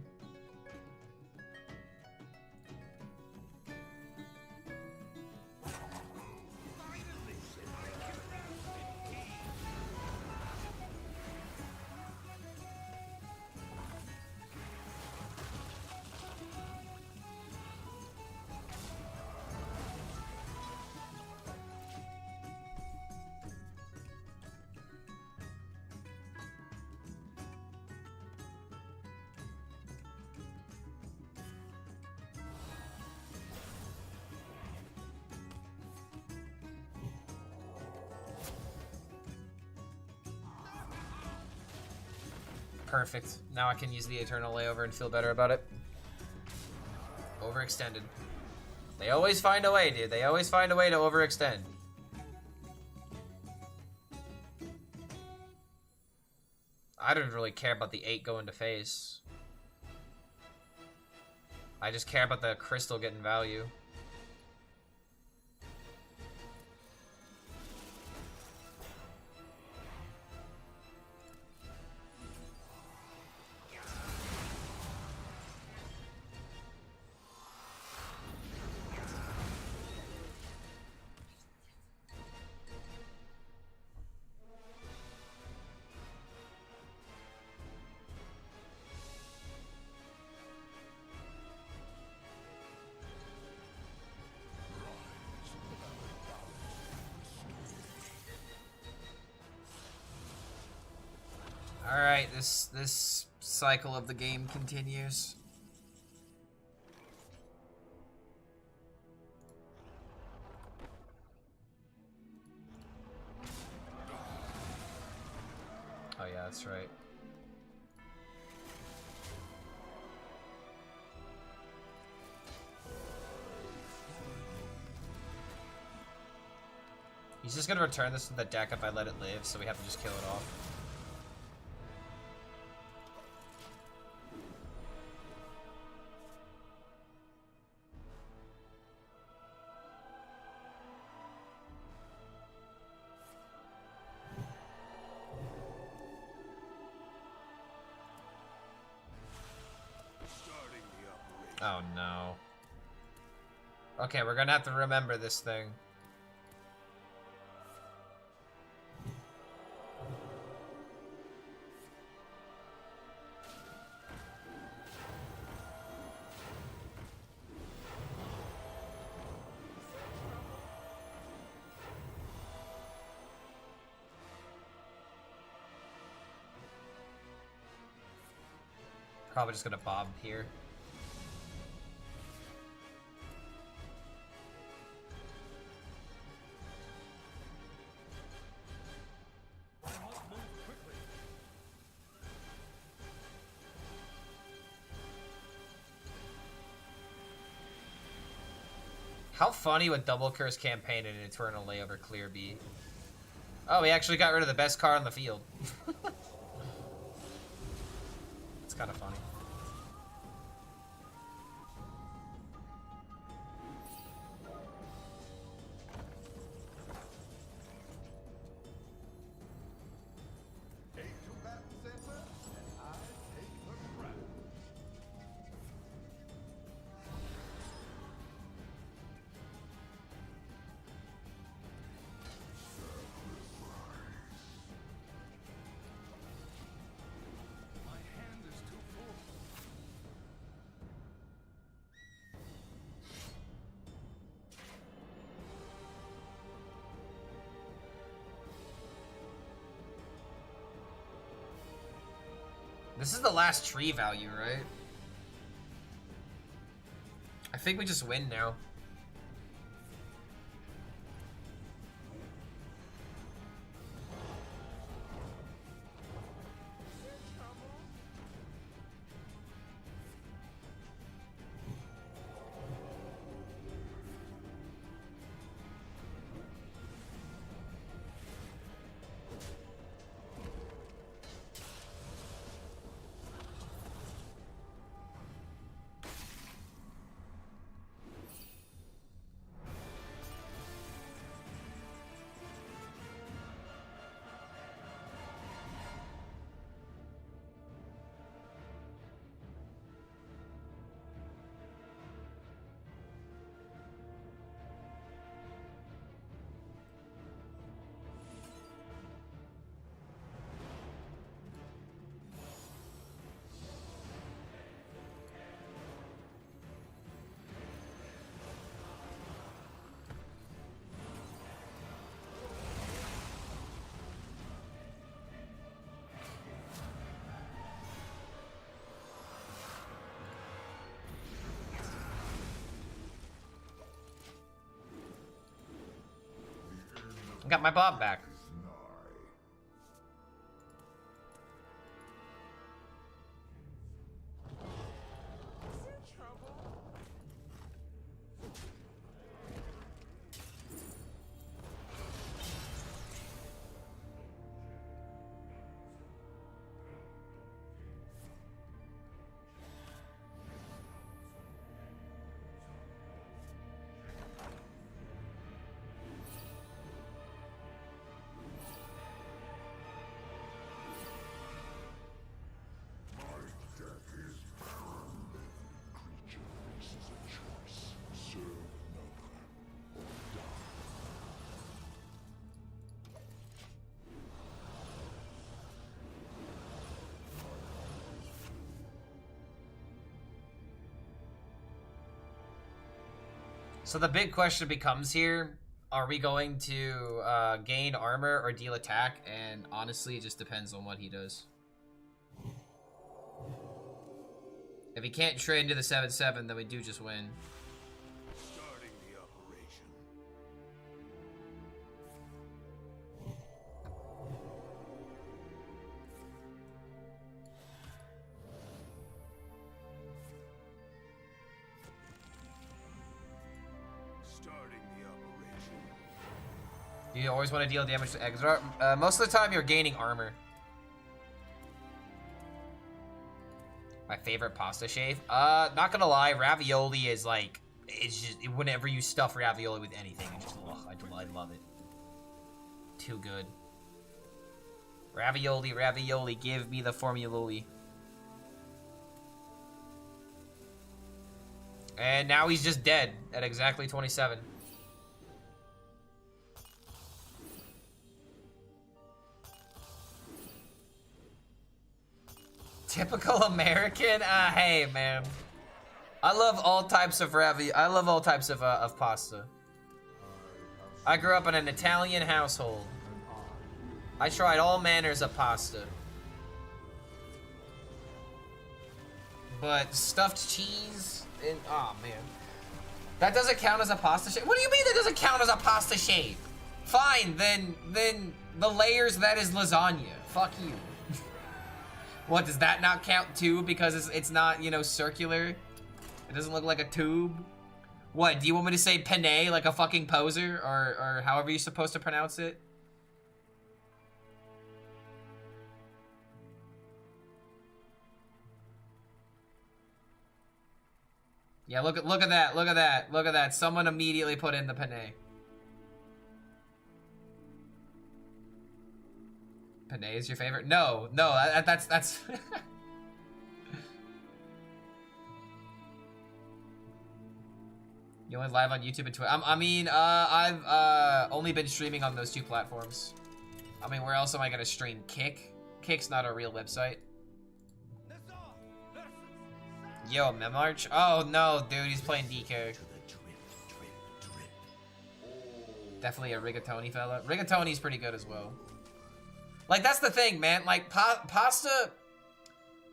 Perfect. Now I can use the Eternal Layover and feel better about it. Overextended. They always find a way, dude. They always find a way to overextend. I don't really care about the 8 going to face. I just care about the crystal getting value. Alright, this cycle of the game continues. Oh yeah, that's right. He's just gonna return this to the deck if I let it live, so we have to just kill it off. Oh no. Okay, we're gonna have to remember this thing. Probably just gonna bob here. How funny would Double Curse campaign and an Eternal Layover clear be? Oh, we actually got rid of the best card on the field. It's kind of funny. This is the last tree value, right? I think we just win now. Got my Bob back. So the big question becomes here, are we going to gain armor or deal attack? And honestly, it just depends on what he does. If he can't trade into the 7/7, then we do just win. Starting the operation. Starting the operation. You always want to deal damage to eggs. Most of the time, you're gaining armor. My favorite pasta shape? Not gonna lie, ravioli is like, it's just, whenever you stuff ravioli with anything, it's just, ugh, I love it. Too good. Ravioli, ravioli, give me the formuloli. And now he's just dead at exactly 27. Typical American? Hey, man. I love all types of I love all types of pasta. I grew up in an Italian household. I tried all manners of pasta. But stuffed cheese and oh man. That doesn't count as a pasta shape? What do you mean that doesn't count as a pasta shape? Fine, then the layers that is lasagna. Fuck you. What, does that not count too because it's not, you know, circular? It doesn't look like a tube? What, do you want me to say penne like a fucking poser or however you're supposed to pronounce it? Yeah, look at that. Someone immediately put in the penne. Penne is your favorite? No, that's You only live on YouTube and Twitch? I mean, I've only been streaming on those two platforms. I mean, where else am I gonna stream? Kick? Kick's not a real website. Yo, Memarch? Oh no, dude, he's playing DK. Definitely a rigatoni fella. Rigatoni's pretty good as well. Like, that's the thing, man. Like, pasta,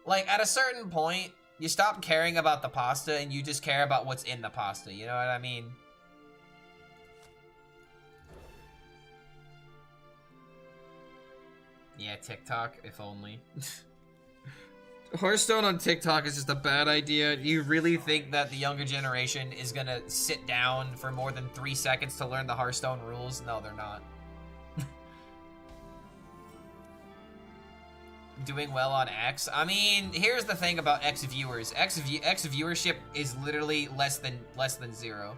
like, at a certain point, you stop caring about the pasta and you just care about what's in the pasta. You know what I mean? Yeah, TikTok, if only. Hearthstone on TikTok is just a bad idea. You really think that the younger generation is gonna sit down for more than 3 seconds to learn the Hearthstone rules? No, they're not. Doing well on X? I mean, here's the thing about X viewers. X viewership is literally less than 0.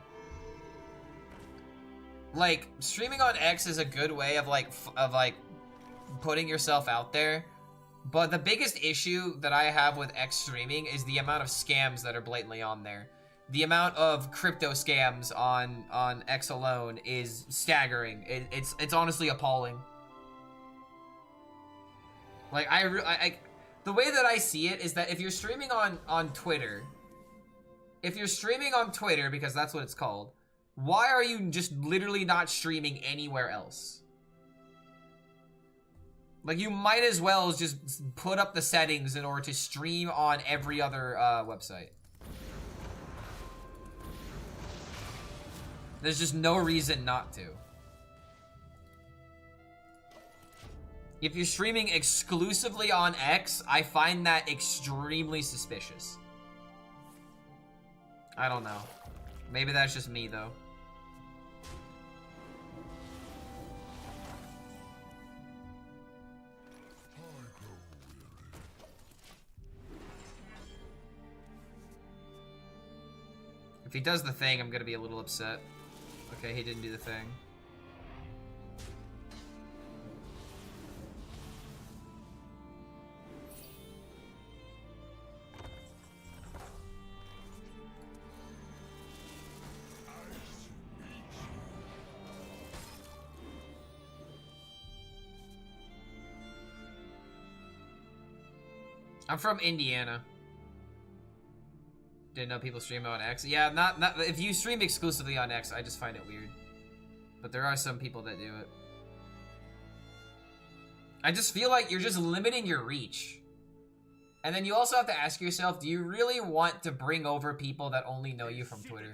Like, streaming on X is a good way of like putting yourself out there. But the biggest issue that I have with X streaming is the amount of scams that are blatantly on there. The amount of crypto scams on X alone is staggering. It's honestly appalling. Like, the way that I see it is that if you're streaming on Twitter, because that's what it's called, why are you just literally not streaming anywhere else? Like, you might as well just put up the settings in order to stream on every other website. There's just no reason not to. If you're streaming exclusively on X, I find that extremely suspicious. I don't know. Maybe that's just me, though. If he does the thing, I'm gonna be a little upset. Okay, he didn't do the thing. I'm from Indiana. Didn't know people stream on X. Yeah, not if you stream exclusively on X, I just find it weird. But there are some people that do it. I just feel like you're just limiting your reach. And then you also have to ask yourself, do you really want to bring over people that only know you from Twitter?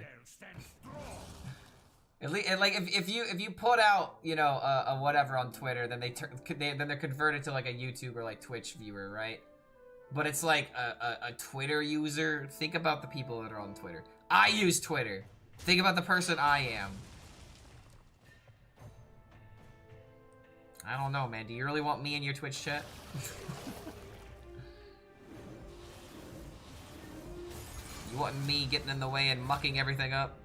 At least, like if you put out, you know, a whatever on Twitter, then then they're converted to like a YouTube or like Twitch viewer, right? But it's like a Twitter user. Think about the people that are on Twitter. I use Twitter. Think about the person I am. I don't know, man. Do you really want me in your Twitch chat? You want me getting in the way and mucking everything up?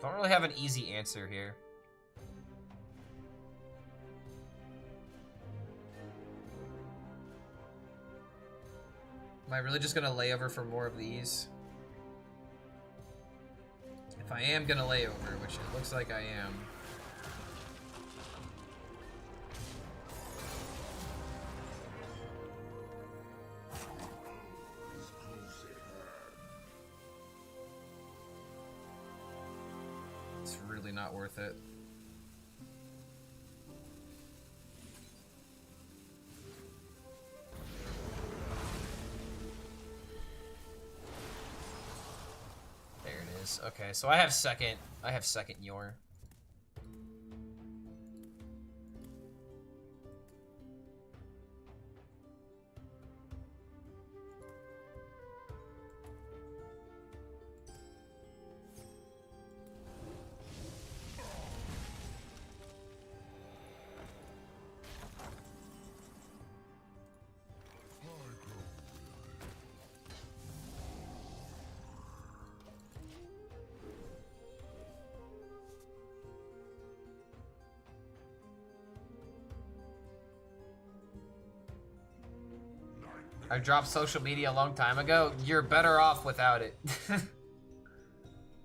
Don't really have an easy answer here. Am I really just gonna lay over for more of these? If I am gonna lay over, which it looks like I am. It's really not worth it. There it is. Okay, so I have second Yor. I dropped social media a long time ago. You're better off without it.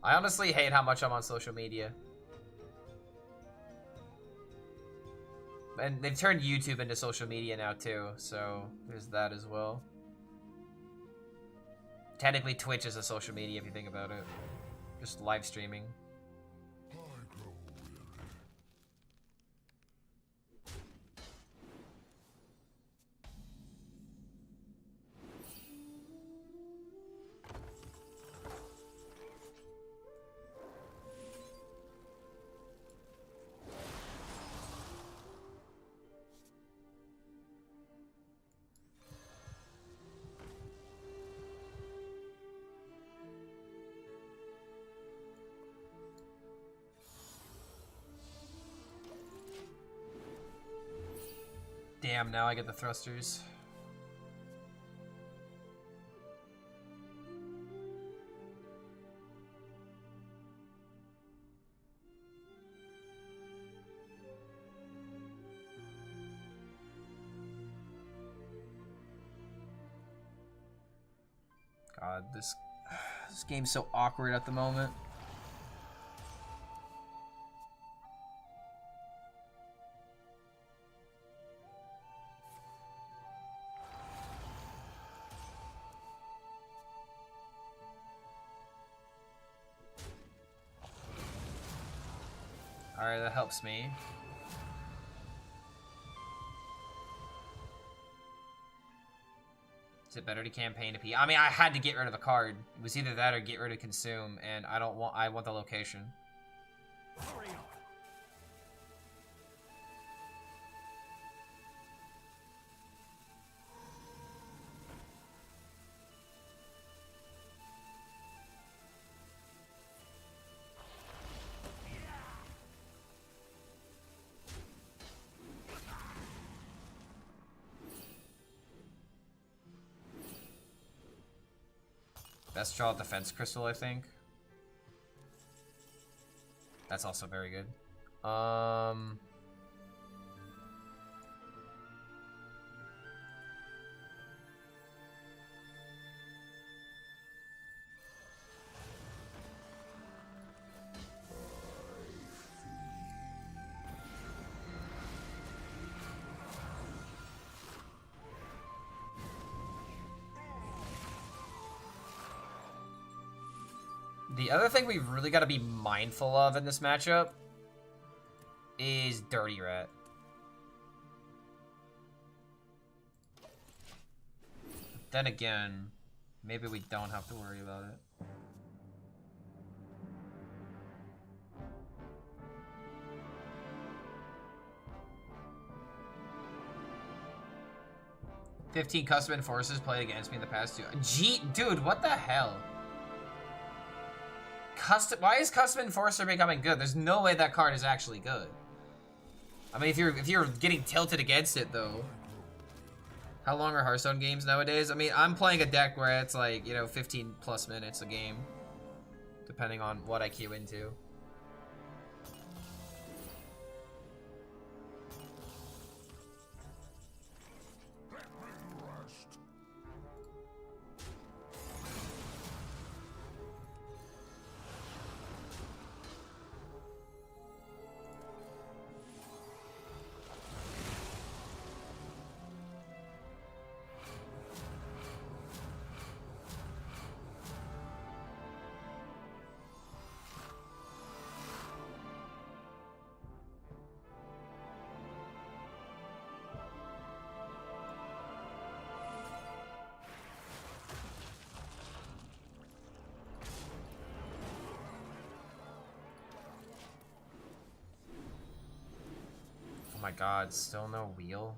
I honestly hate how much I'm on social media. And they've turned YouTube into social media now too, so there's that as well. Technically Twitch is a social media if you think about it. Just live streaming. Damn, now I get the thrusters. God, this game's so awkward at the moment. Alright, that helps me. Is it better to campaign to P? I mean, I had to get rid of a card. It was either that or get rid of consume, and I want the location. Hurry up. Best draw defense crystal, I think. That's also very good. The other thing we've really got to be mindful of in this matchup is Dirty Rat. Then again, maybe we don't have to worry about it. "15 custom enforcers played against me in the past 2. Dude, what the hell? Why is Custom Enforcer becoming good? There's no way that card is actually good. I mean, if you're getting tilted against it, though. How long are Hearthstone games nowadays? I mean, I'm playing a deck where it's like, you know, 15 plus minutes a game. Depending on what I queue into. Oh my god, still no wheel?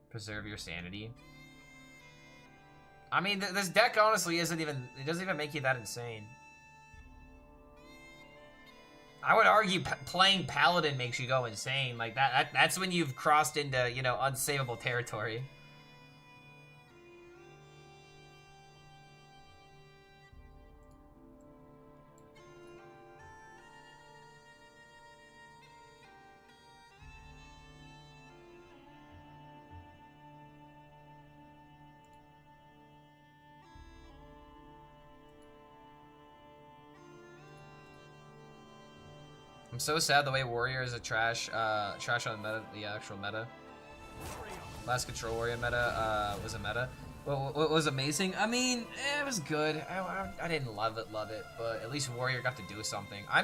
Preserve your sanity. I mean, this deck honestly it doesn't even make you that insane. I would argue playing Paladin makes you go insane. Like, that's when you've crossed into, you know, unsavable territory. I'm so sad the way Warrior is a trash on meta, the actual meta. Last Control Warrior meta was a meta. What was amazing? I mean, it was good. I didn't love it, but at least Warrior got to do something. I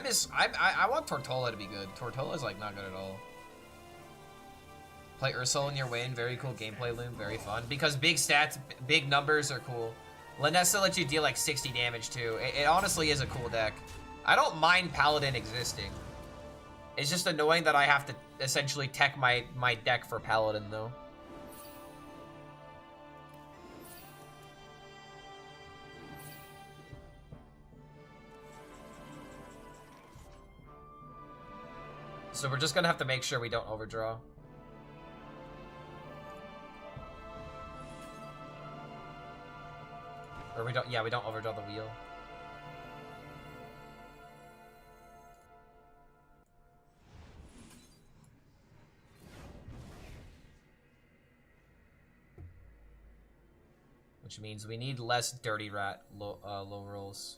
want Tortola to be good. Tortola's like not good at all. Play Ursula in your win, very cool gameplay loom, very fun. Because big stats, big numbers are cool. Lanessa lets you deal like 60 damage too. It honestly is a cool deck. I don't mind Paladin existing. It's just annoying that I have to essentially tech my deck for Paladin, though. So we're just gonna have to make sure we don't overdraw. Or we don't overdraw the wheel. Which means we need less Dirty Rat low rolls.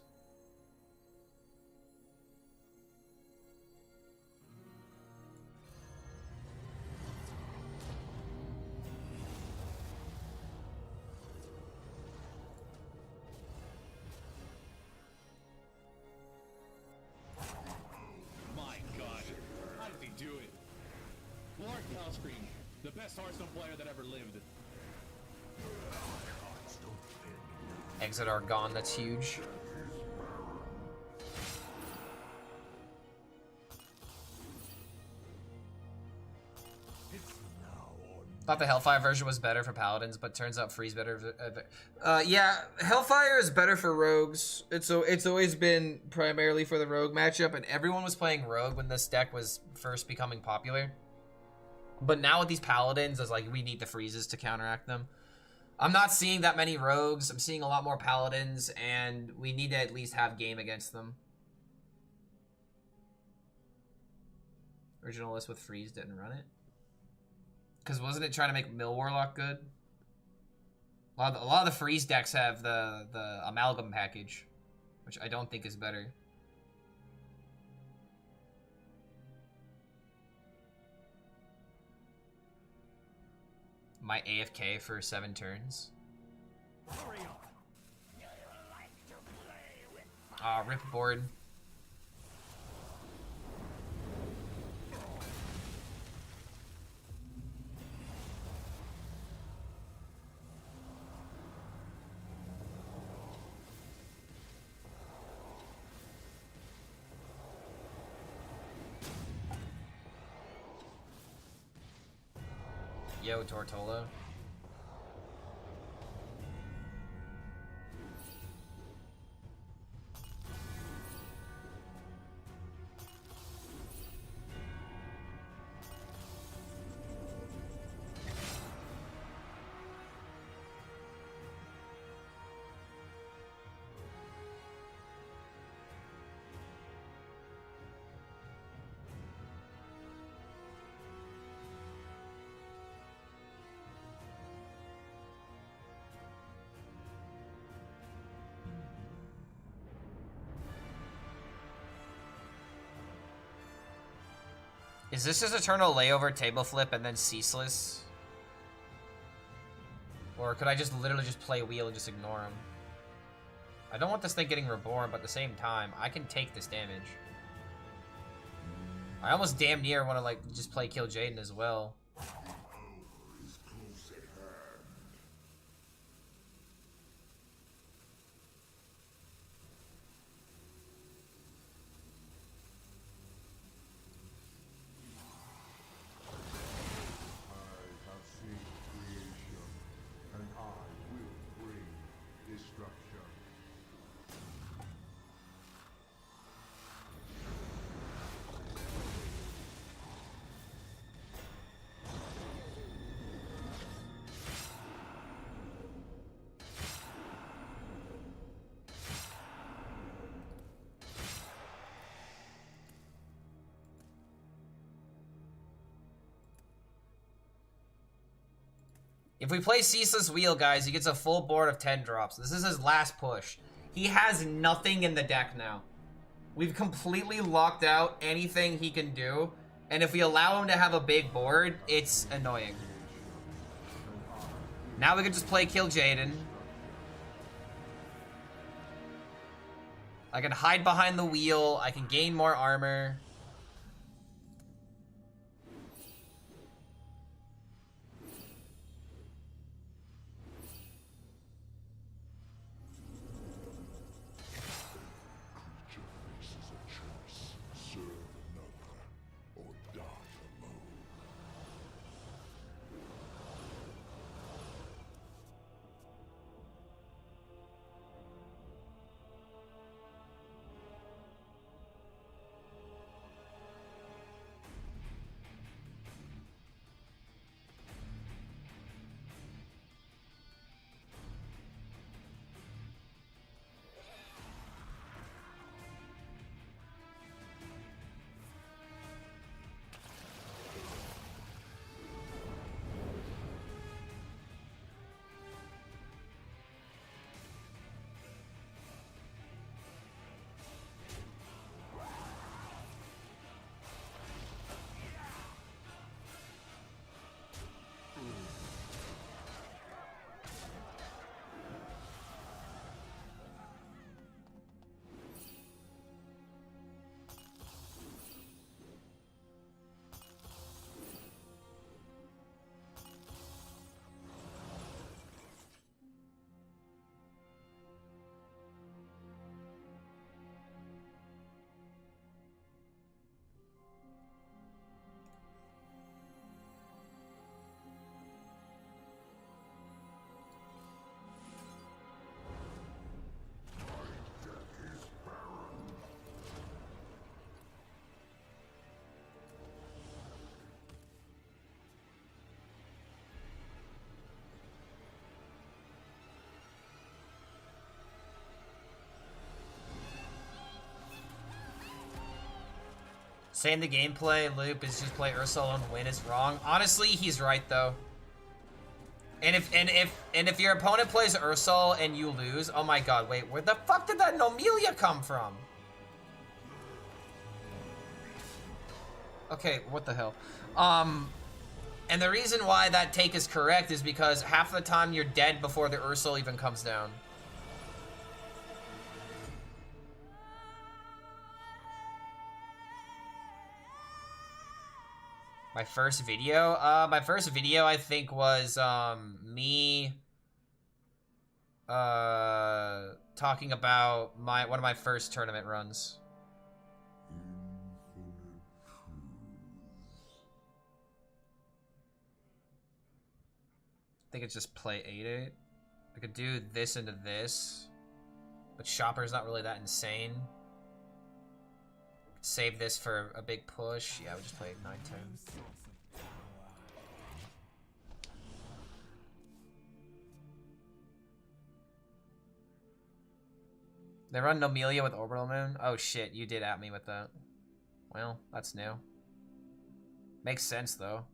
HELLSCREAM, the best Hearthstone player that ever lived. Exit are gone, that's huge. Thought the Hellfire version was better for Paladins, but turns out Free's better. Yeah, Hellfire is better for Rogues. It's always been primarily for the Rogue matchup, and everyone was playing Rogue when this deck was first becoming popular. But now with these Paladins, it's like we need the Freezes to counteract them. I'm not seeing that many Rogues. I'm seeing a lot more Paladins, and we need to at least have game against them. Original list with Freeze didn't run it. Because wasn't it trying to make Mill Warlock good? A lot of the Freeze decks have the Amalgam package, which I don't think is better. My AFK for 7 turns. Rip board. Yo, Tortola. Is this just Eternal Layover, Table Flip, and then Ceaseless? Or could I just literally just play Wheel and just ignore him? I don't want this thing getting reborn, but at the same time, I can take this damage. I almost damn near want to like just play Kill Jaden as well. If we play Ceaseless Wheel, guys, he gets a full board of 10 drops. This is his last push. He has nothing in the deck now. We've completely locked out anything he can do. And if we allow him to have a big board, it's annoying. Now we can just play Kill Jaden. I can hide behind the wheel. I can gain more armor. Saying the gameplay loop is just play Ursula and win is wrong. Honestly, he's right though. And if your opponent plays Ursula and you lose, oh my god, wait, where the fuck did that Nomelia come from? Okay, what the hell? And the reason why that take is correct is because half the time you're dead before the Ursula even comes down. My first video? My first video I think was, me, talking about one of my first tournament runs. I think it's just play 8-8. I could do this into this, but Shopper's not really that insane. Save this for a big push. Yeah, we just play 9-10. They run Nomelia with Orbital Moon? Oh shit, you did at me with that. Well, that's new. Makes sense though.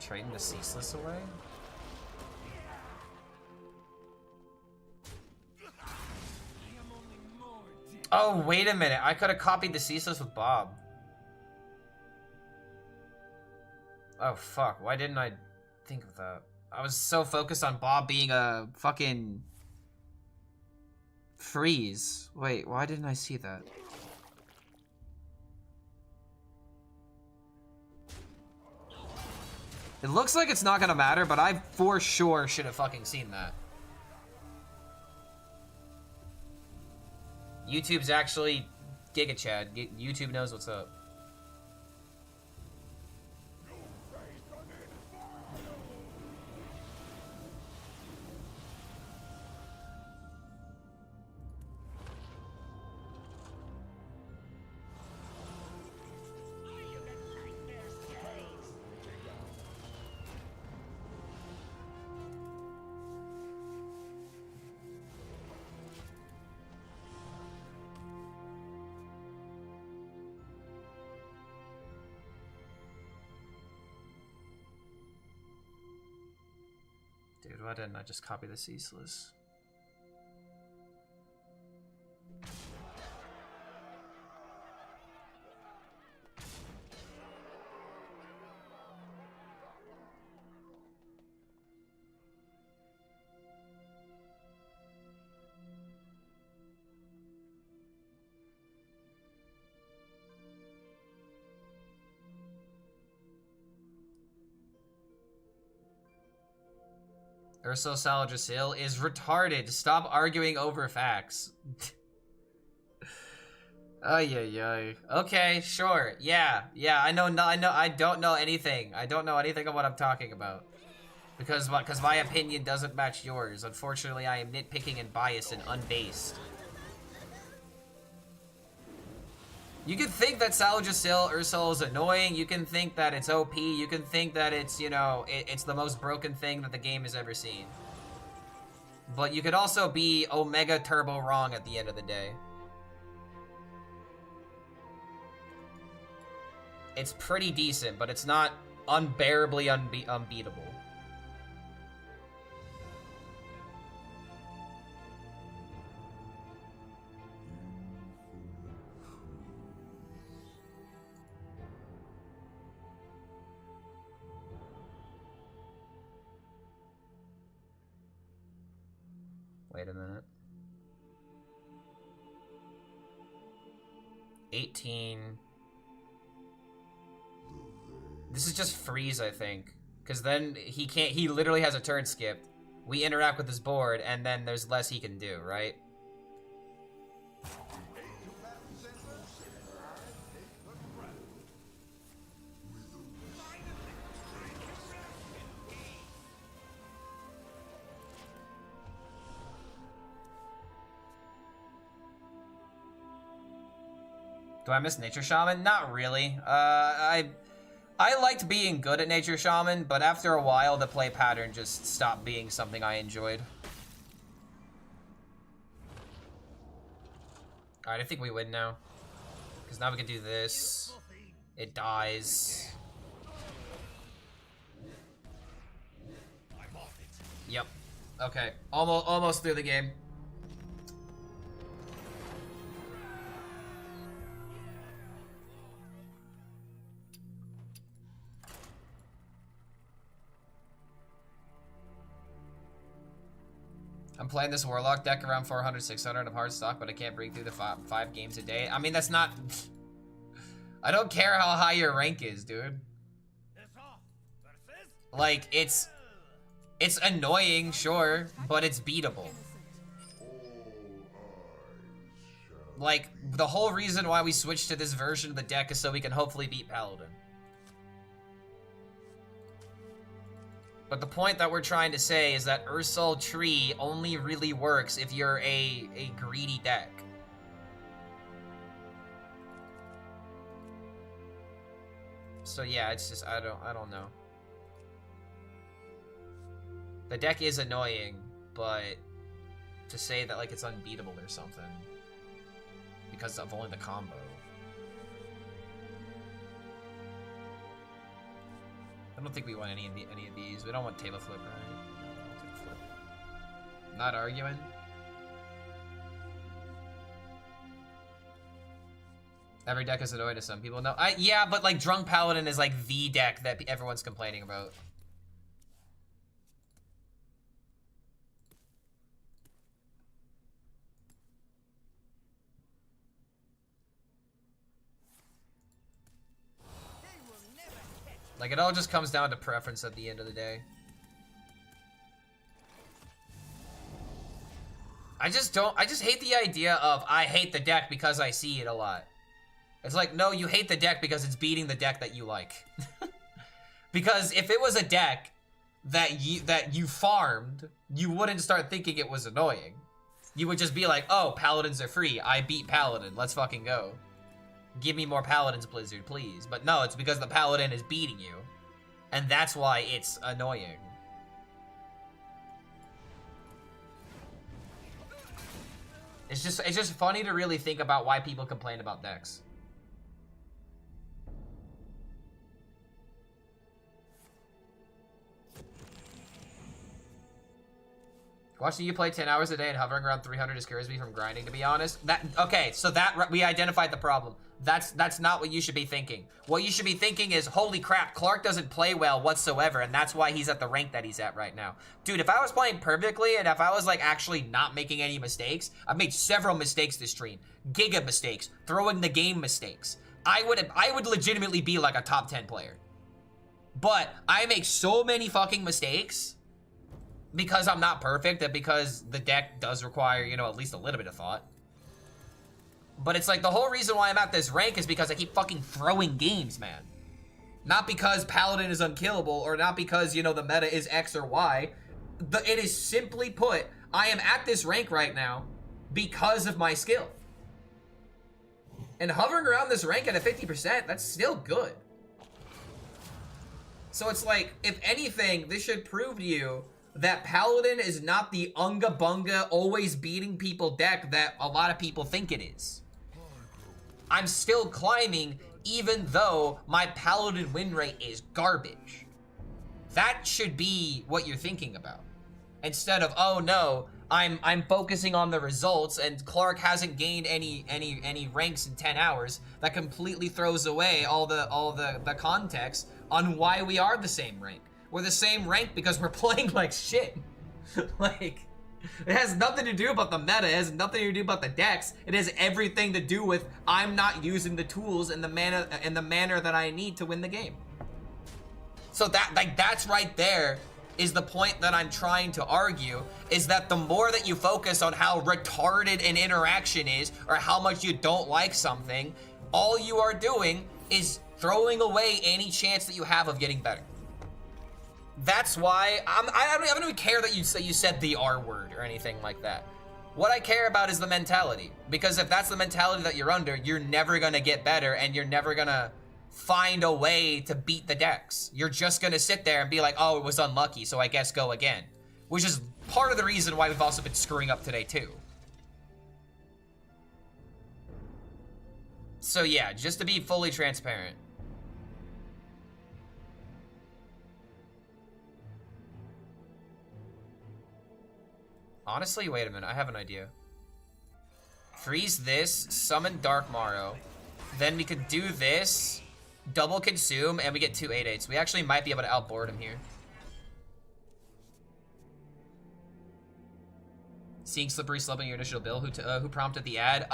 Trading the Ceaseless away? Oh, wait a minute. I could have copied the Ceaseless with Bob. Oh, fuck. Why didn't I think of that? I was so focused on Bob being a fucking freeze. Wait, why didn't I see that? It looks like it's not gonna matter, but I for sure should have fucking seen that. YouTube's actually Giga Chad. YouTube knows what's up. Dude, why didn't I just copy the Ceaseless? Urso Saladrasil is retarded. Stop arguing over facts. Ay. Okay, sure. Yeah. I don't know anything. I don't know anything of what I'm talking about. Because my opinion doesn't match yours. Unfortunately, I am nitpicking and biased and unbased. You can think that Saladrasil Ursula is annoying. You can think that it's OP. You can think that it's, you know, it's the most broken thing that the game has ever seen. But you could also be Omega Turbo wrong at the end of the day. It's pretty decent, but it's not unbearably unbeatable. Wait a minute. 18. This is just freeze, I think. Because then he literally has a turn skipped. We interact with his board, and then there's less he can do, right? Do I miss Nature Shaman? Not really. I I liked being good at Nature Shaman, but after a while, the play pattern just stopped being something I enjoyed. Alright, I think we win now. Because now we can do this. It dies. Yep. Okay. Almost through the game. I'm playing this Warlock deck around 400, 600 of hard stock, but I can't break through the five games a day. I mean, that's not... I don't care how high your rank is, dude. Like, it's annoying, sure, but it's beatable. Like, the whole reason why we switched to this version of the deck is so we can hopefully beat Paladin. But the point that we're trying to say is that Ursol Tree only really works if you're a greedy deck. So yeah, it's just I don't know. The deck is annoying, but to say that like it's unbeatable or something because of only the combo. I don't think we want any of these. We don't want table flip, right? No, we don't take flip. Not arguing. Every deck is annoying to some people. No, yeah, but like Drunk Paladin is like the deck that everyone's complaining about. Like, it all just comes down to preference at the end of the day. I just hate the idea of, I hate the deck because I see it a lot. It's like, no, you hate the deck because it's beating the deck that you like. Because if it was a deck that you farmed, you wouldn't start thinking it was annoying. You would just be like, oh, Paladins are free. I beat Paladin. Let's fucking go. Give me more Paladins, Blizzard, please. But no, it's because the Paladin is beating you. And that's why it's annoying. It's just funny to really think about why people complain about decks. Watching you play 10 hours a day and hovering around 300 discourages me from grinding, to be honest. Okay, so we identified the problem. That's not what you should be thinking. What you should be thinking is, holy crap, Clark doesn't play well whatsoever, and that's why he's at the rank that he's at right now. Dude, if I was playing perfectly, and if I was like actually not making any mistakes, I've made several mistakes this stream. Giga mistakes, throwing the game mistakes. I would legitimately be like a top 10 player. But I make so many fucking mistakes because I'm not perfect, and because the deck does require, you know, at least a little bit of thought. But it's like, the whole reason why I'm at this rank is because I keep fucking throwing games, man. Not because Paladin is unkillable, or not because, you know, the meta is X or Y. It is simply put, I am at this rank right now because of my skill. And hovering around this rank at a 50%, that's still good. So it's like, if anything, this should prove to you that Paladin is not the unga bunga, always beating people deck that a lot of people think it is. I'm still climbing even though my Paladin win rate is garbage. That should be what you're thinking about. Instead of, oh no, I'm focusing on the results and Clark hasn't gained any ranks in 10 hours. That completely throws away all the context on why we are the same rank. We're the same rank because we're playing like shit. Like, it has nothing to do about the meta. It has nothing to do about the decks. It has everything to do with I'm not using the tools in the manner that I need to win the game. So that's right there is the point that I'm trying to argue, is that the more that you focus on how retarded an interaction is or how much you don't like something, all you are doing is throwing away any chance that you have of getting better. That's why I don't even care that you said the R word or anything like that. What I care about is the mentality. Because if that's the mentality that you're under, you're never gonna get better and you're never gonna find a way to beat the decks. You're just gonna sit there and be like, oh, it was unlucky, so I guess go again. Which is part of the reason why we've also been screwing up today, too. So yeah, just to be fully transparent. Honestly, wait a minute, I have an idea. Freeze this, summon Dark Morrow. Then we could do this, double consume, and we get 2 8/8s. We actually might be able to outboard him here. Seeing Slippery Slope in your initial bill, who prompted the ad?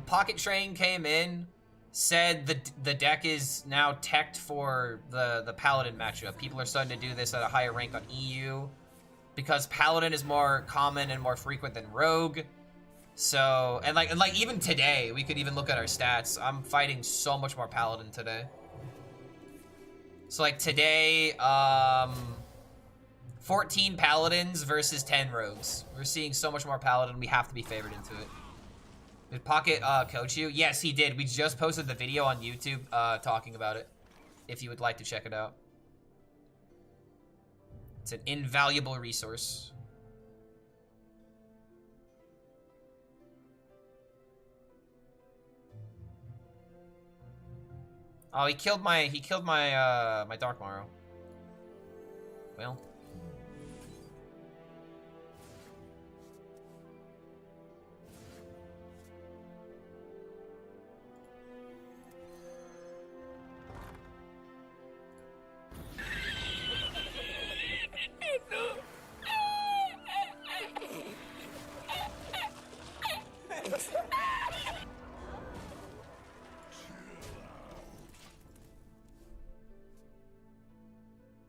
Pocket Train came in, said the deck is now teched for the Paladin matchup. People are starting to do this at a higher rank on EU because Paladin is more common and more frequent than Rogue. So, and like even today, we could even look at our stats. I'm fighting so much more Paladin today. So like today, 14 Paladins versus 10 Rogues. We're seeing so much more Paladin, we have to be favored into it. Did Pocket coach you? Yes, he did. We just posted the video on YouTube talking about it, if you would like to check it out. It's an invaluable resource. Oh, he killed my my Dark Morrow. Well.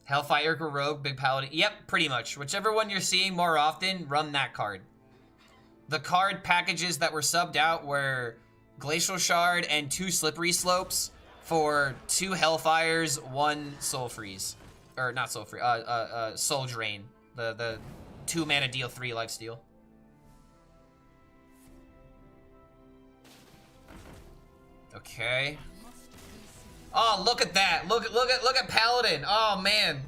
Hellfire, Rogue, Big Paladin. Yep, pretty much. Whichever one you're seeing more often, run that card. The card packages that were subbed out were Glacial Shard and 2 Slippery Slopes for 2 Hellfires, 1 Soul Freeze. Or not Soul Freeze, Soul Drain. The 2 mana deal 3 lifesteal. Okay. Oh, look at that! Look at Paladin! Oh man,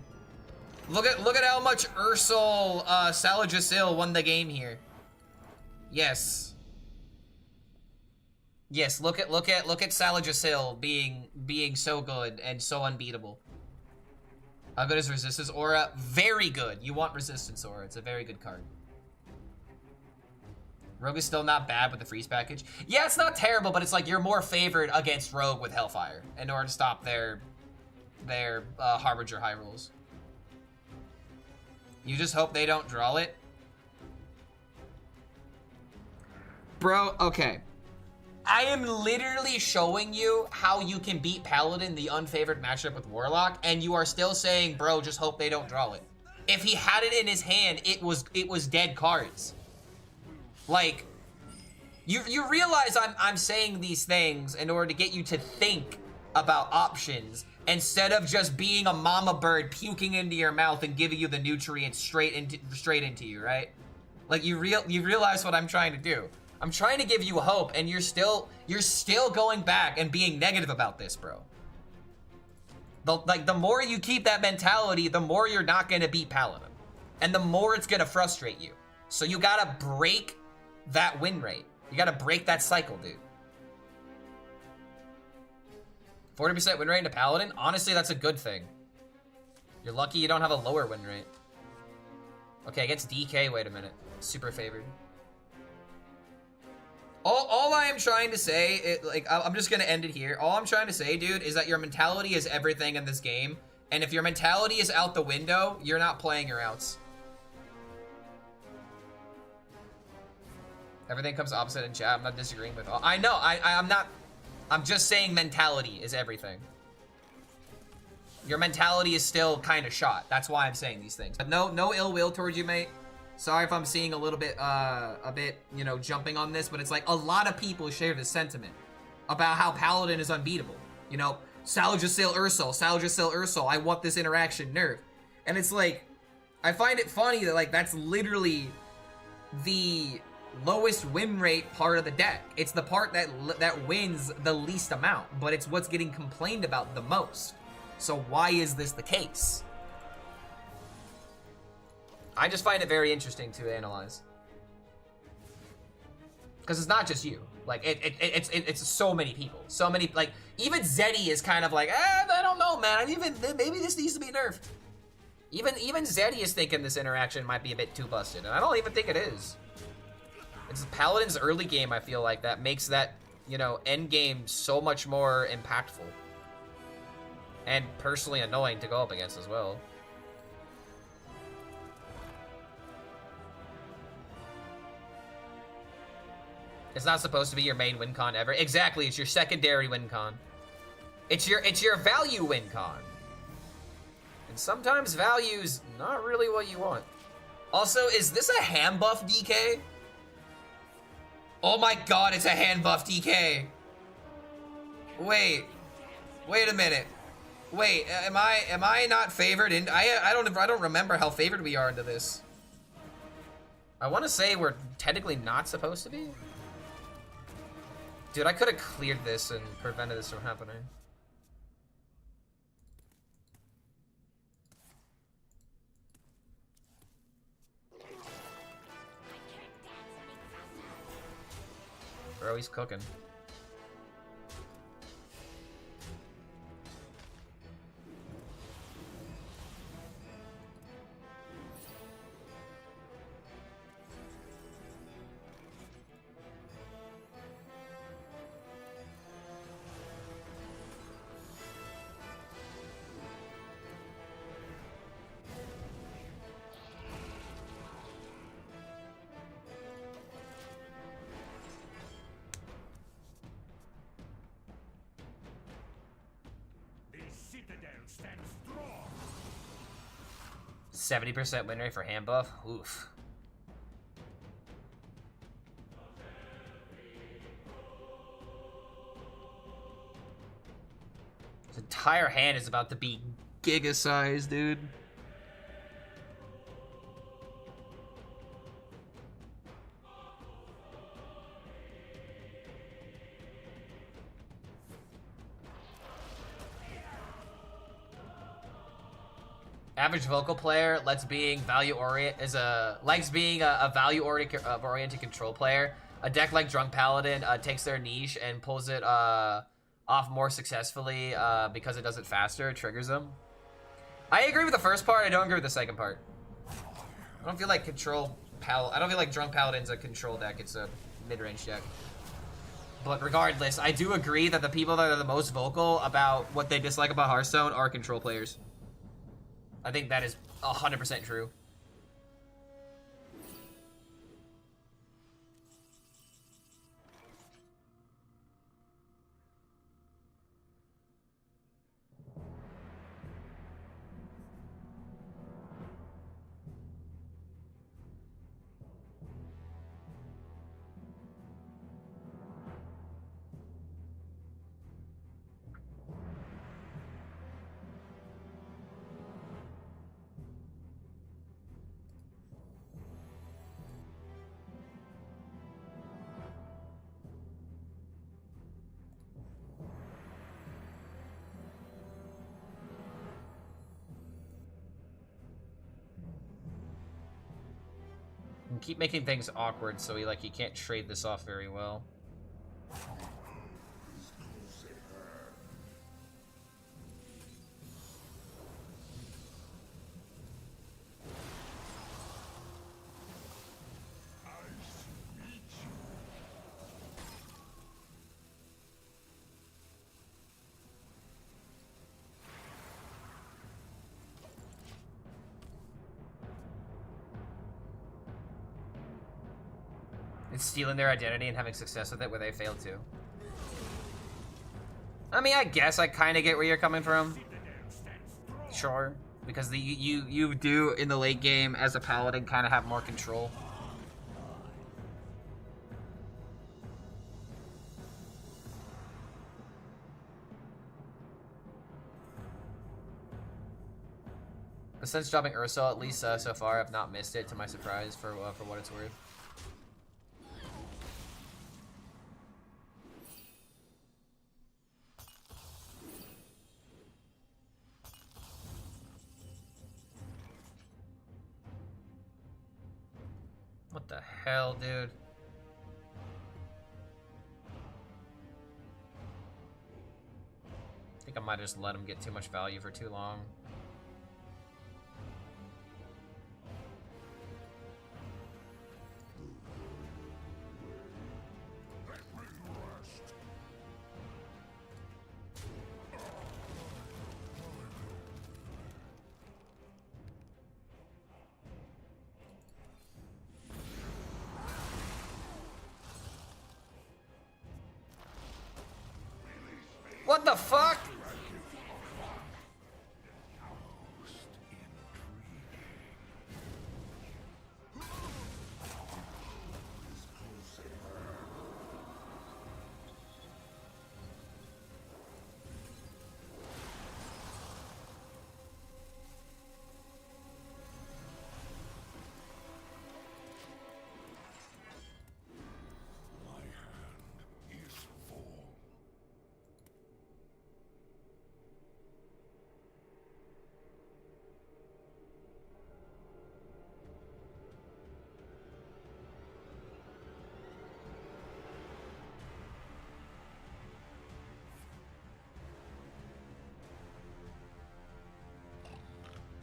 look at how much Ursol Salajasil won the game here. Yes. Yes, look at Salajasil being so good and so unbeatable. How good is Resistance Aura? Very good. You want Resistance Aura. It's a very good card. Rogue is still not bad with the freeze package. Yeah, it's not terrible, but it's like you're more favored against Rogue with Hellfire in order to stop their Harbinger high rolls. You just hope they don't draw it. Bro, okay. I am literally showing you how you can beat Paladin, the unfavored matchup with Warlock, and you are still saying, bro, just hope they don't draw it. If he had it in his hand, it was dead cards. Like, you realize I'm saying these things in order to get you to think about options instead of just being a mama bird puking into your mouth and giving you the nutrients straight into you, right? Like you realize what I'm trying to do. I'm trying to give you hope, and you're still going back and being negative about this, bro. The more you keep that mentality, the more you're not gonna beat Paladin, and the more it's gonna frustrate you. So you gotta break that win rate. You gotta break that cycle, dude. 40% win rate into Paladin? Honestly, that's a good thing. You're lucky you don't have a lower win rate. Okay, against DK, wait a minute. Super favored. All I am trying to say, I'm just gonna end it here. All I'm trying to say, dude, is that your mentality is everything in this game. And if your mentality is out the window, you're not playing your outs. Everything comes opposite in chat. I'm not disagreeing with all. I know, I'm not. I'm just saying mentality is everything. Your mentality is still kind of shot. That's why I'm saying these things. But no ill will towards you, mate. Sorry if I'm seeing a little bit, you know, jumping on this, but it's like a lot of people share this sentiment about how Paladin is unbeatable. You know, Salajasil Ursol, I want this interaction nerf. And it's like, I find it funny that, like, that's literally the lowest win rate part of the deck. It's the part that wins the least amount, but it's what's getting complained about the most. So why is this the case? I just find it very interesting to analyze. Because it's not just you. Like, it's so many people. So many, like, even Zeddy is kind of like, I don't know, man. Maybe this needs to be nerfed. Even Zeddy is thinking this interaction might be a bit too busted, and I don't even think it is. It's Paladin's early game, I feel like, that makes that, you know, end game so much more impactful. And personally annoying to go up against as well. It's not supposed to be your main win con ever. Exactly, it's your secondary win con. It's your value win con. And sometimes value's not really what you want. Also, is this a hand buff DK? Oh my god, it's a hand buff DK. Wait a minute. Wait, am I not favored? I don't remember how favored we are into this. I want to say we're technically not supposed to be. Dude, I could have cleared this and prevented this from happening. Bro, he's cooking. The citadel stands strong. 70% win rate for hand buff? Oof. His entire hand is about to be giga size, dude. Average vocal player likes being a value-oriented control player. A deck like Drunk Paladin takes their niche and pulls it off more successfully because it does it faster. It triggers them. I agree with the first part. I don't agree with the second part. I don't feel like I don't feel like Drunk Paladin's a control deck. It's a mid-range deck. But regardless, I do agree that the people that are the most vocal about what they dislike about Hearthstone are control players. I think that is 100% true. And keep making things awkward so he can't trade this off very well. It's stealing their identity and having success with it where they failed to. I mean, I guess I kind of get where you're coming from. Sure. Because you do, in the late game, as a paladin, kind of have more control. But since dropping Ursa, at least so far, I've not missed it, to my surprise, for what it's worth. hell, dude? I think I might just let him get too much value for too long. What the fuck?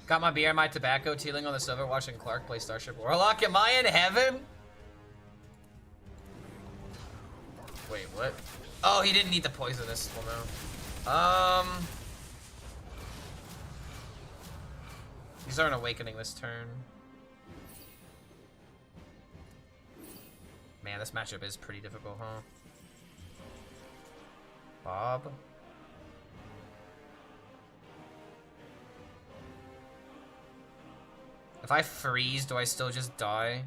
Got my beer and my tobacco, tealing on the silver, watching Clark play Starship Warlock. Am I in heaven? Wait, what? Oh, he didn't need the poisonous. Well, no. These aren't awakening this turn. Man, this matchup is pretty difficult, huh? Bob? If I freeze, do I still just die?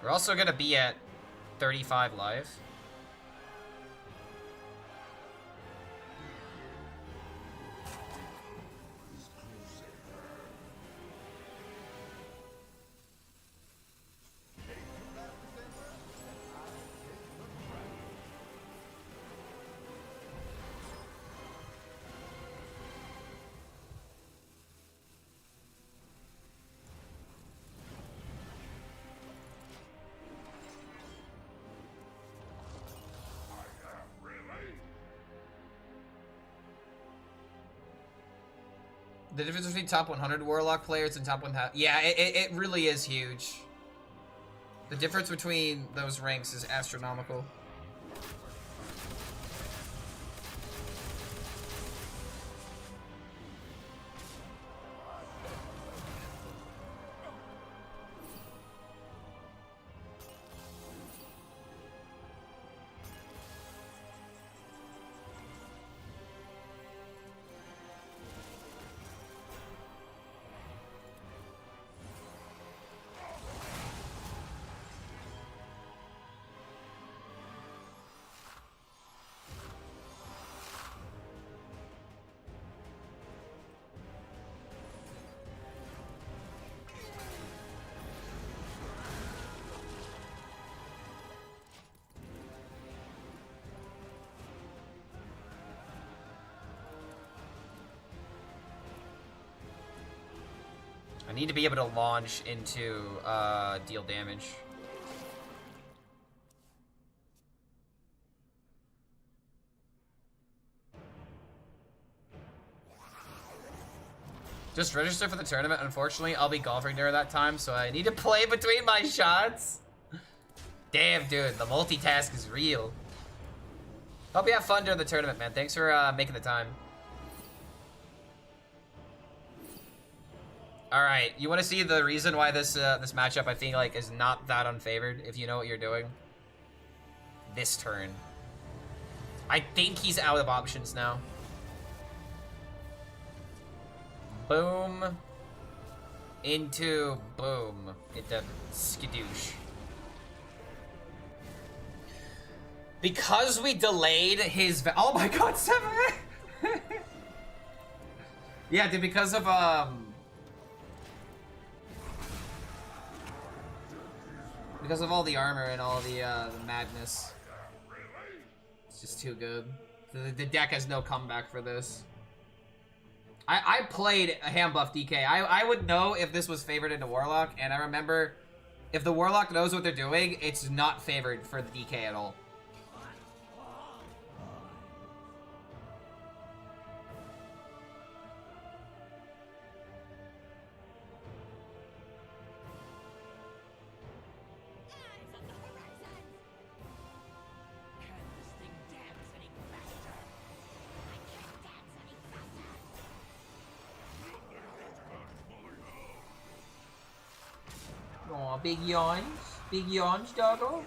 We're also gonna be at 35 live. The difference between top 100 Warlock players and top 1,000... Yeah, it really is huge. The difference between those ranks is astronomical. I need to be able to launch into deal damage. Just register for the tournament. Unfortunately, I'll be golfing during that time, so I need to play between my shots. Damn, dude, the multitask is real. Hope you have fun during the tournament, man. Thanks for making the time. All right, you want to see the reason why this this matchup I think like is not that unfavored if you know what you're doing. This turn, I think he's out of options now. Boom. Into boom. Into skadoosh. Because we delayed his. Oh my God, 7. Yeah, dude, because of all the armor and all the madness. It's just too good. The deck has no comeback for this. I played a hand buff DK. I would know if this was favored into Warlock, and I remember if the Warlock knows what they're doing, it's not favored for the DK at all. Aw, big yawns. Big yawns, doggo.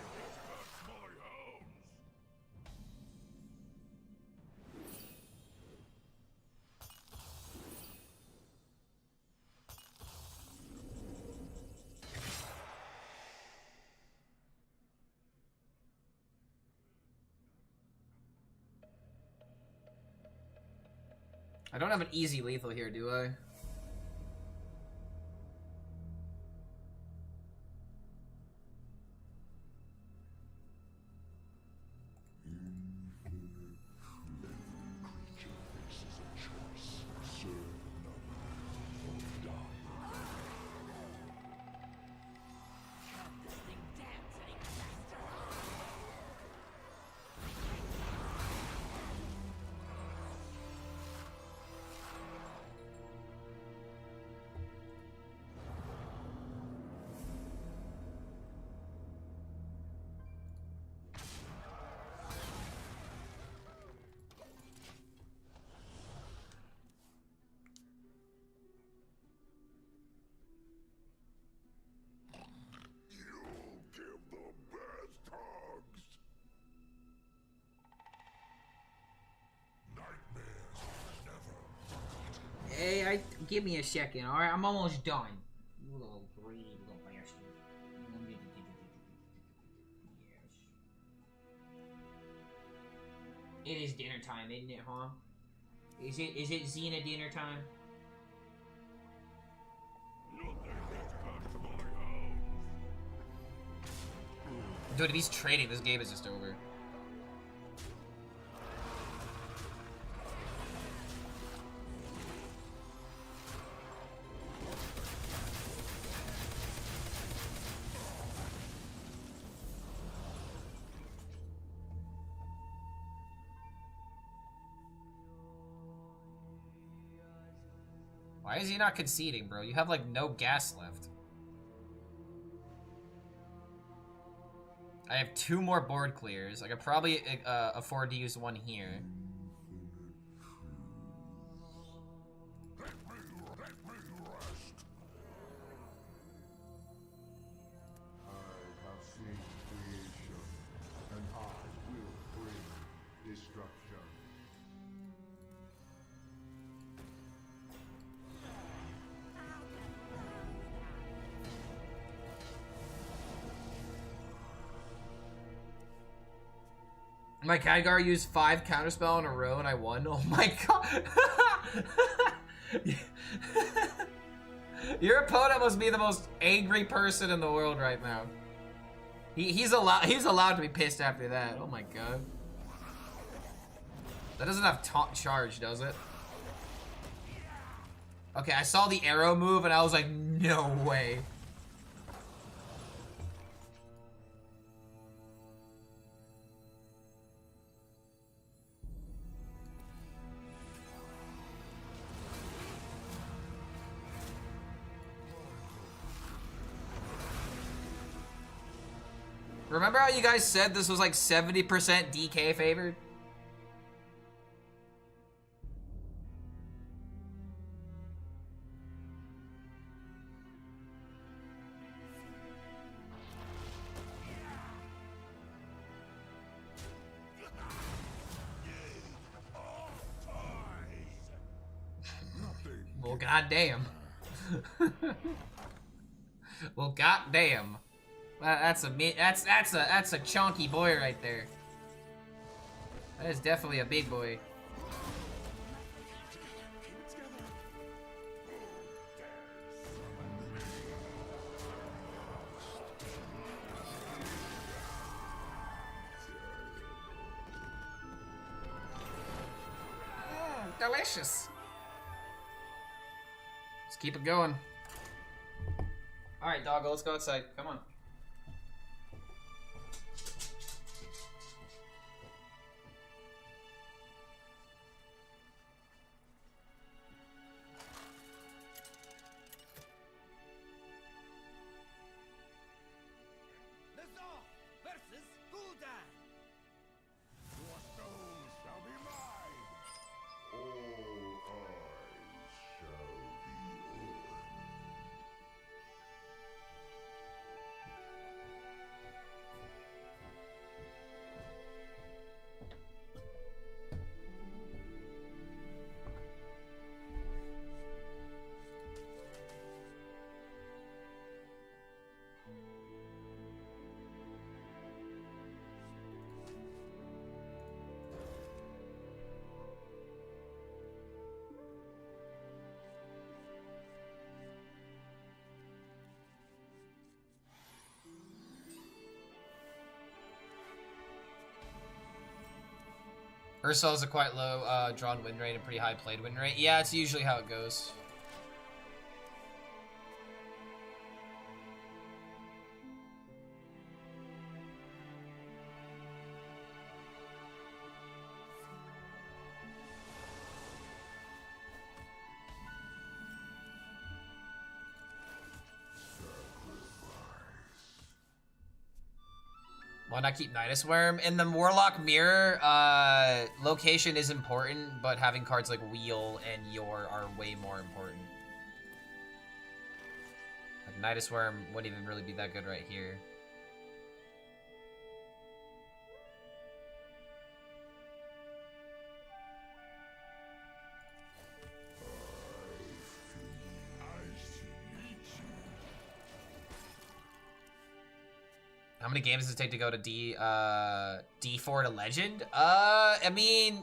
I don't have an easy lethal here, do I? Hey, give me a second, alright? I'm almost done. You little greedy little bastard. Yes. It is dinner time, isn't it, huh? Is it Xena dinner time? Dude, if he's trading, this game is just over. Why is he not conceding, bro? You have, like, no gas left. I have 2 more board clears. I could probably afford to use one here. My Khadgar used 5 counterspell in a row and I won. Oh my god. Your opponent must be the most angry person in the world right now. He's allowed to be pissed after that. Oh my god. That doesn't have taunt charge, does it? Okay, I saw the arrow move and I was like, no way. Remember how you guys said this was like 70% DK favored? Well, goddamn. Well, goddamn. That's a chunky boy right there. That is definitely a big boy. delicious. Let's keep it going. All right, doggo, let's go outside. Come on. Your souls shall be mine. All eyes shall be on. Ursula has a quite low drawn win rate and pretty high played win rate. Yeah, it's usually how it goes. Why not keep Nidus Worm? In the Warlock Mirror, location is important, but having cards like Wheel and Yor are way more important. Like, Nidus Worm wouldn't even really be that good right here. How many games does it take to go to D4 to Legend? I mean,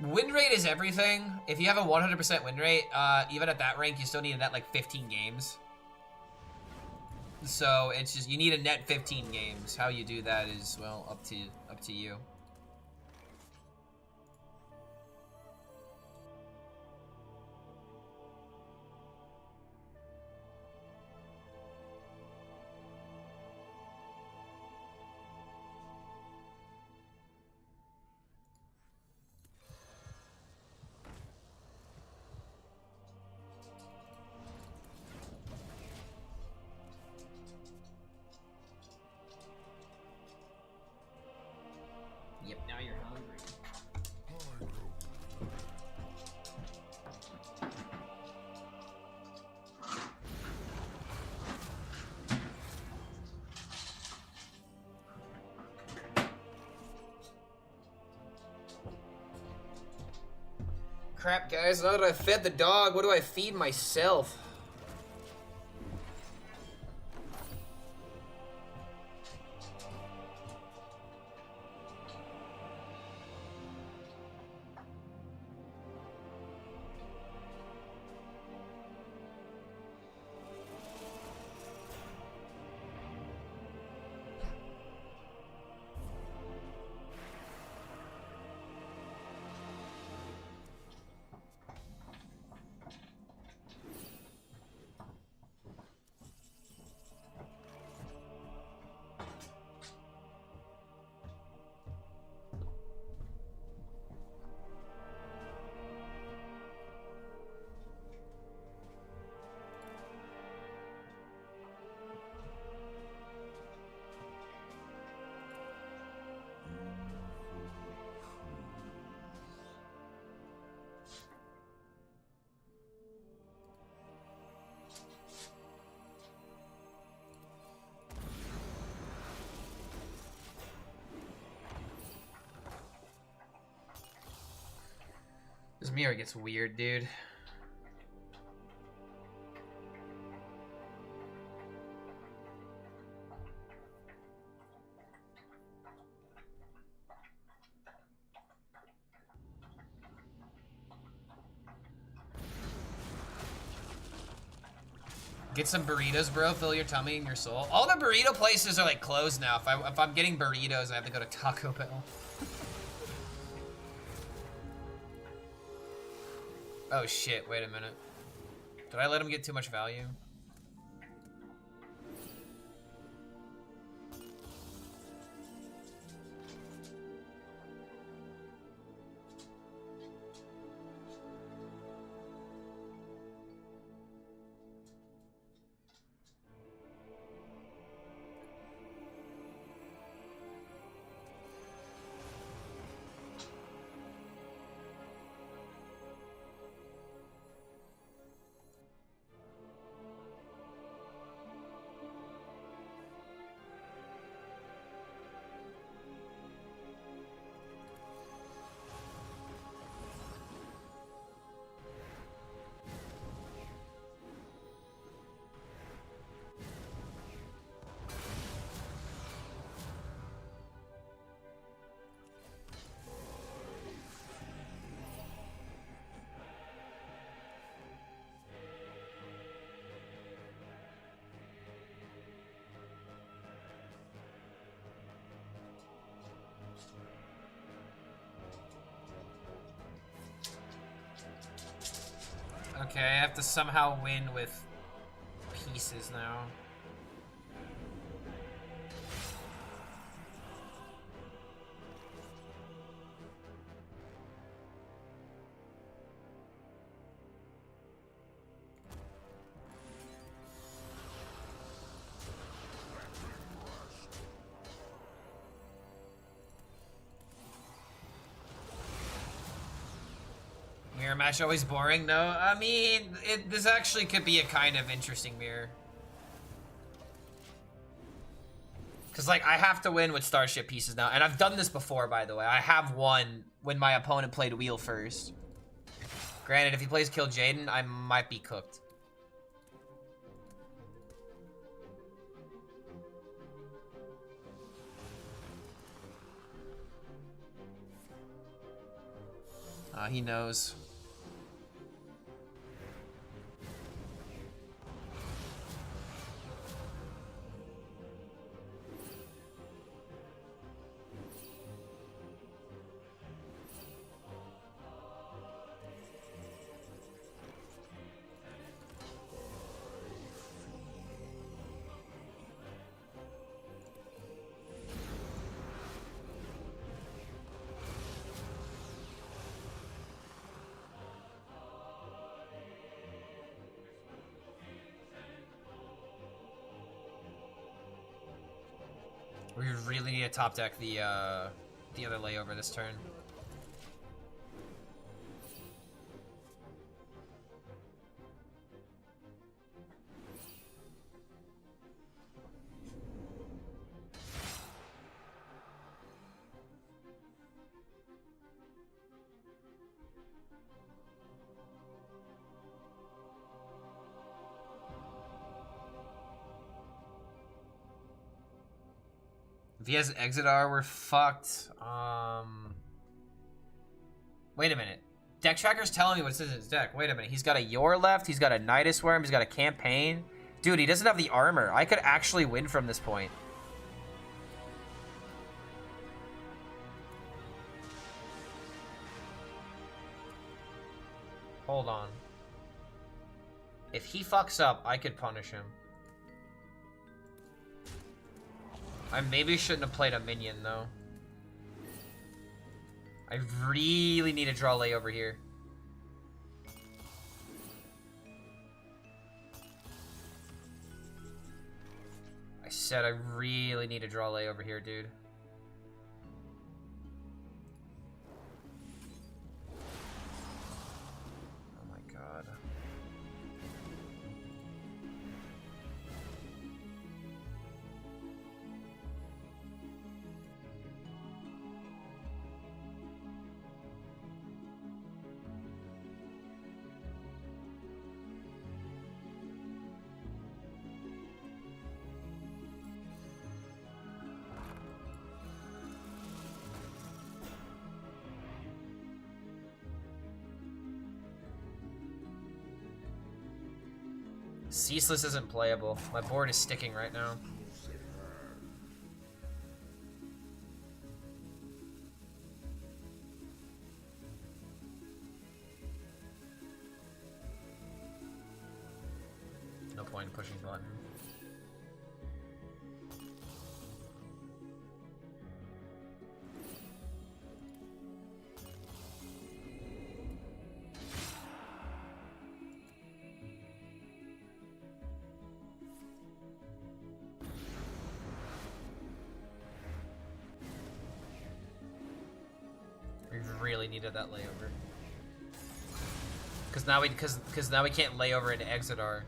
win rate is everything. If you have a 100% win rate, even at that rank, you still need a net like 15 games. So it's just, you need a net 15 games. How you do that is, well, up to you. Yep, now you're hungry. Crap, guys, now that I fed the dog, what do I feed myself? This mirror gets weird, dude. Get some burritos, bro. Fill your tummy and your soul. All the burrito places are like closed now. If I'm getting burritos, I have to go to Taco Bell. Oh shit, wait a minute. Did I let him get too much value? Okay, I have to somehow win with pieces now. Mirror match always boring? No, I mean, this actually could be a kind of interesting mirror. Because, like, I have to win with starship pieces now. And I've done this before, by the way. I have won when my opponent played wheel first. Granted, if he plays Kill Jaden, I might be cooked. He knows. We really need to top deck the other layover this turn. If he has Exodar, we're fucked. Wait a minute. Deck tracker's telling me what's in his deck. Wait a minute. He's got a Yor left. He's got a Nidus Worm. He's got a Campaign. Dude, he doesn't have the armor. I could actually win from this point. Hold on. If he fucks up, I could punish him. I maybe shouldn't have played a minion, though. I really need to draw lay over here. I said I really need to draw lay over here, dude. Oh my god. Ceaseless isn't playable. My board is sticking right now. point in pushing button. We really needed that layover. Cause now we can't lay over into Exodar.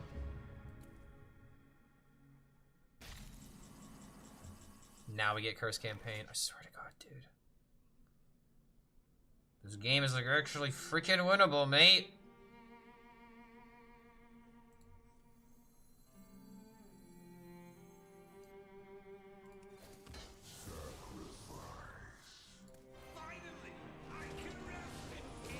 Now we get Curse Campaign. I swear to God, dude. This game is like actually freaking winnable, mate. Finally, I can rest in peace.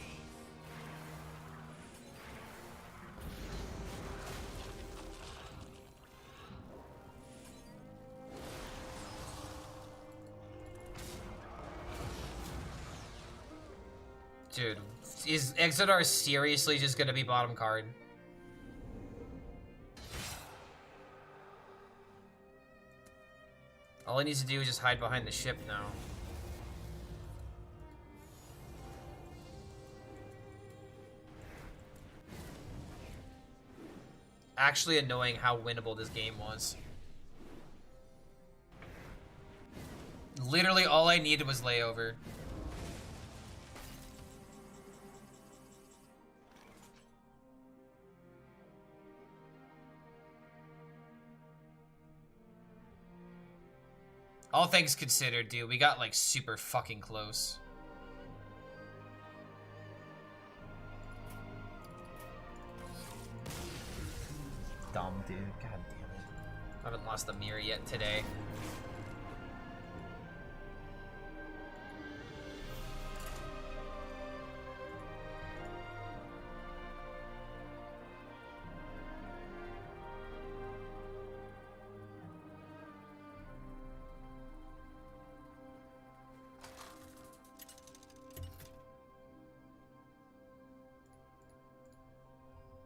Dude, is Exodar seriously just gonna be bottom card? All he needs to do is just hide behind the ship now. Actually annoying how winnable this game was. Literally all I needed was layover. All things considered, dude, we got like super fucking close. Dumb, dude. God damn it. I haven't lost the mirror yet today.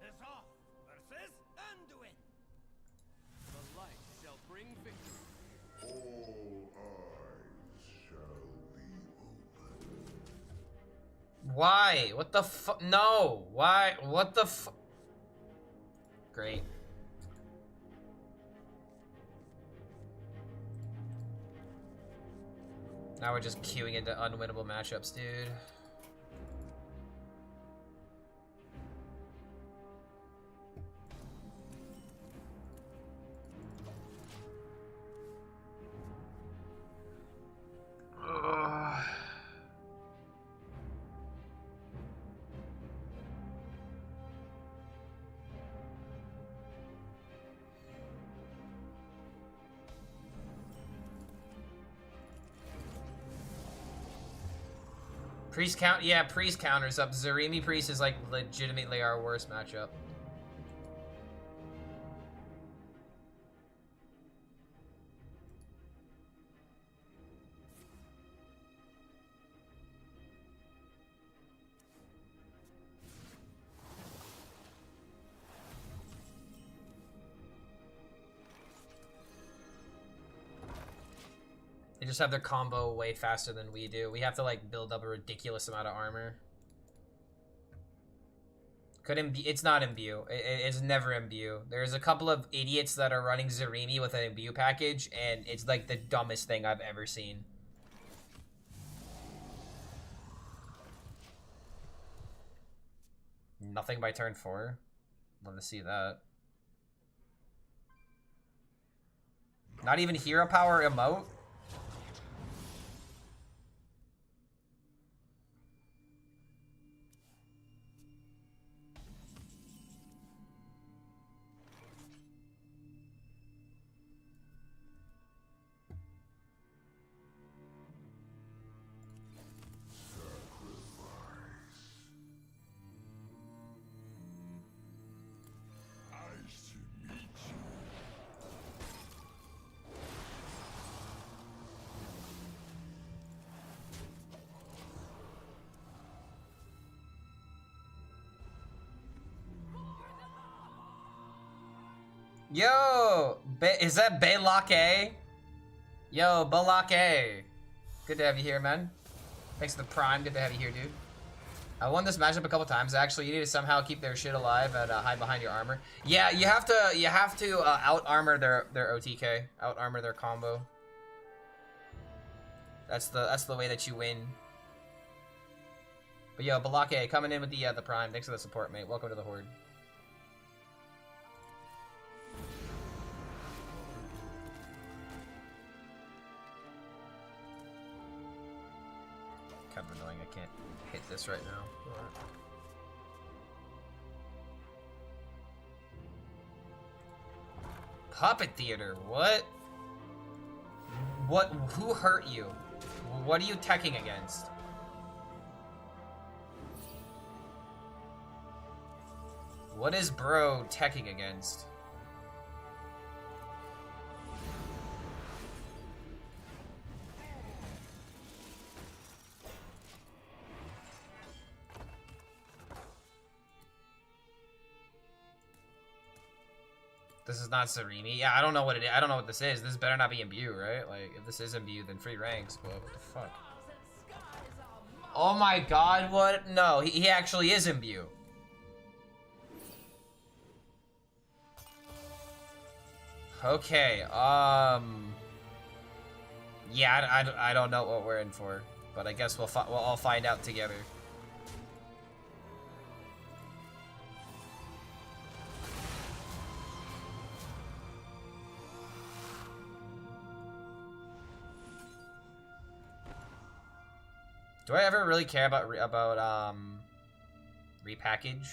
Huzzah! Versus Anduin! The light shall bring victory. All eyes shall be open. Why? What the fuck? No! Why? What the fu- Great. Now we're just queuing into unwinnable matchups, dude. Ugh. Priest count, yeah, Priest counters up. Zarimi Priest is like legitimately our worst matchup. They just have their combo way faster than we do. We have to like build up a ridiculous amount of armor. Could imbue? It's not imbue. It's never imbue. There's a couple of idiots that are running Zarimi with an imbue package, and it's like the dumbest thing I've ever seen. Nothing by turn 4. Love to see that. Not even hero power emote. Yo, is that Baylake? Yo, Balake. Good to have you here, man. Thanks for the prime. Good to have you here, dude. I won this matchup a couple times. Actually, you need to somehow keep their shit alive and hide behind your armor. Yeah, you have to out armor their OTK, out armor their combo. That's the way that you win. But yo, Balake coming in with the prime. Thanks for the support, mate. Welcome to the horde. Kind of annoying. I can't hit this right now. Puppet theater. What? What? Who hurt you? What are you teching against? What is bro teching against? This is not Sarimi. Yeah, I don't know what it is. I don't know what this is. This better not be Imbue, right? Like, if this is Imbue, then free ranks. But what the fuck? Oh my god, what? No, he actually is Imbue. Okay, yeah, I don't know what we're in for, but I guess we'll all find out together. Do I ever really care about repackage?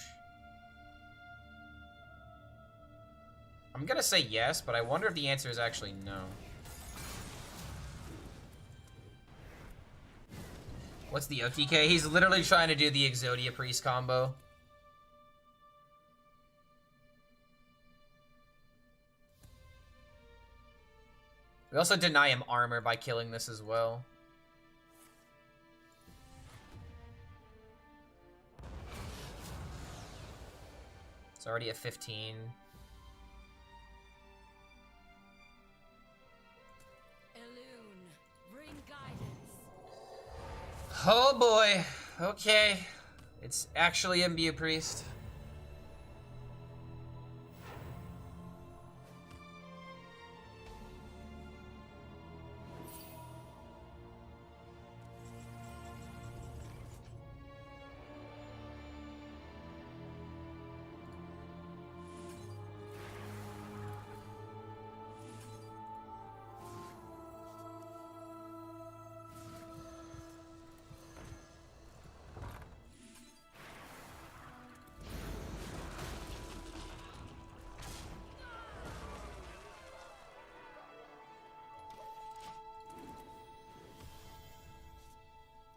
I'm gonna say yes, but I wonder if the answer is actually no. What's the OTK? He's literally trying to do the Exodia Priest combo. We also deny him armor by killing this as well. It's already at 15. Oh boy. Okay. It's actually Imbue Priest.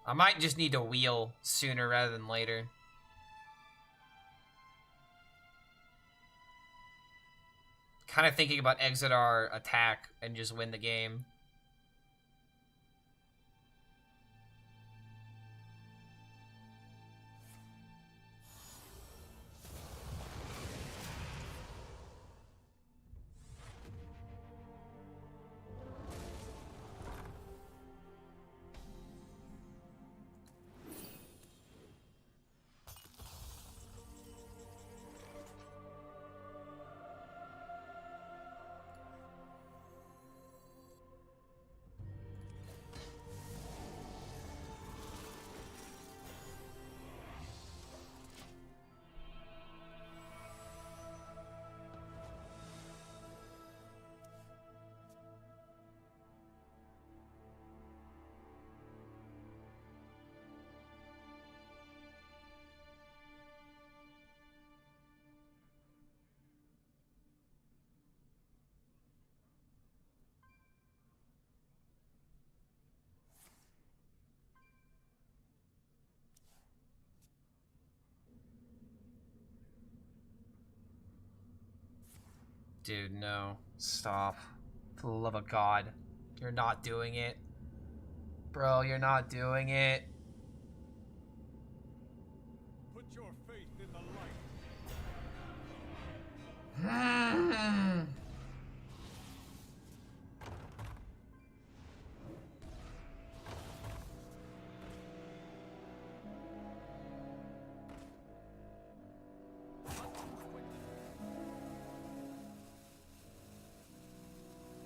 I might just need to wheel sooner rather than later. Kind of thinking about exit our attack and just win the game. Dude, no. Stop. For the love of God. You're not doing it. Bro, you're not doing it. Put your faith in the light.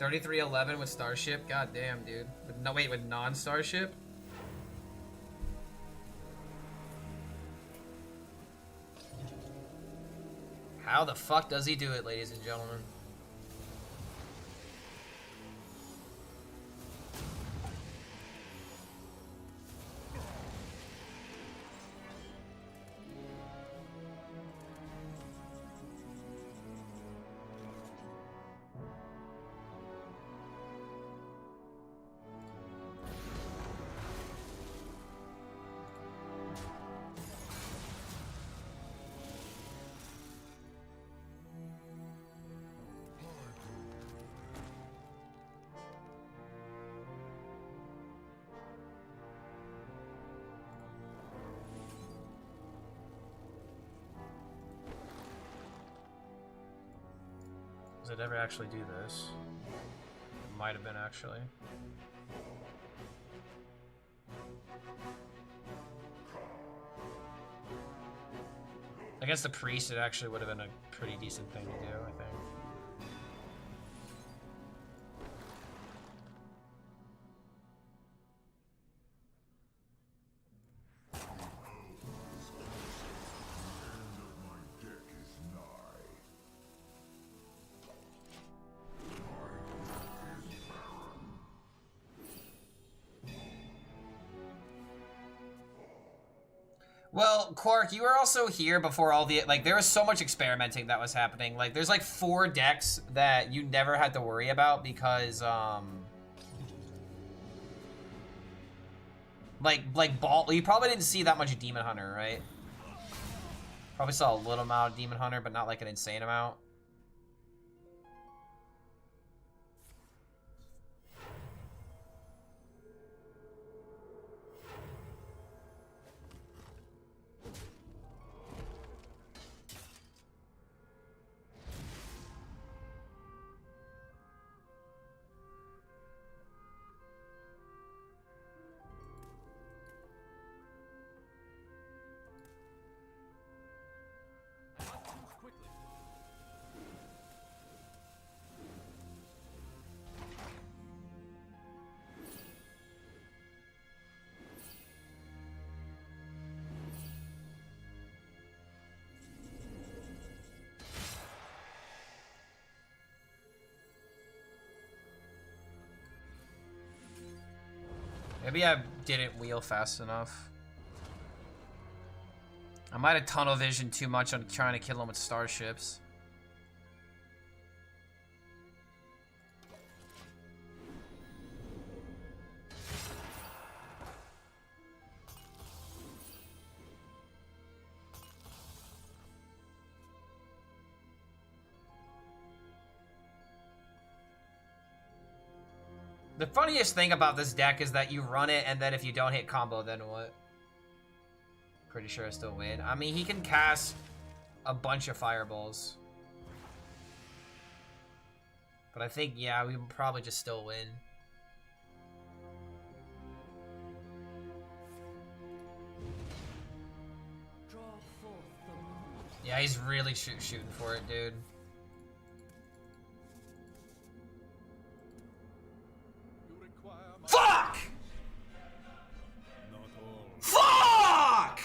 3311 with Starship? God damn, dude. No, wait, with non-Starship? How the fuck does he do it, ladies and gentlemen? Does it ever actually do this? Might have been actually. Against the priest, it actually would have been a pretty decent thing to do, I think. Well, Quark, you were also here before all the, like, there was so much experimenting that was happening. Like, there's like 4 decks that you never had to worry about because, you probably didn't see that much Demon Hunter, right? Probably saw a little amount of Demon Hunter, but not like an insane amount. Maybe I didn't wheel fast enough. I might have tunnel visioned too much on trying to kill him with starships. The funniest thing about this deck is that you run it, and then if you don't hit combo, then what? Pretty sure I still win. I mean, he can cast a bunch of fireballs. But I think, yeah, we would probably just still win. Yeah, he's really shooting for it, dude. Fuck! Fuck!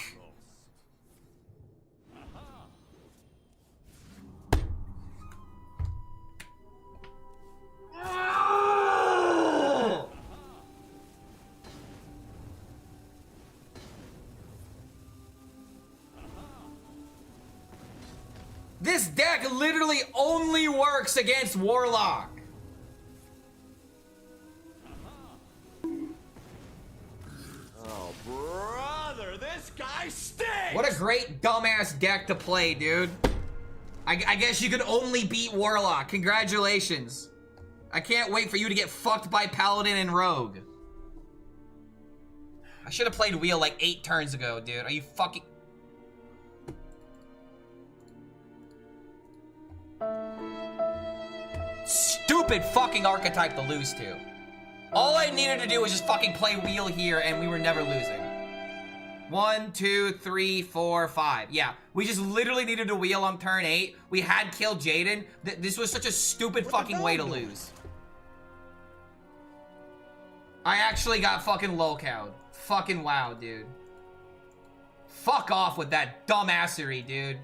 This deck literally only works against Warlock. Oh, brother, this guy stinks! What a great dumbass deck to play, dude. I guess you could only beat Warlock. Congratulations. I can't wait for you to get fucked by Paladin and Rogue. I should have played Wheel like 8 turns ago, dude. Are you fucking... Stupid fucking archetype to lose to. All I needed to do was just fucking play Wheel here and we were never losing. 1, 2, 3, 4, 5. Yeah, we just literally needed to Wheel on turn 8. We had killed Jaden. This was such a stupid fucking way to lose. I actually got fucking lolcowed. Fucking wow, dude. Fuck off with that dumbassery, dude.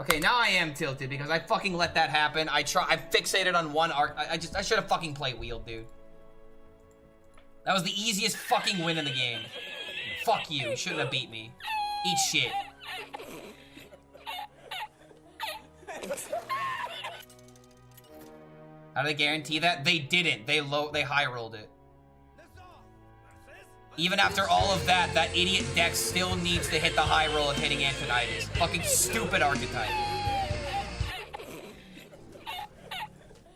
Okay, now I am tilted because I fucking let that happen. I fixated on one arc. I should have fucking play wheeled, dude. That was the easiest fucking win in the game. Fuck you. You shouldn't have beat me. Eat shit. How do they guarantee that? They didn't. They high rolled it. Even after all of that, that idiot deck still needs to hit the high roll of hitting Antonidas. Fucking stupid archetype.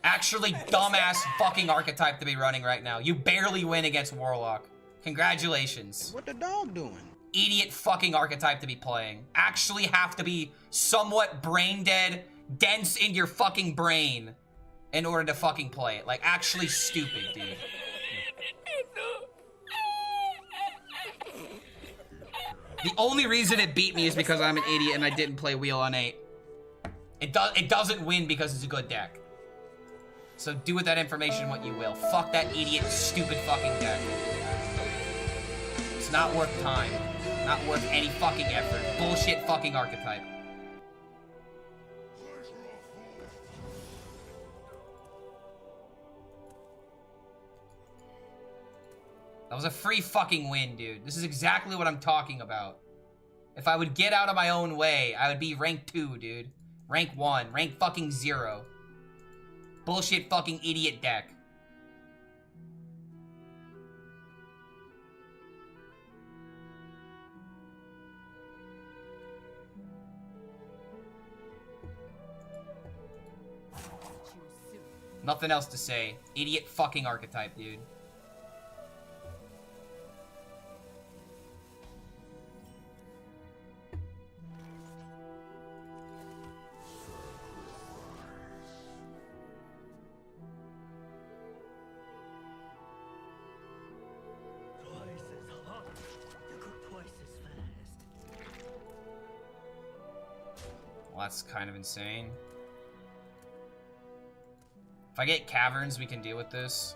Actually dumbass fucking archetype to be running right now. You barely win against Warlock. Congratulations. What the dog doing? Idiot fucking archetype to be playing. Actually have to be somewhat brain dead, dense in your fucking brain in order to fucking play it. Like, actually stupid, dude. The only reason it beat me is because I'm an idiot and I didn't play wheel on 8. It doesn't win because it's a good deck. So do with that information what you will. Fuck that idiot, stupid fucking deck. It's not worth time. Not worth any fucking effort. Bullshit fucking archetype. That was a free fucking win, dude. This is exactly what I'm talking about. If I would get out of my own way, I would be rank 2, dude. Rank 1. Rank fucking 0. Bullshit fucking idiot deck. Nothing else to say. Idiot fucking archetype, dude. Well, that's kind of insane. If I get caverns, we can deal with this.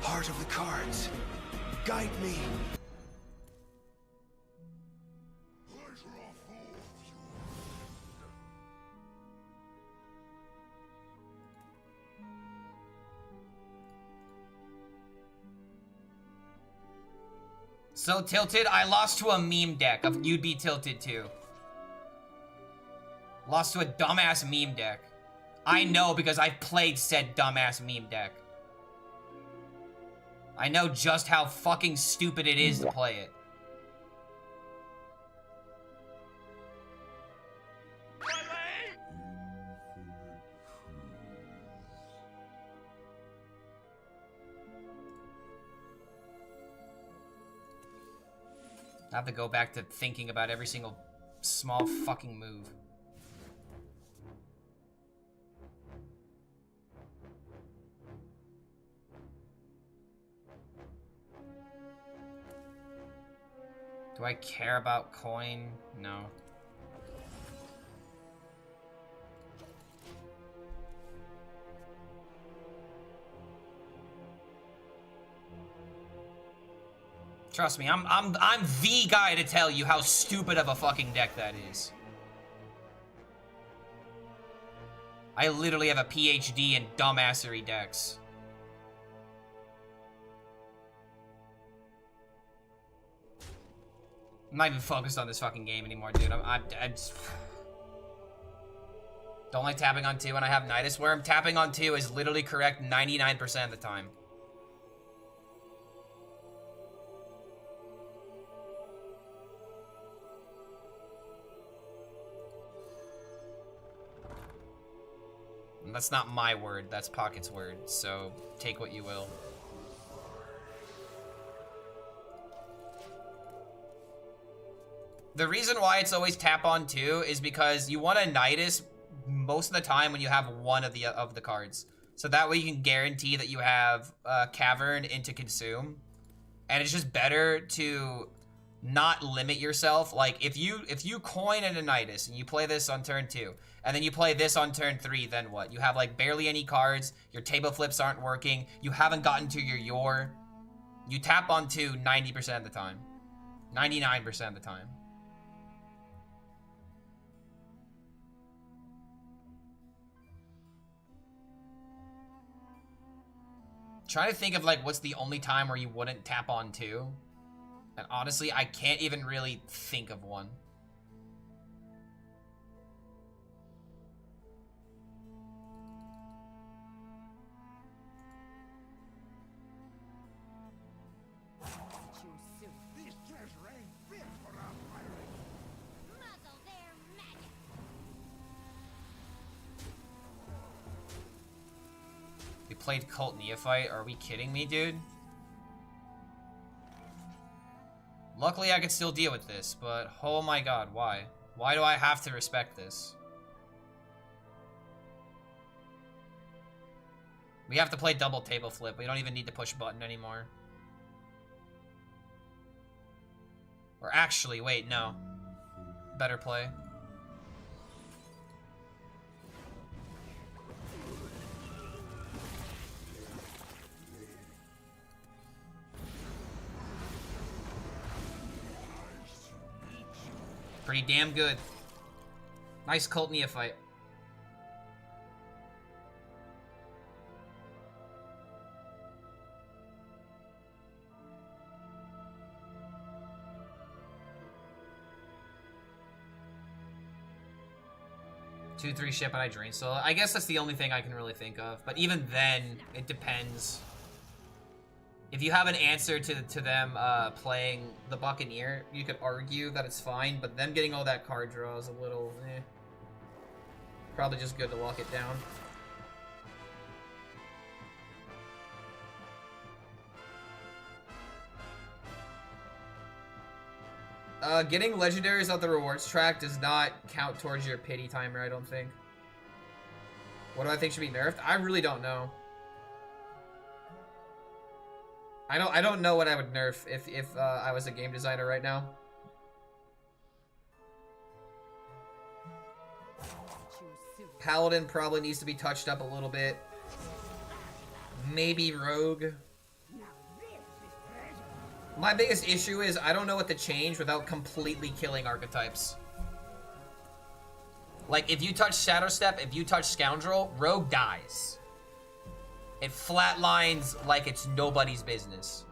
Heart of the cards. Guide me. So tilted, I lost to a meme deck. You'd be tilted too. Lost to a dumbass meme deck. I know because I've played said dumbass meme deck. I know just how fucking stupid it is to play it. I have to go back to thinking about every single small fucking move. Do I care about coin? No. Trust me, I'm the guy to tell you how stupid of a fucking deck that is. I literally have a PhD in dumbassery decks. I'm not even focused on this fucking game anymore, dude. I just... Don't like tapping on 2 when I have Nidus Worm. Tapping on 2 is literally correct 99% of the time. And that's not my word, that's Pocket's word, so take what you will. The reason why it's always tap on 2 is because you want a Nidus most of the time when you have one of the cards. So that way you can guarantee that you have Cavern into Consume. And it's just better to not limit yourself. Like, if you coin an Anitis and you play this on turn 2, and then you play this on turn 3, then what? You have, like, barely any cards, your table flips aren't working, you haven't gotten to your Yor. You tap on 2 90% of the time. 99% of the time. Trying to think of, like, what's the only time where you wouldn't tap on 2. And honestly, I can't even really think of one. This treasure ain't fit for our pirate. Muzzle their magic. We played Cult Neophyte. Are we kidding me, dude? Luckily, I could still deal with this, but oh my god, why? Why do I have to respect this? We have to play double table flip. We don't even need to push button anymore. Or actually, wait, no. Better play. Pretty damn good. Nice Cult Neophyte. Two, 3 ship and I drain soul. I guess that's the only thing I can really think of. But even then, it depends. If you have an answer to them playing the Buccaneer, you could argue that it's fine, but them getting all that card draw is a little, eh. Probably just good to lock it down. Getting legendaries off the rewards track does not count towards your pity timer, I don't think. What do I think should be nerfed? I really don't know. I don't know what I would nerf if I was a game designer right now. Paladin probably needs to be touched up a little bit. Maybe Rogue. My biggest issue is I don't know what to change without completely killing archetypes. Like, if you touch Shadow Step, if you touch Scoundrel, Rogue dies. It flatlines like it's nobody's business.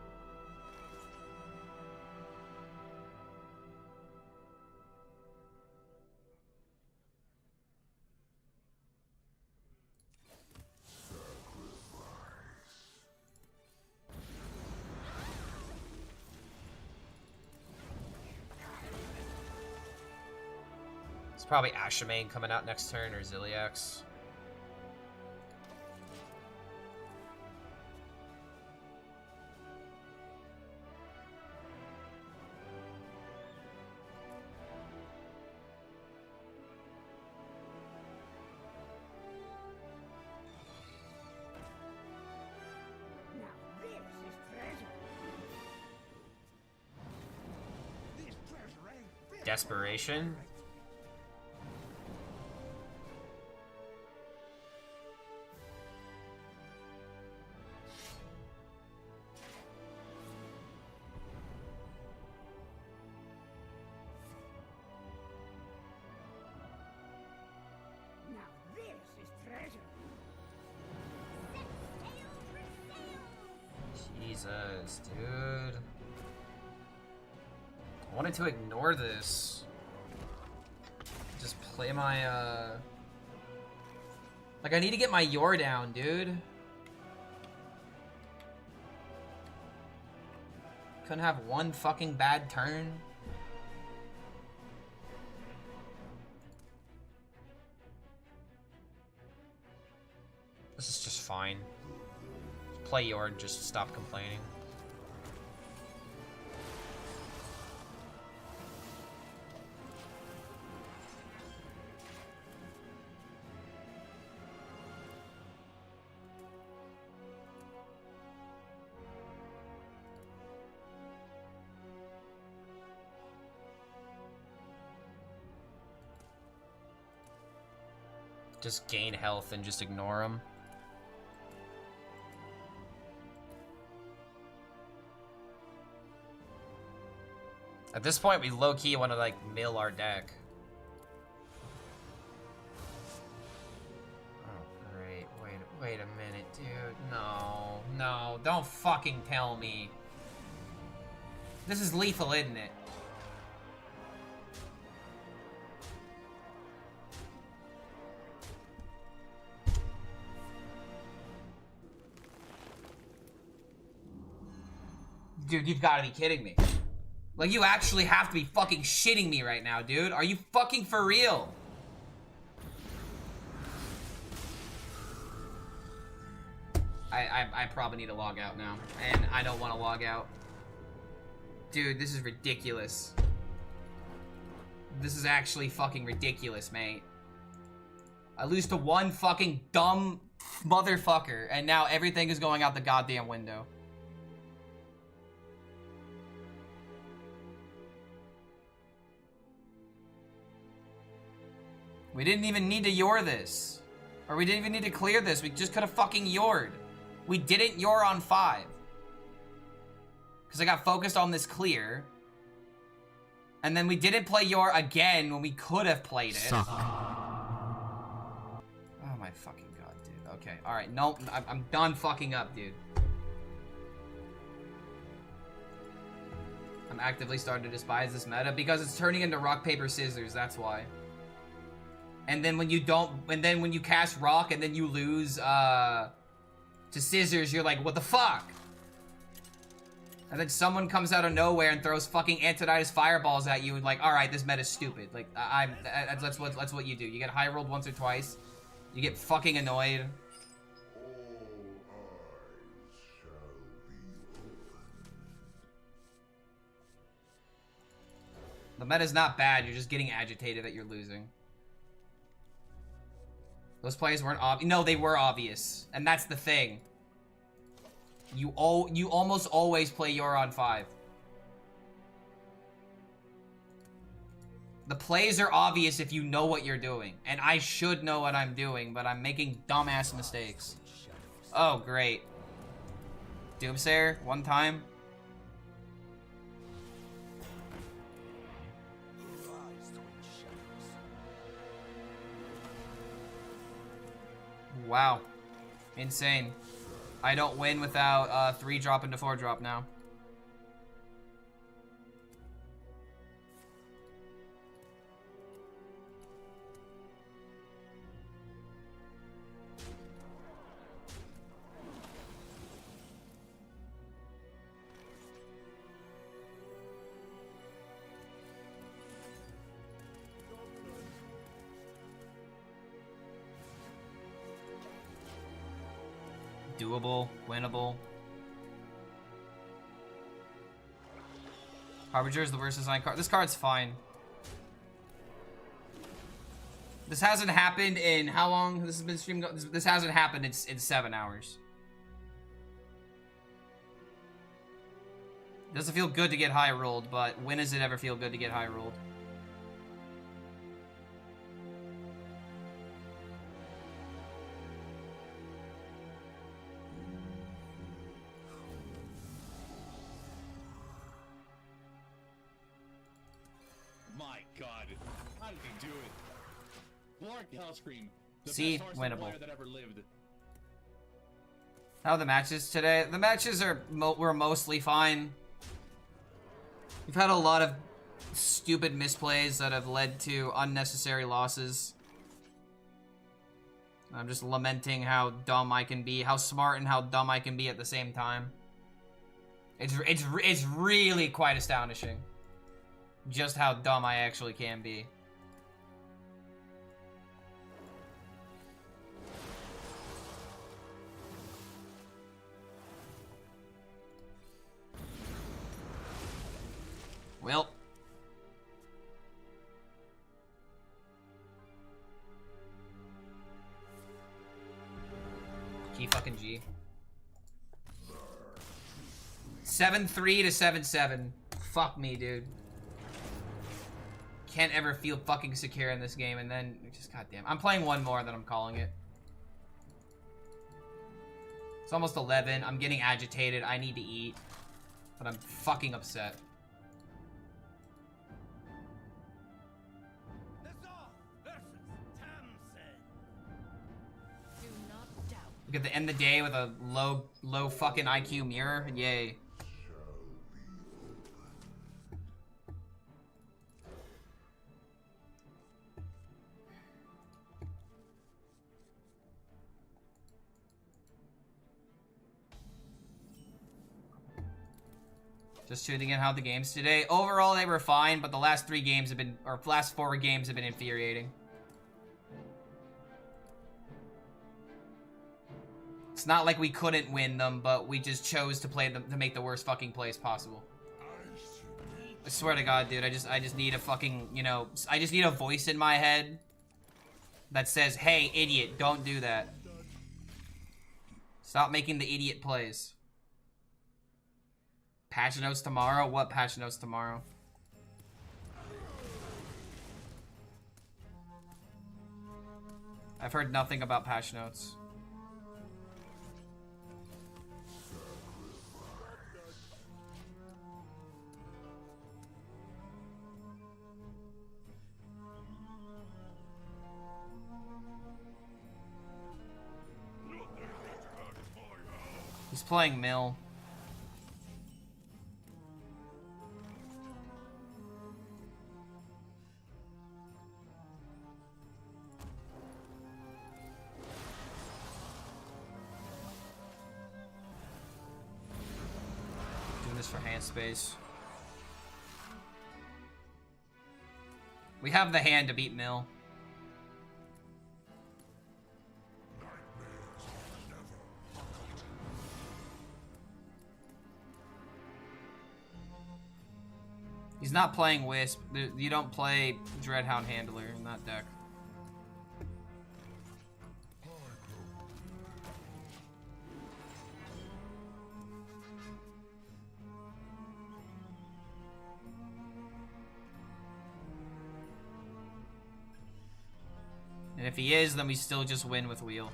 It's probably Ashamain coming out next turn, or Ziliax. Desperation. Jesus, dude. I wanted to ignore this. Just play my, Like, I need to get my Yor down, dude. Couldn't have one fucking bad turn. This is just fine. Play Yor and just stop complaining. Just gain health and just ignore them. At this point, we low-key want to, like, mill our deck. Oh, great. Wait a minute, dude. No. No, don't fucking tell me. This is lethal, isn't it? Dude, you've got to be kidding me. Like, you actually have to be fucking shitting me right now, dude. Are you fucking for real? I probably need to log out now. And I don't want to log out. Dude, this is ridiculous. This is actually fucking ridiculous, mate. I lose to one fucking dumb motherfucker, and now everything is going out the goddamn window. We didn't even need to yor this. Or we didn't even need to clear this. We just could have fucking yored. We didn't yor on 5. Because I got focused on this clear. And then we didn't play yor again when we could have played it. Suck. Oh my fucking god, dude. Okay, alright. Nope, I'm done fucking up, dude. I'm actively starting to despise this meta because it's turning into rock, paper, scissors. That's why. And then when you don't, and then when you cast rock and then you lose to scissors, you're like, what the fuck? And then someone comes out of nowhere and throws fucking Antonidas fireballs at you and like, all right, this meta's stupid. Like, that's what you do. You get high rolled once or twice. You get fucking annoyed. The meta's not bad. You're just getting agitated that you're losing. Those plays weren't obvious. No, they were obvious. And that's the thing. You almost always play Yor on 5. The plays are obvious if you know what you're doing. And I should know what I'm doing, but I'm making dumbass mistakes. Oh, great. Doomsayer, one time. Wow. Insane. I don't win without 3-drop into 4-drop now. Doable, winnable. Harbinger is the worst design card. This card's fine. This hasn't happened in how long? This has been streamed. This hasn't happened in 7 hours. Doesn't feel good to get high rolled, but when does it ever feel good to get high rolled? How did he do it? Clark HELLSCREAM, the See, best winnable. player that ever lived. How are the matches today? The matches were mostly fine. We've had a lot of stupid misplays that have led to unnecessary losses. I'm just lamenting how dumb I can be, how smart and how dumb I can be at the same time. It's really quite astonishing. Just how dumb I actually can be. Well. Key fucking G. 7-3 to 7-7. Fuck me, dude. can't ever feel fucking secure in this game, and then just goddamn. I'm playing one more, then I'm calling it. It's almost 11. I'm getting agitated. I need to eat, but I'm fucking upset. Do not doubt. We get to end the day with a low fucking IQ mirror. Yay. Just tuning in how the games today. Overall, they were fine, but the last 3 games have been, or last 4 games have been infuriating. It's not like we couldn't win them, but we just chose to play them to make the worst fucking plays possible. I swear to God, dude, I just need a fucking, you know, I just need a voice in my head that says, "Hey, idiot, don't do that. Stop making the idiot plays." Patch notes tomorrow? What patch notes tomorrow? I've heard nothing about patch notes. He's playing Mill. For hand space. We have the hand to beat Mill. He's not playing Wisp. You don't play Dreadhound Handler in that deck. And if he is, then we still just win with Wheel.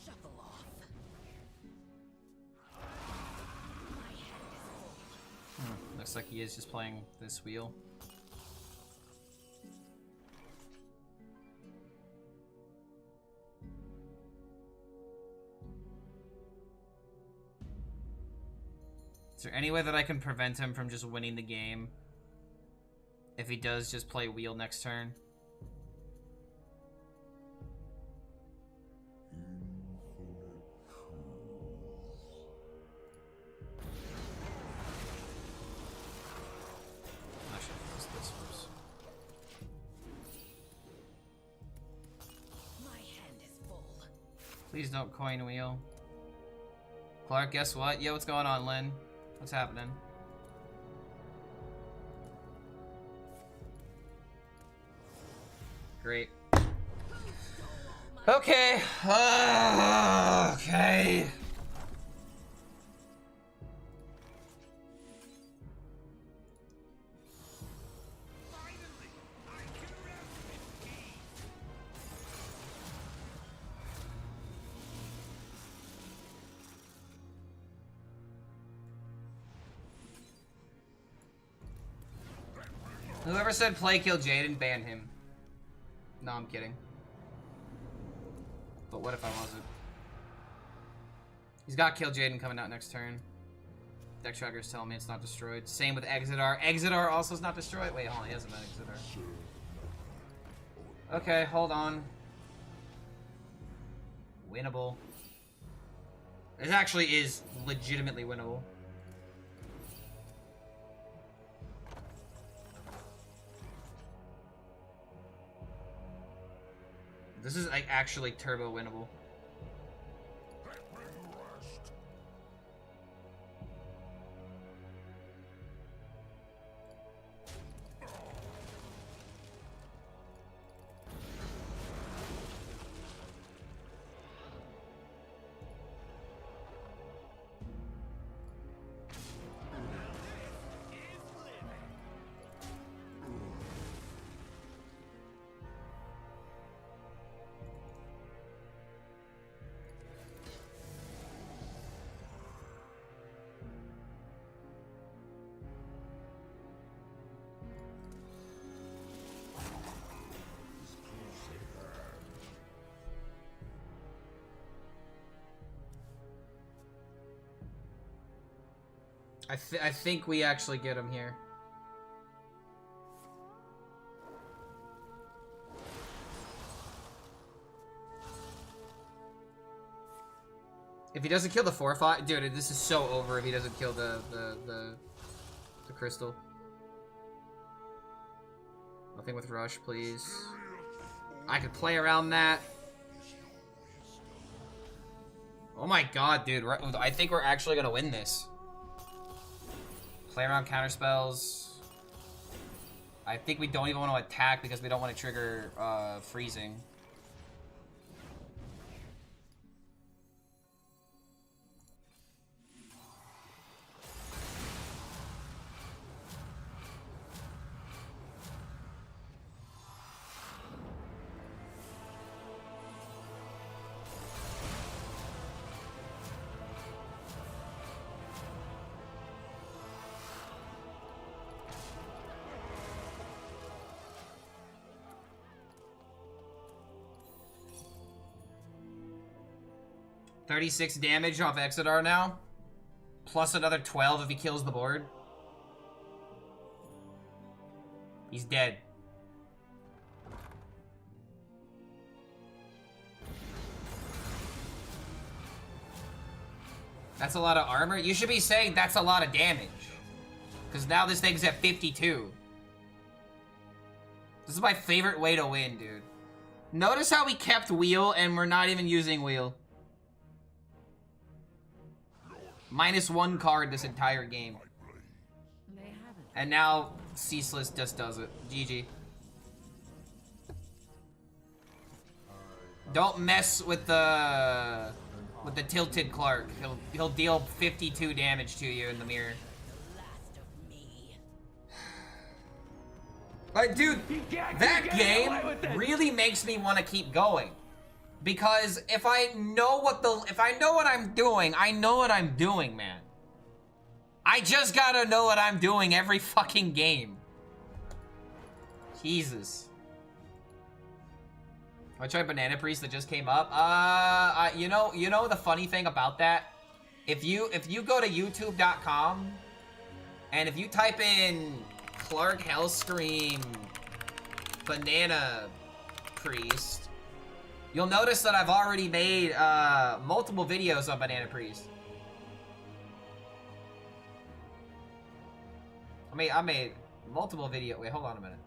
Shuffle off. My hand is full. Looks like he is just playing this Wheel. Is there any way that I can prevent him from just winning the game if he does just play Wheel next turn? Please don't coin wheel. Clark, guess what? Yo, what's going on, Lynn? What's happening? Great. Okay. Okay. Whoever said play kill Jaden, ban him. No, I'm kidding. But what if I wasn't? He's got kill Jaden coming out next turn. Deck tracker's telling me it's not destroyed. Same with Exodar. Exodar also is not destroyed. Wait, hold on, he hasn't met Exodar. Okay, hold on. Winnable. This actually is legitimately winnable. This is like actually turbo winnable. I think we actually get him here. If he doesn't kill the 4/5, dude, this is so over if he doesn't kill the crystal. Nothing with rush, please. I could play around that. Oh my god, dude, I think we're actually gonna win this. Play around counter spells. I think we don't even want to attack because we don't want to trigger freezing. $36 damage off Exodar now. Plus another 12 if he kills the board. He's dead. That's a lot of armor. You should be saying that's a lot of damage. Because now this thing's at 52. This is my favorite way to win, dude. Notice how we kept wheel and we're not even using wheel. -1 card this entire game. They haven't. And now Ceaseless just does it. GG. Don't mess with the tilted Clark. He'll deal 52 damage to you in the mirror. Last of me. Like, dude, that game really makes me want to keep going. Because if I know what I'm doing, I know what I'm doing, man. I just gotta know what I'm doing every fucking game. Jesus. I tried Banana Priest that just came up. You know the funny thing about that? If you go to youtube.com and if you type in Clark HELLSCREAM Banana Priest, you'll notice that I've already made multiple videos on Banana Priest. I made multiple videos. Wait, hold on a minute.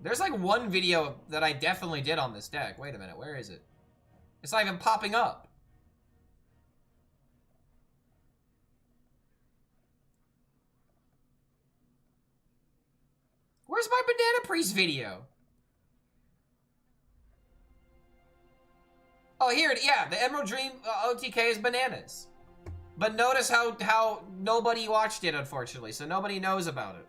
There's like one video that I definitely did on this deck. Wait a minute, where is it? It's not even popping up. Where's my Banana Priest video? Oh, here, yeah, the Emerald Dream OTK is bananas. But notice how nobody watched it, unfortunately, so nobody knows about it.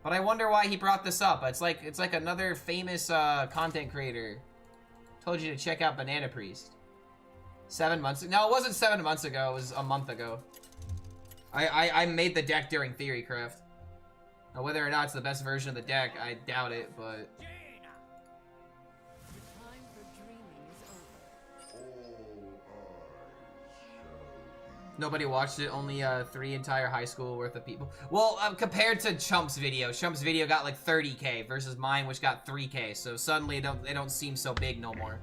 But I wonder why he brought this up. It's like another famous content creator told you to check out Banana Priest. 7 months ago. No, it wasn't 7 months ago, it was a month ago. I made the deck during Theorycraft. Now, whether or not it's the best version of the deck, I doubt it, but... The time for dreaming is over. Nobody watched it, only 3 entire high school worth of people. Well, compared to Chump's video got like 30K versus mine, which got 3K, so suddenly they don't seem so big no more.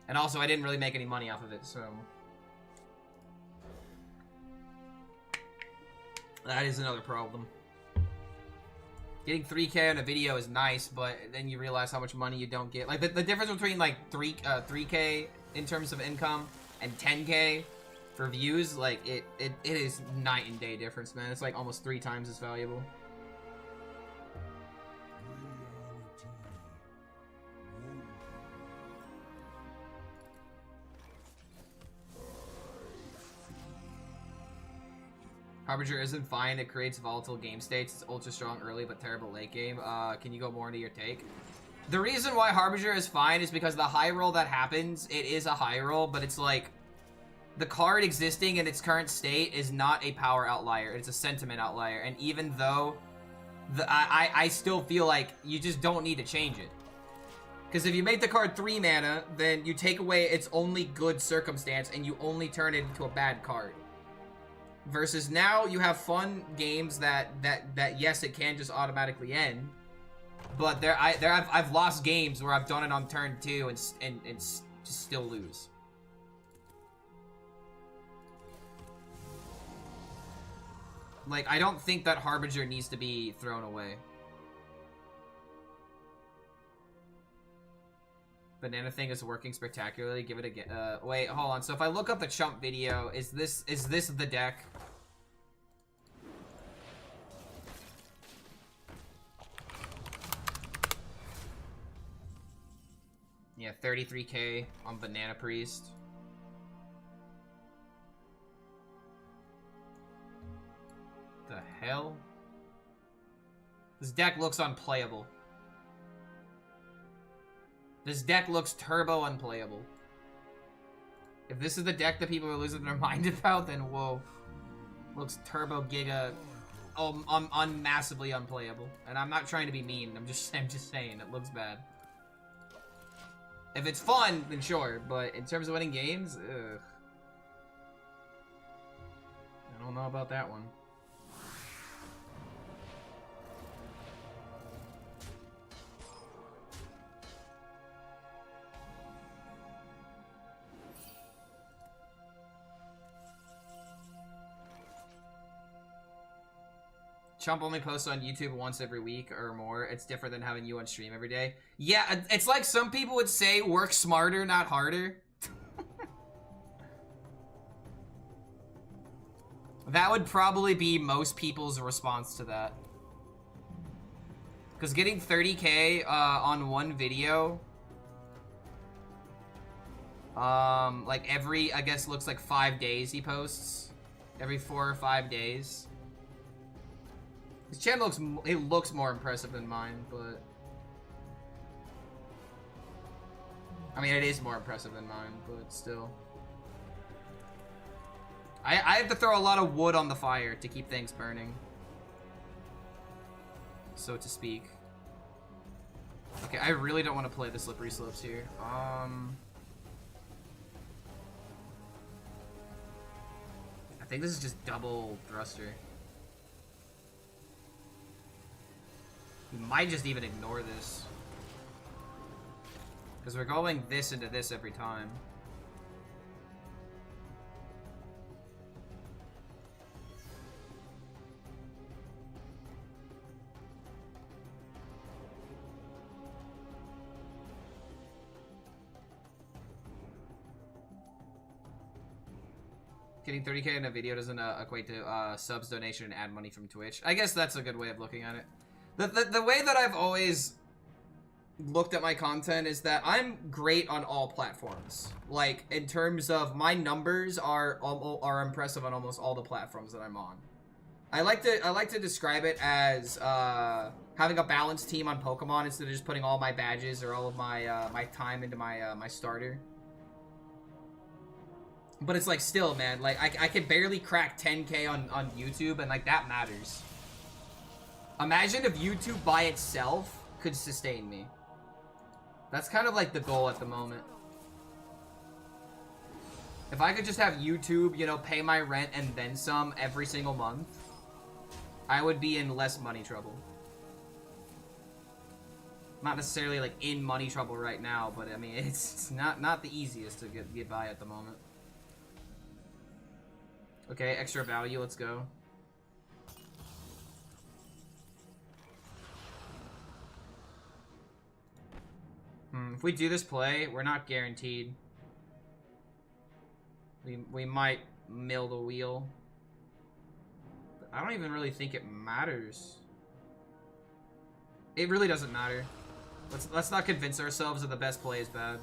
And also, I didn't really make any money off of it, so... That is another problem. Getting 3K on a video is nice, but then you realize how much money you don't get. Like, the difference between, like, 3K in terms of income and 10K for views, like, it is night and day difference, man. It's, like, almost 3 times as valuable. Harbinger isn't fine, it creates volatile game states, it's ultra strong early but terrible late game. Can you go more into your take? The reason why Harbinger is fine is because the high roll that happens, it is a high roll, but it's like, the card existing in its current state is not a power outlier, it's a sentiment outlier, and even though, I still feel like you just don't need to change it. Because if you make the card 3 mana, then you take away its only good circumstance, and you only turn it into a bad card. Versus now, you have fun games that yes, it can just automatically end. But I've lost games where I've done it on turn 2 and just still lose. Like, I don't think that Harbinger needs to be thrown away. Banana thing is working spectacularly. Give it a wait, hold on. So if I look up the Chump video, is this the deck? Yeah, 33K on Banana Priest. The hell? This deck looks unplayable. This deck looks turbo unplayable. If this is the deck that people are losing their mind about, then whoa. Looks turbo giga massively unplayable. And I'm not trying to be mean, I'm just saying it looks bad. If it's fun, then sure, but in terms of winning games, ugh. I don't know about that one. Chump only posts on YouTube once every week or more. It's different than having you on stream every day. Yeah, it's like some people would say, work smarter, not harder. That would probably be most people's response to that. Because getting 30K on one video, like every, I guess, looks like 5 days he posts. Every 4 or 5 days. His channel looks more impressive than mine, but... I mean, it is more impressive than mine, but still. I have to throw a lot of wood on the fire to keep things burning. So to speak. Okay, I really don't want to play the slippery slopes here. I think this is just double thruster. We might just even ignore this. Because we're going this into this every time. Getting 30K in a video doesn't equate to subs, donation, and ad money from Twitch. I guess that's a good way of looking at it. The way that I've always looked at my content is that I'm great on all platforms. Like, in terms of my numbers are impressive on almost all the platforms that I'm on. I like to describe it as having a balanced team on Pokemon instead of just putting all my badges or all of my my time into my my starter. But it's like, still, man, like I can barely crack 10K on YouTube, and like that matters. Imagine if YouTube by itself could sustain me. That's kind of like the goal at the moment. If I could just have YouTube, you know, pay my rent and then some every single month, I would be in less money trouble. Not necessarily like in money trouble right now, but I mean it's not the easiest to get by at the moment. Okay, extra value, let's go. If we do this play, we're not guaranteed. We might mill the wheel. But I don't even really think it matters. It really doesn't matter. Let's not convince ourselves that the best play is bad.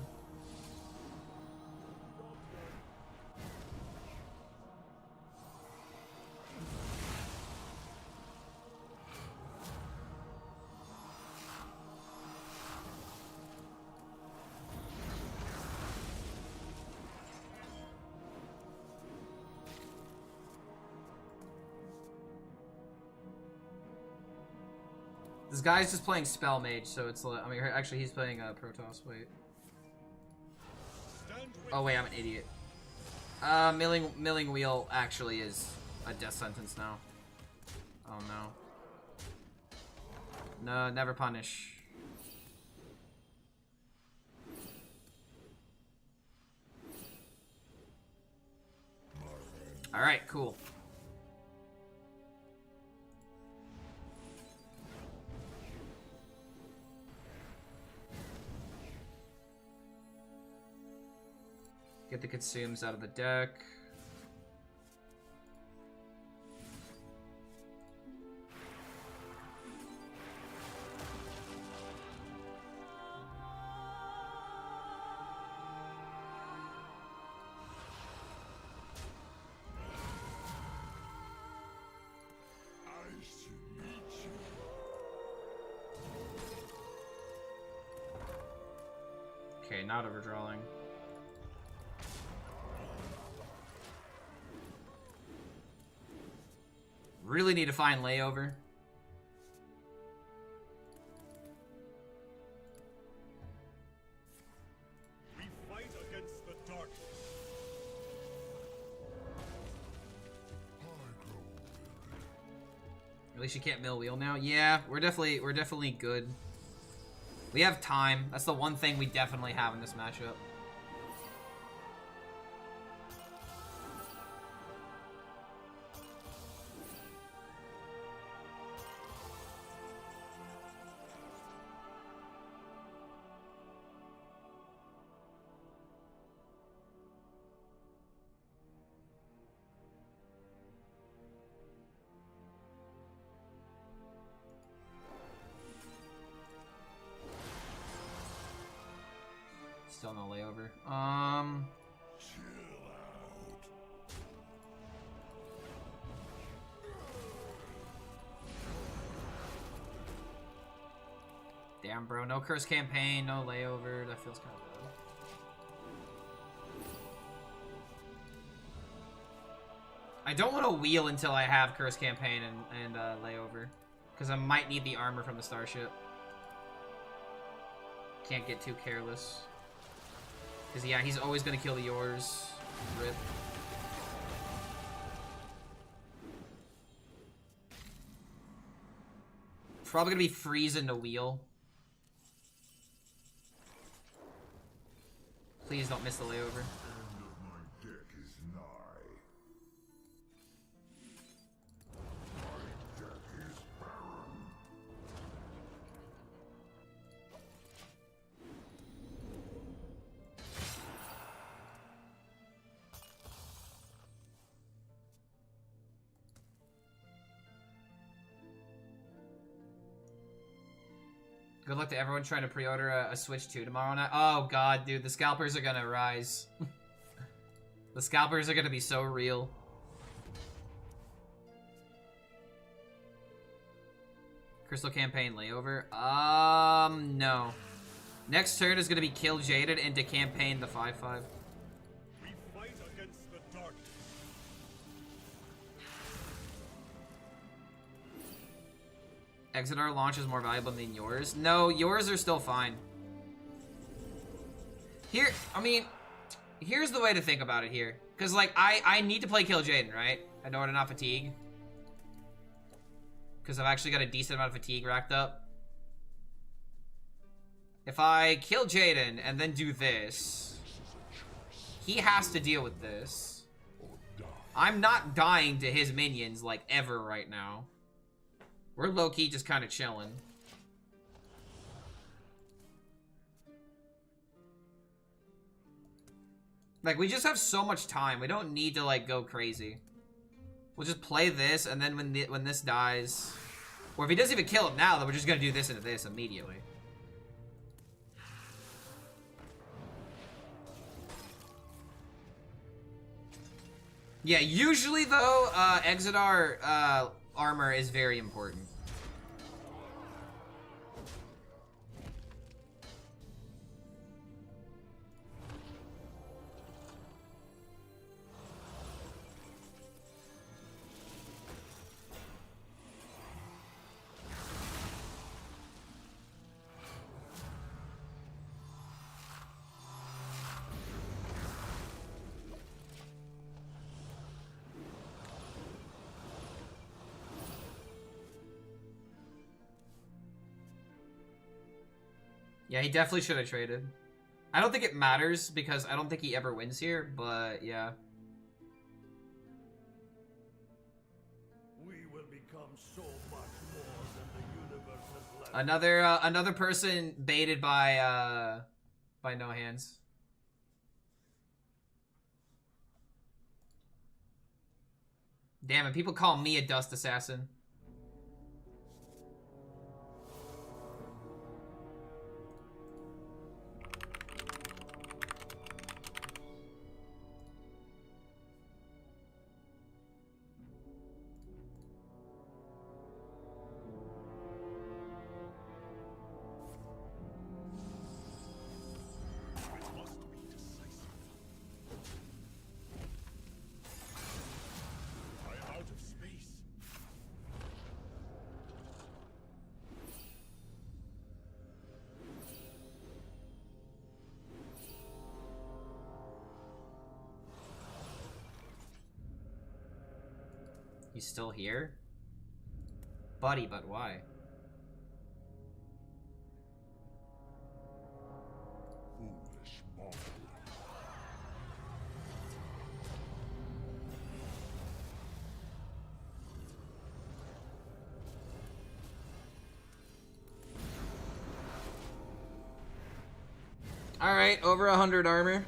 This guy's just playing Spell Mage, so it's I mean, actually he's playing Protoss, wait. Oh wait, I'm an idiot. Milling Wheel actually is a death sentence now. Oh no. No, never punish. Alright, cool. Get the consumes out of the deck. Okay, not overdrawing. Really need to find layover. We fight against the darkness. At least you can't mill wheel now. Yeah, we're definitely good. We have time. That's the one thing we definitely have in this matchup. Still no layover. Chill out. Damn, bro. No curse campaign, no layover. That feels kind of bad. I don't want to wheel until I have curse campaign and layover, because I might need the armor from the starship. Can't get too careless. Because, yeah, he's always going to kill the yours. Rip. Probably going to be freezing to wheel. Please don't miss the layover. End of my deck is nigh. My deck is barren. Good luck to everyone trying to pre-order a Switch 2 tomorrow night. Oh god, dude, the scalpers are gonna rise. The scalpers are gonna be so real. Crystal campaign layover? No. Next turn is gonna be kill Jaded and to campaign the 5/5. We fight against the darkness. Exodar launch is more valuable than yours. No, yours are still fine. Here, I mean, here's the way to think about it here. Because, like, I need to play Kill Jaden, right? In order to not fatigue. Because I've actually got a decent amount of fatigue racked up. If I kill Jaden and then do this, he has to deal with this. I'm not dying to his minions, like, ever right now. We're low-key just kind of chilling. Like, we just have so much time. We don't need to, like, go crazy. We'll just play this, and then when this dies... Or if he doesn't even kill him now, then we're just gonna do this into this immediately. Yeah, usually, though, Exodar armor is very important. Yeah, he definitely should have traded. I don't think it matters because I don't think he ever wins here, but yeah. We will become so much more than the universe has left. Another person baited by No Hands. Damn it, people call me a dust assassin. He's still here? Buddy, but why? Foolish mortal. Alright, over 100 armor.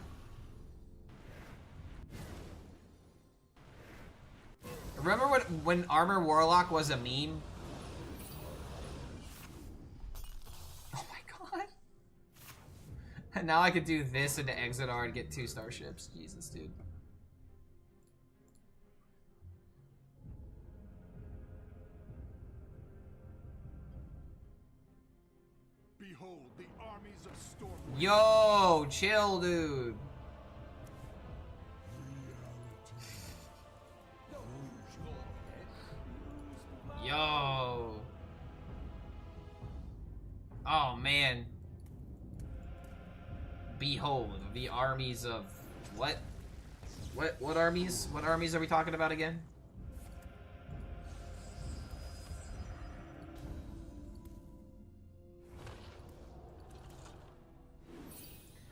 Remember when Armor Warlock was a meme? Oh my god. And now I could do this into Exodar and get 2 starships. Jesus, dude. Behold the armies of Storm. Yo, chill, dude. Yo. Oh, man. Behold, the armies of... What? What armies? What armies are we talking about again?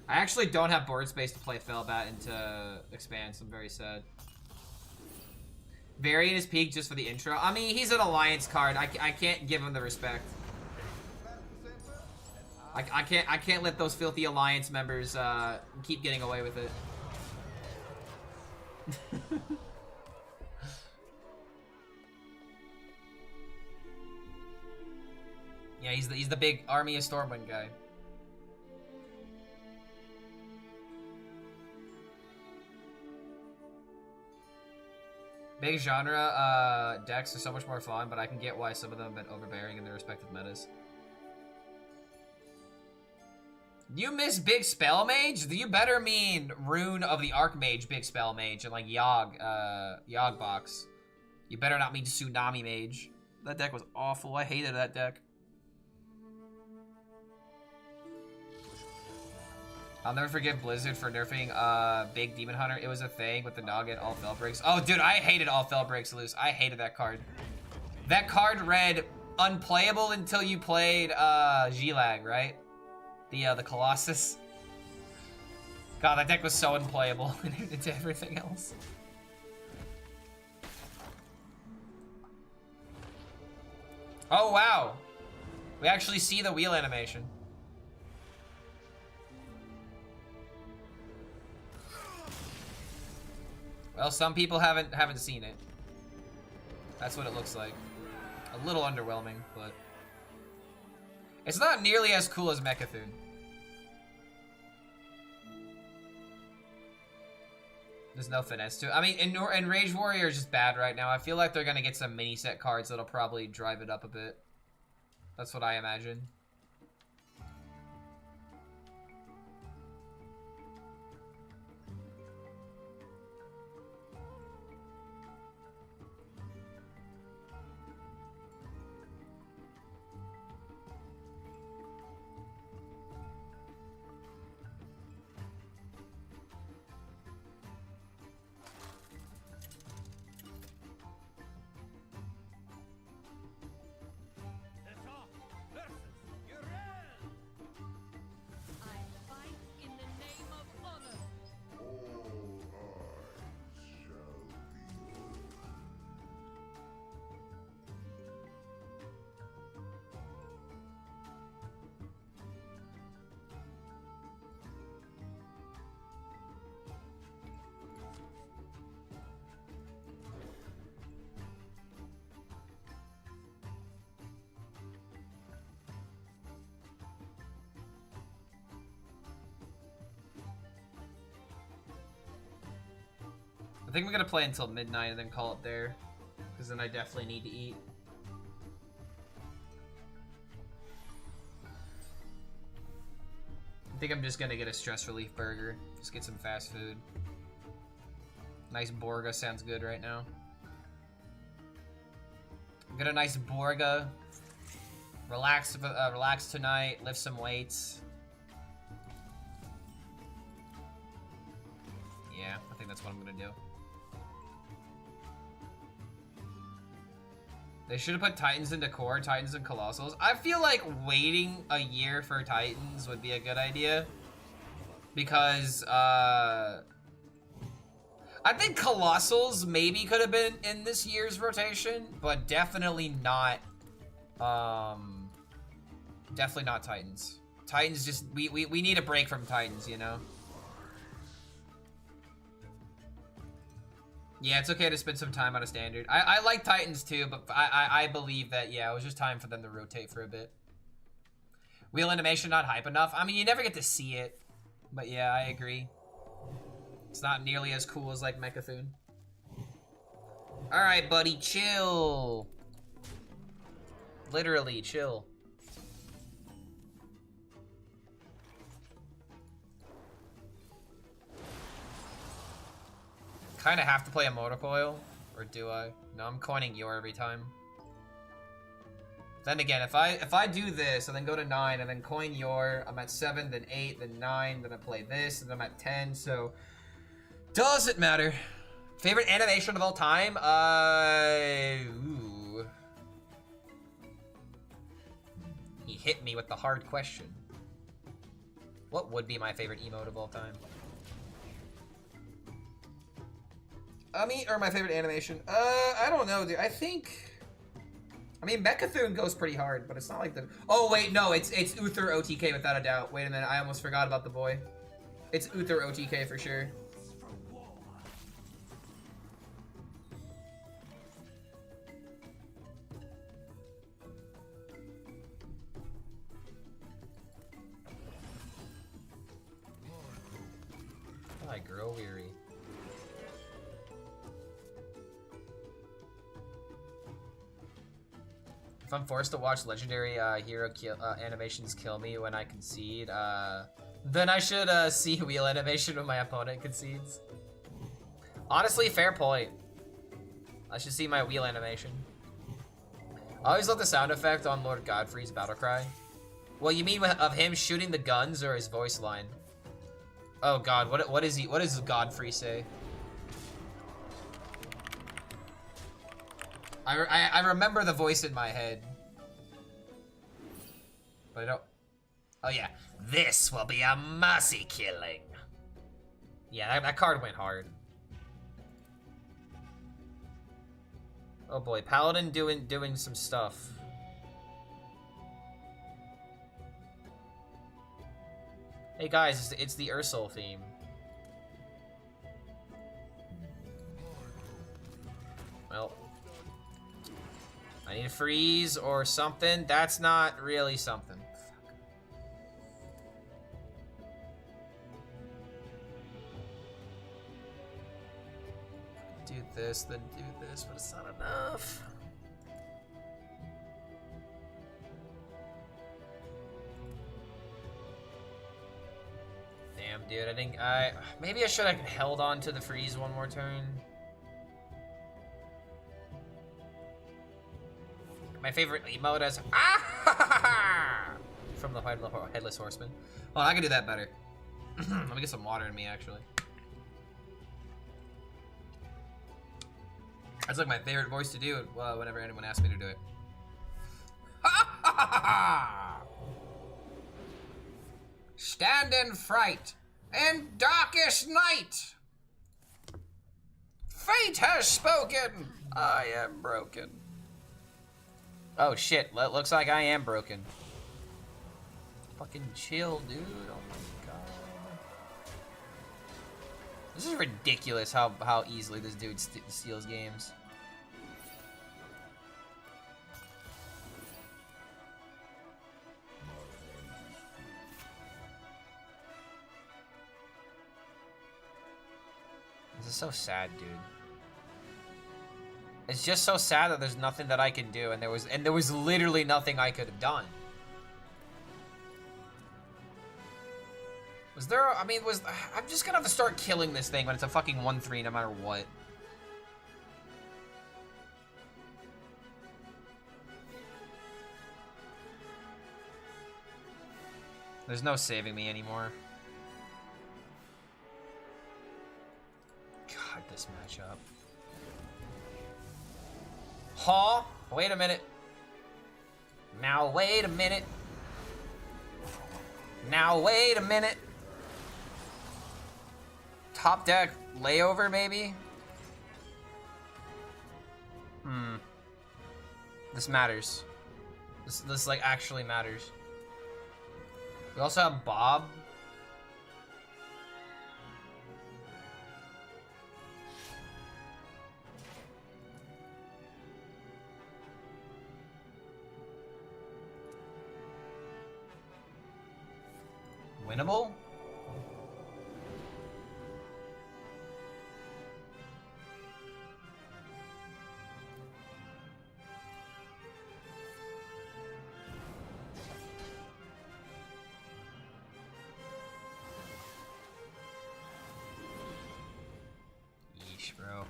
I actually don't have board space to play Felbat into Expanse. I'm very sad. Varian is peak just for the intro. I mean, he's an alliance card. I can't give him the respect. I can't let those filthy alliance members keep getting away with it. Yeah, he's the big Army of Stormwind guy. Big genre decks are so much more fun, but I can get why some of them have been overbearing in their respective metas. You miss Big Spell Mage? You better mean Rune of the Archmage Big Spell Mage and like Yogg box. You better not mean Tsunami Mage. That deck was awful. I hated that deck. I'll never forgive Blizzard for nerfing Big Demon Hunter. It was a thing with the noggin, all fell breaks. Oh, dude, I hated all fell breaks loose. I hated that card. That card read unplayable until you played G-Lag, right? The Colossus. God, that deck was so unplayable into everything else. Oh, wow. We actually see the wheel animation. Well, some people haven't seen it. That's what it looks like. A little underwhelming, but it's not nearly as cool as Metaphod. There's no finesse to it. I mean, and Rage Warrior is just bad right now. I feel like they're gonna get some mini set cards that'll probably drive it up a bit. That's what I imagine. I think we're gonna play until midnight and then call it there, because then I definitely need to eat. I think I'm just gonna get a stress relief burger. Just get some fast food. Nice Borga sounds good right now. Get a nice Borga. Relax tonight. Lift some weights. Yeah, I think that's what I'm gonna do. They should have put Titans into core, Titans and Colossals. I feel like waiting a year for Titans would be a good idea. Because, I think Colossals maybe could have been in this year's rotation, but definitely not, definitely not Titans. Titans just, we need a break from Titans, you know? Yeah, it's okay to spend some time on a standard. I like Titans too, but I believe that, yeah, it was just time for them to rotate for a bit. Wheel animation not hype enough. I mean, you never get to see it. But yeah, I agree. It's not nearly as cool as like Metaphod. Alright, buddy, chill. Literally, chill. Kind of have to play a motor coil, or do I? No, I'm coining Yor every time. Then again, if I do this and then go to 9 and then coin Yor, I'm at 7, then 8, then 9, then I play this, and then I'm at 10. So doesn't matter. Favorite animation of all time? Ooh. He hit me with the hard question. What would be my favorite emote of all time? Or my favorite animation. I don't know, dude. I mean, Metaphod goes pretty hard, but it's not like the... Oh, wait, no, it's Uther OTK without a doubt. Wait a minute, I almost forgot about the boy. It's Uther OTK for sure. I grow weary. If I'm forced to watch legendary hero animations kill me when I concede, then I should see wheel animation when my opponent concedes. Honestly, fair point. I should see my wheel animation. I always love the sound effect on Lord Godfrey's battle cry. Well, you mean of him shooting the guns or his voice line? Oh God, what is he? What does Godfrey say? I remember the voice in my head, but I don't. Oh yeah, this will be a mercy killing. Yeah, that card went hard. Oh boy, Paladin doing some stuff. Hey guys, it's the Ursula theme. Well, I need a freeze or something. That's not really something. Do this, then do this, but it's not enough. Damn, dude, maybe I should have held on to the freeze one more turn. My favorite emote is from the Headless Horseman. Well, I can do that better. Let me get some water in me, actually. That's like my favorite voice to do whenever anyone asks me to do it. Stand in fright in darkest night. Fate has spoken. I am broken. Oh shit, looks like I am broken. Fucking chill, dude. Oh my god. This is ridiculous how easily this dude steals games. This is so sad, dude. It's just so sad that there's nothing that I can do, and there was literally nothing I could have done. Was there? I'm just gonna have to start killing this thing when it's a fucking 1/3, no matter what. There's no saving me anymore. God, this matchup. Huh? Wait a minute. Now wait a minute. Now wait a minute. Top deck layover, maybe? This matters. This like actually matters. We also have Bob. Winnable? Yeesh, bro.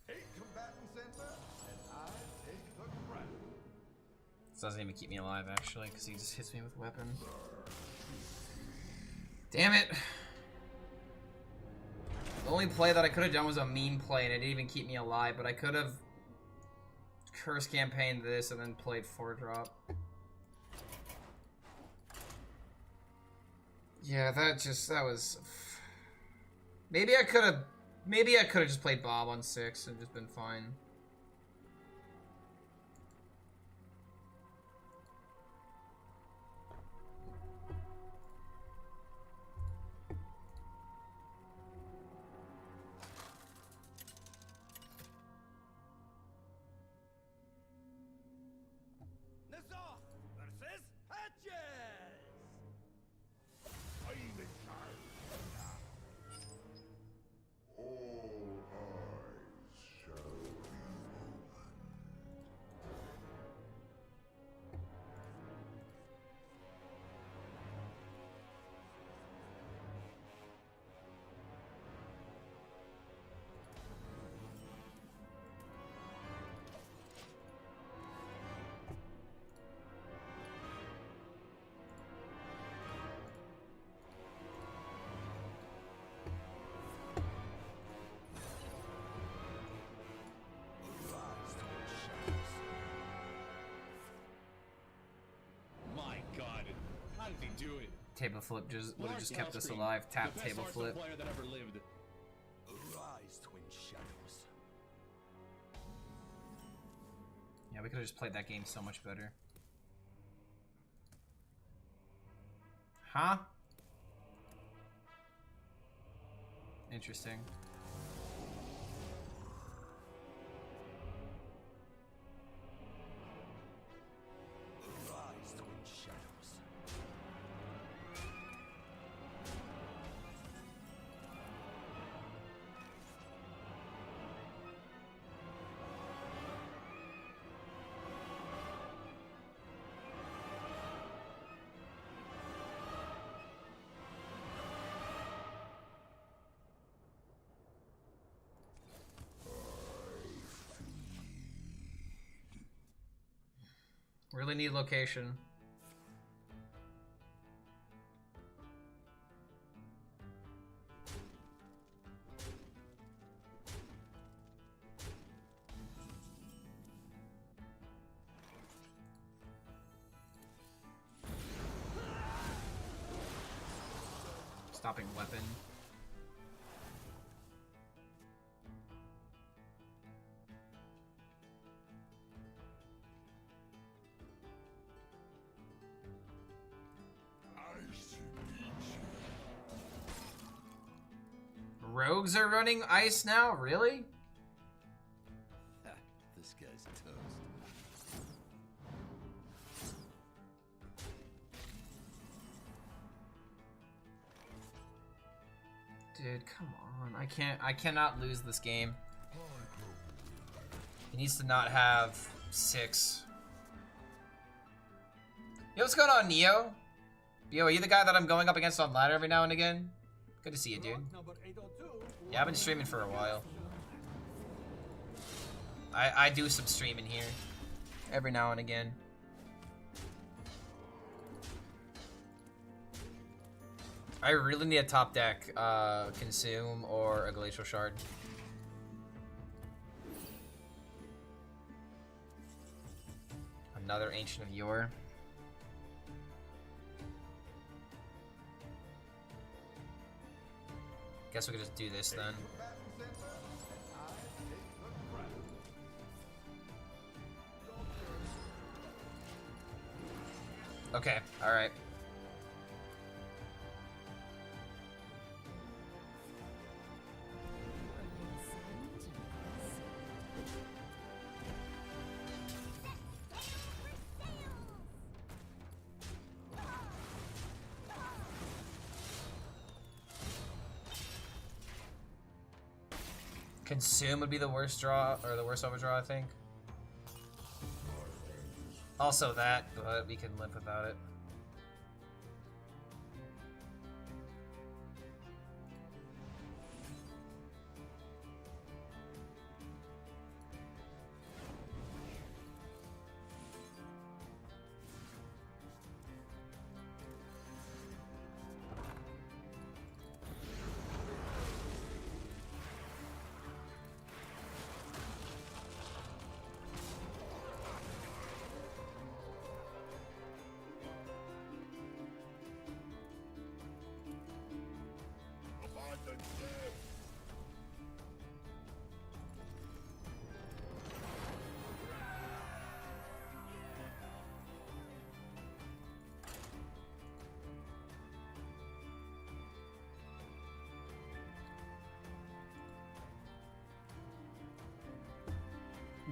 Take combatant center, and I take the crown. This doesn't even keep me alive, actually, because he just hits me with a weapon. Damn it. The only play that I could have done was a meme play, and it didn't even keep me alive, but I could have curse campaigned this and then played 4-drop. Yeah, that was... Maybe I could have just played Bob on 6 and just been fine. How did he do it? Table flip just would have just kept us HELLSCREAM, alive. Tap the best table Hearthstone flip. player that ever lived. Arise, twin shadows. Yeah, we could have just played that game so much better. Huh? Interesting. Arise, twin shadows. Really need location. Stopping weapon. Rogues are running ice now? Really? This guy's toast. Dude, come on. I cannot lose this game. He needs to not have 6. Yo, what's going on, Neo? Yo, are you the guy that I'm going up against on ladder every now and again? Good to see you, dude. Yeah, I've been streaming for a while. I do some streaming here. Every now and again. I really need a top deck, Consume or a Glacial Shard. Another Ancient of Yore. Guess we could just do this then. Okay, alright. Consume would be the worst draw, or the worst overdraw, I think. Also that, but we can live without it.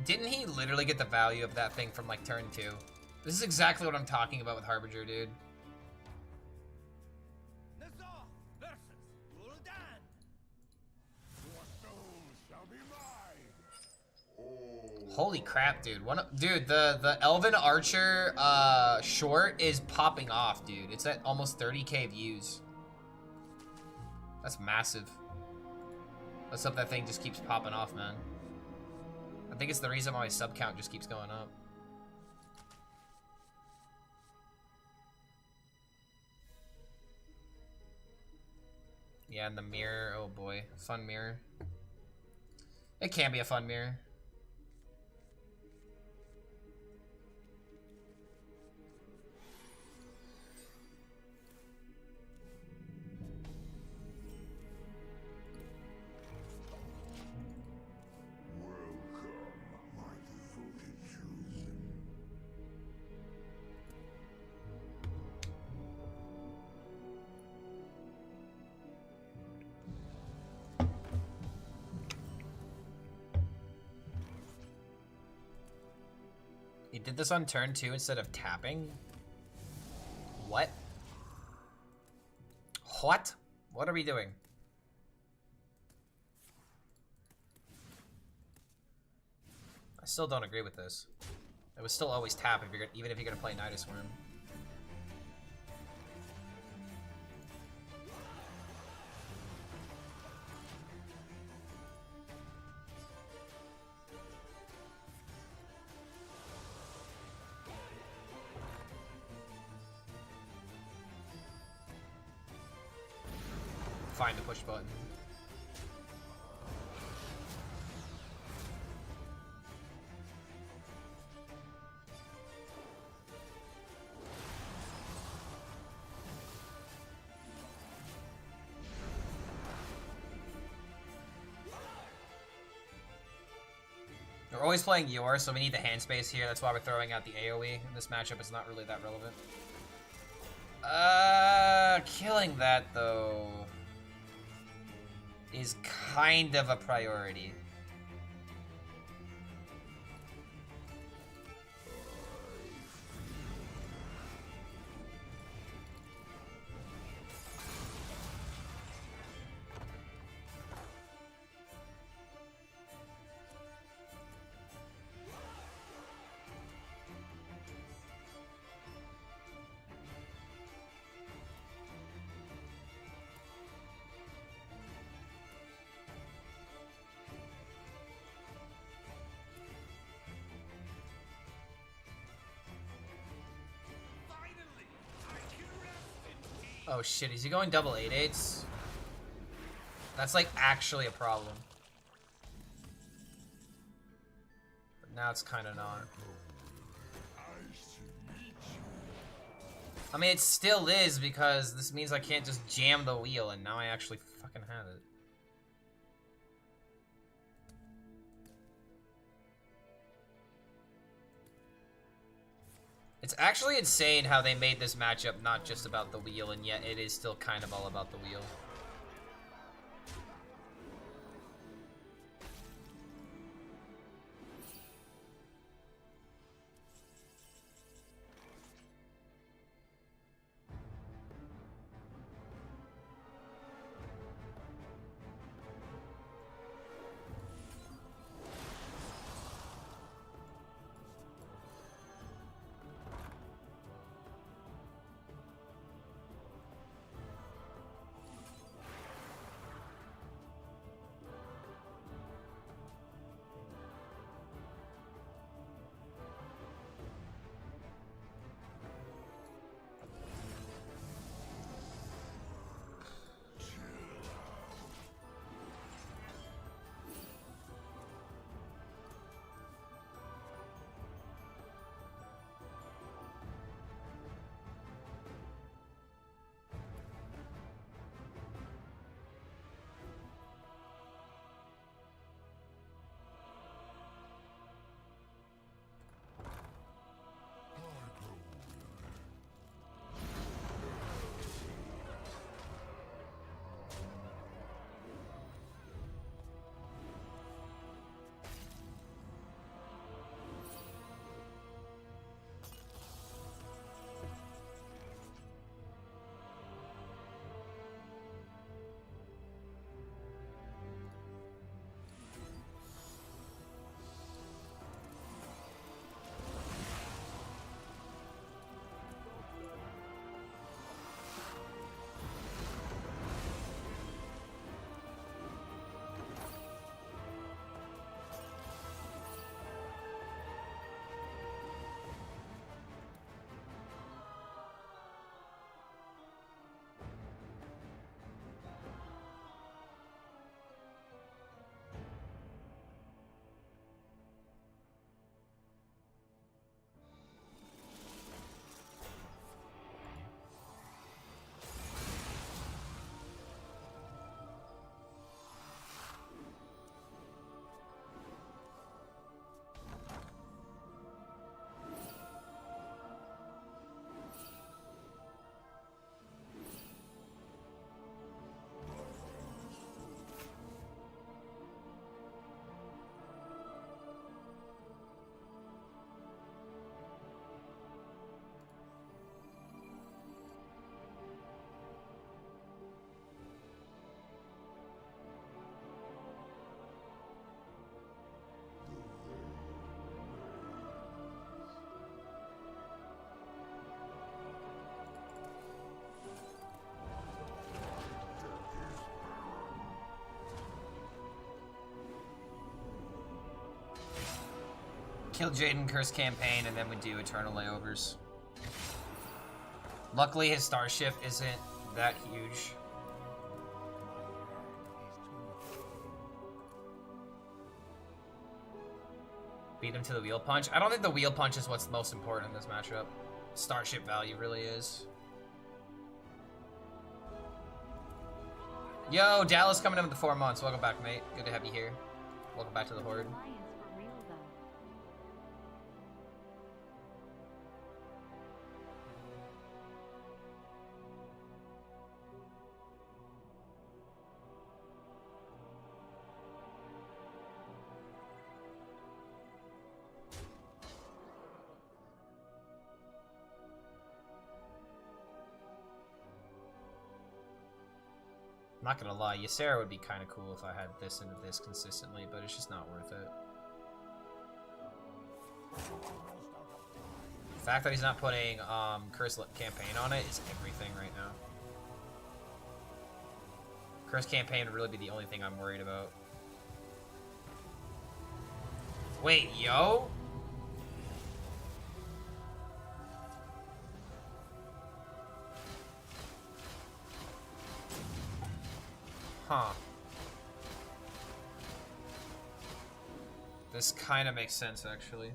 Didn't he literally get the value of that thing from like turn 2? This is exactly what I'm talking about with Harbinger, dude. Holy crap, dude. Dude, the Elven Archer short is popping off, dude. It's at almost 30k views. That's massive. Let's hope that thing just keeps popping off, man. I think it's the reason why my sub count just keeps going up. Yeah, and the mirror, oh boy. Fun mirror. It can be a fun mirror. did this on turn 2 instead of tapping? What? What? What are we doing? I still don't agree with this. It was still always tap if you're gonna, even if you're gonna play Nidus Worm. Find the push button. We're always playing Yor, so we need the hand space here. That's why we're throwing out the AoE. In this matchup, it's not really that relevant. Killing that, though, is kind of a priority. Oh shit, is he going double 8/8s? That's like actually a problem. But now it's kind of not. I mean, it still is because this means I can't just jam the wheel, and now I actually fucking have it. It's actually insane how they made this matchup not just about the wheel, and yet it is still kind of all about the wheel. Kill Jaden, curse campaign, and then we do eternal layovers. Luckily, his starship isn't that huge. Beat him to the wheel punch. I don't think the wheel punch is what's most important in this matchup. Starship value really is. Yo, Dallas coming in with the 4 months. Welcome back, mate. Good to have you here. Welcome back to the Horde. Alliance for real, though. Not gonna lie, Ysera would be kind of cool if I had this into this consistently, but it's just not worth it. The fact that he's not putting Curse Campaign on it is everything right now. Curse Campaign would really be the only thing I'm worried about. Wait, yo? Huh. This kind of makes sense, actually.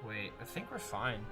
Wait, I think we're fine.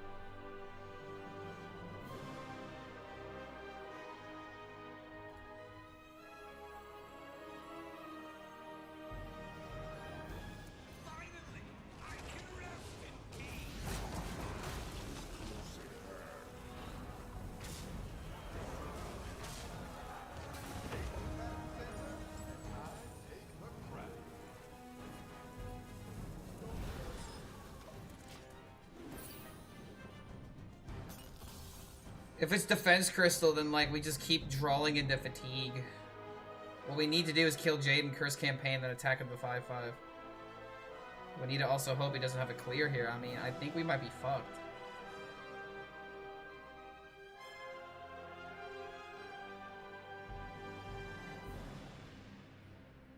If it's defense crystal, then like we just keep drawing into fatigue. What we need to do is kill Jaden, curse campaign, then attack him to 5/5. We need to also hope he doesn't have a clear here. I mean, I think we might be fucked.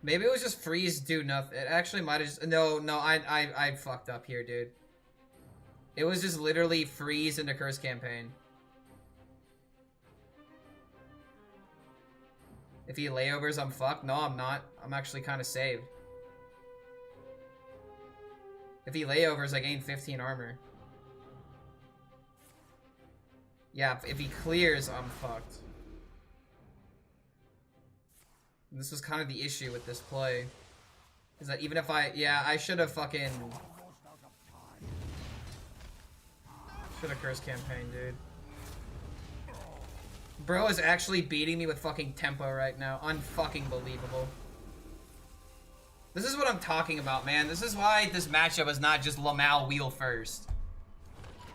Maybe it was just freeze, do nothing. It actually might have just... No, I fucked up here, dude. It was just literally freeze into curse campaign. If he layovers, I'm fucked. No, I'm not. I'm actually kind of saved. If he layovers, I gain 15 armor. Yeah, if he clears, I'm fucked. And this was kind of the issue with this play. Is that even if I... Yeah, I should have fucking... Should have cursed campaign, dude. Bro is actually beating me with fucking tempo right now. Unfucking believable. This is what I'm talking about, man. This is why this matchup is not just Lamal wheel first.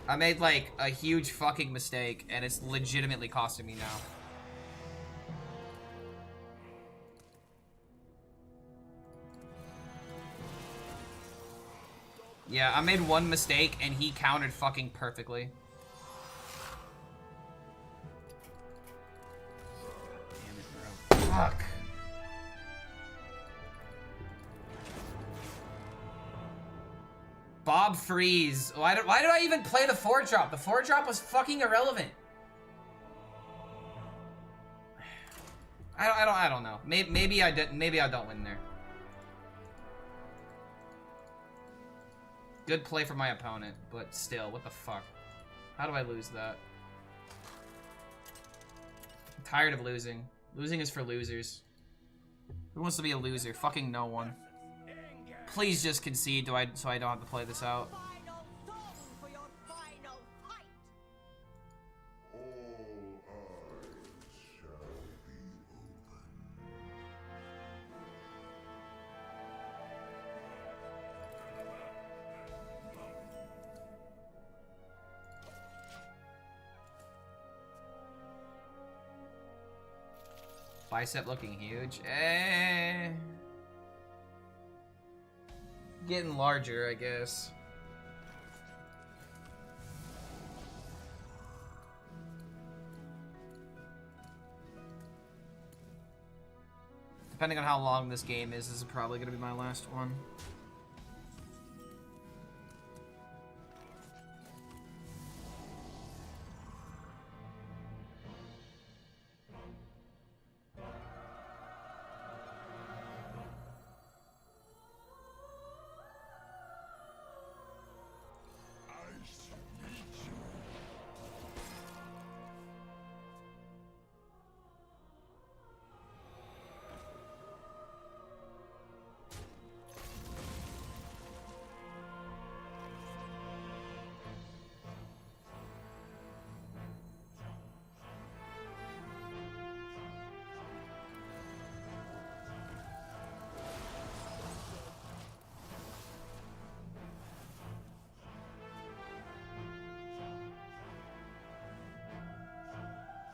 I made, like, a huge fucking mistake, and it's legitimately costing me now. Yeah, I made one mistake, and he countered fucking perfectly. Fuck. Bob Freeze. Why did I even play the 4-drop? The 4-drop was fucking irrelevant. I don't know. Maybe I didn't. Maybe I don't win there. Good play for my opponent, but still, what the fuck? How do I lose that? I'm tired of losing. Losing is for losers. Who wants to be a loser? Fucking no one. Please just concede so I don't have to play this out. Final song for your final fight. All eyes shall Bicep looking huge. Getting larger, I guess. Depending on how long this game is, this is probably going to be my last one.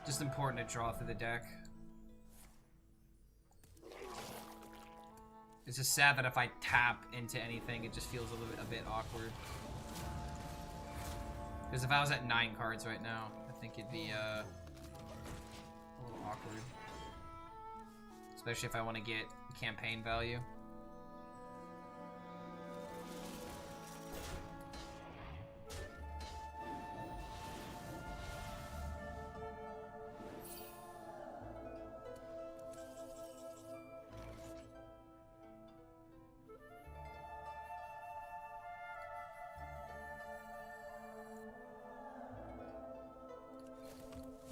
Just important to draw through the deck. It's just sad that if I tap into anything, it just feels a bit awkward. Because if I was at 9 cards right now, I think it'd be a little awkward. Especially if I want to get campaign value.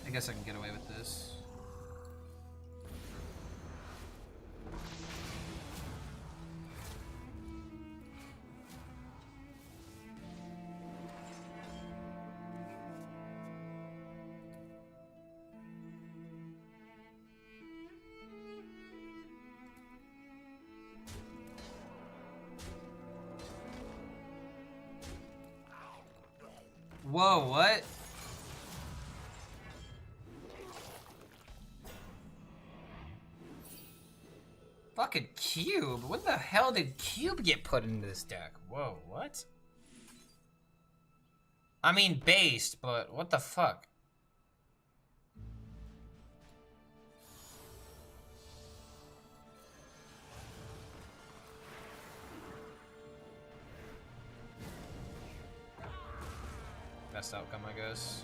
I guess I can get away with this. Whoa, what? Fucking Cube. When the hell did Cube get put into this deck? Whoa, what? I mean, based, but what the fuck? Best outcome, I guess.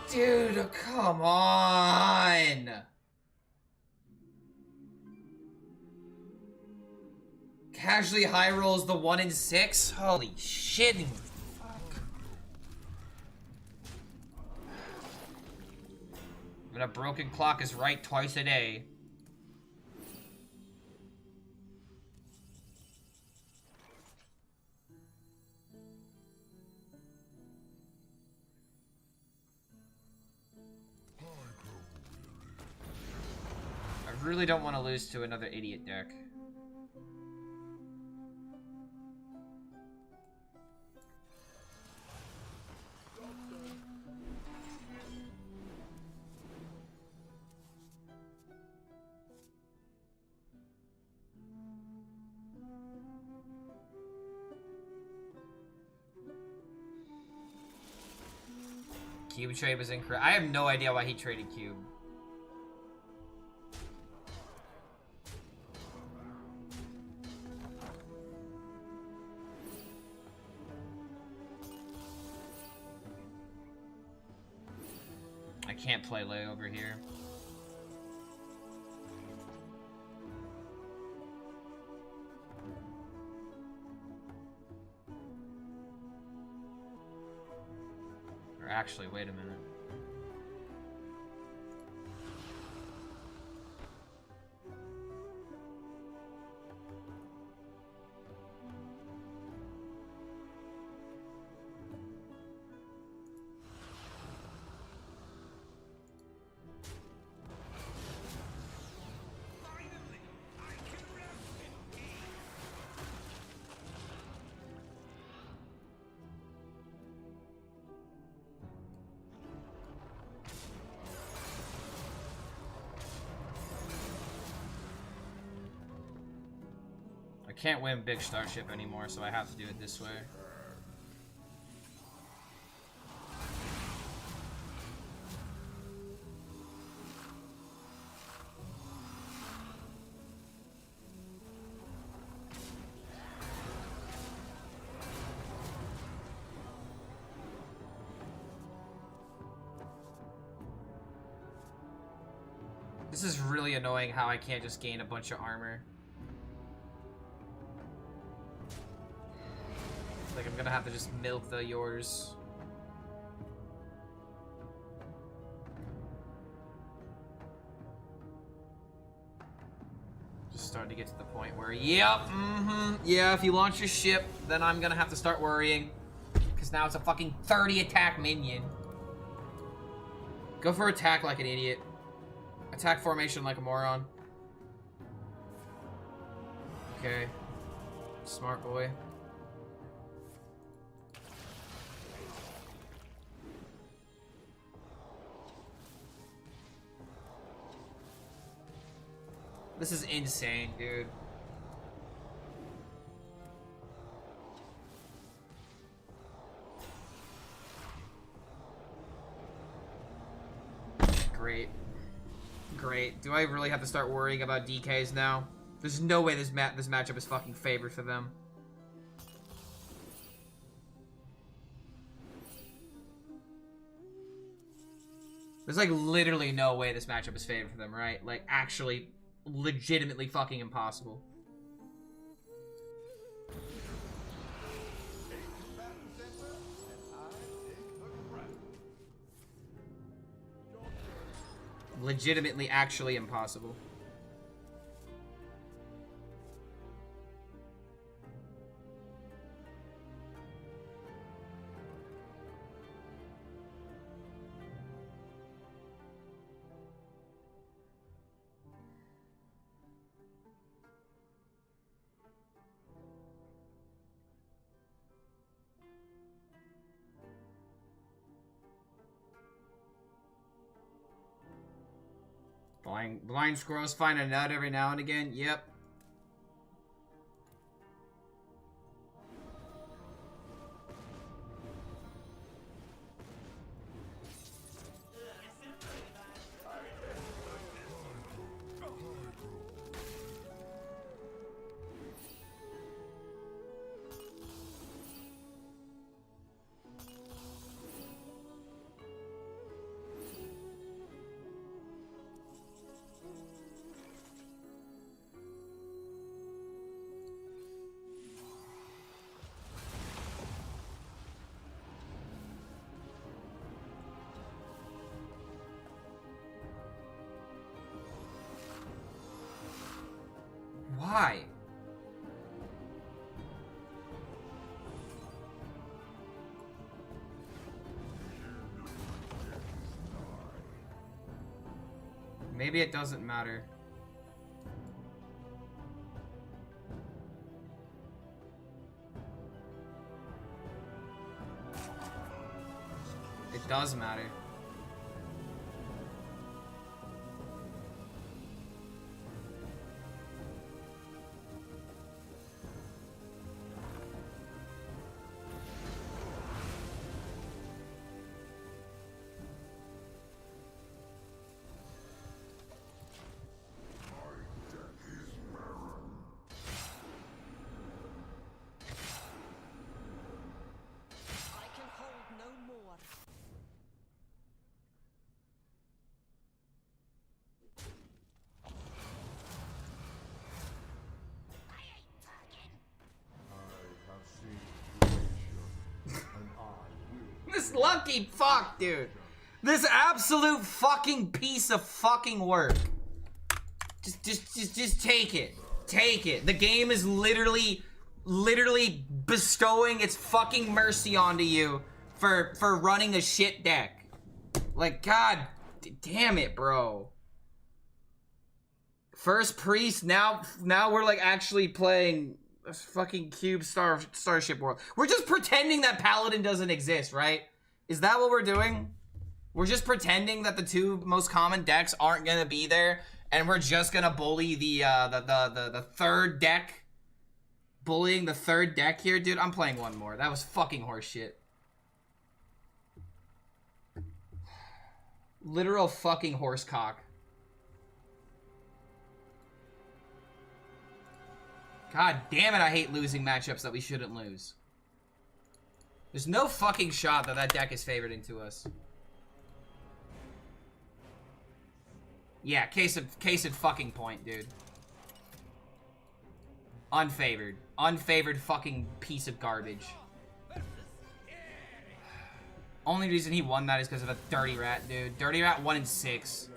Dude, come on! Casually high rolls the 1 in 6? Holy shit! Fuck. But a broken clock is right twice a day. I really don't want to lose to another idiot deck. Cube trade was incorrect. I have no idea why he traded Cube. I can't play Lay over here. actually, wait a minute. I can't win Big Starship anymore, so I have to do it this way. This is really annoying how I can't just gain a bunch of armor. Like, I'm gonna have to just milk the yours. Just starting to get to the point where, yep, yeah, if you launch your ship, then I'm gonna have to start worrying. Because now it's a fucking 30 attack minion. Go for attack like an idiot. Attack formation like a moron. Okay. Smart boy. This is insane, dude. Great. Great. Do I really have to start worrying about DKs now? There's no way this matchup is fucking favored for them. There's like literally no way this matchup is favored for them, right? Like actually legitimately fucking impossible. Legitimately actually impossible. Blind squirrels find a nut every now and again. Yep. Why? Maybe it doesn't matter. It does matter. fuck, dude. This absolute fucking piece of fucking work. Just take it. Take it. The game is literally bestowing its fucking mercy onto you for running a shit deck. Like, god damn it, bro. First priest, now we're like actually playing a fucking cube starship world. We're just pretending that paladin doesn't exist, right? Is that what we're doing? We're just pretending that the two most common decks aren't gonna be there, and we're just gonna bully the third deck. Bullying the third deck here, dude. I'm playing one more. That was fucking horseshit. Literal fucking horsecock. God damn it, I hate losing matchups that we shouldn't lose. There's no fucking shot that that deck is favored into us. Yeah, case in fucking point, dude. Unfavored. Unfavored fucking piece of garbage. Only reason he won that is because of a Dirty Rat, dude. Dirty Rat 1 in 6.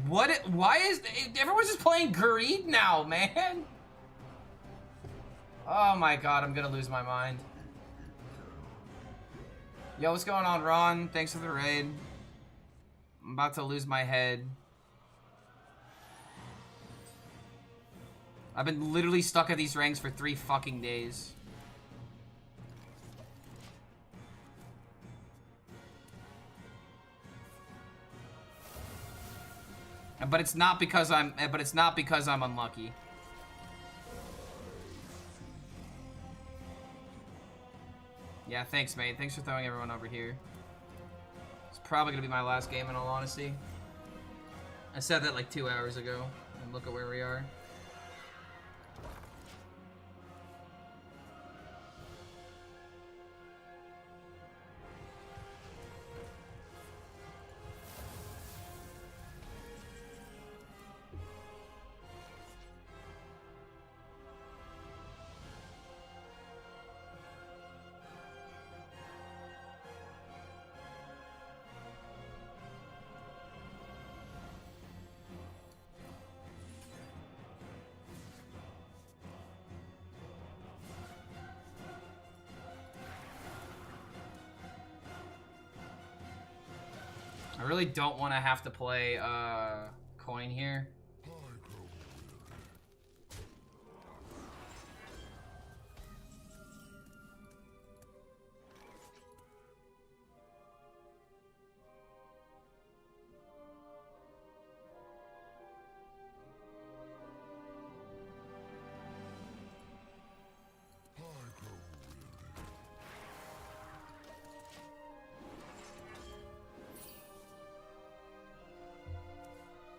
What? Why is everyone's just playing greed now, man? Oh my god, I'm gonna lose my mind. Yo, what's going on, Ron? Thanks for the raid. I'm about to lose my head. I've been literally stuck at these ranks for 3 fucking days. But it's not because I'm unlucky. Yeah, thanks, mate. Thanks for throwing everyone over here. It's probably gonna be my last game in all honesty. I said that like 2 hours ago, and look at where we are. I really don't want to have to play coin here.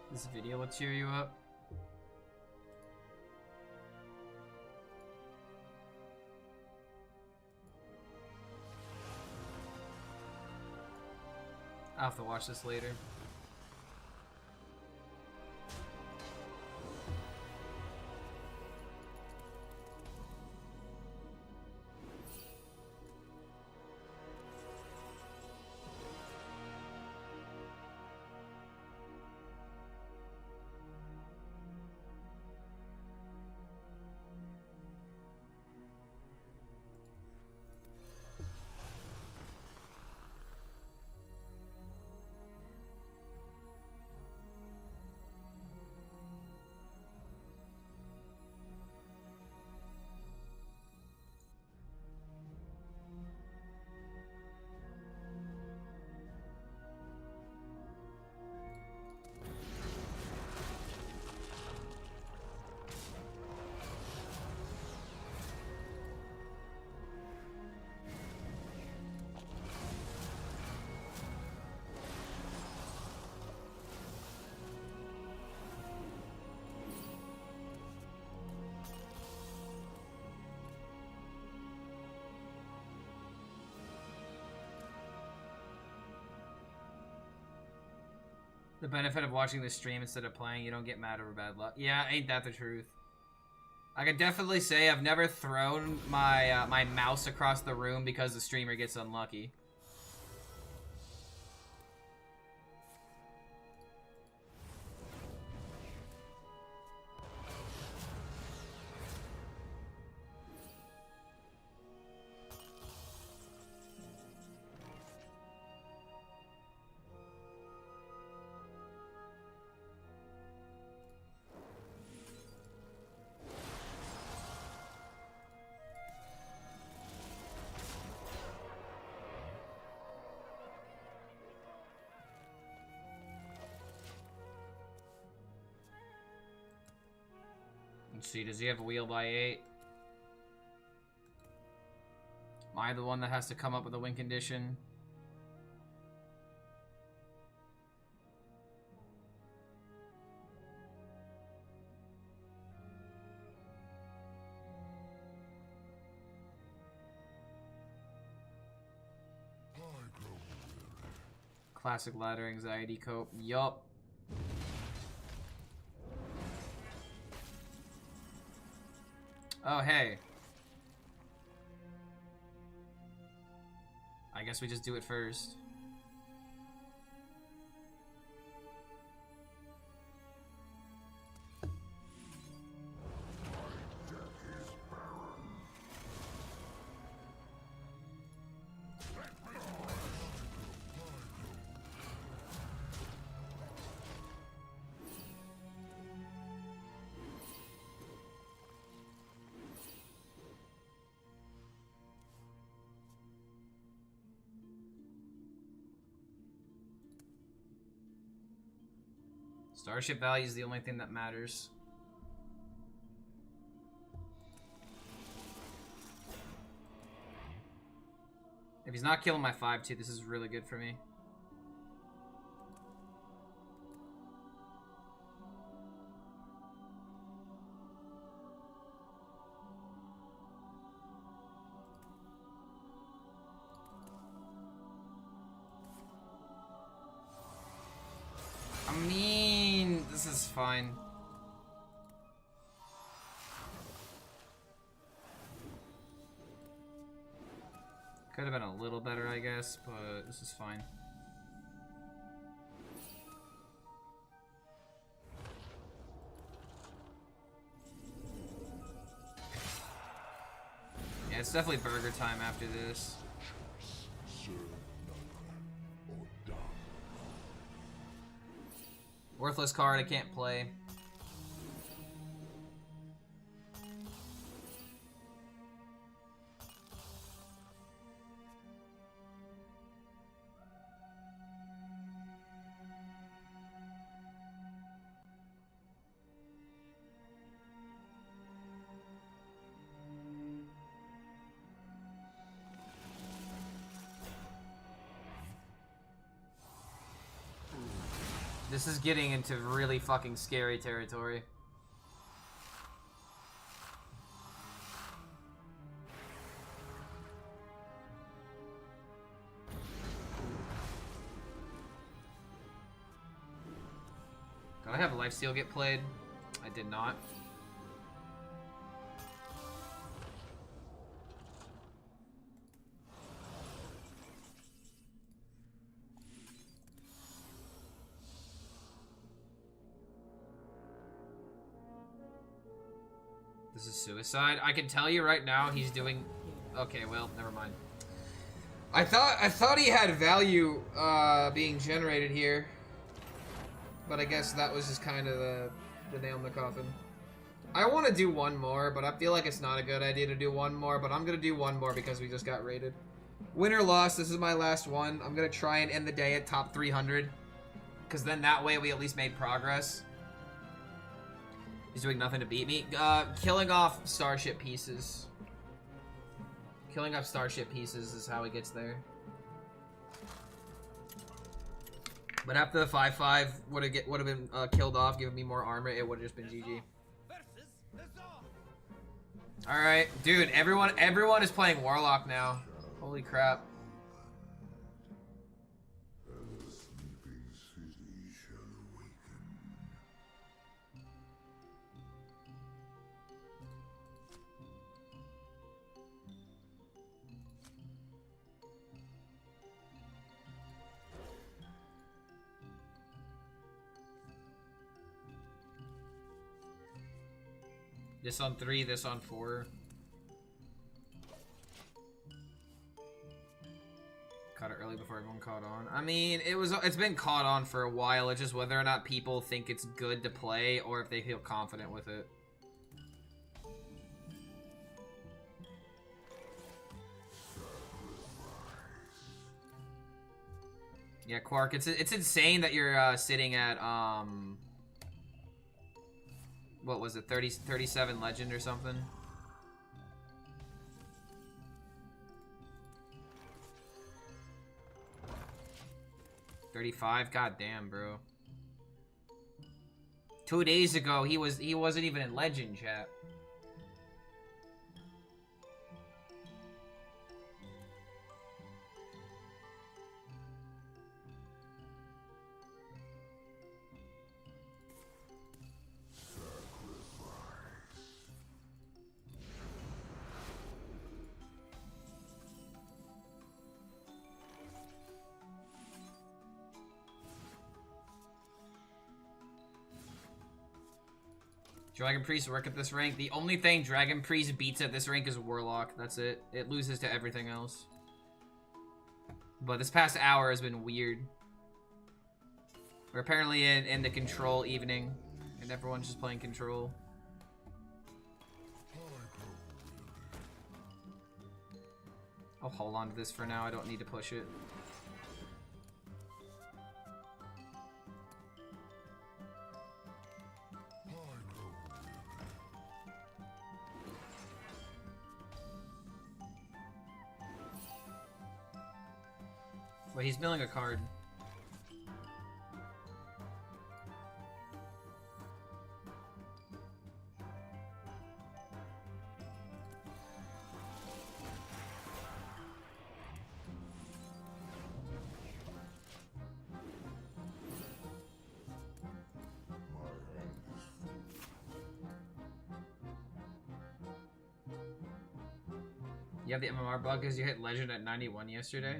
This video will cheer you up. I'll have to watch this later. The benefit of watching the stream instead of playing, you don't get mad over bad luck. Yeah, ain't that the truth? I can definitely say I've never thrown my my mouse across the room because the streamer gets unlucky. Let's see, does he have a wheel by 8? Am I the one that has to come up with a win condition? Classic ladder anxiety cope. Yup. Oh, hey. I guess we just do it first. Starship value is the only thing that matters. If he's not killing my 5-2, this is really good for me. I mean, this is fine. Could have been a little better, I guess, but this is fine. Yeah, it's definitely burger time after this. Worthless card, I can't play. This is getting into really fucking scary territory. Did I have Lifesteal get played? I did not. This is suicide. I can tell you right now he's doing... Okay, well, never mind. I thought he had value being generated here. But I guess that was just kind of the nail in the coffin. I want to do one more, but I feel like it's not a good idea to do one more. But I'm going to do one more because we just got raided. Win or loss, this is my last one. I'm going to try and end the day at top 300. Because then that way we at least made progress. He's doing nothing to beat me. Killing off starship pieces. Killing off starship pieces is how he gets there. But after the 5-5 would have been killed off, giving me more armor, it would have just been GG. All right, dude. Everyone is playing Warlock now. Holy crap. And the sleeping city shall This on 3, this on 4. Caught it early before everyone caught on. I mean, it's been caught on for a while. It's just whether or not people think it's good to play or if they feel confident with it. Yeah, Quark, it's insane that you're sitting at what was it, 37 legend or something? $35? God damn, bro. 2 days ago, he wasn't even in legend, chat. Dragon Priest work at this rank. The only thing Dragon Priest beats at this rank is Warlock. That's it. It loses to everything else. But this past hour has been weird. We're apparently in the control evening, and everyone's just playing control. I'll hold on to this for now. I don't need to push it. Wait, he's milling a card. You have the MMR bug because you hit legend at 91 yesterday?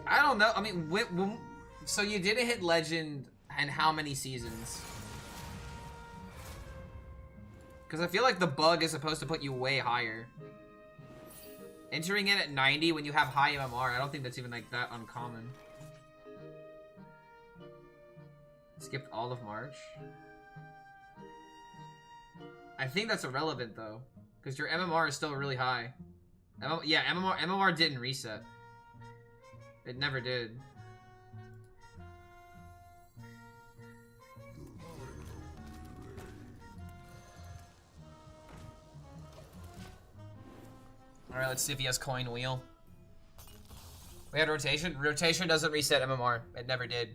I don't know. I mean, so you didn't hit legend and how many seasons? Because I feel like the bug is supposed to put you way higher. Entering it at 90 when you have high MMR, I don't think that's even like that uncommon. Skipped all of March. I think that's irrelevant though, because your MMR is still really high. Yeah, MMR didn't reset. It never did. Alright, let's see if he has coin wheel. We had rotation. Rotation doesn't reset MMR. It never did.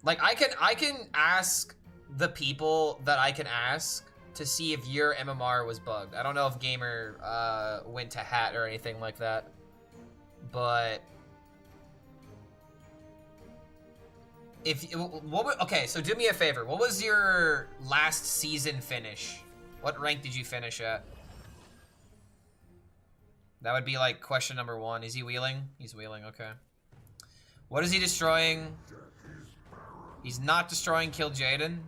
Like, I can ask the people that I can ask to see if your MMR was bugged. I don't know if Gamer went to hat or anything like that, but if okay, so do me a favor. What was your last season finish? What rank did you finish at? That would be like question number 1. Is he wheeling? He's wheeling. Okay. What is he destroying? He's not destroying Kill Jaden.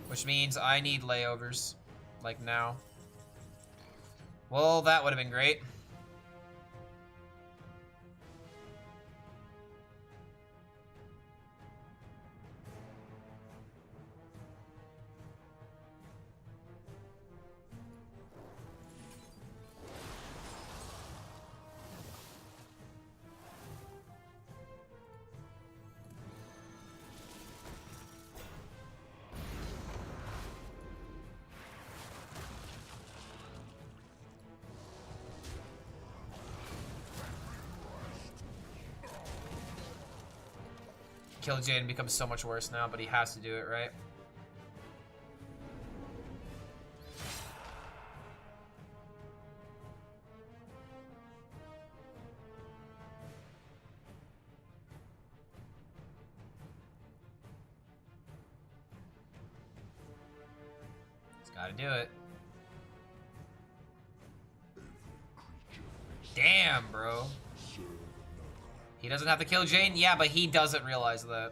Which means I need layovers. Like now. Well, that would have been great. Kill Jaden becomes so much worse now, but he has to do it, right? He's gotta do it. Damn, bro. He doesn't have to kill Jane? Yeah, but he doesn't realize that.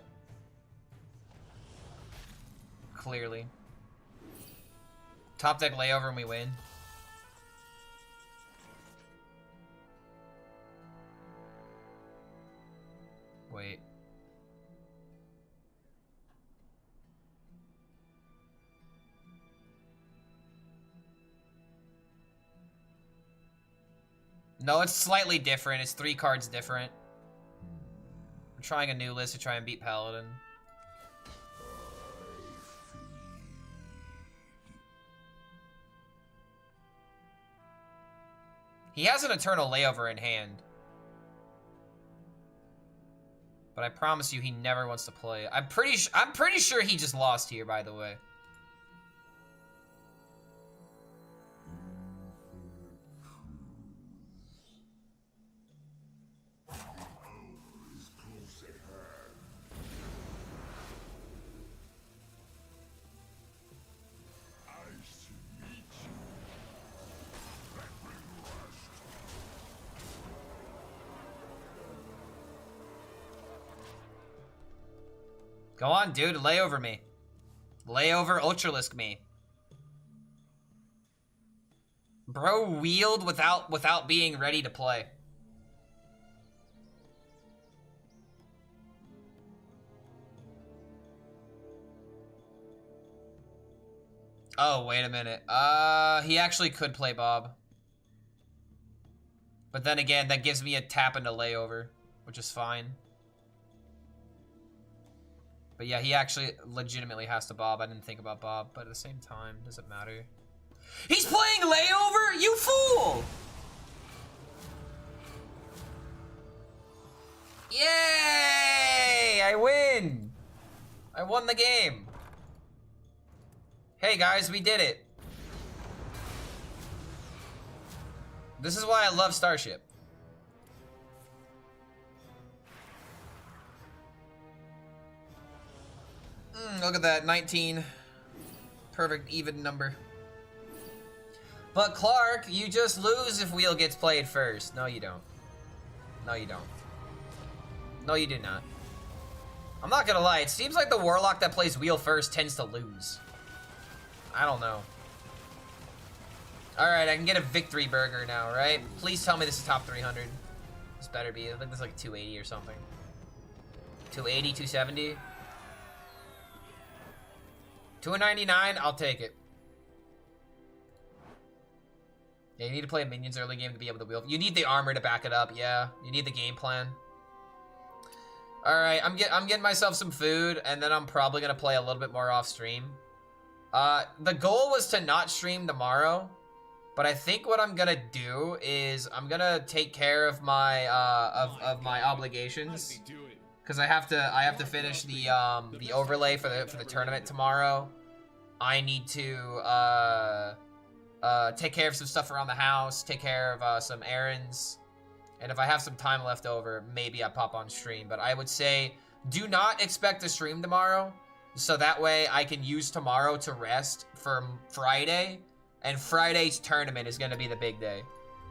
Clearly. Top deck layover and we win. Wait. No, it's slightly different. It's 3 cards different. I'm trying a new list to try and beat Paladin. He has an Eternal Layover in hand. But I promise you he never wants to play. I'm pretty sure he just lost here, by the way. Go on, dude. Lay over me. Lay over Ultralisk me. Bro wheeled without being ready to play. Oh, wait a minute. He actually could play Bob. But then again, that gives me a tap into layover, which is fine. But yeah, he actually legitimately has to Bob. I didn't think about Bob, but at the same time, does it matter? He's playing layover? You fool! Yay! I win! I won the game. Hey guys, we did it. This is why I love Starship. Look at that, 19. Perfect even number. But Clark, you just lose if Wheel gets played first. No, you don't. No, you don't. No, you do not. I'm not gonna lie, it seems like the Warlock that plays Wheel first tends to lose. I don't know. Alright, I can get a victory burger now, right? Please tell me this is top 300. This better be. I think this is like 280 or something. 280, 270. 299, I'll take it. Yeah, you need to play minions early game to be able to wheel. You need the armor to back it up, yeah. You need the game plan. Alright, I'm getting myself some food, and then I'm probably gonna play a little bit more off stream. The goal was to not stream tomorrow, but I think what I'm gonna do is I'm gonna take care of my of my obligations. Because I have to finish the overlay for the tournament tomorrow. I need to take care of some stuff around the house, take care of some errands, and if I have some time left over, maybe I pop on stream. But I would say do not expect to stream tomorrow, so that way I can use tomorrow to rest for Friday, and Friday's tournament is going to be the big day.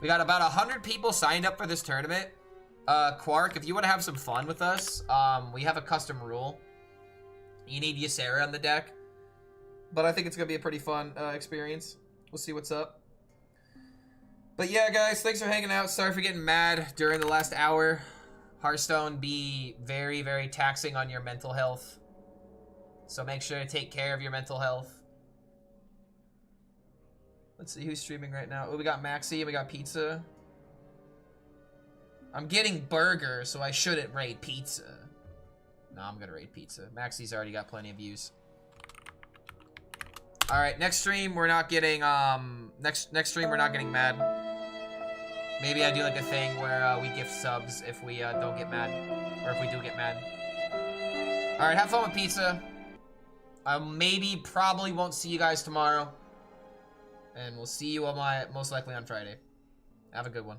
We got about 100 people signed up for this tournament. Quark, if you want to have some fun with us, we have a custom rule. You need Ysera on the deck. But I think it's going to be a pretty fun experience. We'll see what's up. But yeah, guys, thanks for hanging out. Sorry for getting mad during the last hour. Hearthstone be very, very taxing on your mental health. So make sure to take care of your mental health. Let's see who's streaming right now. Oh, we got Maxi and we got Pizza. I'm getting burger, so I shouldn't raid Pizza. No, I'm gonna raid Pizza. Maxi's already got plenty of views. Alright, next stream we're not getting next stream we're not getting mad. Maybe I do like a thing where we gift subs if we don't get mad. Or if we do get mad. Alright, have fun with Pizza. Probably won't see you guys tomorrow. And we'll see you on most likely on Friday. Have a good one.